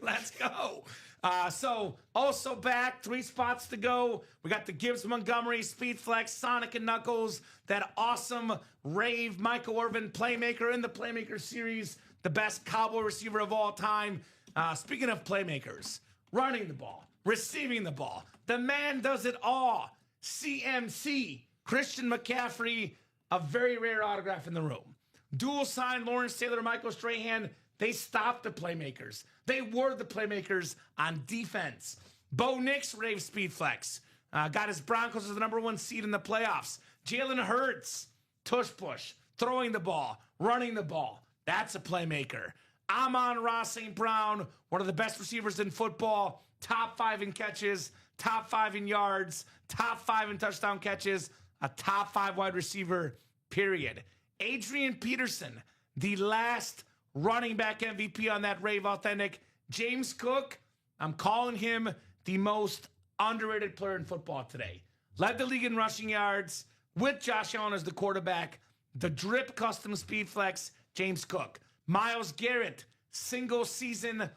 S2: Let's go. So also back, 3 spots to go. We got the Gibbs Montgomery, Speedflex, Sonic and Knuckles, that awesome rave Michael Irvin playmaker in the Playmaker series, the best Cowboy receiver of all time. Speaking of playmakers, running the ball, receiving the ball, the man does it all. CMC, Christian McCaffrey, a very rare autograph in the room. Dual sign Lawrence Taylor, Michael Strahan. They stopped the playmakers. They were the playmakers on defense. Bo Nix, Rave Speedflex. Got his Broncos as the #1 seed in the playoffs. Jalen Hurts, tush push, throwing the ball, running the ball. That's a playmaker. Amon-Ra St. Brown, one of the best receivers in football. Top 5 in catches, top 5 in yards, top 5 in touchdown catches, a top 5 wide receiver, period. Adrian Peterson, the last running back MVP on that Rave Authentic. James Cook, I'm calling him the most underrated player in football today. Led the league in rushing yards with Josh Allen as the quarterback. The Drip Custom Speed Flex, James Cook. Myles Garrett, single season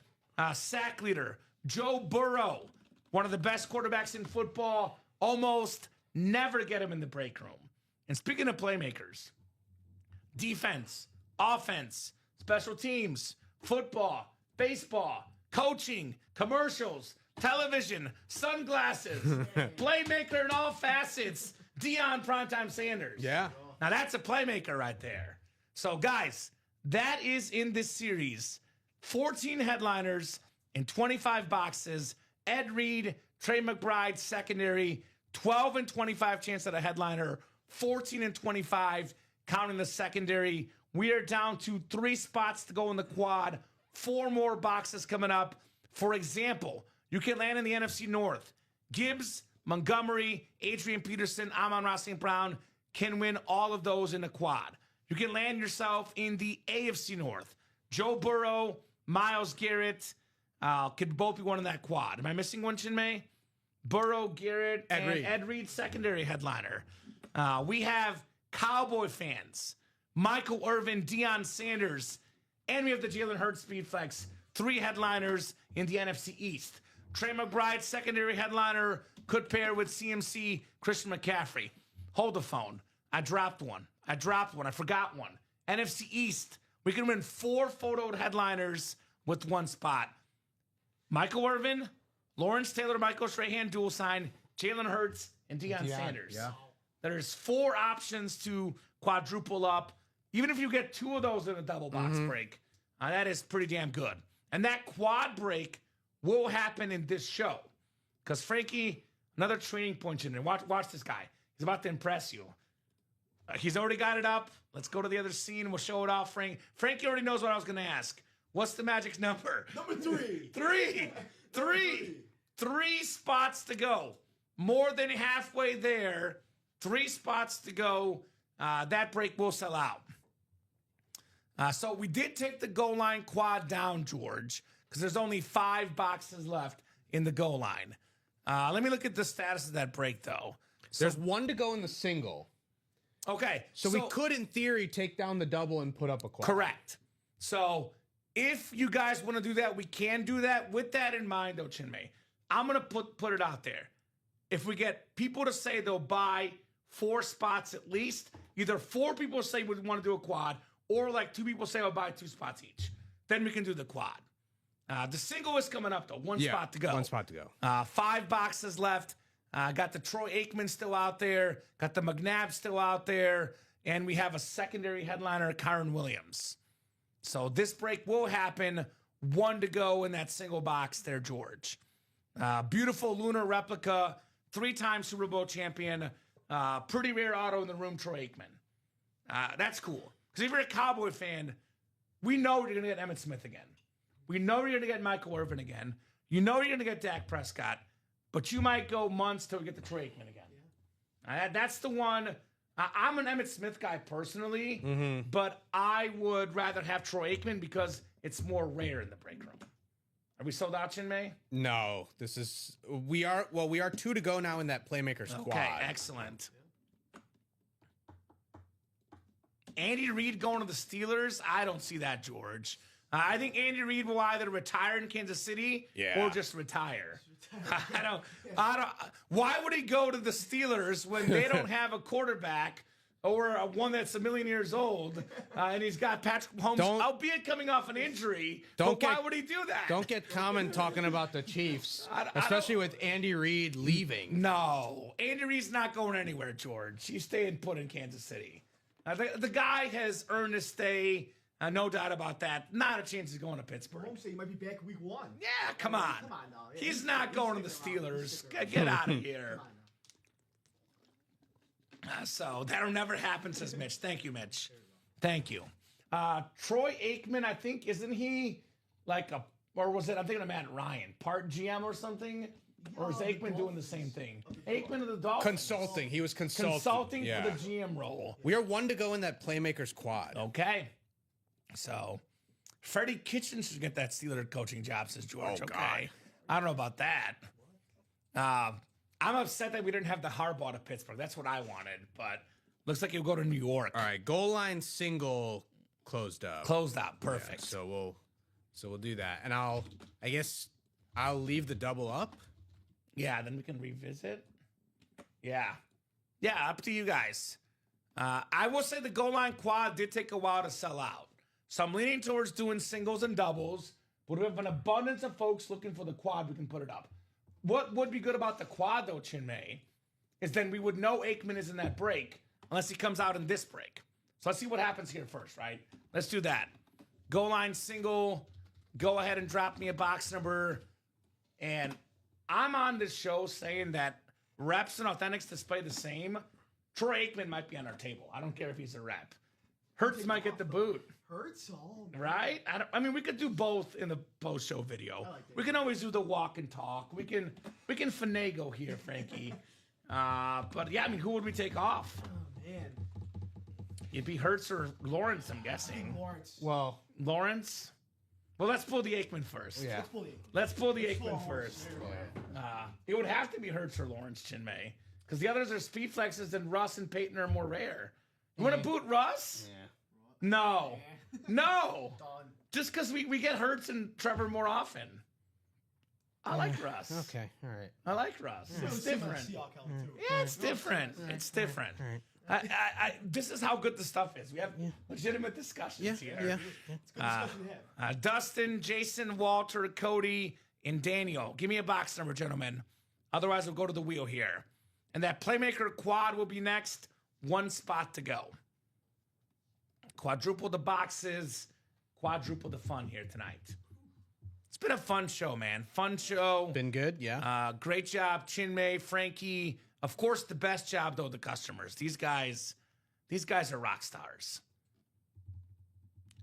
S2: sack leader. Joe Burrow, one of the best quarterbacks in football. Almost never get him in the break room. And speaking of playmakers, defense, offense, special teams, football, baseball, coaching, commercials, television, sunglasses, playmaker in all facets, Deion Primetime Sanders.
S3: Yeah.
S2: Now that's a playmaker right there. So guys, that is in this series. 14 headliners in 25 boxes. Ed Reed, Trey McBride, secondary. 12 and 25 chance at a headliner. 14 and 25 counting the secondary. We are down to 3 spots to go in the quad. 4 more boxes coming up. For example, you can land in the NFC North. Gibbs, Montgomery, Adrian Peterson, Amon-Ra St. Brown can win all of those in the quad. You can land yourself in the AFC North. Joe Burrow, Myles Garrett could both be one in that quad. Am I missing one, Chinmay? Burrow, Garrett, and Ed Reed, secondary headliner. We have Cowboy fans, Michael Irvin, Deion Sanders, and we have the Jalen Hurts speed flex. 3 headliners in the NFC East. Trey McBride, secondary headliner, could pair with CMC, Christian McCaffrey. Hold the phone. I dropped one. I forgot one. NFC East, we can win 4 photoed headliners with 1 spot. Michael Irvin, Lawrence Taylor, Michael Strahan, dual sign, Jalen Hurts, and Deion Sanders.
S3: Yeah.
S2: There's 4 options to quadruple up. Even if you get 2 of those in a double box break, that is pretty damn good. And that quad break will happen in this show. Because Frankie, another training point in there. Watch this guy. He's about to impress you. He's already got it up. Let's go to the other scene. We'll show it off, Frank. Frankie already knows what I was going to ask. What's the magic number?
S4: Number 3.
S2: 3 spots to go. More than halfway there. 3 spots to go. That break will sell out. So we did take the goal line quad down, George, because there's only 5 boxes left in the goal line. Let me look at the status of that break, though.
S3: There's 1 to go in the single.
S2: Okay.
S3: So we could, in theory, take down the double and put up a quad.
S2: Correct. So if you guys want to do that, we can do that. With that in mind, though, Chinmay, I'm going to put it out there. If we get people to say they'll buy 4 spots at least, either 4 people say we want to do a quad, or like 2 people say I'll buy 2 spots each, then we can do the quad. The single is coming up, though. 1 spot to go.
S3: 1 spot to go.
S2: 5 boxes left. Got the Troy Aikman still out there. Got the McNabb still out there. And we have a secondary headliner, Kyron Williams. So this break will happen. 1 to go in that single box there, George. Beautiful lunar replica. 3-time Super Bowl champion. Pretty rare auto in the room, Troy Aikman. That's cool. Because if you're a Cowboy fan, we know you're going to get Emmitt Smith again. We know you're going to get Michael Irvin again. You know you're going to get Dak Prescott. But you might go months till we get the Troy Aikman again. That's the one. I'm an Emmitt Smith guy personally, but I would rather have Troy Aikman because it's more rare in the break room. Are we sold out, Chinmay?
S3: No, we are 2 to go now in that playmaker squad.
S2: Okay, excellent. Andy Reid going to the Steelers? I don't see that, George. I think Andy Reid will either retire in Kansas City or just retire. I don't. Why would he go to the Steelers when they don't have a quarterback or one that's 1 million years old and he's got Patrick Mahomes, albeit coming off an injury? Why would he do that?
S3: Don't get Kamen talking about the Chiefs, especially with Andy Reid leaving.
S2: No, Andy Reid's not going anywhere, George. He's staying put in Kansas City. The guy has earned his stay. No doubt about that. Not a chance he's going to Pittsburgh.
S4: Holmes said he might be back week 1.
S2: Yeah, come on.
S4: Come on now. Yeah,
S2: he's not going to the Steelers. Get out of here. So that'll never happen, says Mitch. Thank you, Mitch. Thank you. Troy Aikman, I think, isn't he like or was it, I'm thinking of Matt Ryan, part GM or something? Or is Aikman doing the same thing? Aikman of the Dolphins.
S3: Consulting. He was consulting.
S2: Consulting for the GM role.
S3: We are 1 to go in that playmaker's quad.
S2: Okay. So, Freddie Kitchens should get that Steeler coaching job, says George. Okay. I don't know about that. I'm upset that we didn't have the Harbaugh to Pittsburgh. That's what I wanted, but looks like he'll go to New York.
S3: All right, goal line single closed up.
S2: Closed out. Perfect.
S3: Yeah, so we'll do that. And I guess I'll leave the double up.
S2: Yeah, then we can revisit. Yeah. Yeah, up to you guys. I will say the goal line quad did take a while to sell out. So I'm leaning towards doing singles and doubles, but we have an abundance of folks looking for the quad, we can put it up. What would be good about the quad, though, Chinmay, is then we would know Aikman is in that break unless he comes out in this break. So let's see what happens here first, right? Let's do that. Goal line single. Go ahead and drop me a box number. And I'm on this show saying that reps and authentics display the same. Troy Aikman might be on our table. I don't care if he's a rep. Hertz might get the boot.
S4: Hurts all.
S2: Right? I mean, we could do both in the post-show video.
S4: like that.
S2: We can always do the walk and talk. We can finagle here, Frankie. But yeah, I mean, who would we take off?
S4: Oh man.
S2: It'd be Hertz or Lawrence, I'm guessing.
S4: Lawrence.
S3: Well,
S2: Lawrence? Well, let's pull the Aikman first.
S3: yeah.
S2: Let's pull the
S4: Let's pull
S2: Aikman
S4: a horse.
S2: first.
S4: There we go.
S2: It would have to be Hertz or Lawrence, Chinmay. Because the others are speed flexes and Russ and Peyton are more rare. You want to boot Russ?
S3: Yeah.
S2: No. No.
S4: Done.
S2: Just because we get Hertz and Trevor more often. I like Russ.
S3: Okay. All right.
S2: I like Russ. It's different.
S4: Seahawk helmet, too.
S2: Yeah, it's different. It's different.
S3: All right.
S2: This is how good the stuff is. We have legitimate discussions here.
S3: Yeah.
S4: It's a good discussion to have.
S2: Dustin, Jason, Walter, Cody, and Daniel. Give me a box number, gentlemen. Otherwise, we'll go to the wheel here. And that Playmaker quad will be next. One spot to go. Quadruple the boxes, quadruple the fun here tonight. It's been a fun show, man. Fun show.
S3: Been good. Yeah.
S2: Great job, Chinmay, Frankie. Of course, the best job, though, the customers. These guys are rock stars.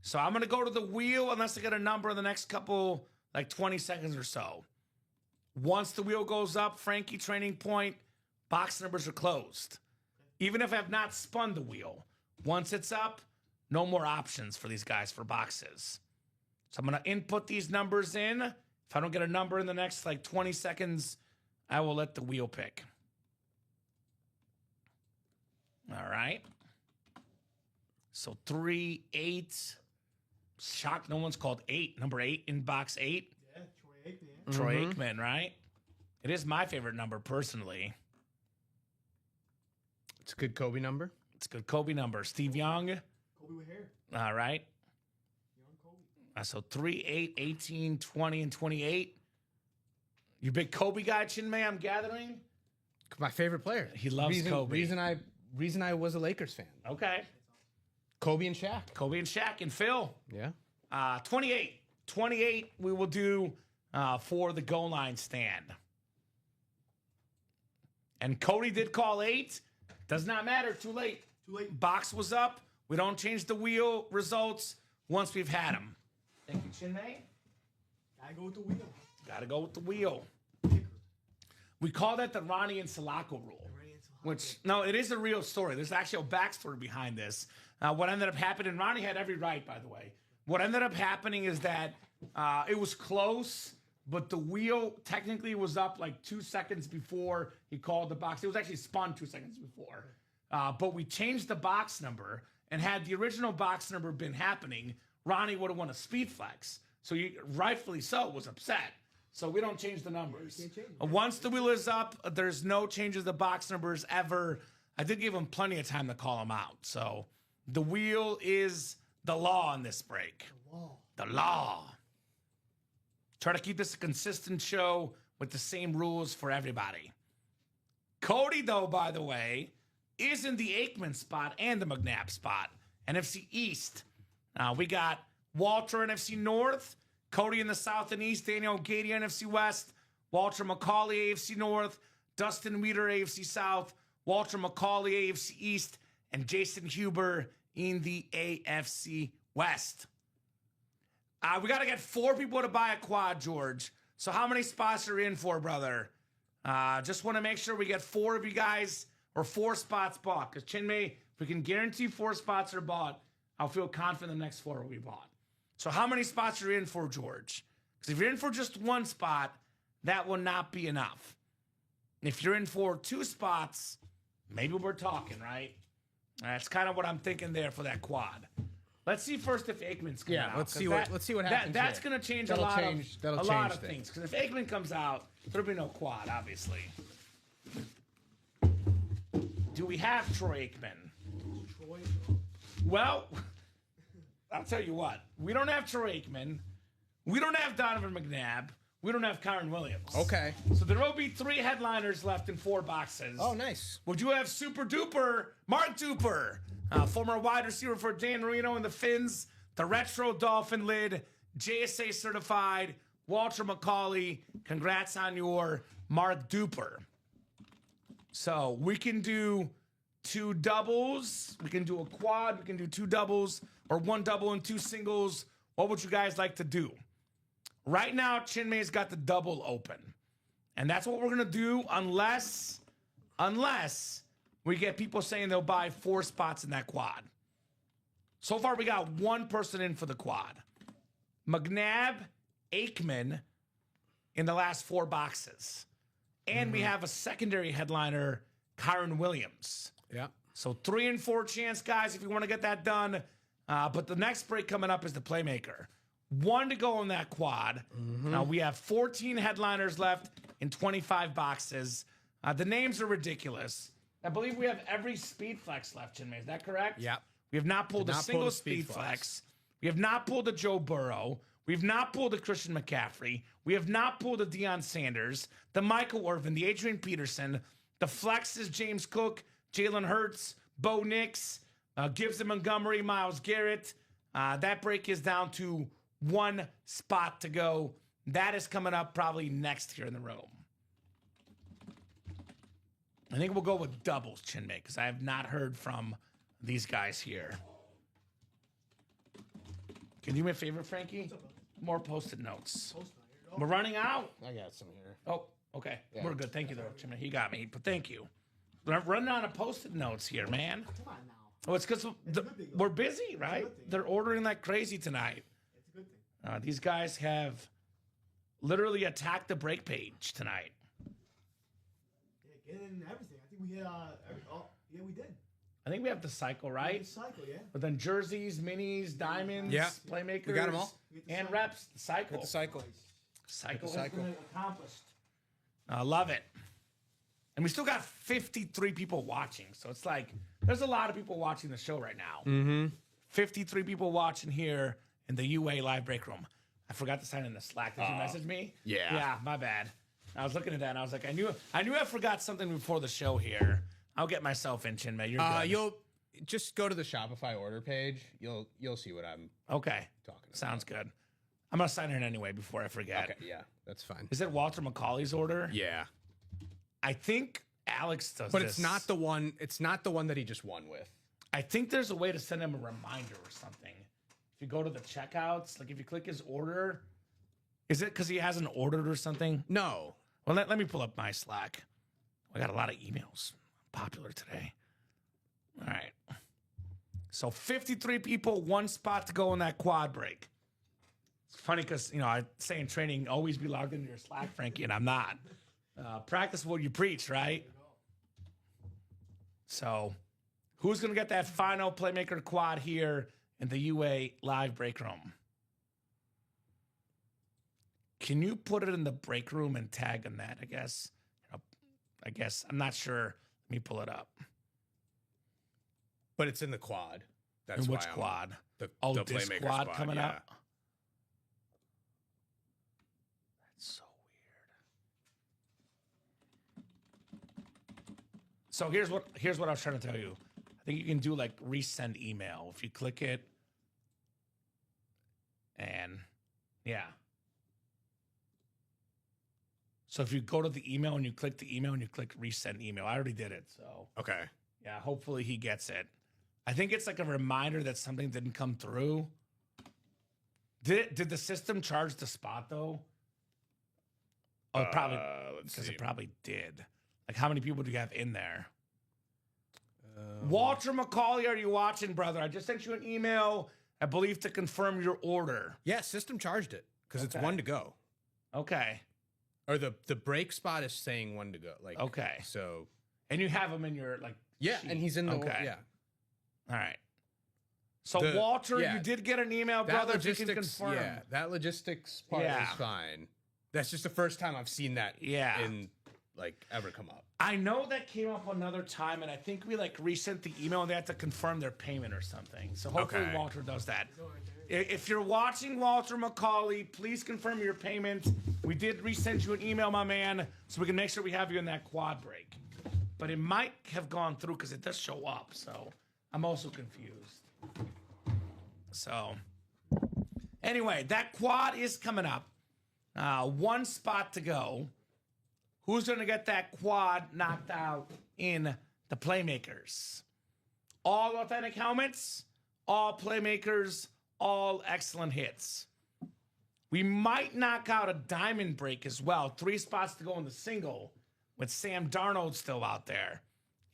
S2: So I'm going to go to the wheel unless I get a number in the next couple, like 20 seconds or so. Once the wheel goes up, Frankie training point, box numbers are closed. Even if I have not spun the wheel. Once it's up, no more options for these guys for boxes. So I'm going to input these numbers in. If I don't get a number in the next like 20 seconds, I will let the wheel pick. All right. So 3, 8. Shocked no one's called 8. Number 8 in box 8.
S4: Yeah, Troy Aikman.
S2: Troy Aikman, right? It is my favorite number personally.
S3: It's a good Kobe number.
S2: It's a good Kobe number. Steve Young.
S4: Kobe with hair.
S2: All right.
S4: Young Kobe.
S2: So 3, 8, 18, 20, and 28. You big Kobe guy, Chinmay, I'm gathering?
S3: My favorite player.
S2: He loves Kobe.
S3: Reason I was a Lakers fan.
S2: Okay.
S3: Kobe and Shaq.
S2: Kobe and Shaq and Phil.
S3: Yeah.
S2: 28. 28 we will do for the goal line stand. And Cody did call 8. Does not matter. Too late.
S4: Too late.
S2: Box was up. We don't change the wheel results once we've had them. Thank you, Chinmay.
S4: Gotta go with the wheel.
S2: Got to go with the wheel.
S4: Picker.
S2: We call that the Ronnie and Salako rule.
S4: Ready until
S2: Which, no, it is a real story. There's actually a backstory behind this. What ended up happening, and Ronnie had every right, by the way. What ended up happening is that it was close, but the wheel technically was up like 2 seconds before he called the box. It was actually spun 2 seconds before. But we changed the box number, and had the original box number been happening, Ronnie would have won a speed flex. So he, rightfully so, was upset. So we don't change the numbers.
S4: can't change it.
S2: Once the wheel is up, there's no changes to box numbers ever. I did give him plenty of time to call him out. So the wheel is the law in this break.
S4: Wall.
S2: The law. Try to keep this a consistent show with the same rules for everybody. Cody, though, by the way, is in the Aikman spot and the McNabb spot. NFC East. We got Walter, NFC North. Cody in the South and East. Daniel Gadia, NFC West. Walter McCauley, AFC North. Dustin Weeder, AFC South. Walter McCauley, AFC East. And Jason Huber in the AFC West. We got to get 4 people to buy a quad, George. So how many spots are in for, brother? Just want to make sure we get 4 of you guys, or 4 spots bought. Because Chinmay, if we can guarantee 4 spots are bought, I'll feel confident the next 4 will be bought. So how many spots are in for, George? Because if you're in for just 1 spot, that will not be enough. If you're in for 2 spots, maybe we're talking, right? That's kind of what I'm thinking there for that quad. Let's see first if Aikman's coming out.
S3: let's see what happens.
S2: That's
S3: here.
S2: going to change
S3: That'll
S2: a lot
S3: change- that'll
S2: of a lot
S3: change
S2: of things. Because if Aikman comes out, there'll be no quad, obviously. Do we have Troy Aikman?
S4: Troy.
S2: Well, I'll tell you what. We don't have Troy Aikman. We don't have Donovan McNabb. We don't have Kyron Williams.
S3: Okay.
S2: So there will be 3 headliners left in 4 boxes.
S3: Oh, nice.
S2: Would you have Super Duper, Mark Duper, former wide receiver for Dan Marino and the Finns, the Retro Dolphin Lid, JSA certified, Walter McCauley. Congrats on your Mark Duper. So we can do 2 doubles. We can do a quad. We can do 2 doubles or 1 double and 2 singles. What would you guys like to do? Right now, Chinmay's got the double open. And that's what we're going to do unless we get people saying they'll buy 4 spots in that quad. So far, we got 1 person in for the quad. McNabb, Aikman in the last 4 boxes. And we have a secondary headliner, Kyron Williams.
S3: Yeah.
S2: So 3 and 4 chance, guys, if you want to get that done. But the next break coming up is the Playmaker. 1 to go in that quad. Now we have 14 headliners left in 25 boxes. The names are ridiculous. I believe we have every Speed Flex left, Chinmay. Is that correct?
S3: Yep.
S2: We have not pulled
S3: Did
S2: a
S3: not
S2: single
S3: pull the
S2: Speed
S3: Speed
S2: Flex.
S3: Flex.
S2: We have not pulled a Joe Burrow. We've not pulled a Christian McCaffrey. We have not pulled a Deion Sanders, the Michael Irvin, the Adrian Peterson. The Flex is James Cook, Jalen Hurts, Bo Nix, Gibson Montgomery, Myles Garrett. That break is down to 1 spot to go. That is coming up probably next here in the room. I think we'll go with doubles, Chinmay, because I have not heard from these guys here. Can you do me a favor, Frankie? More Post-it notes. We're running out.
S3: I got some here.
S2: Oh, okay. We're good. Thank you, though, Chinmay. He got me, but thank you. We're running out of Post-it notes here, man.
S4: Come on now.
S2: Oh, it's because we're busy, right?
S4: good thing.
S2: They're ordering like crazy tonight.
S4: It's a good thing.
S2: These guys have literally attacked the break page tonight.
S4: Yeah, get in everything. I think we hit. Yeah, we did.
S2: I think we have the cycle, right?
S4: Cycle, yeah.
S2: But then jerseys, minis, diamonds,
S3: Yeah.
S2: playmakers,
S3: We got them all.
S2: and reps. The cycle.
S3: The cycle.
S2: Cycle,
S3: cycle.
S2: has been accomplished. I love it. And we still got 53 people watching. So it's like, there's a lot of people watching the show right now.
S3: Mm-hmm.
S2: 53 people watching here in the UA live break room. I forgot to sign in the Slack. Did you message me?
S3: yeah.
S2: Yeah, my bad. I was looking at that and I was like, I knew I forgot something before the show here. I'll get myself in, Chinmay. You're good.
S3: You'll just go to the Shopify order page. You'll see what I'm
S2: Okay.
S3: talking about.
S2: Sounds good. I'm gonna sign in anyway before I forget.
S3: Okay, yeah, that's fine.
S2: Is it Walter McCauley's order?
S3: Yeah.
S2: I think Alex does
S3: But
S2: this.
S3: it's not the one. It's not the one that he just won with.
S2: I think there's a way to send him a reminder or something. If you go to the checkouts, like if you click his order, is it because he hasn't ordered or something?
S3: No.
S2: Well, let me pull up my Slack. I got a lot of emails. Popular today. All right. So 53 people, 1 spot to go in that quad break. It's funny because, I say in training, always be logged into your Slack, Frankie, and I'm not. Practice what you preach, right? So who's going to get that final Playmaker quad here in the UA live break room? Can you put it in the break room and tag on that, I guess? I'm not sure. Let me pull it up.
S3: But it's in the quad. That's
S2: In
S3: why
S2: which
S3: I'm-
S2: quad?
S3: The
S2: Oh,
S3: the
S2: this
S3: Playmaker
S2: quad
S3: squad,
S2: coming
S3: yeah.
S2: up? That's so weird. So here's what I was trying to tell you. I think you can do like resend email. If you click it, and yeah. So if you go to the email and you click the email and you click resend email, I already did it. So
S3: Okay.
S2: yeah, hopefully he gets it. I think it's like a reminder that something didn't come through. Did the system charge the spot though? Oh, it probably
S3: Let's
S2: because
S3: see.
S2: it probably did. Like, how many people do you have in there? Walter McCauley, are you watching, brother? I just sent you an email, I believe, to confirm your order.
S3: Yeah, system charged it because it's
S2: Okay.
S3: 1 to go.
S2: Okay.
S3: Or the break spot is saying 1 to go. Like
S2: Okay.
S3: So
S2: And you have him in your
S3: yeah,
S2: sheet.
S3: and he's in the
S2: Okay.
S3: yeah.
S2: All right. So
S3: The-
S2: Walter,
S3: yeah.
S2: you did get an email,
S3: That
S2: brother. If you can
S3: logistics,
S2: confirm.
S3: yeah, that logistics part
S2: Yeah.
S3: is fine. That's just the first time I've seen that.
S2: Yeah.
S3: In like ever come up.
S2: I know that came up another time, and I think we like resent the email and they had to confirm their payment or something. So hopefully
S3: Okay.
S2: Walter does that. If you're watching, Walter McCauley, please confirm your payment. We did resend you an email, my man, so we can make sure we have you in that quad break. But it might have gone through because it does show up, so I'm also confused. So, anyway, that quad is coming up. 1 spot to go. Who's going to get that quad knocked out in the Playmakers? All authentic helmets, all Playmakers, all excellent hits. We might knock out a diamond break as well. 3 spots to go in the single with Sam Darnold still out there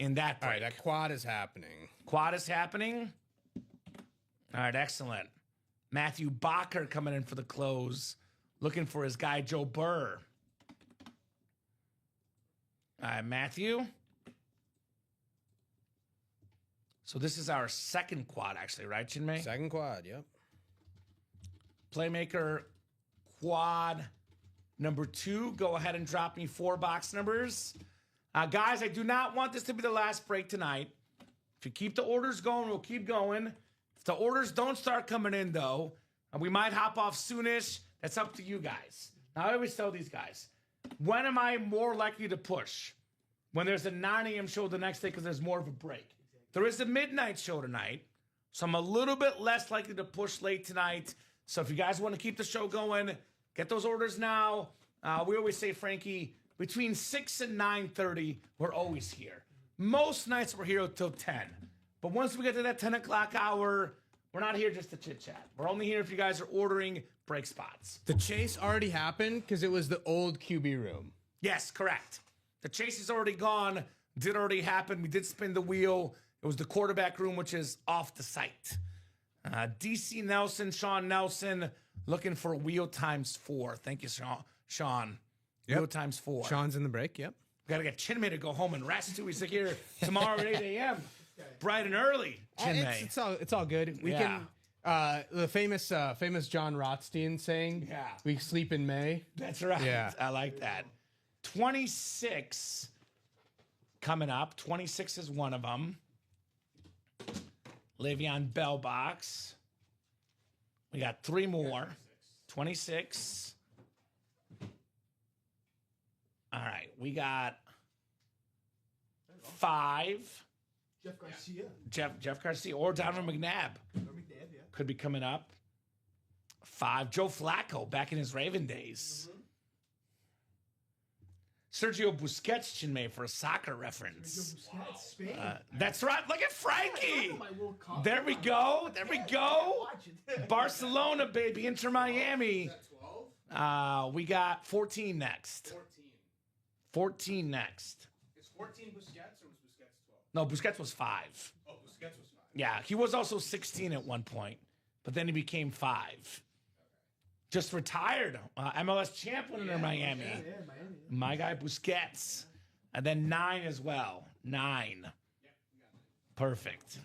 S2: in that break.
S3: All right, that quad is happening.
S2: Quad is happening. All right, excellent. Matthew Bacher coming in for the close, looking for his guy Joe Burr. All right, Matthew. So this is our second quad, actually, right, Chinmay?
S3: Second quad, yep.
S2: Playmaker quad number 2. Go ahead and drop me 4 box numbers. Guys, I do not want this to be the last break tonight. If you keep the orders going, we'll keep going. If the orders don't start coming in, though, we might hop off soonish. That's up to you guys. Now, I always tell these guys, when am I more likely to push? When there's a 9 a.m. show the next day because there's more of a break. There is a midnight show tonight, so I'm a little bit less likely to push late tonight. So if you guys want to keep the show going, get those orders now. We always say, Frankie, between 6 and 9:30, we're always here. Most nights we're here till 10. But once we get to that 10 o'clock hour, we're not here just to chit-chat. We're only here if you guys are ordering break spots.
S3: The chase already happened because it was the old QB room.
S2: Yes, correct. The chase is already gone. Did already happen. We did spin the wheel. It was the quarterback room, which is off the site. DC Nelson, Sean Nelson, looking for wheel times 4. Thank you, Sean.
S3: Yep.
S2: Wheel times 4.
S3: Sean's in the break, yep.
S2: We got to get Chinmay to go home and rest, too. He's like here tomorrow at 8 a.m. Bright and early, Chinmay.
S3: It's all good. We can the famous John Rothstein saying,
S2: Yeah.
S3: we sleep in May.
S2: That's right.
S3: Yeah.
S2: I like that. 26 coming up. 26 is one of them. Le'Veon Bell box. We got 3 more. 26. All right. We got 5.
S4: Jeff Garcia.
S2: Jeff Garcia or Donovan McNabb
S4: Or McNabb, yeah.
S2: could be coming up. 5. Joe Flacco back in his Raven days. Sergio Busquets, Chinmay, for a soccer reference.
S4: Busquets, Spain.
S2: That's right. Look at Frankie.
S4: My World Cup.
S2: There we go. There we go.
S4: Watch it.
S2: Barcelona, baby. Inter Miami.
S3: 12?
S2: We got 14 next. 14 next.
S3: Is 14 Busquets or was Busquets 12?
S2: No, Busquets was 5.
S3: Oh, Busquets was 5.
S2: Yeah, he was also 16 at one point, but then he became 5. Just retired. MLS champ when in Miami.
S4: Yeah, Miami.
S2: My guy Busquets. And then 9 as well. 9. Perfect.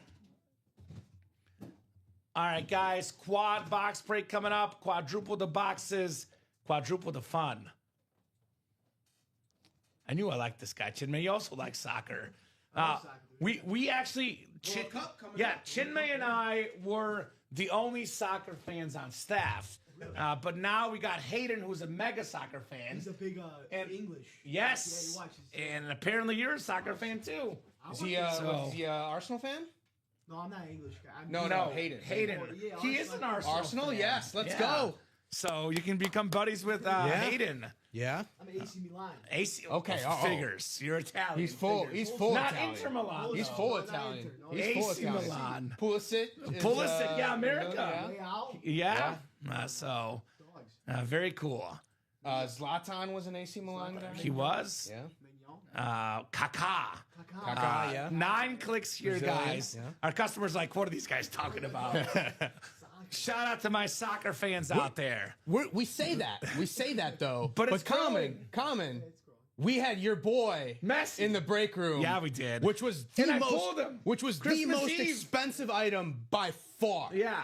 S2: All right, guys. Quad box break coming up. Quadruple the boxes. Quadruple the fun. I knew I liked this guy, Chinmay. You also like soccer.
S4: soccer, dude.
S2: We actually,
S3: Cup coming up.
S2: Chinmay and I were the only soccer fans on staff. But now we got Hayden, who's a mega soccer fan.
S4: He's a big
S2: And-
S4: English.
S2: Yes.
S4: Yeah, he watches.
S2: And apparently you're a soccer fan too.
S3: Is he Arsenal fan?
S4: No, I'm not an English guy. I'm
S3: No, Hayden.
S2: Hayden.
S4: Yeah,
S2: He is an Arsenal.
S3: Arsenal?
S2: fan.
S3: Yes, let's
S2: Yeah.
S3: go.
S2: So you can become buddies with Hayden.
S3: Yeah.
S4: I'm an AC Milan.
S2: AC.
S3: Okay,
S2: Figures. You're Italian.
S3: He's full.
S2: Figures.
S3: He's full
S2: Not
S3: Italian.
S2: Inter Milan.
S3: He's
S2: though.
S3: full
S4: No, not
S3: Italian.
S4: Inter. No,
S3: He's full
S2: AC
S3: Italian.
S2: Milan.
S3: Pulisic. is,
S2: Pulisic, yeah, America.
S4: Way out.
S2: Yeah. So
S4: Dogs.
S2: very cool.
S3: Zlatan was an AC Milan guy.
S2: He was.
S3: Yeah.
S4: Mignon.
S2: Kaká.
S3: Kaká, yeah.
S2: 9 clicks here,
S3: Brazilian,
S2: guys.
S3: yeah.
S2: Our customers like, what are these guys talking about? Shout out to my soccer fans out there.
S3: We say that. We say that though.
S2: But it's
S3: common.
S4: It's growing.
S3: We had your boy
S2: Messi.
S3: in the break room.
S2: Yeah, we did.
S3: Which was
S2: And I pulled him.
S3: Which was
S2: Christmas
S3: the most
S2: Eve.
S3: expensive item by far.
S2: Yeah.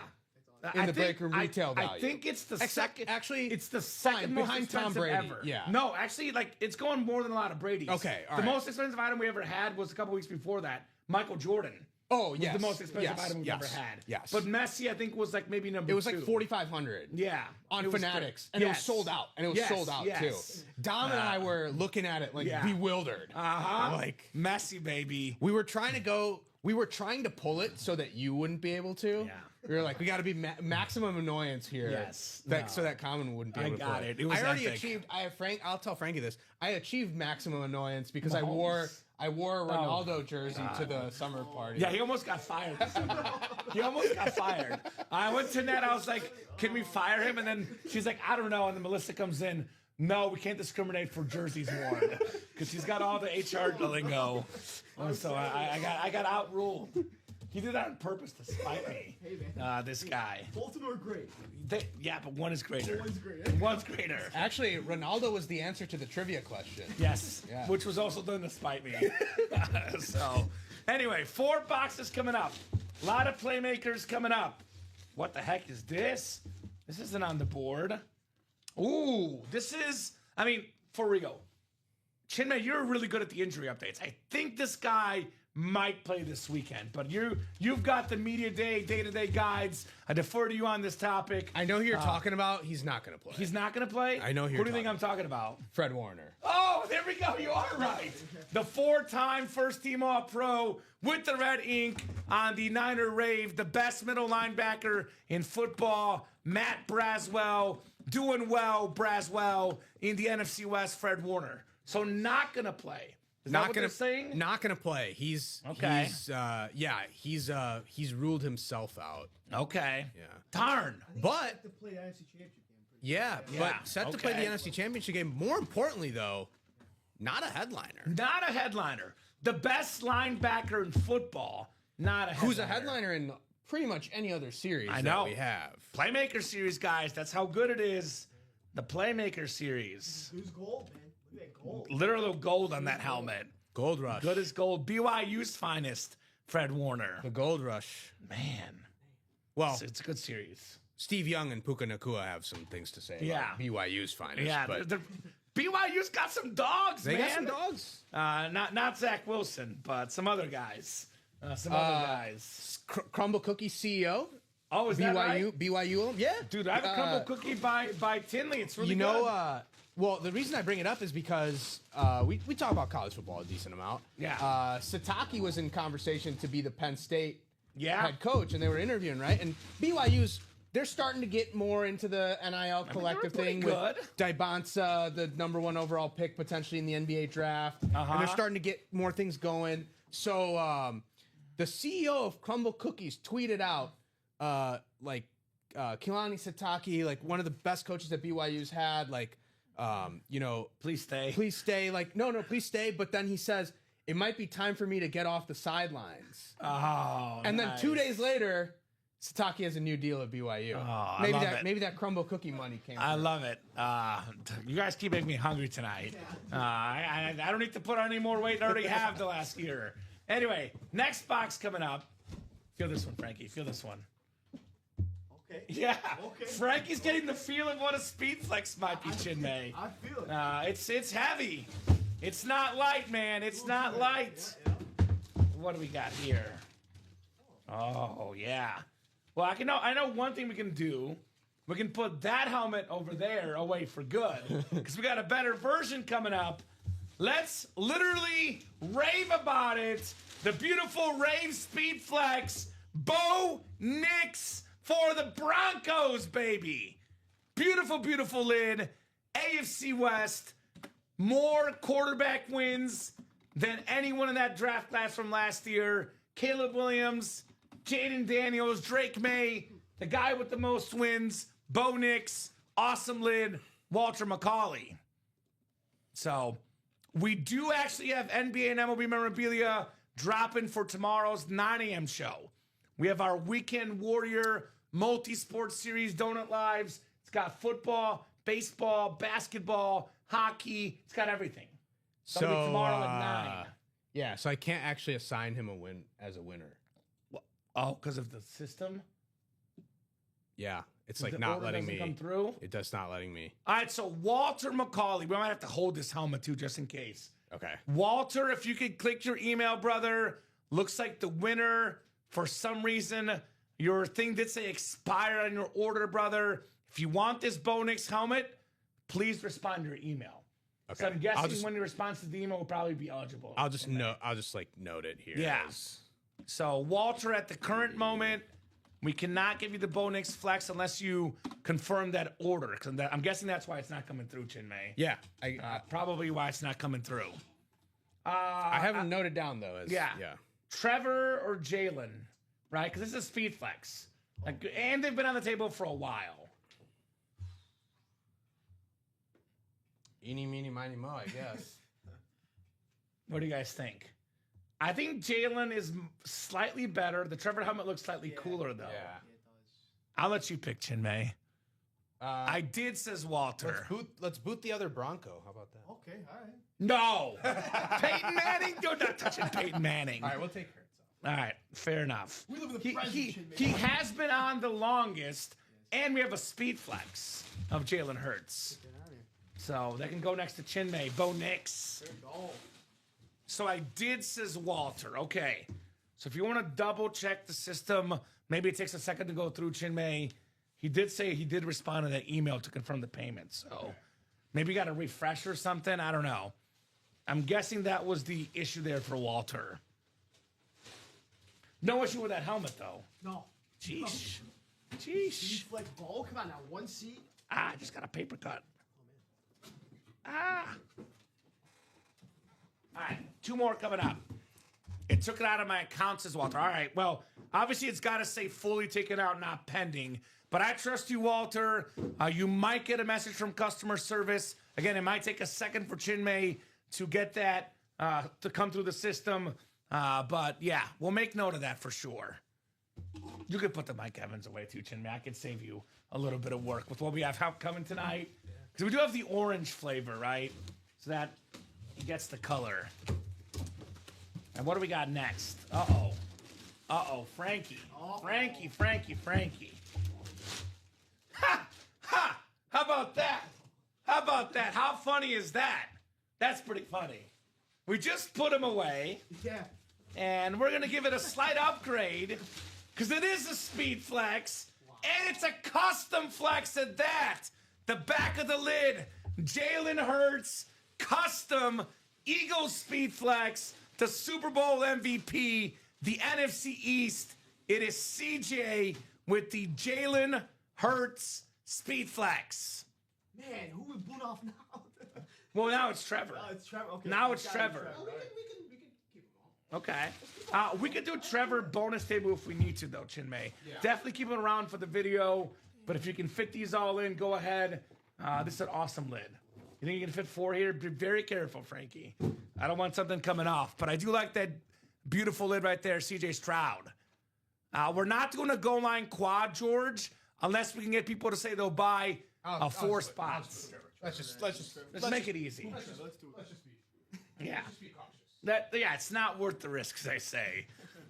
S3: in the break room retail value.
S2: I think it's the second.
S3: Actually,
S2: it's the second most
S3: behind Tom
S2: expensive
S3: Brady.
S2: ever.
S3: Yeah.
S2: No, actually, like it's going more than a lot of Brady's.
S3: Okay, all
S2: the
S3: right.
S2: most expensive item we ever had was a couple weeks before that. Michael Jordan.
S3: Oh,
S2: Was
S3: yes.
S2: the most expensive item we've ever
S3: yes,
S2: had.
S3: Yes.
S2: But Messi, I think, was like maybe number
S3: it was
S2: two.
S3: like 4,500.
S2: Yeah.
S3: On
S2: It was
S3: Fanatics.
S2: great.
S3: And it was
S2: Yes.
S3: sold out. And it was
S2: Yes,
S3: sold out,
S2: yes.
S3: too. Dom and I were looking at it like
S2: Yeah.
S3: bewildered. Like,
S2: Messi, baby.
S3: we were trying to pull it so that you wouldn't be able to.
S2: Yeah.
S3: We were like, we got to be maximum annoyance here.
S2: Yes.
S3: So that Common wouldn't be
S2: I
S3: able to
S2: got
S3: pull
S2: it. It was
S3: I already
S2: epic.
S3: achieved, I'll tell Frankie this. I achieved maximum annoyance because I wore a Ronaldo jersey to the summer party.
S2: Yeah, he almost got fired this summer. He almost got fired. I went to Ned. I was like, can we fire him? And then she's like, I don't know. And then Melissa comes in. No, we can't discriminate for jerseys worn because he's got all the HR lingo. So I got outruled. He did that on purpose to spite me.
S4: Hey, man.
S2: This guy.
S4: Both of them are great.
S2: Yeah, but one is greater.
S4: One's great.
S2: One's greater.
S3: Actually, Ronaldo was the answer to the trivia question.
S2: Yes,
S3: Yeah.
S2: which was also done to spite me. So, anyway, 4 boxes coming up. A lot of playmakers coming up. What the heck is this? This isn't on the board. Ooh, this is, for real. Chinmay, you're really good at the injury updates. I think this guy might play this weekend, but you've got the media day-to-day guides. I defer to you on this topic.
S3: I know who you're talking about. He's not going to play.
S2: He's not going to play?
S3: I know who
S2: Who
S3: you're
S2: do you think I'm talking about?
S3: Fred Warner.
S2: Oh, there we go. You are right. The 4-time first-team All-Pro with the red ink on the Niner Rave, the best middle linebacker in football, Matt Braswell, doing well, Braswell, in the NFC West, Fred Warner. So not going to play. Is that what they're saying?
S3: Not gonna play. He's
S2: Okay.
S3: He's ruled himself out.
S2: Okay.
S3: Yeah.
S2: Darn.
S3: But
S4: To play the NFC Championship game.
S3: yeah,
S2: Yeah,
S3: but set to play the
S2: okay.
S3: NFC Championship game. More importantly, though, not a headliner.
S2: Not a headliner. The best linebacker in football, not a headliner.
S3: Who's a headliner in pretty much any other series
S2: I
S3: that
S2: know.
S3: we have.
S2: Playmaker Series, guys. That's how good it is. The Playmaker Series.
S4: Who's gold, man? Look at that gold.
S2: Literal gold on that helmet.
S3: Gold Rush.
S2: Good as gold. BYU's finest, Fred Warner.
S3: The Gold Rush.
S2: Man,
S3: Well,
S2: it's a good series.
S3: Steve Young and Puka Nakua have some things to say
S2: Yeah.
S3: about BYU's finest.
S2: Yeah,
S3: but
S2: BYU's got some dogs,
S3: they
S2: man.
S3: got some dogs.
S2: Not Zach Wilson, but some other guys. Other guys.
S3: Crumble Cookie CEO.
S2: Oh, is that
S3: BYU,
S2: right?
S3: BYU. Yeah,
S2: Dude, I have a crumble cookie by Tinley. It's really
S3: You
S2: good.
S3: know, well, the reason I bring it up is because we talk about college football a decent amount.
S2: Yeah.
S3: Sataki was in conversation to be the Penn State
S2: Yeah.
S3: head coach, and they were interviewing, right? And BYU's, they're starting to get more into the NIL collective
S2: they were
S3: thing
S2: pretty
S3: with Dybantsa, the #1 overall pick potentially in the NBA draft. And they're starting to get more things going. So the CEO of Crumble Cookies tweeted out, Kehlani Sataki, like one of the best coaches that BYU's had,
S2: Please stay.
S3: please stay. Like, no, please stay. But then he says, it might be time for me to get off the sidelines.
S2: Oh,
S3: And then
S2: nice.
S3: 2 days later, Sataki has a new deal at BYU.
S2: I
S3: maybe
S2: love
S3: that
S2: it.
S3: maybe that crumble cookie money came.
S2: I
S3: through.
S2: love it. You guys keep making me hungry tonight. I don't need to put on any more weight than I already have the last year. Anyway, next box coming up. Feel this one, Frankie. Feel this one.
S4: Okay.
S2: Yeah.
S4: Okay.
S2: Frankie's getting the feel of what a speed flex might be, Chinmay.
S4: I feel it.
S2: It's heavy. It's not light, man. It's not light. What do we got here? Oh, yeah. Well, I know one thing we can do. We can put that helmet over there away for good because we got a better version coming up. Let's literally rave about it. The beautiful Rave Speed Flex Bo Nix for the Broncos, baby. Beautiful, beautiful lid. AFC West. More quarterback wins than anyone in that draft class from last year. Caleb Williams, Jaden Daniels, Drake May, the guy with the most wins, Bo Nix, awesome lid, Walter McCauley. So we do actually have NBA and MLB memorabilia dropping for tomorrow's 9 a.m. show. We have our Weekend Warrior multi-sport series, Donut Lives. It's got football, baseball, basketball, hockey. It's got everything. So it'll be tomorrow at 9.
S3: Yeah, so I can't actually assign him a win as a winner.
S2: Oh, because of the system?
S3: Yeah, it's
S2: The
S3: like not
S2: order
S3: letting
S2: doesn't
S3: me
S2: come through.
S3: It does not letting me.
S2: All right, so Walter McCauley, we might have to hold this helmet too, just in case.
S3: Okay.
S2: Walter, if you could click your email, brother. Looks like the winner, for some reason, your thing did say expire on your order, brother. If you want this Bonix helmet, please respond to your email.
S3: Okay.
S2: So I'm guessing when you respond to the email, will probably be eligible.
S3: I'll just like note it here.
S2: Yeah. So Walter, at the current moment, we cannot give you the Bonix Flex unless you confirm that order. Because I'm guessing that's why it's not coming through, Chinmay.
S3: Yeah.
S2: Probably why it's not coming through.
S3: I haven't noted down though.
S2: Yeah. Trevor or Jalen, right? Because this is Speed Flex. And they've been on the table for a while.
S3: Eeny, meeny, miny, mo, I guess.
S2: What do you guys think? I think Jalen is slightly better. The Trevor helmet looks slightly cooler, though.
S3: Yeah.
S2: I'll let you pick, Chinmay. I did, says Walter.
S3: Let's boot the other Bronco. How about that?
S4: Okay, all right.
S2: No! Peyton Manning? You're not touching Peyton Manning.
S3: All right, we'll take Hertz off.
S2: All right, fair enough.
S4: We live in the present,
S2: He has been on the longest, and we have a Speed Flex of Jalen Hurts. So that can go next to Chinmay. Bo Nix. So I did, says Walter. Okay. So if you want to double check the system, maybe it takes a second to go through, Chinmay. He did say he did respond to that email to confirm the payment. So maybe you got to refresh or something. I don't know. I'm guessing that was the issue there for Walter. No issue with that helmet, though.
S4: No.
S2: Jeesh.
S4: Speed
S2: Jeesh.
S4: Flex ball. Come on now, one seat.
S2: I just got a paper cut. All right, 2 more coming up. It took it out of my account, says Walter. All right, well, obviously it's got to say fully taken out, not pending. But I trust you, Walter. You might get a message from customer service. Again, it might take a second for Chinmay to get that to come through the system. But yeah, we'll make note of that for sure. You could put the Mike Evans away too, Chinmay. I could save you a little bit of work with what we have coming tonight. Because we do have the orange flavor, right? So that gets the color. And what do we got next? Uh-oh. Uh-oh, Frankie. Frankie. Ha! Ha! How about that? How funny is that? That's pretty funny. We just put him away.
S4: Yeah.
S2: And we're going to give it a slight upgrade. Because it is a Speed Flex. And it's a custom flex at that. The back of the lid, Jalen Hurts, custom Eagles Speed Flex, the Super Bowl MVP, the NFC East. It is CJ with the Jalen Hurts Speed Flex.
S4: Man, who would boot off now?
S2: Well, now it's Trevor.
S4: It's Trevor. Okay.
S2: Now it's Trevor.
S4: We can keep him on.
S2: Okay. We could do Trevor bonus table if we need to, though, Chinmay. Yeah. Definitely keep it around for the video. But if you can fit these all in, go ahead. This is an awesome lid. You think you can fit 4 here? Be very careful, Frankie. I don't want something coming off. But I do like that beautiful lid right there, CJ Stroud. We're not doing a goal line quad, George, unless we can get people to say they'll buy 4 spots.
S3: Let's
S2: make it easy.
S3: Let's just be
S2: cautious. Yeah, it's not worth the risk, as I say.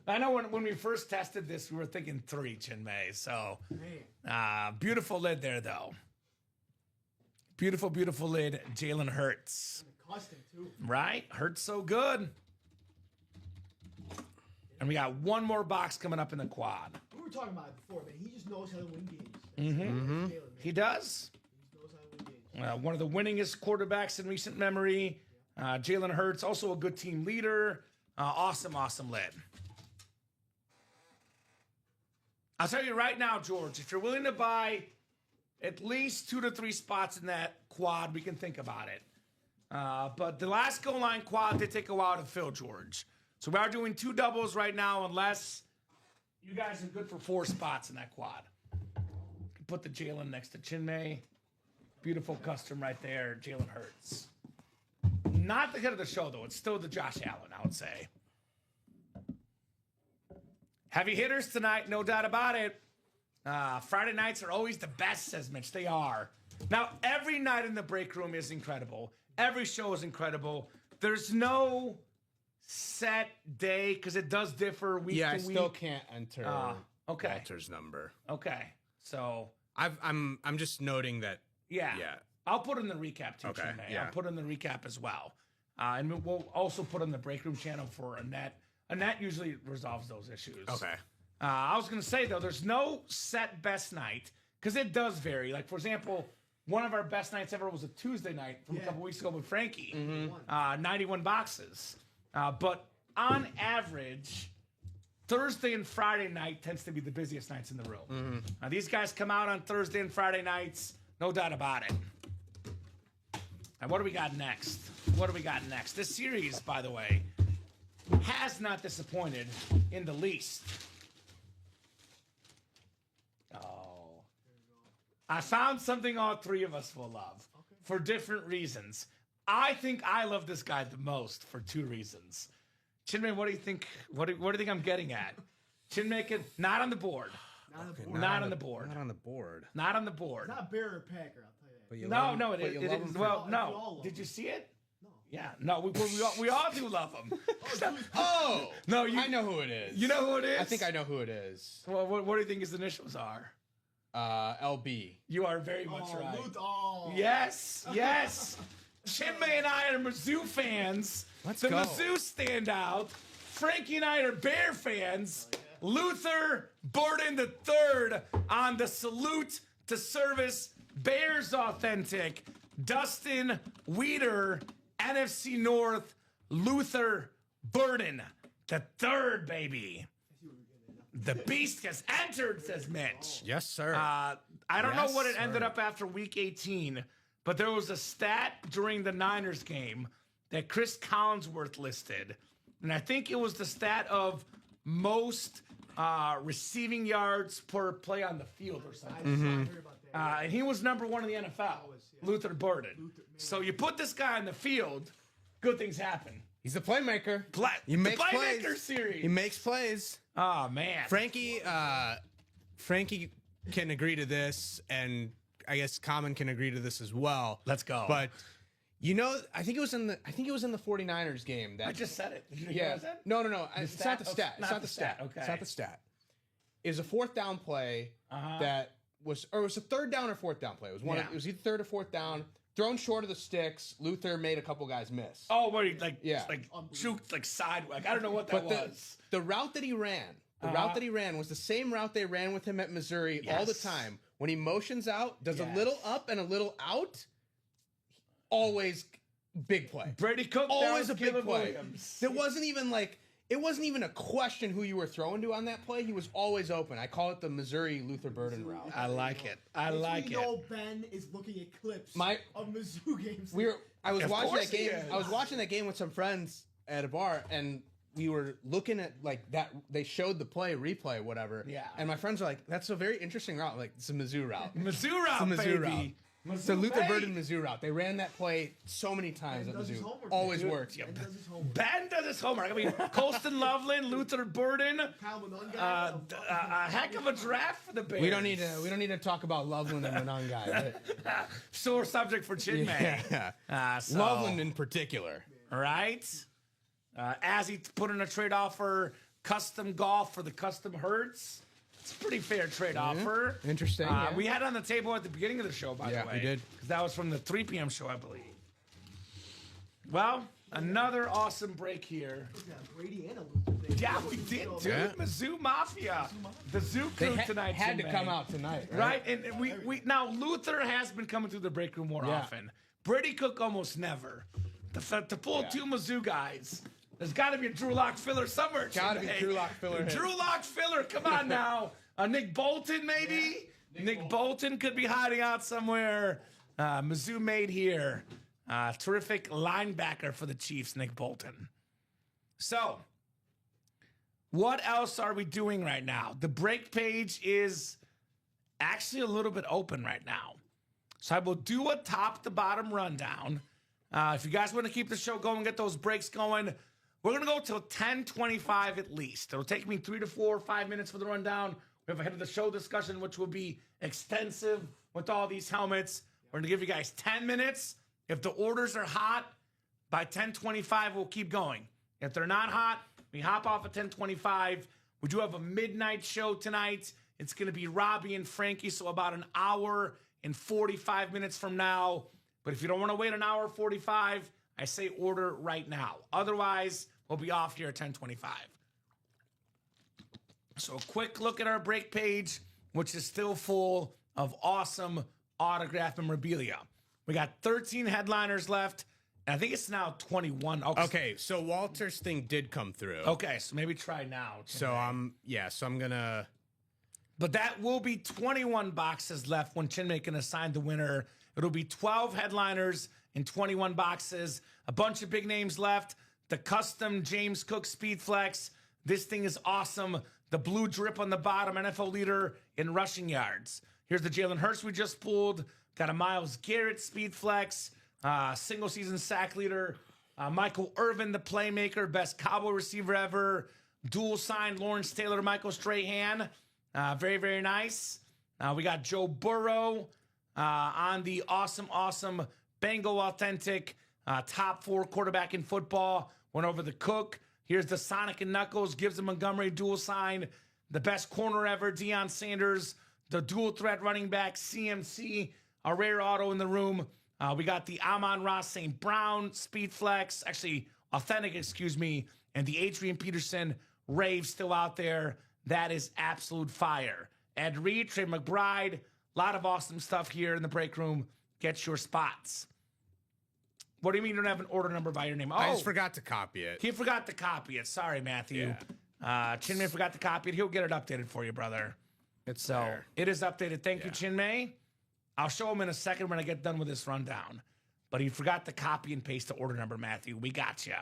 S2: I know when we first tested this, we were thinking 3, Chinmay. So, beautiful lid there, though. Beautiful lid, Jalen Hurts.
S4: Custom, too.
S2: Right? Hurts so good. And we got one more box coming up in the quad.
S4: We were talking about it before, man. He just knows how to win games.
S2: Mm-hmm.
S4: He
S2: does.
S4: He knows how to win games.
S2: One of the winningest quarterbacks in recent memory. Jalen Hurts, also a good team leader. Awesome lid. I'll tell you right now, George, if you're willing to buy at least 2 to 3 spots in that quad, we can think about it. But the last goal line quad did take a while to fill, George. So we are doing 2 doubles right now, unless you guys are good for 4 spots in that quad. Put the Jalen next to Chinmay. Beautiful custom right there, Jalen Hurts. Not the hit of the show, though. It's still the Josh Allen, I would say. Heavy hitters tonight, no doubt about it. Friday nights are always the best, says Mitch. They are. Now, every night in the break room is incredible. Every show is incredible. There's no set day because it does differ week to week.
S3: Yeah, I still can't enter
S2: okay.
S3: Walter's number.
S2: Okay. So
S3: I'm just noting that.
S2: yeah. I'll put in the recap too,
S3: Okay,
S2: Chinmay.
S3: yeah.
S2: I'll put in the recap as well. And we'll also put in the break room channel for Annette. Annette usually resolves those issues.
S3: Okay.
S2: I was going to say, though, there's no set best night because it does vary. Like, for example, one of our best nights ever was a Tuesday night from a couple weeks ago with Frankie. 91 boxes. But on average, Thursday and Friday night tends to be the busiest nights in the room. These guys come out on Thursday and Friday nights, no doubt about it. And what do we got next? This series, by the way, has not disappointed in the least. Oh. I found something all three of us will love for different reasons. I think I love this guy the most for two reasons. Chinmay, what do you think? What do you think I'm getting at? Chinmay, not on the board. Not on the board.
S3: Not on the board.
S2: Not on the board.
S4: Not Bear or Packer, I'll tell you that.
S3: But you
S2: No,
S3: love
S2: no,
S3: him- but you
S2: it
S3: love
S2: is.
S3: him for-
S2: Well,
S4: We
S2: no.
S4: all love
S2: Did you
S4: him.
S2: see it? Yeah. No, we all do love him.
S3: Oh
S2: No, you
S3: I know who it is.
S2: You know who it is?
S3: I think I know who it is.
S2: Well, what do you think his initials are?
S3: LB.
S2: You are very much
S4: Oh,
S2: right.
S4: oh.
S2: Yes. Chinmay and I are Mizzou fans.
S3: Let's
S2: the
S3: go.
S2: Mizzou standout. Frankie and I are Bear fans. Luther Burden III on the salute to service. Bears authentic. Dustin Weeder, NFC North. Luther Burden the third, baby. The beast has entered, says Mitch.
S3: Yes, sir.
S2: I don't know
S3: Yes,
S2: what it ended
S3: sir.
S2: up after week 18, but there was a stat during the Niners game that Chris Collinsworth listed. And I think it was the stat of most receiving yards per play on the field or something.
S3: Mm-hmm.
S4: I heard about that.
S2: And he was number one in the NFL, Luther Burden. So you put this guy on the field, good things happen.
S3: He's a playmaker. He
S2: The
S3: makes
S2: Playmaker
S3: plays.
S2: series.
S3: He makes plays.
S2: Oh, man.
S3: Frankie can agree to this, and I guess Kamen can agree to this as well.
S2: Let's go.
S3: But I think it was in the 49ers game that
S2: I just said it. Did you
S3: yeah.
S2: realize that?
S3: No. It's
S2: stat?
S3: not the
S2: Oh,
S3: stat.
S2: not
S3: It's not
S2: the
S3: the stat.
S2: stat. Okay.
S3: It's not the stat. It was a fourth down play that was, or it was a third down or fourth down play. It was one.
S2: Yeah.
S3: It was either third or fourth down. Thrown short of the sticks. Luther made a couple guys miss.
S2: Oh, where he like
S3: Yeah.
S2: juked like sideways. I don't know what that
S3: But
S2: was.
S3: the route that he ran, was the same route they ran with him at Missouri all the
S2: Yes.
S3: time. When he motions out, does
S2: Yes.
S3: a little up and a little out, always big play.
S2: Brady Cook,
S3: Always
S2: that
S3: a
S2: was
S3: big
S2: Caleb
S3: play.
S2: Williams.
S3: It wasn't even a question who you were throwing to on that play. He was always open. I call it the Missouri Luther Burden route.
S2: I like it. I
S4: Makes
S2: like
S4: me
S2: it.
S4: know Ben is looking at clips
S3: My-
S4: of Mizzou games.
S3: I was
S2: Of
S3: watching
S2: course
S3: that
S2: he
S3: game.
S2: is.
S3: I was watching that game with some friends at a bar, and we were looking at like that. They showed the replay, whatever.
S2: Yeah.
S3: And my friends were like, "That's a very interesting route. Like it's a Mizzou route.
S2: Mizzou route,
S3: It's a Mizzou
S2: baby.
S3: route.
S2: Mizzou,
S3: It's a Luther
S2: babe.
S3: Burden Mizzou route. They ran that play so many times
S4: Ben
S3: at
S4: does his
S3: Mizzou.
S4: homework,
S3: Always
S4: dude.
S3: works.
S2: Yeah,
S4: Ben does his homework.
S2: Ben does his homework. I mean, Colston Loveland, Luther Burden,
S4: Kyle Manon guy.
S2: a heck of a draft for the Bears.
S3: We don't need to talk about Loveland and Manon guy.
S2: Sore subject for Chinmay.
S3: Yeah.
S2: So-
S3: Loveland in particular.
S2: Right? As he put in a trade offer, custom golf for the custom Hertz. It's a pretty fair trade offer.
S3: Interesting. Yeah.
S2: We had it on the table at the beginning of the show, by
S3: Yeah,
S2: the way.
S3: we did.
S2: Because that was from the 3 p.m. show, I believe. Well, another awesome break here.
S4: Yeah, Brady and a Luther thing.
S2: Yeah, we did, dude.
S3: Yeah.
S2: Mizzou Mafia. The Zoo
S3: They
S2: crew tonight.
S3: had to
S2: Chinmay.
S3: come out tonight,
S2: Right? And we now Luther has been coming through the break room more
S3: Yeah.
S2: often. Brady Cook almost never. To pull two Mizzou guys, there's got to be a Drew Lock filler somewhere.
S3: Gotta be
S2: Chinmay.
S3: Drew Lock filler hit.
S2: Drew Lock filler, come on now. Nick Bolton, maybe? Nick Bolton could be hiding out somewhere. Mizzou made here. Terrific linebacker for the Chiefs, Nick Bolton. So, what else are we doing right now? The break page is actually a little bit open right now. So I will do a top to bottom rundown. If you guys want to keep the show going, get those breaks going, we're going to go till 10:25 at least. It'll take me 3 to 4 or 5 minutes for the rundown. We have a head of the show discussion, which will be extensive with all these helmets. We're going to give you guys 10 minutes. If the orders are hot, by 10:25, we'll keep going. If they're not hot, we hop off at 10:25. We do have a midnight show tonight. It's going to be Robbie and Frankie, so about an hour and 45 minutes from now. But if you don't want to wait an hour 45, I say order right now. Otherwise, we'll be off here at 10:25. So a quick look at our break page, which is still full of awesome autograph memorabilia. We got 13 headliners left, and I think it's now 21.
S3: Okay, so Walter's thing did come through.
S2: Okay, so maybe try now.
S3: So I'm gonna.
S2: But that will be 21 boxes left when Chinmay can assign the winner. It'll be 12 headliners and 21 boxes. A bunch of big names left. The custom James Cook Speed Flex. This thing is awesome. The blue drip on the bottom, NFL leader in rushing yards. Here's the Jalen Hurts we just pulled. Got a Myles Garrett Speed Flex. Single season sack leader. Michael Irvin, the playmaker. Best Cowboy receiver ever. Dual signed Lawrence Taylor, Michael Strahan. Very, very nice. We got Joe Burrow on the awesome Bengal authentic top 4 quarterback in football. Went over the Cook. Here's the Sonic and Knuckles, Gibbs and Montgomery dual sign. The best corner ever, Deion Sanders. The dual threat running back, CMC. A rare auto in the room. We got the Amon-Ra St. Brown Speed Flex. Actually, authentic, excuse me. And the Adrian Peterson Rave still out there. That is absolute fire. Ed Reed, Trey McBride. A lot of awesome stuff here in the break room. Get your spots. What do you mean you don't have an order number by your name? Oh,
S3: I just forgot to copy it.
S2: he forgot to copy it. Sorry, Matthew. Chinmay forgot to copy it. He'll get it updated for you, brother.
S3: It's
S2: So
S3: there.
S2: it is updated. Thank you, Chinmay. I'll show him in a second when I get done with this rundown. But he forgot to copy and paste the order number, Matthew. We got you.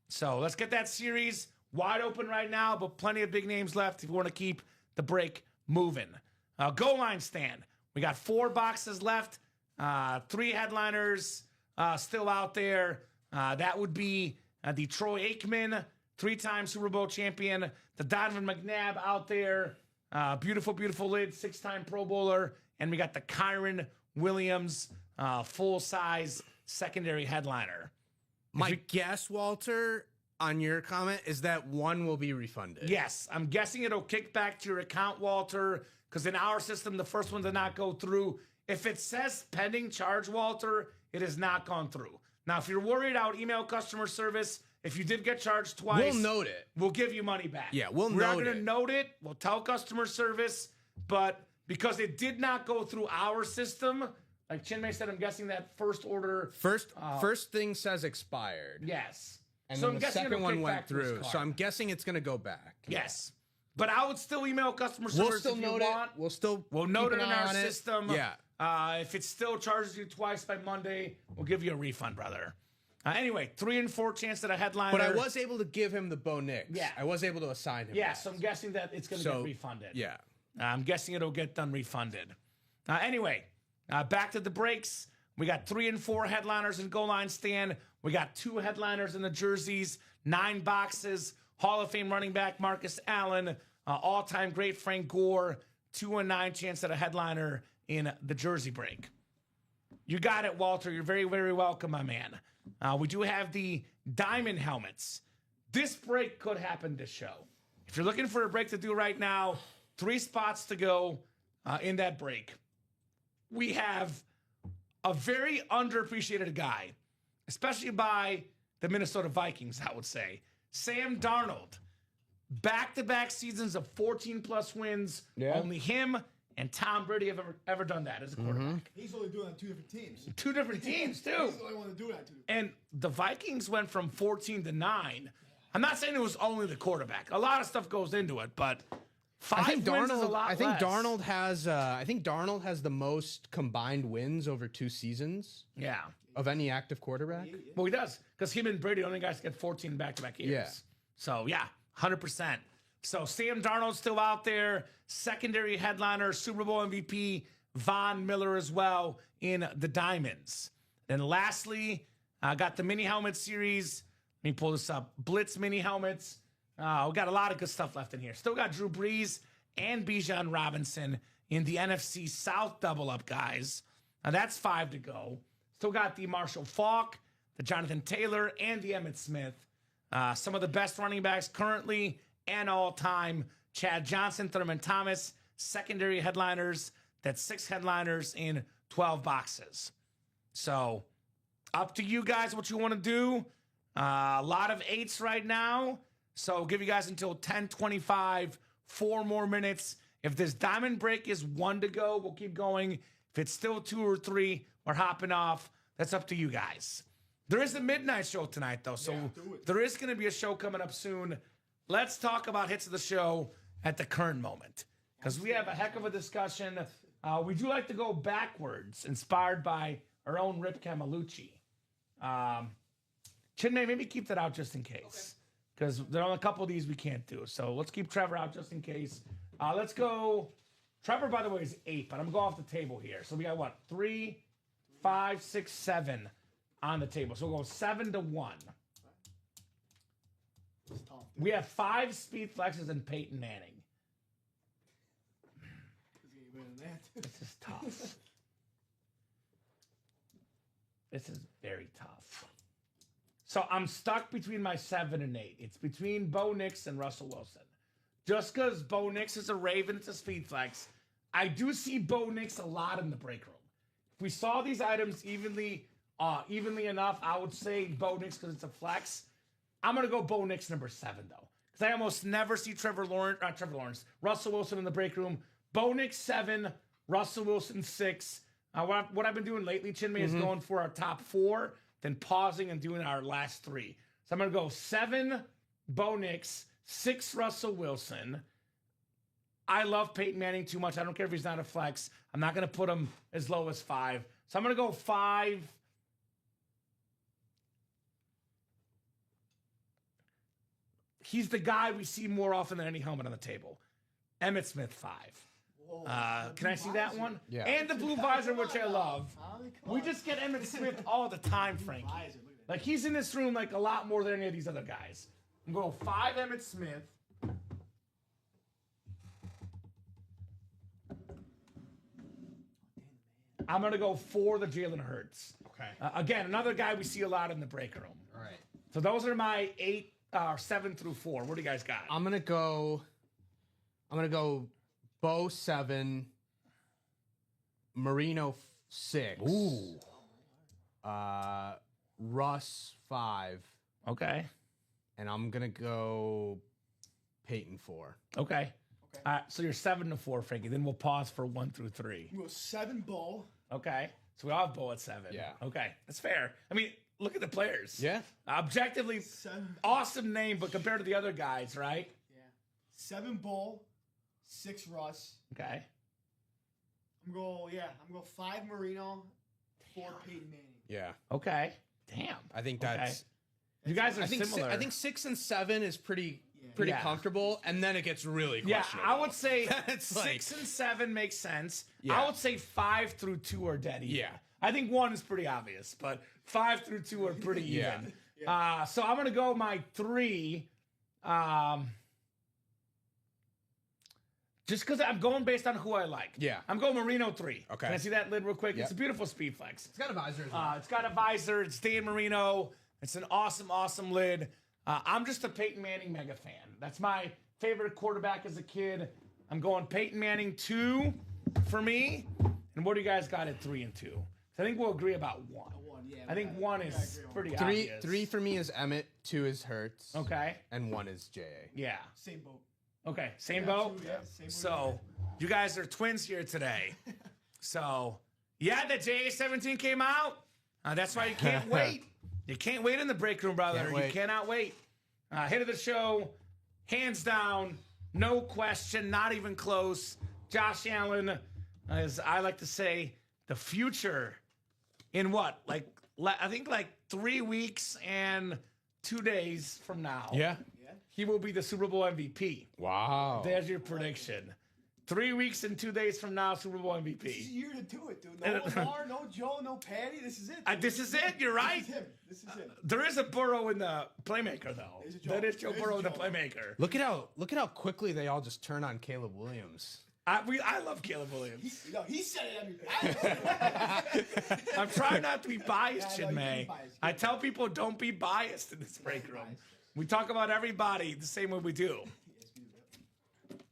S2: So let's get that series wide open right now, but plenty of big names left if you want to keep the break moving. Goal line stand. We got 4 boxes left. 3 headliners still out there. That would be the Troy Aikman, 3-time Super Bowl champion. The Donovan McNabb out there. Beautiful lid, 6-time Pro Bowler. And we got the Kyron Williams full-size secondary headliner.
S3: My guess, Walter, on your comment is that 1 will be refunded.
S2: Yes, I'm guessing it'll kick back to your account, Walter, because in our system, the first one did not go through. If it says pending charge, Walter, it has not gone through. Now, if you're worried, I'll email customer service. If you did get charged twice,
S3: We'll note it.
S2: We'll give you money back.
S3: Yeah, we're
S2: not
S3: note
S2: going to
S3: it.
S2: note it. We'll tell customer service, but because it did not go through our system, like Chinmay said, I'm guessing that first order.
S3: First thing says expired.
S2: Yes.
S3: And
S2: So
S3: then
S2: I'm
S3: the
S2: guessing
S3: second
S2: it'll
S3: one
S2: kick
S3: went
S2: back to his
S3: through.
S2: card.
S3: So I'm guessing it's going to go back.
S2: Yes. But I would still email customer
S3: We'll
S2: service
S3: still
S2: if you
S3: note
S2: want.
S3: it.
S2: We'll note
S3: keep
S2: it
S3: an
S2: in
S3: eye
S2: our
S3: on it.
S2: system.
S3: Yeah.
S2: If it still charges you twice by Monday, we'll give you a refund, brother. Anyway, 3 and 4 chance at a headliner.
S3: But I was able to give him the Bo Nix.
S2: Yeah.
S3: I was able to assign him.
S2: Yeah,
S3: that.
S2: so I'm guessing that it's going to get refunded.
S3: Yeah.
S2: I'm guessing it'll get done refunded. Anyway, back to the breaks. We got 3 and 4 headliners in goal line stand. We got 2 headliners in the jerseys, 9 boxes. Hall of Fame running back Marcus Allen, all-time great Frank Gore, 2 and 9 chance at a headliner in the jersey break. You got it, Walter. You're very, very welcome, my man. We do have the diamond helmets. This break could happen this show. If you're looking for a break to do right now, 3 spots to go in that break. We have a very underappreciated guy, especially by the Minnesota Vikings, I would say. Sam Darnold. Back-to-back seasons of 14-plus wins.
S3: Yeah.
S2: Only him and Tom Brady have ever done that as a quarterback.
S4: He's only doing it on 2 different teams.
S2: 2 different teams, too.
S4: He's the only one to do it on 2 different
S2: And the Vikings went from 14 to 9. I'm not saying it was only the quarterback. A lot of stuff goes into it, but 5 wins is a lot
S3: I think
S2: less.
S3: Darnold has the most combined wins over 2 seasons
S2: Yeah.
S3: of any active quarterback.
S2: Well, he does, because him and Brady are the only guys to get 14 back-to-back years.
S3: Yeah.
S2: So, yeah, 100%. So, Sam Darnold's still out there. Secondary headliner, Super Bowl MVP, Von Miller as well in the Diamonds. And lastly, I got the mini helmet series. Let me pull this up. Blitz mini helmets. We got a lot of good stuff left in here. Still got Drew Brees and Bijan Robinson in the NFC South double-up, guys. Now, that's 5 to go. Still got the Marshall Faulk, the Jonathan Taylor, and the Emmitt Smith. Some of the best running backs currently and all-time. Chad Johnson, Thurman Thomas, secondary headliners. That's 6 headliners in 12 boxes. So up to you guys what you want to do. A lot of 8s right now. So I'll give you guys until 10:25, 4 more minutes. If this diamond break is 1 to go, we'll keep going. If it's still 2 or 3, we're hopping off. That's up to you guys. There is a midnight show tonight, though. So there is going to be a show coming up soon. Let's talk about hits of the show at the current moment, because we have a heck of a discussion. We do like to go backwards, inspired by our own Rip Camalucci. Chinmay, maybe keep that out just in case, because there are a couple of these we can't do. So let's keep Trevor out just in case. Let's go. Trevor, by the way, is 8, but I'm going to go off the table here. So we got what? 3, 5, 6, 7 on the table. So we'll go 7 to 1. We have 5 speed flexes and Peyton Manning. This is tough. This is very tough. So I'm stuck between my 7 and 8. It's between Bo Nix and Russell Wilson. Just because Bo Nix is a Raven, it's a speed flex. I do see Bo Nix a lot in the break room. If we saw these items evenly enough, I would say Bo Nix because it's a flex. I'm going to go Bo Nix number 7, though, because I almost never see Russell Wilson in the break room. Bo Nix 7, Russell Wilson 6. What I've been doing lately, Chinmay, is going for our top 4, then pausing and doing our last 3. So I'm going to go 7 Bo Nix, 6 Russell Wilson. I love Peyton Manning too much. I don't care if he's not a flex. I'm not going to put him as low as 5. So I'm going to go 5. He's the guy we see more often than any helmet on the table. Emmitt Smith 5. Can I see that one?
S3: Yeah.
S2: And the blue visor, which I love. We just get Emmitt Smith all the time, Frankie. Like, he's in this room like a lot more than any of these other guys. I'm going 5 Emmitt Smith. I'm going to go 4 the Jalen Hurts.
S3: Okay.
S2: Again, another guy we see a lot in the break room.
S3: All right.
S2: So those are my 7 through 4. What do you guys got?
S3: I'm gonna go Bo 7, Marino 6.
S2: Ooh.
S3: Russ 5,
S2: Okay.
S3: and I'm gonna go Peyton 4.
S2: Okay. All right, so you're 7 to 4, Frankie. Then we'll pause for 1 through 3.
S4: We go 7 Bo.
S2: Okay. So we all have Bo at 7.
S3: Yeah.
S2: Okay. That's fair. I mean, look at the players.
S3: Yeah.
S2: Objectively,
S4: 7.
S2: awesome name, but compared to the other guys, right?
S4: Yeah. 7 Bo, 6 Russ.
S2: Okay.
S4: I'm going 5 Marino, 4 Peyton Manning.
S3: Yeah.
S2: Okay. Damn.
S3: I think
S2: Okay.
S3: that's.
S2: You guys are
S3: I think
S2: similar.
S3: I think 6 and 7 is pretty
S2: Yeah.
S3: comfortable, and then it gets really
S2: Yeah,
S3: questionable.
S2: I would say
S3: It's
S2: 6 and 7 makes sense.
S3: Yeah.
S2: I would say 5 through 2 are dead even.
S3: Yeah.
S2: I think 1 is pretty obvious, but 5 through 2 are pretty
S3: Yeah.
S2: even. So I'm going to go my 3. Just because I'm going based on who I like.
S3: Yeah.
S2: I'm going Marino 3.
S3: Okay.
S2: Can I see that lid real quick?
S3: Yep.
S2: It's a beautiful speed flex.
S3: It's got a visor as well.
S2: It's got a visor. It's Dan Marino. It's an awesome, awesome lid. I'm just a Peyton Manning mega fan. That's my favorite quarterback as a kid. I'm going Peyton Manning 2 for me. And what do you guys got at 3 and 2? I think we'll agree about 1. I think 1 is pretty obvious.
S3: 3 for me is Emmett, 2 is Hurts.
S2: Okay.
S3: And 1 is JA.
S2: Yeah.
S4: Same boat.
S2: Okay. Same boat.
S4: Yeah, same boat.
S2: So you guys are twins here today. So yeah, the JA-17 came out. That's why you can't wait. You can't wait in the break room, brother.
S3: Can't
S2: You
S3: wait.
S2: cannot wait. Hit of the show, hands down, no question, not even close. Josh Allen, as I like to say, the future in what? I think 3 weeks and 2 days from now.
S3: Yeah.
S2: He will be the Super Bowl MVP.
S3: Wow.
S2: There's your prediction. 3 weeks and 2 days from now, Super Bowl
S4: This is
S2: MVP.
S4: year to do it, dude. No Lamar, no Joe, no Patty. This is it. Dude.
S2: This is it. You're right.
S4: This is him.
S2: There is a Burrow in the playmaker, though.
S4: There's a Joe.
S2: That is Joe
S4: There's
S2: Burrow in the
S4: Joe.
S2: playmaker.
S3: Look at how quickly they all just turn on Caleb Williams.
S2: I love Caleb Williams.
S4: He said it.
S2: I'm trying not to be biased,
S4: Yeah, no, you
S2: Chinmay.
S4: can be biased.
S2: I tell people don't be biased in this break room. We talk about everybody the same way we do.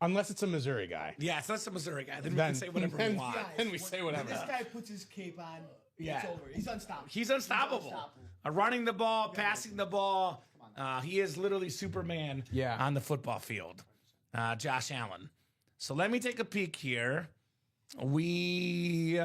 S3: Unless it's a Missouri guy.
S2: Yeah, so that's a Missouri guy. Then we can say whatever we want.
S3: Then we say whatever.
S4: When this guy puts his cape on,
S2: Yeah.
S4: it's over. He's unstoppable.
S2: He's unstoppable. Running the ball, passing the ball. He is literally Superman on the football field. Josh Allen. So let me take a peek here. We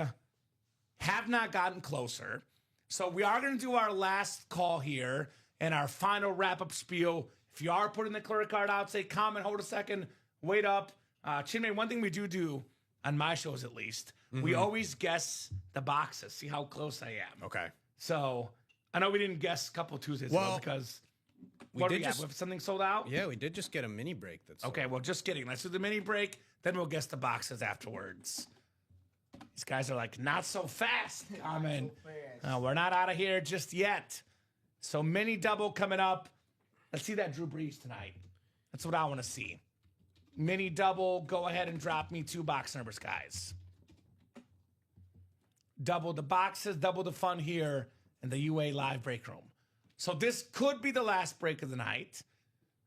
S2: have not gotten closer. So we are going to do our last call here and our final wrap-up spiel. If you are putting the clear card out, say comment, hold a second, wait up. Chinmay, one thing we do on my shows at least, we always guess the boxes, see how close I am.
S3: Okay.
S2: So I know we didn't guess a couple Tuesdays ago because what do we have? We have something sold out?
S3: Yeah, we did just get a mini break. That's
S2: Okay, well, just kidding. Let's do the mini break, then we'll guess the boxes afterwards. These guys are like, not so fast. Kamen. We're not out of here just yet. So mini double coming up. Let's see that Drew Brees tonight. That's what I want to see. Mini double. Go ahead and drop me 2 box numbers, guys. Double the boxes, double the fun here in the UA live break room. So this could be the last break of the night.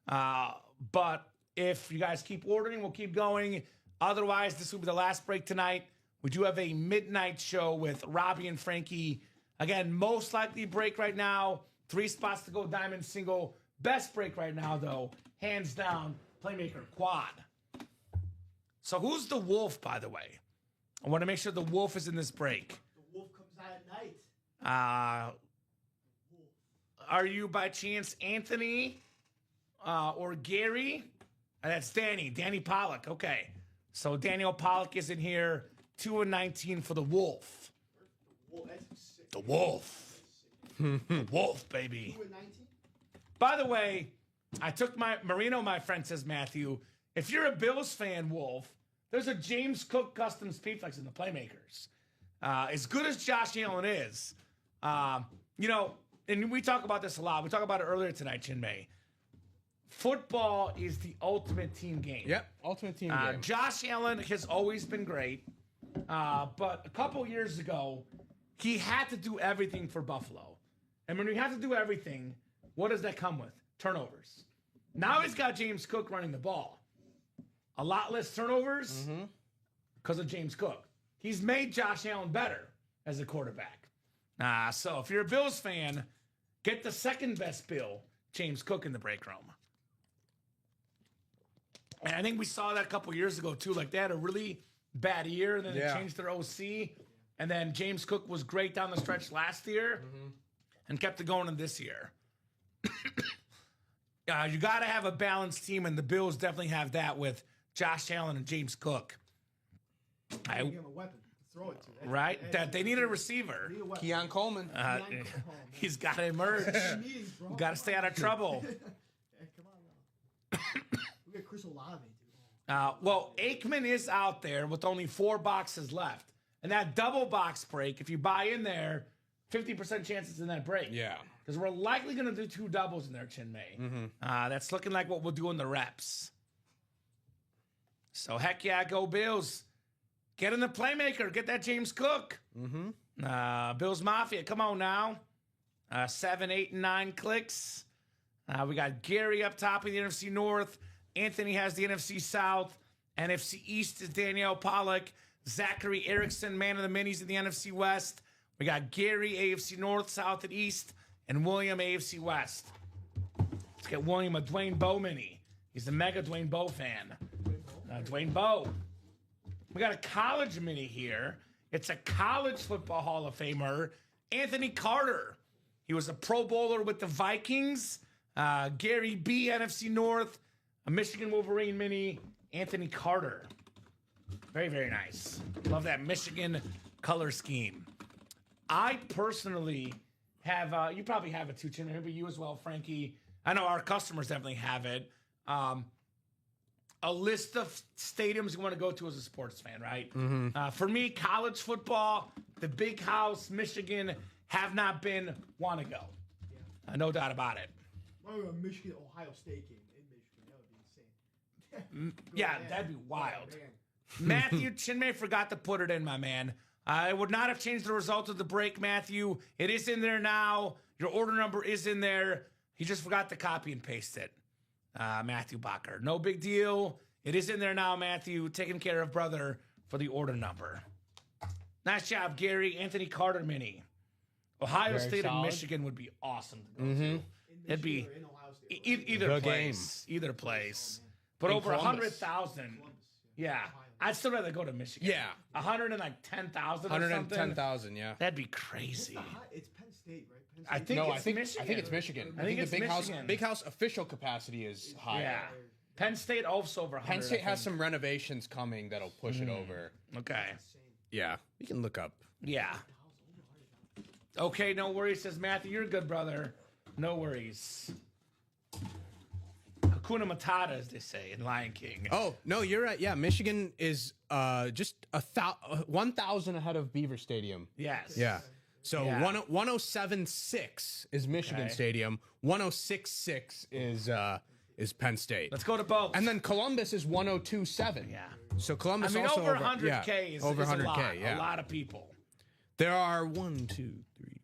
S2: But if you guys keep ordering, we'll keep going. Otherwise, this will be the last break tonight. We do have a midnight show with Robbie and Frankie. Again, most likely break right now. 3 spots to go, diamond single. Best break right now, though, hands down, Playmaker quad. So who's the wolf, by the way? I want to make sure the wolf is in this break.
S4: The wolf comes out at night.
S2: Are you by chance Anthony or Gary? That's Danny Pollock. Okay. So Daniel Pollock is in here. 2-19 for the wolf. The wolf. The wolf, baby.
S4: 2-19?
S2: By the way, I took Marino, my friend, says Matthew, if you're a Bills fan, Wolf, there's a James Cook custom Speedflex in the Playmakers. As good as Josh Allen is, and we talk about this a lot. We talked about it earlier tonight, Chinmay. Football is the ultimate team game.
S3: Yep, ultimate team game.
S2: Josh Allen has always been great, but a couple years ago, he had to do everything for Buffalo. And when you have to do everything, what does that come with? Turnovers. Now he's got James Cook running the ball. A lot less turnovers because of James Cook. He's made Josh Allen better as a quarterback. So if you're a Bills fan, get the second best Bill, James Cook, in the break room. And I think we saw that a couple years ago, too. Like, they had a really bad year, and then they changed their OC. And then James Cook was great down the stretch last year and kept it going in this year. You got to have a balanced team, and the Bills definitely have that with Josh Allen and James Cook.
S4: Give him a weapon to throw it to.
S2: Right? That they need a receiver.
S3: Keon Coleman.
S2: He's got to emerge. Got to stay out of trouble.
S4: Hey, come on now. We got Chris Olave, dude.
S2: Well, Aikman is out there with only 4 boxes left. And that double box break, if you buy in there, 50% chances in that break.
S3: Yeah.
S2: Because we're likely going to do 2 doubles in there, Chinmay. That's looking like what we'll do in the reps. So, heck yeah, go Bills. Get in the Playmaker. Get that James Cook. Bills Mafia, come on now. 7, 8, and 9 clicks. We got Gary up top in the NFC North. Anthony has the NFC South. NFC East is Danielle Pollock. Zachary Erickson, man of the minis in the NFC West. We got Gary, AFC North, South, and East. And William, AFC West. Let's get William a Dwayne Bowe mini. He's a mega Dwayne Bowe fan. Dwayne Bowe. We got a college mini here. It's a college football Hall of Famer, Anthony Carter. He was a Pro Bowler with the Vikings. Gary B, NFC North. A Michigan Wolverine mini, Anthony Carter. Very, very nice. Love that Michigan color scheme. I personally have, you probably have it too, Chin, maybe you as well, Frankie. I know our customers definitely have it. A list of stadiums you want to go to as a sports fan, right? For me, college football, the Big House, Michigan, have not been, want to go. No doubt about it.
S4: A Michigan Ohio State game in Michigan, that would be insane.
S2: Yeah, that'd be wild. Matthew Chinmay forgot to put it in, my man. I would not have changed the result of the break, Matthew. It is in there now. Your order number is in there. He just forgot to copy and paste it. Matthew Bacher. No big deal. It is in there now, Matthew. Taking care of brother for the order number. Nice job, Gary. Anthony Carter mini. Ohio
S3: Very
S2: State
S3: solid.
S2: and Michigan would be awesome to go to. It'd be
S4: In Ohio State.
S2: either
S3: Good
S2: place. Either place. But
S3: In
S2: over
S3: Columbus.
S2: 100,000. Yeah. I'd still rather go to Michigan.
S3: Yeah.
S2: 110,000 or something.
S3: 110,000, yeah.
S2: That'd be crazy.
S4: It's Penn State, right? Penn
S2: I
S4: State.
S2: think
S3: No,
S2: it's
S3: I think
S2: Michigan.
S3: I think it's Michigan.
S2: I think
S3: the
S2: it's
S3: big
S2: Michigan.
S3: house big house official capacity is higher.
S2: Yeah. Penn State also over 100.
S3: Penn State
S2: I
S3: has
S2: think.
S3: some renovations coming that'll push it over.
S2: Okay.
S3: Yeah, you can look up.
S2: Yeah. Okay, no worries, says Matthew. You're a good brother. No worries. Hakuna Matata, as they say in Lion King.
S3: Oh no, you're right. Yeah, Michigan is just 1,000 ahead of Beaver Stadium.
S2: Yes.
S3: Yeah. So
S2: Yeah.
S3: 1076 is Michigan
S2: Okay.
S3: Stadium. 1066 is Penn State.
S2: Let's go to both.
S3: And then Columbus is 1027.
S2: yeah.
S3: So
S2: I
S3: Columbus
S2: mean,
S3: also
S2: over 100K is,
S3: over
S2: is
S3: 100K.
S2: a lot.
S3: Yeah.
S2: A lot of people.
S3: There are 1, 2, 3.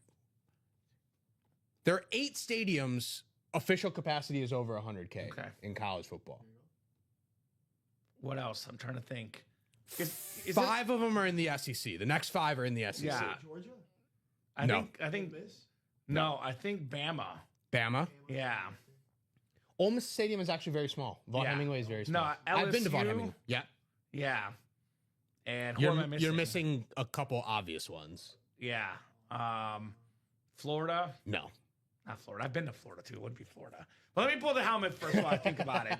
S3: There are 8 stadiums. Official capacity is over 100K
S2: Okay.
S3: in college football.
S2: What else? I'm trying to think. Is
S3: 5 of them are in the SEC. The next 5 are in the SEC.
S2: Yeah.
S4: Georgia?
S3: No.
S2: I think
S4: Ole Miss?
S2: no, I think Bama.
S3: Bama.
S2: Yeah.
S3: Ole Miss Stadium is actually very small. Vaughn
S2: Yeah.
S3: Hemingway is very
S2: No,
S3: small. I've been to Vaughn
S2: LSU?
S3: Hemingway. Yeah.
S2: Yeah. And who am I missing?
S3: You're missing a couple obvious ones.
S2: Yeah. Florida.
S3: No.
S2: Not Florida. I've been to Florida too. It would be Florida. But let me pull the helmet first while I think about it.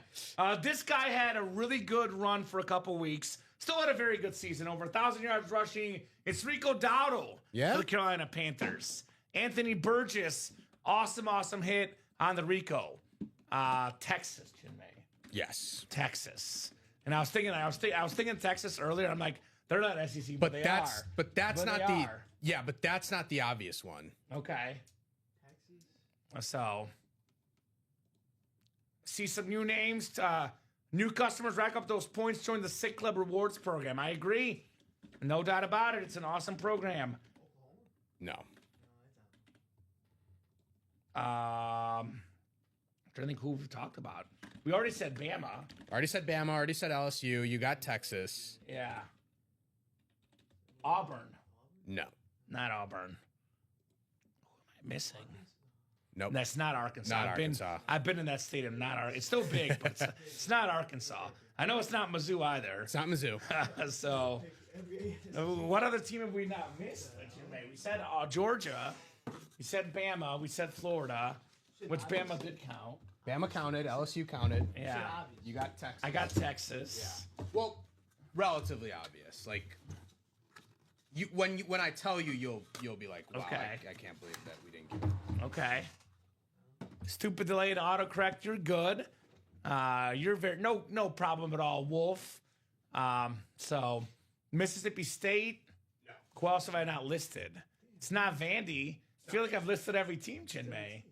S2: This guy had a really good run for a couple weeks. Still had a very good season. Over 1,000 yards rushing. It's Rico Dowdle for the Carolina Panthers. Anthony Burgess. Awesome hit on the Rico. Texas, Chinmay.
S3: Yes.
S2: Texas. And I was thinking Texas earlier. I'm like, they're not SEC, but they are.
S3: But that's
S2: But
S3: not
S2: they
S3: the
S2: are.
S3: Yeah, but that's not the obvious one.
S2: Okay. So, see some new names. New customers rack up those points, join the Sick Club Rewards program. I agree. No doubt about it. It's an awesome program.
S3: No.
S2: I'm trying to think who we've talked about. We already said Bama.
S3: Already said Bama, already said LSU. You got Texas.
S2: Yeah. Auburn.
S3: No.
S2: Not Auburn. Who am I missing?
S3: Nope.
S2: That's not Arkansas.
S3: Not Arkansas.
S2: I've been in that stadium. Not Arkansas. It's still big, but it's not Arkansas. I know it's not Mizzou either.
S3: It's not Mizzou.
S2: So, what other team have we not missed? We said Georgia. We said Bama. We said Florida, which Bama did count.
S3: Bama counted. LSU counted.
S2: Yeah.
S3: You got Texas.
S2: I got Texas.
S3: Well, relatively obvious. Like when I tell you, you'll be like, wow,
S2: Okay.
S3: I can't believe that we didn't get it.
S2: Okay. Stupid delayed autocorrect. You're good. You're very no problem at all, Wolf. So Mississippi State.
S3: No.
S2: Who else have I not listed? It's not Vandy. I feel like I've listed every team, Chinmay.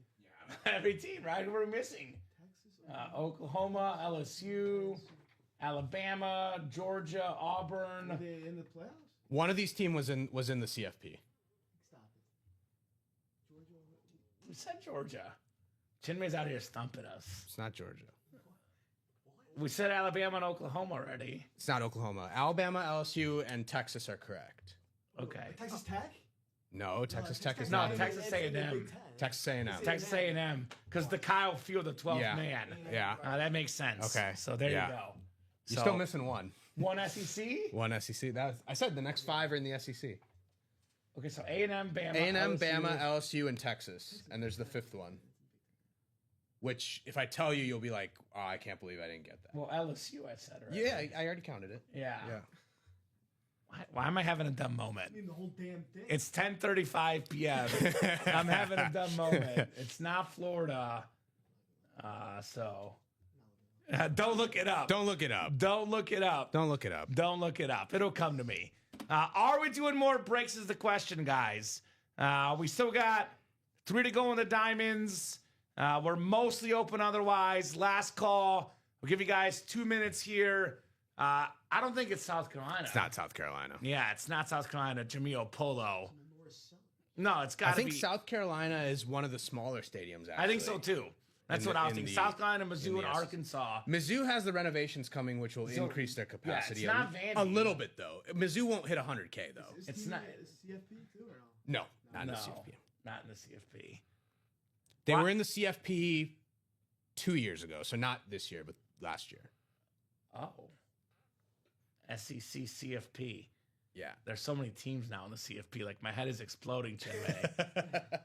S2: Every team, right? Who we're missing? Oklahoma, LSU, Alabama, Georgia, Auburn.
S4: Are they in the playoffs?
S3: One of these teams was in the CFP.
S4: Stop it. Georgia.
S2: We said Georgia. Chinmay's out here stumping us.
S3: It's not Georgia.
S2: We said Alabama and Oklahoma already.
S3: It's not Oklahoma. Alabama, LSU, and Texas are correct.
S2: Okay.
S4: Texas Tech?
S3: No, Texas Tech is
S2: No,
S3: not. in it.
S2: Texas A&M.
S3: Texas A&M.
S2: Texas A&M, because the Kyle Field, the 12th
S3: Yeah.
S2: man.
S3: Yeah.
S2: That makes sense.
S3: Okay.
S2: So there
S3: Yeah.
S2: you go.
S3: You're
S2: So,
S3: still missing one.
S2: one SEC.
S3: One SEC. I said the next 5 are in the SEC.
S2: Okay, so A&M, Bama,
S3: A&M,
S2: LSU.
S3: Bama, LSU, and Texas. And there's the 5th one. Which, if I tell you, you'll be like, oh, I can't believe I didn't get that.
S2: Well, LSU, I said, right?
S3: Yeah, I already counted it.
S2: Yeah.
S3: Yeah.
S2: Why am I having a dumb moment?
S4: I mean, the whole damn thing.
S2: It's 10:35 p.m. I'm having a dumb moment. It's not Florida. Don't look it up.
S3: Don't look it up.
S2: Don't look it up.
S3: Don't look it up.
S2: Don't look it up. It'll come to me. Are we doing more breaks is the question, guys. We still got 3 to go in the diamonds. We're mostly open otherwise. Last call. We'll give you guys 2 minutes here. I don't think it's South Carolina.
S3: It's not South Carolina.
S2: Yeah, it's not South Carolina. Jamil Polo. No, it's got
S3: I
S2: to be.
S3: think South Carolina is one of the smaller stadiums, actually.
S2: I think so too. That's
S3: in
S2: what
S3: the-
S2: I was
S3: in
S2: thinking.
S3: the-
S2: South Carolina, Mizzou,
S3: in
S2: and
S3: the SEC.
S2: Arkansas.
S3: Mizzou has the renovations coming, which will increase their capacity.
S2: it's not Vandy.
S3: A little bit, though. Mizzou won't hit 100K, though.
S4: Is
S2: It's
S4: team
S2: not-
S4: is CFP too or no?
S3: No, not in the
S2: No,
S3: CFP.
S2: not in the CFP.
S3: They
S2: Why-
S3: were in the CFP 2 years ago, so not this year, but last year.
S2: Oh. SEC CFP.
S3: Yeah.
S2: There's so many teams now in the CFP. Like, my head is exploding, Chinmay.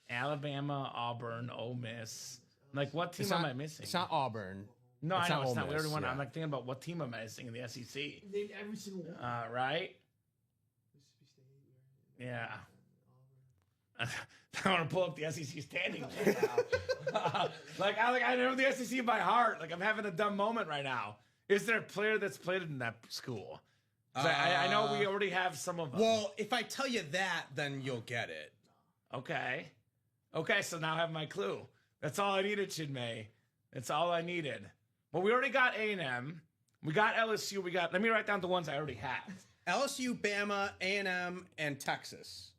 S2: Alabama, Auburn, Ole Miss. Like, what team am I missing?
S3: It's not Auburn.
S2: No,
S3: it's
S2: I know
S3: not
S2: it's
S3: Ole
S2: not. We already
S3: Miss,
S2: won.
S3: yeah.
S2: I'm like thinking about what team am I missing in the SEC.
S4: Name every single one.
S2: Right?
S4: Mississippi State.
S2: Yeah. I want to pull up the SEC standings right now. I know the SEC by heart. Like, I'm having a dumb moment right now. Is there a player that's played in that school? 'Cause I know we already have some of them.
S3: Well, if I tell you that, then you'll get it.
S2: Okay. Okay, so now I have my clue. That's all I needed, Chinmay. That's all I needed. Well, we already got A&M. We got LSU. Let me write down the ones I already have.
S3: LSU, Bama, A&M, and Texas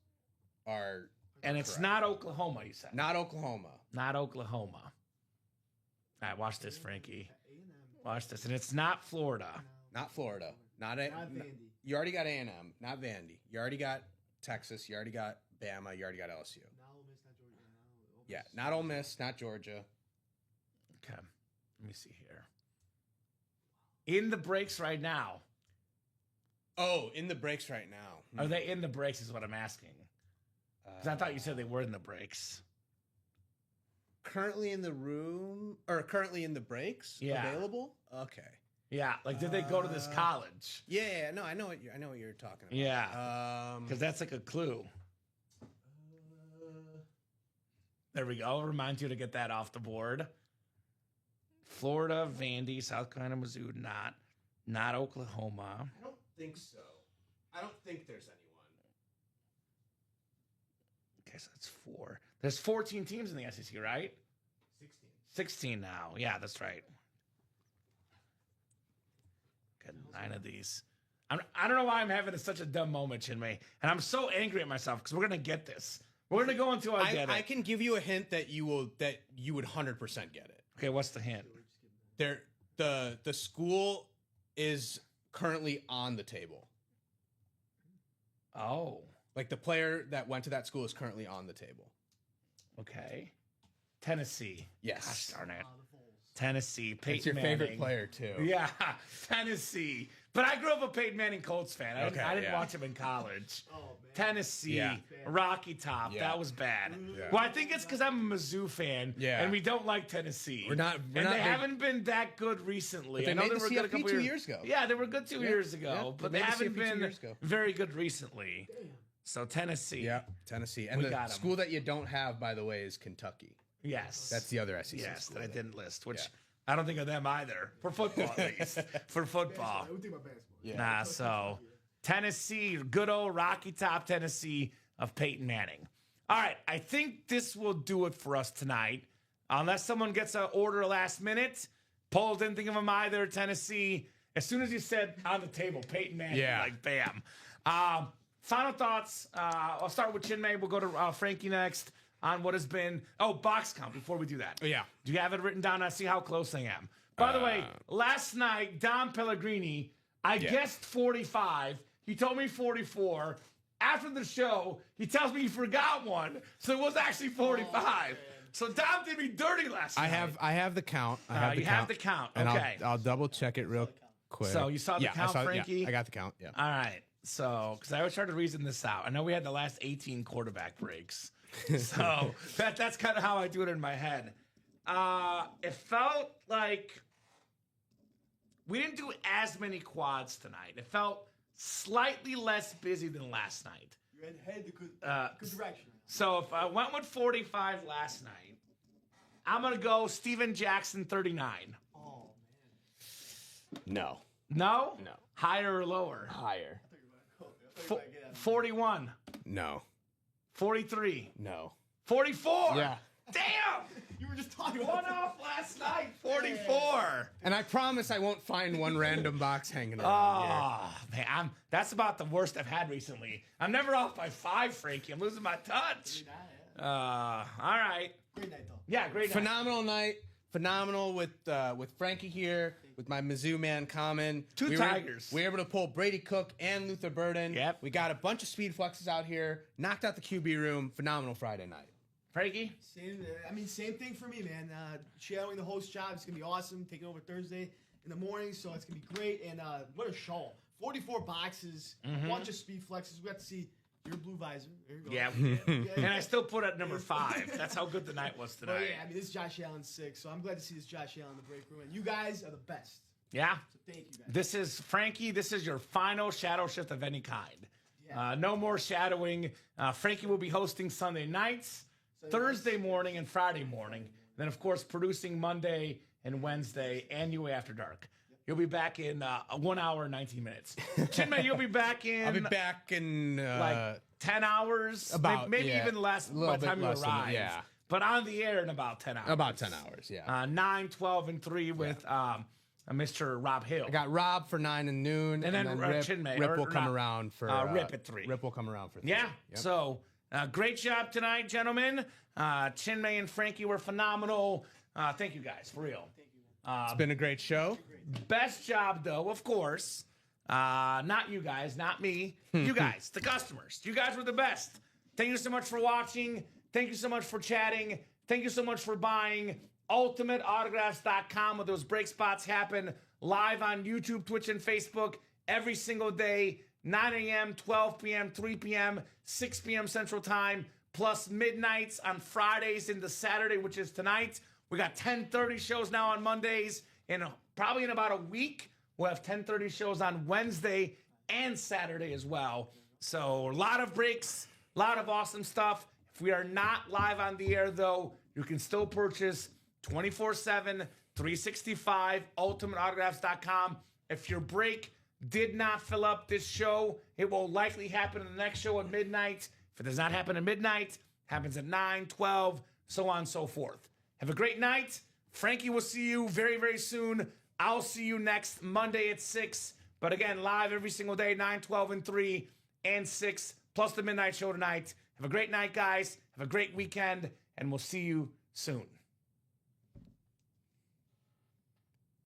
S3: are
S2: And it's
S3: correct.
S2: not Oklahoma, you said.
S3: Not Oklahoma.
S2: Not Oklahoma. All right, watch this, Frankie.
S4: A&M.
S2: Watch this. And it's not Florida.
S3: Not Florida. Not
S4: Vandy.
S3: You already got A&M. Not Vandy. You already got Texas. You already got Bama. You already got LSU.
S4: Not Ole Miss, not Georgia. No, Ole
S3: Yeah,
S4: Miss.
S3: not Ole Miss. Not Georgia.
S2: Okay. Let me see here. In the breaks right now.
S3: Oh, in the breaks right now.
S2: Are they in the breaks is what I'm asking. Because I thought you said they were in the breaks.
S3: Currently in the room or currently in the breaks?
S2: Yeah.
S3: Available? Okay.
S2: Yeah, like did they go to this college?
S3: Yeah, no, I know what you're talking about.
S2: Yeah. Because that's like a clue. There we go. I'll remind you to get that off the board. Florida, Vandy, South Carolina, Mizzou, not Oklahoma.
S3: I don't think so. I don't think there's anyone.
S2: Okay, so that's 4. There's 14 teams in the SEC, right? 16 now. Yeah, that's right. Got 9 of these. I don't know why I'm having such a dumb moment, Chinmay. And I'm so angry at myself because we're going to get this. We're going to go until I get it.
S3: I can give you a hint that you would 100% get it.
S2: Okay, what's the hint?
S3: The school is currently on the table.
S2: Oh,
S3: Like the player that went to that school is currently on the table.
S2: okay. Tennessee.
S3: Yes.
S2: Gosh darn it.
S4: Ah, the Vols.
S2: Tennessee. Peyton
S3: It's your
S2: Manning.
S3: favorite player too.
S2: Yeah, Tennessee. But I grew up a Peyton Manning Colts fan. I didn't
S3: yeah.
S2: watch him in college.
S4: Oh, man.
S2: Tennessee,
S3: Yeah.
S2: Rocky Top.
S3: Yeah.
S2: That was bad.
S3: Yeah.
S2: Well, I think it's because I'm a Mizzou fan,
S3: Yeah.
S2: and we don't like Tennessee.
S3: We're not
S2: and
S3: big-
S2: they haven't been that good recently.
S3: But they
S2: I know
S3: made
S2: they
S3: the
S2: were good a
S3: CFP
S2: couple
S3: 2 years ago.
S2: Yeah, they were good 2 years ago,
S3: Yeah.
S2: but
S3: They
S2: they
S3: made the
S2: haven't
S3: CFP 2
S2: been
S3: years ago.
S2: very good recently. So Tennessee.
S3: Yeah, Tennessee. And
S2: We
S3: the
S2: got 'em.
S3: school that you don't have, by the way, is Kentucky.
S2: Yes.
S3: That's the other SEC
S2: yes
S3: school.
S2: that I didn't list, which
S3: Yeah.
S2: I don't think of them either. For football, at least. For football.
S4: I would think about basketball.
S3: Yeah.
S2: Nah, so Tennessee, good old Rocky Top Tennessee of Peyton Manning. All right, I think this will do it for us tonight. Unless someone gets an order last minute. Paul didn't think of them either, Tennessee. As soon as you said on the table, Peyton Manning,
S3: Yeah.
S2: like bam. Final thoughts. I'll start with Chinmay. We'll go to Frankie next on what has been. Oh, box count before we do that.
S3: Oh, yeah.
S2: Do you have it written down? I see how close I am. By the way, last night, Dom Pellegrini, I guessed 45. He told me 44. After the show, he tells me he forgot one, so it was actually 45. So Dom did me dirty last night.
S3: I have the count. I have the
S2: you
S3: count.
S2: have the count.
S3: And
S2: Okay.
S3: I'll double check it real quick.
S2: So you saw the count, Frankie?
S3: Yeah, I got the count. Yeah.
S2: All right. So, because I always try to reason this out. I know we had the last 18 quarterback breaks. So that's kind of how I do it in my head. It felt like we didn't do as many quads tonight. It felt slightly less busy than last night.
S4: You're headed the good direction.
S2: So if I went with 45 last night, I'm going to go Steven Jackson 39.
S4: Oh, man.
S3: No.
S2: No?
S3: No.
S2: Higher or lower?
S3: Higher.
S4: I thought you were about to get out of
S2: 41.
S3: No.
S2: 43.
S3: No.
S2: 44.
S3: Yeah.
S2: Damn.
S4: You were just talking
S2: One
S4: about
S2: off last night. 44.
S3: And I promise I won't find one random box hanging around
S2: Oh, man. That's about the worst I've had recently. I'm never off by 5, Frankie. I'm losing my touch. All right.
S4: Great night, though.
S2: Yeah, great night.
S3: Phenomenal night. Phenomenal with Frankie here, with my Mizzou man Kamen.
S2: Two Tigers.
S3: We were able to pull Brady Cook and Luther Burden.
S2: Yep.
S3: We got a bunch of speed flexes out here. Knocked out the QB room. Phenomenal Friday night.
S2: Frankie?
S4: Same thing for me, man. Shadowing the host job is going to be awesome. Taking over Thursday in the morning, so it's going to be great. And what a show. 44 boxes, a bunch of speed flexes. We got to see your blue visor. There you go.
S2: Yeah, we did. And I still put it at number 5. That's how good the night was
S4: But
S2: tonight.
S4: yeah, this is Josh Allen's 6, so I'm glad to see this Josh Allen in the break room. And you guys are the best.
S2: Yeah.
S4: So thank you, guys.
S2: This is, Frankie, this is your final shadow shift of any kind.
S4: Yeah.
S2: No more shadowing. Frankie will be hosting Sunday nights, Thursday morning, and Friday morning. Then, of course, producing Monday and Wednesday and UA After Dark. You'll be back in 1 hour and 19 minutes. Chinmay, you'll be back in...
S3: I'll be back in...
S2: like 10 hours?
S3: About,
S2: maybe
S3: yeah,
S2: even less
S3: a little
S2: by the time
S3: bit
S2: you
S3: less than that,
S2: arrive.
S3: yeah.
S2: But on the air in about 10 hours.
S3: About 10 hours, yeah.
S2: 9, 12, and 3 with Mr. Rob Hill.
S3: I got Rob for 9 and noon,
S2: And then Chinmay,
S3: Rip
S2: or
S3: will come
S2: not,
S3: around for...
S2: Rip at 3.
S3: Rip will come around for 3.
S2: Yeah.
S3: Yep.
S2: So, great job tonight, gentlemen. Chinmay and Frankie were phenomenal. Thank you guys, for real.
S3: It's been a great show.
S2: Best job, though, of course. Not you guys, not me. You guys, the customers. You guys were the best. Thank you so much for watching. Thank you so much for chatting. Thank you so much for buying. UltimateAutographs.com, where those break spots happen live on YouTube, Twitch, and Facebook every single day, 9 a.m., 12 p.m., 3 p.m., 6 p.m. Central Time, plus midnights on Fridays into Saturday, which is tonight. We got 10:30 shows now on Mondays, and probably in about a week, we'll have 10:30 shows on Wednesday and Saturday as well. So a lot of breaks, a lot of awesome stuff. If we are not live on the air, though, you can still purchase 24/7, 365, ultimateautographs.com. If your break did not fill up this show, it will likely happen in the next show at midnight. If it does not happen at midnight, happens at 9, 12, so on and so forth. Have a great night. Frankie will see you very, very soon. I'll see you next Monday at 6. But again, live every single day, 9, 12, and 3, and 6, plus the midnight show tonight. Have a great night, guys. Have a great weekend, and we'll see you soon.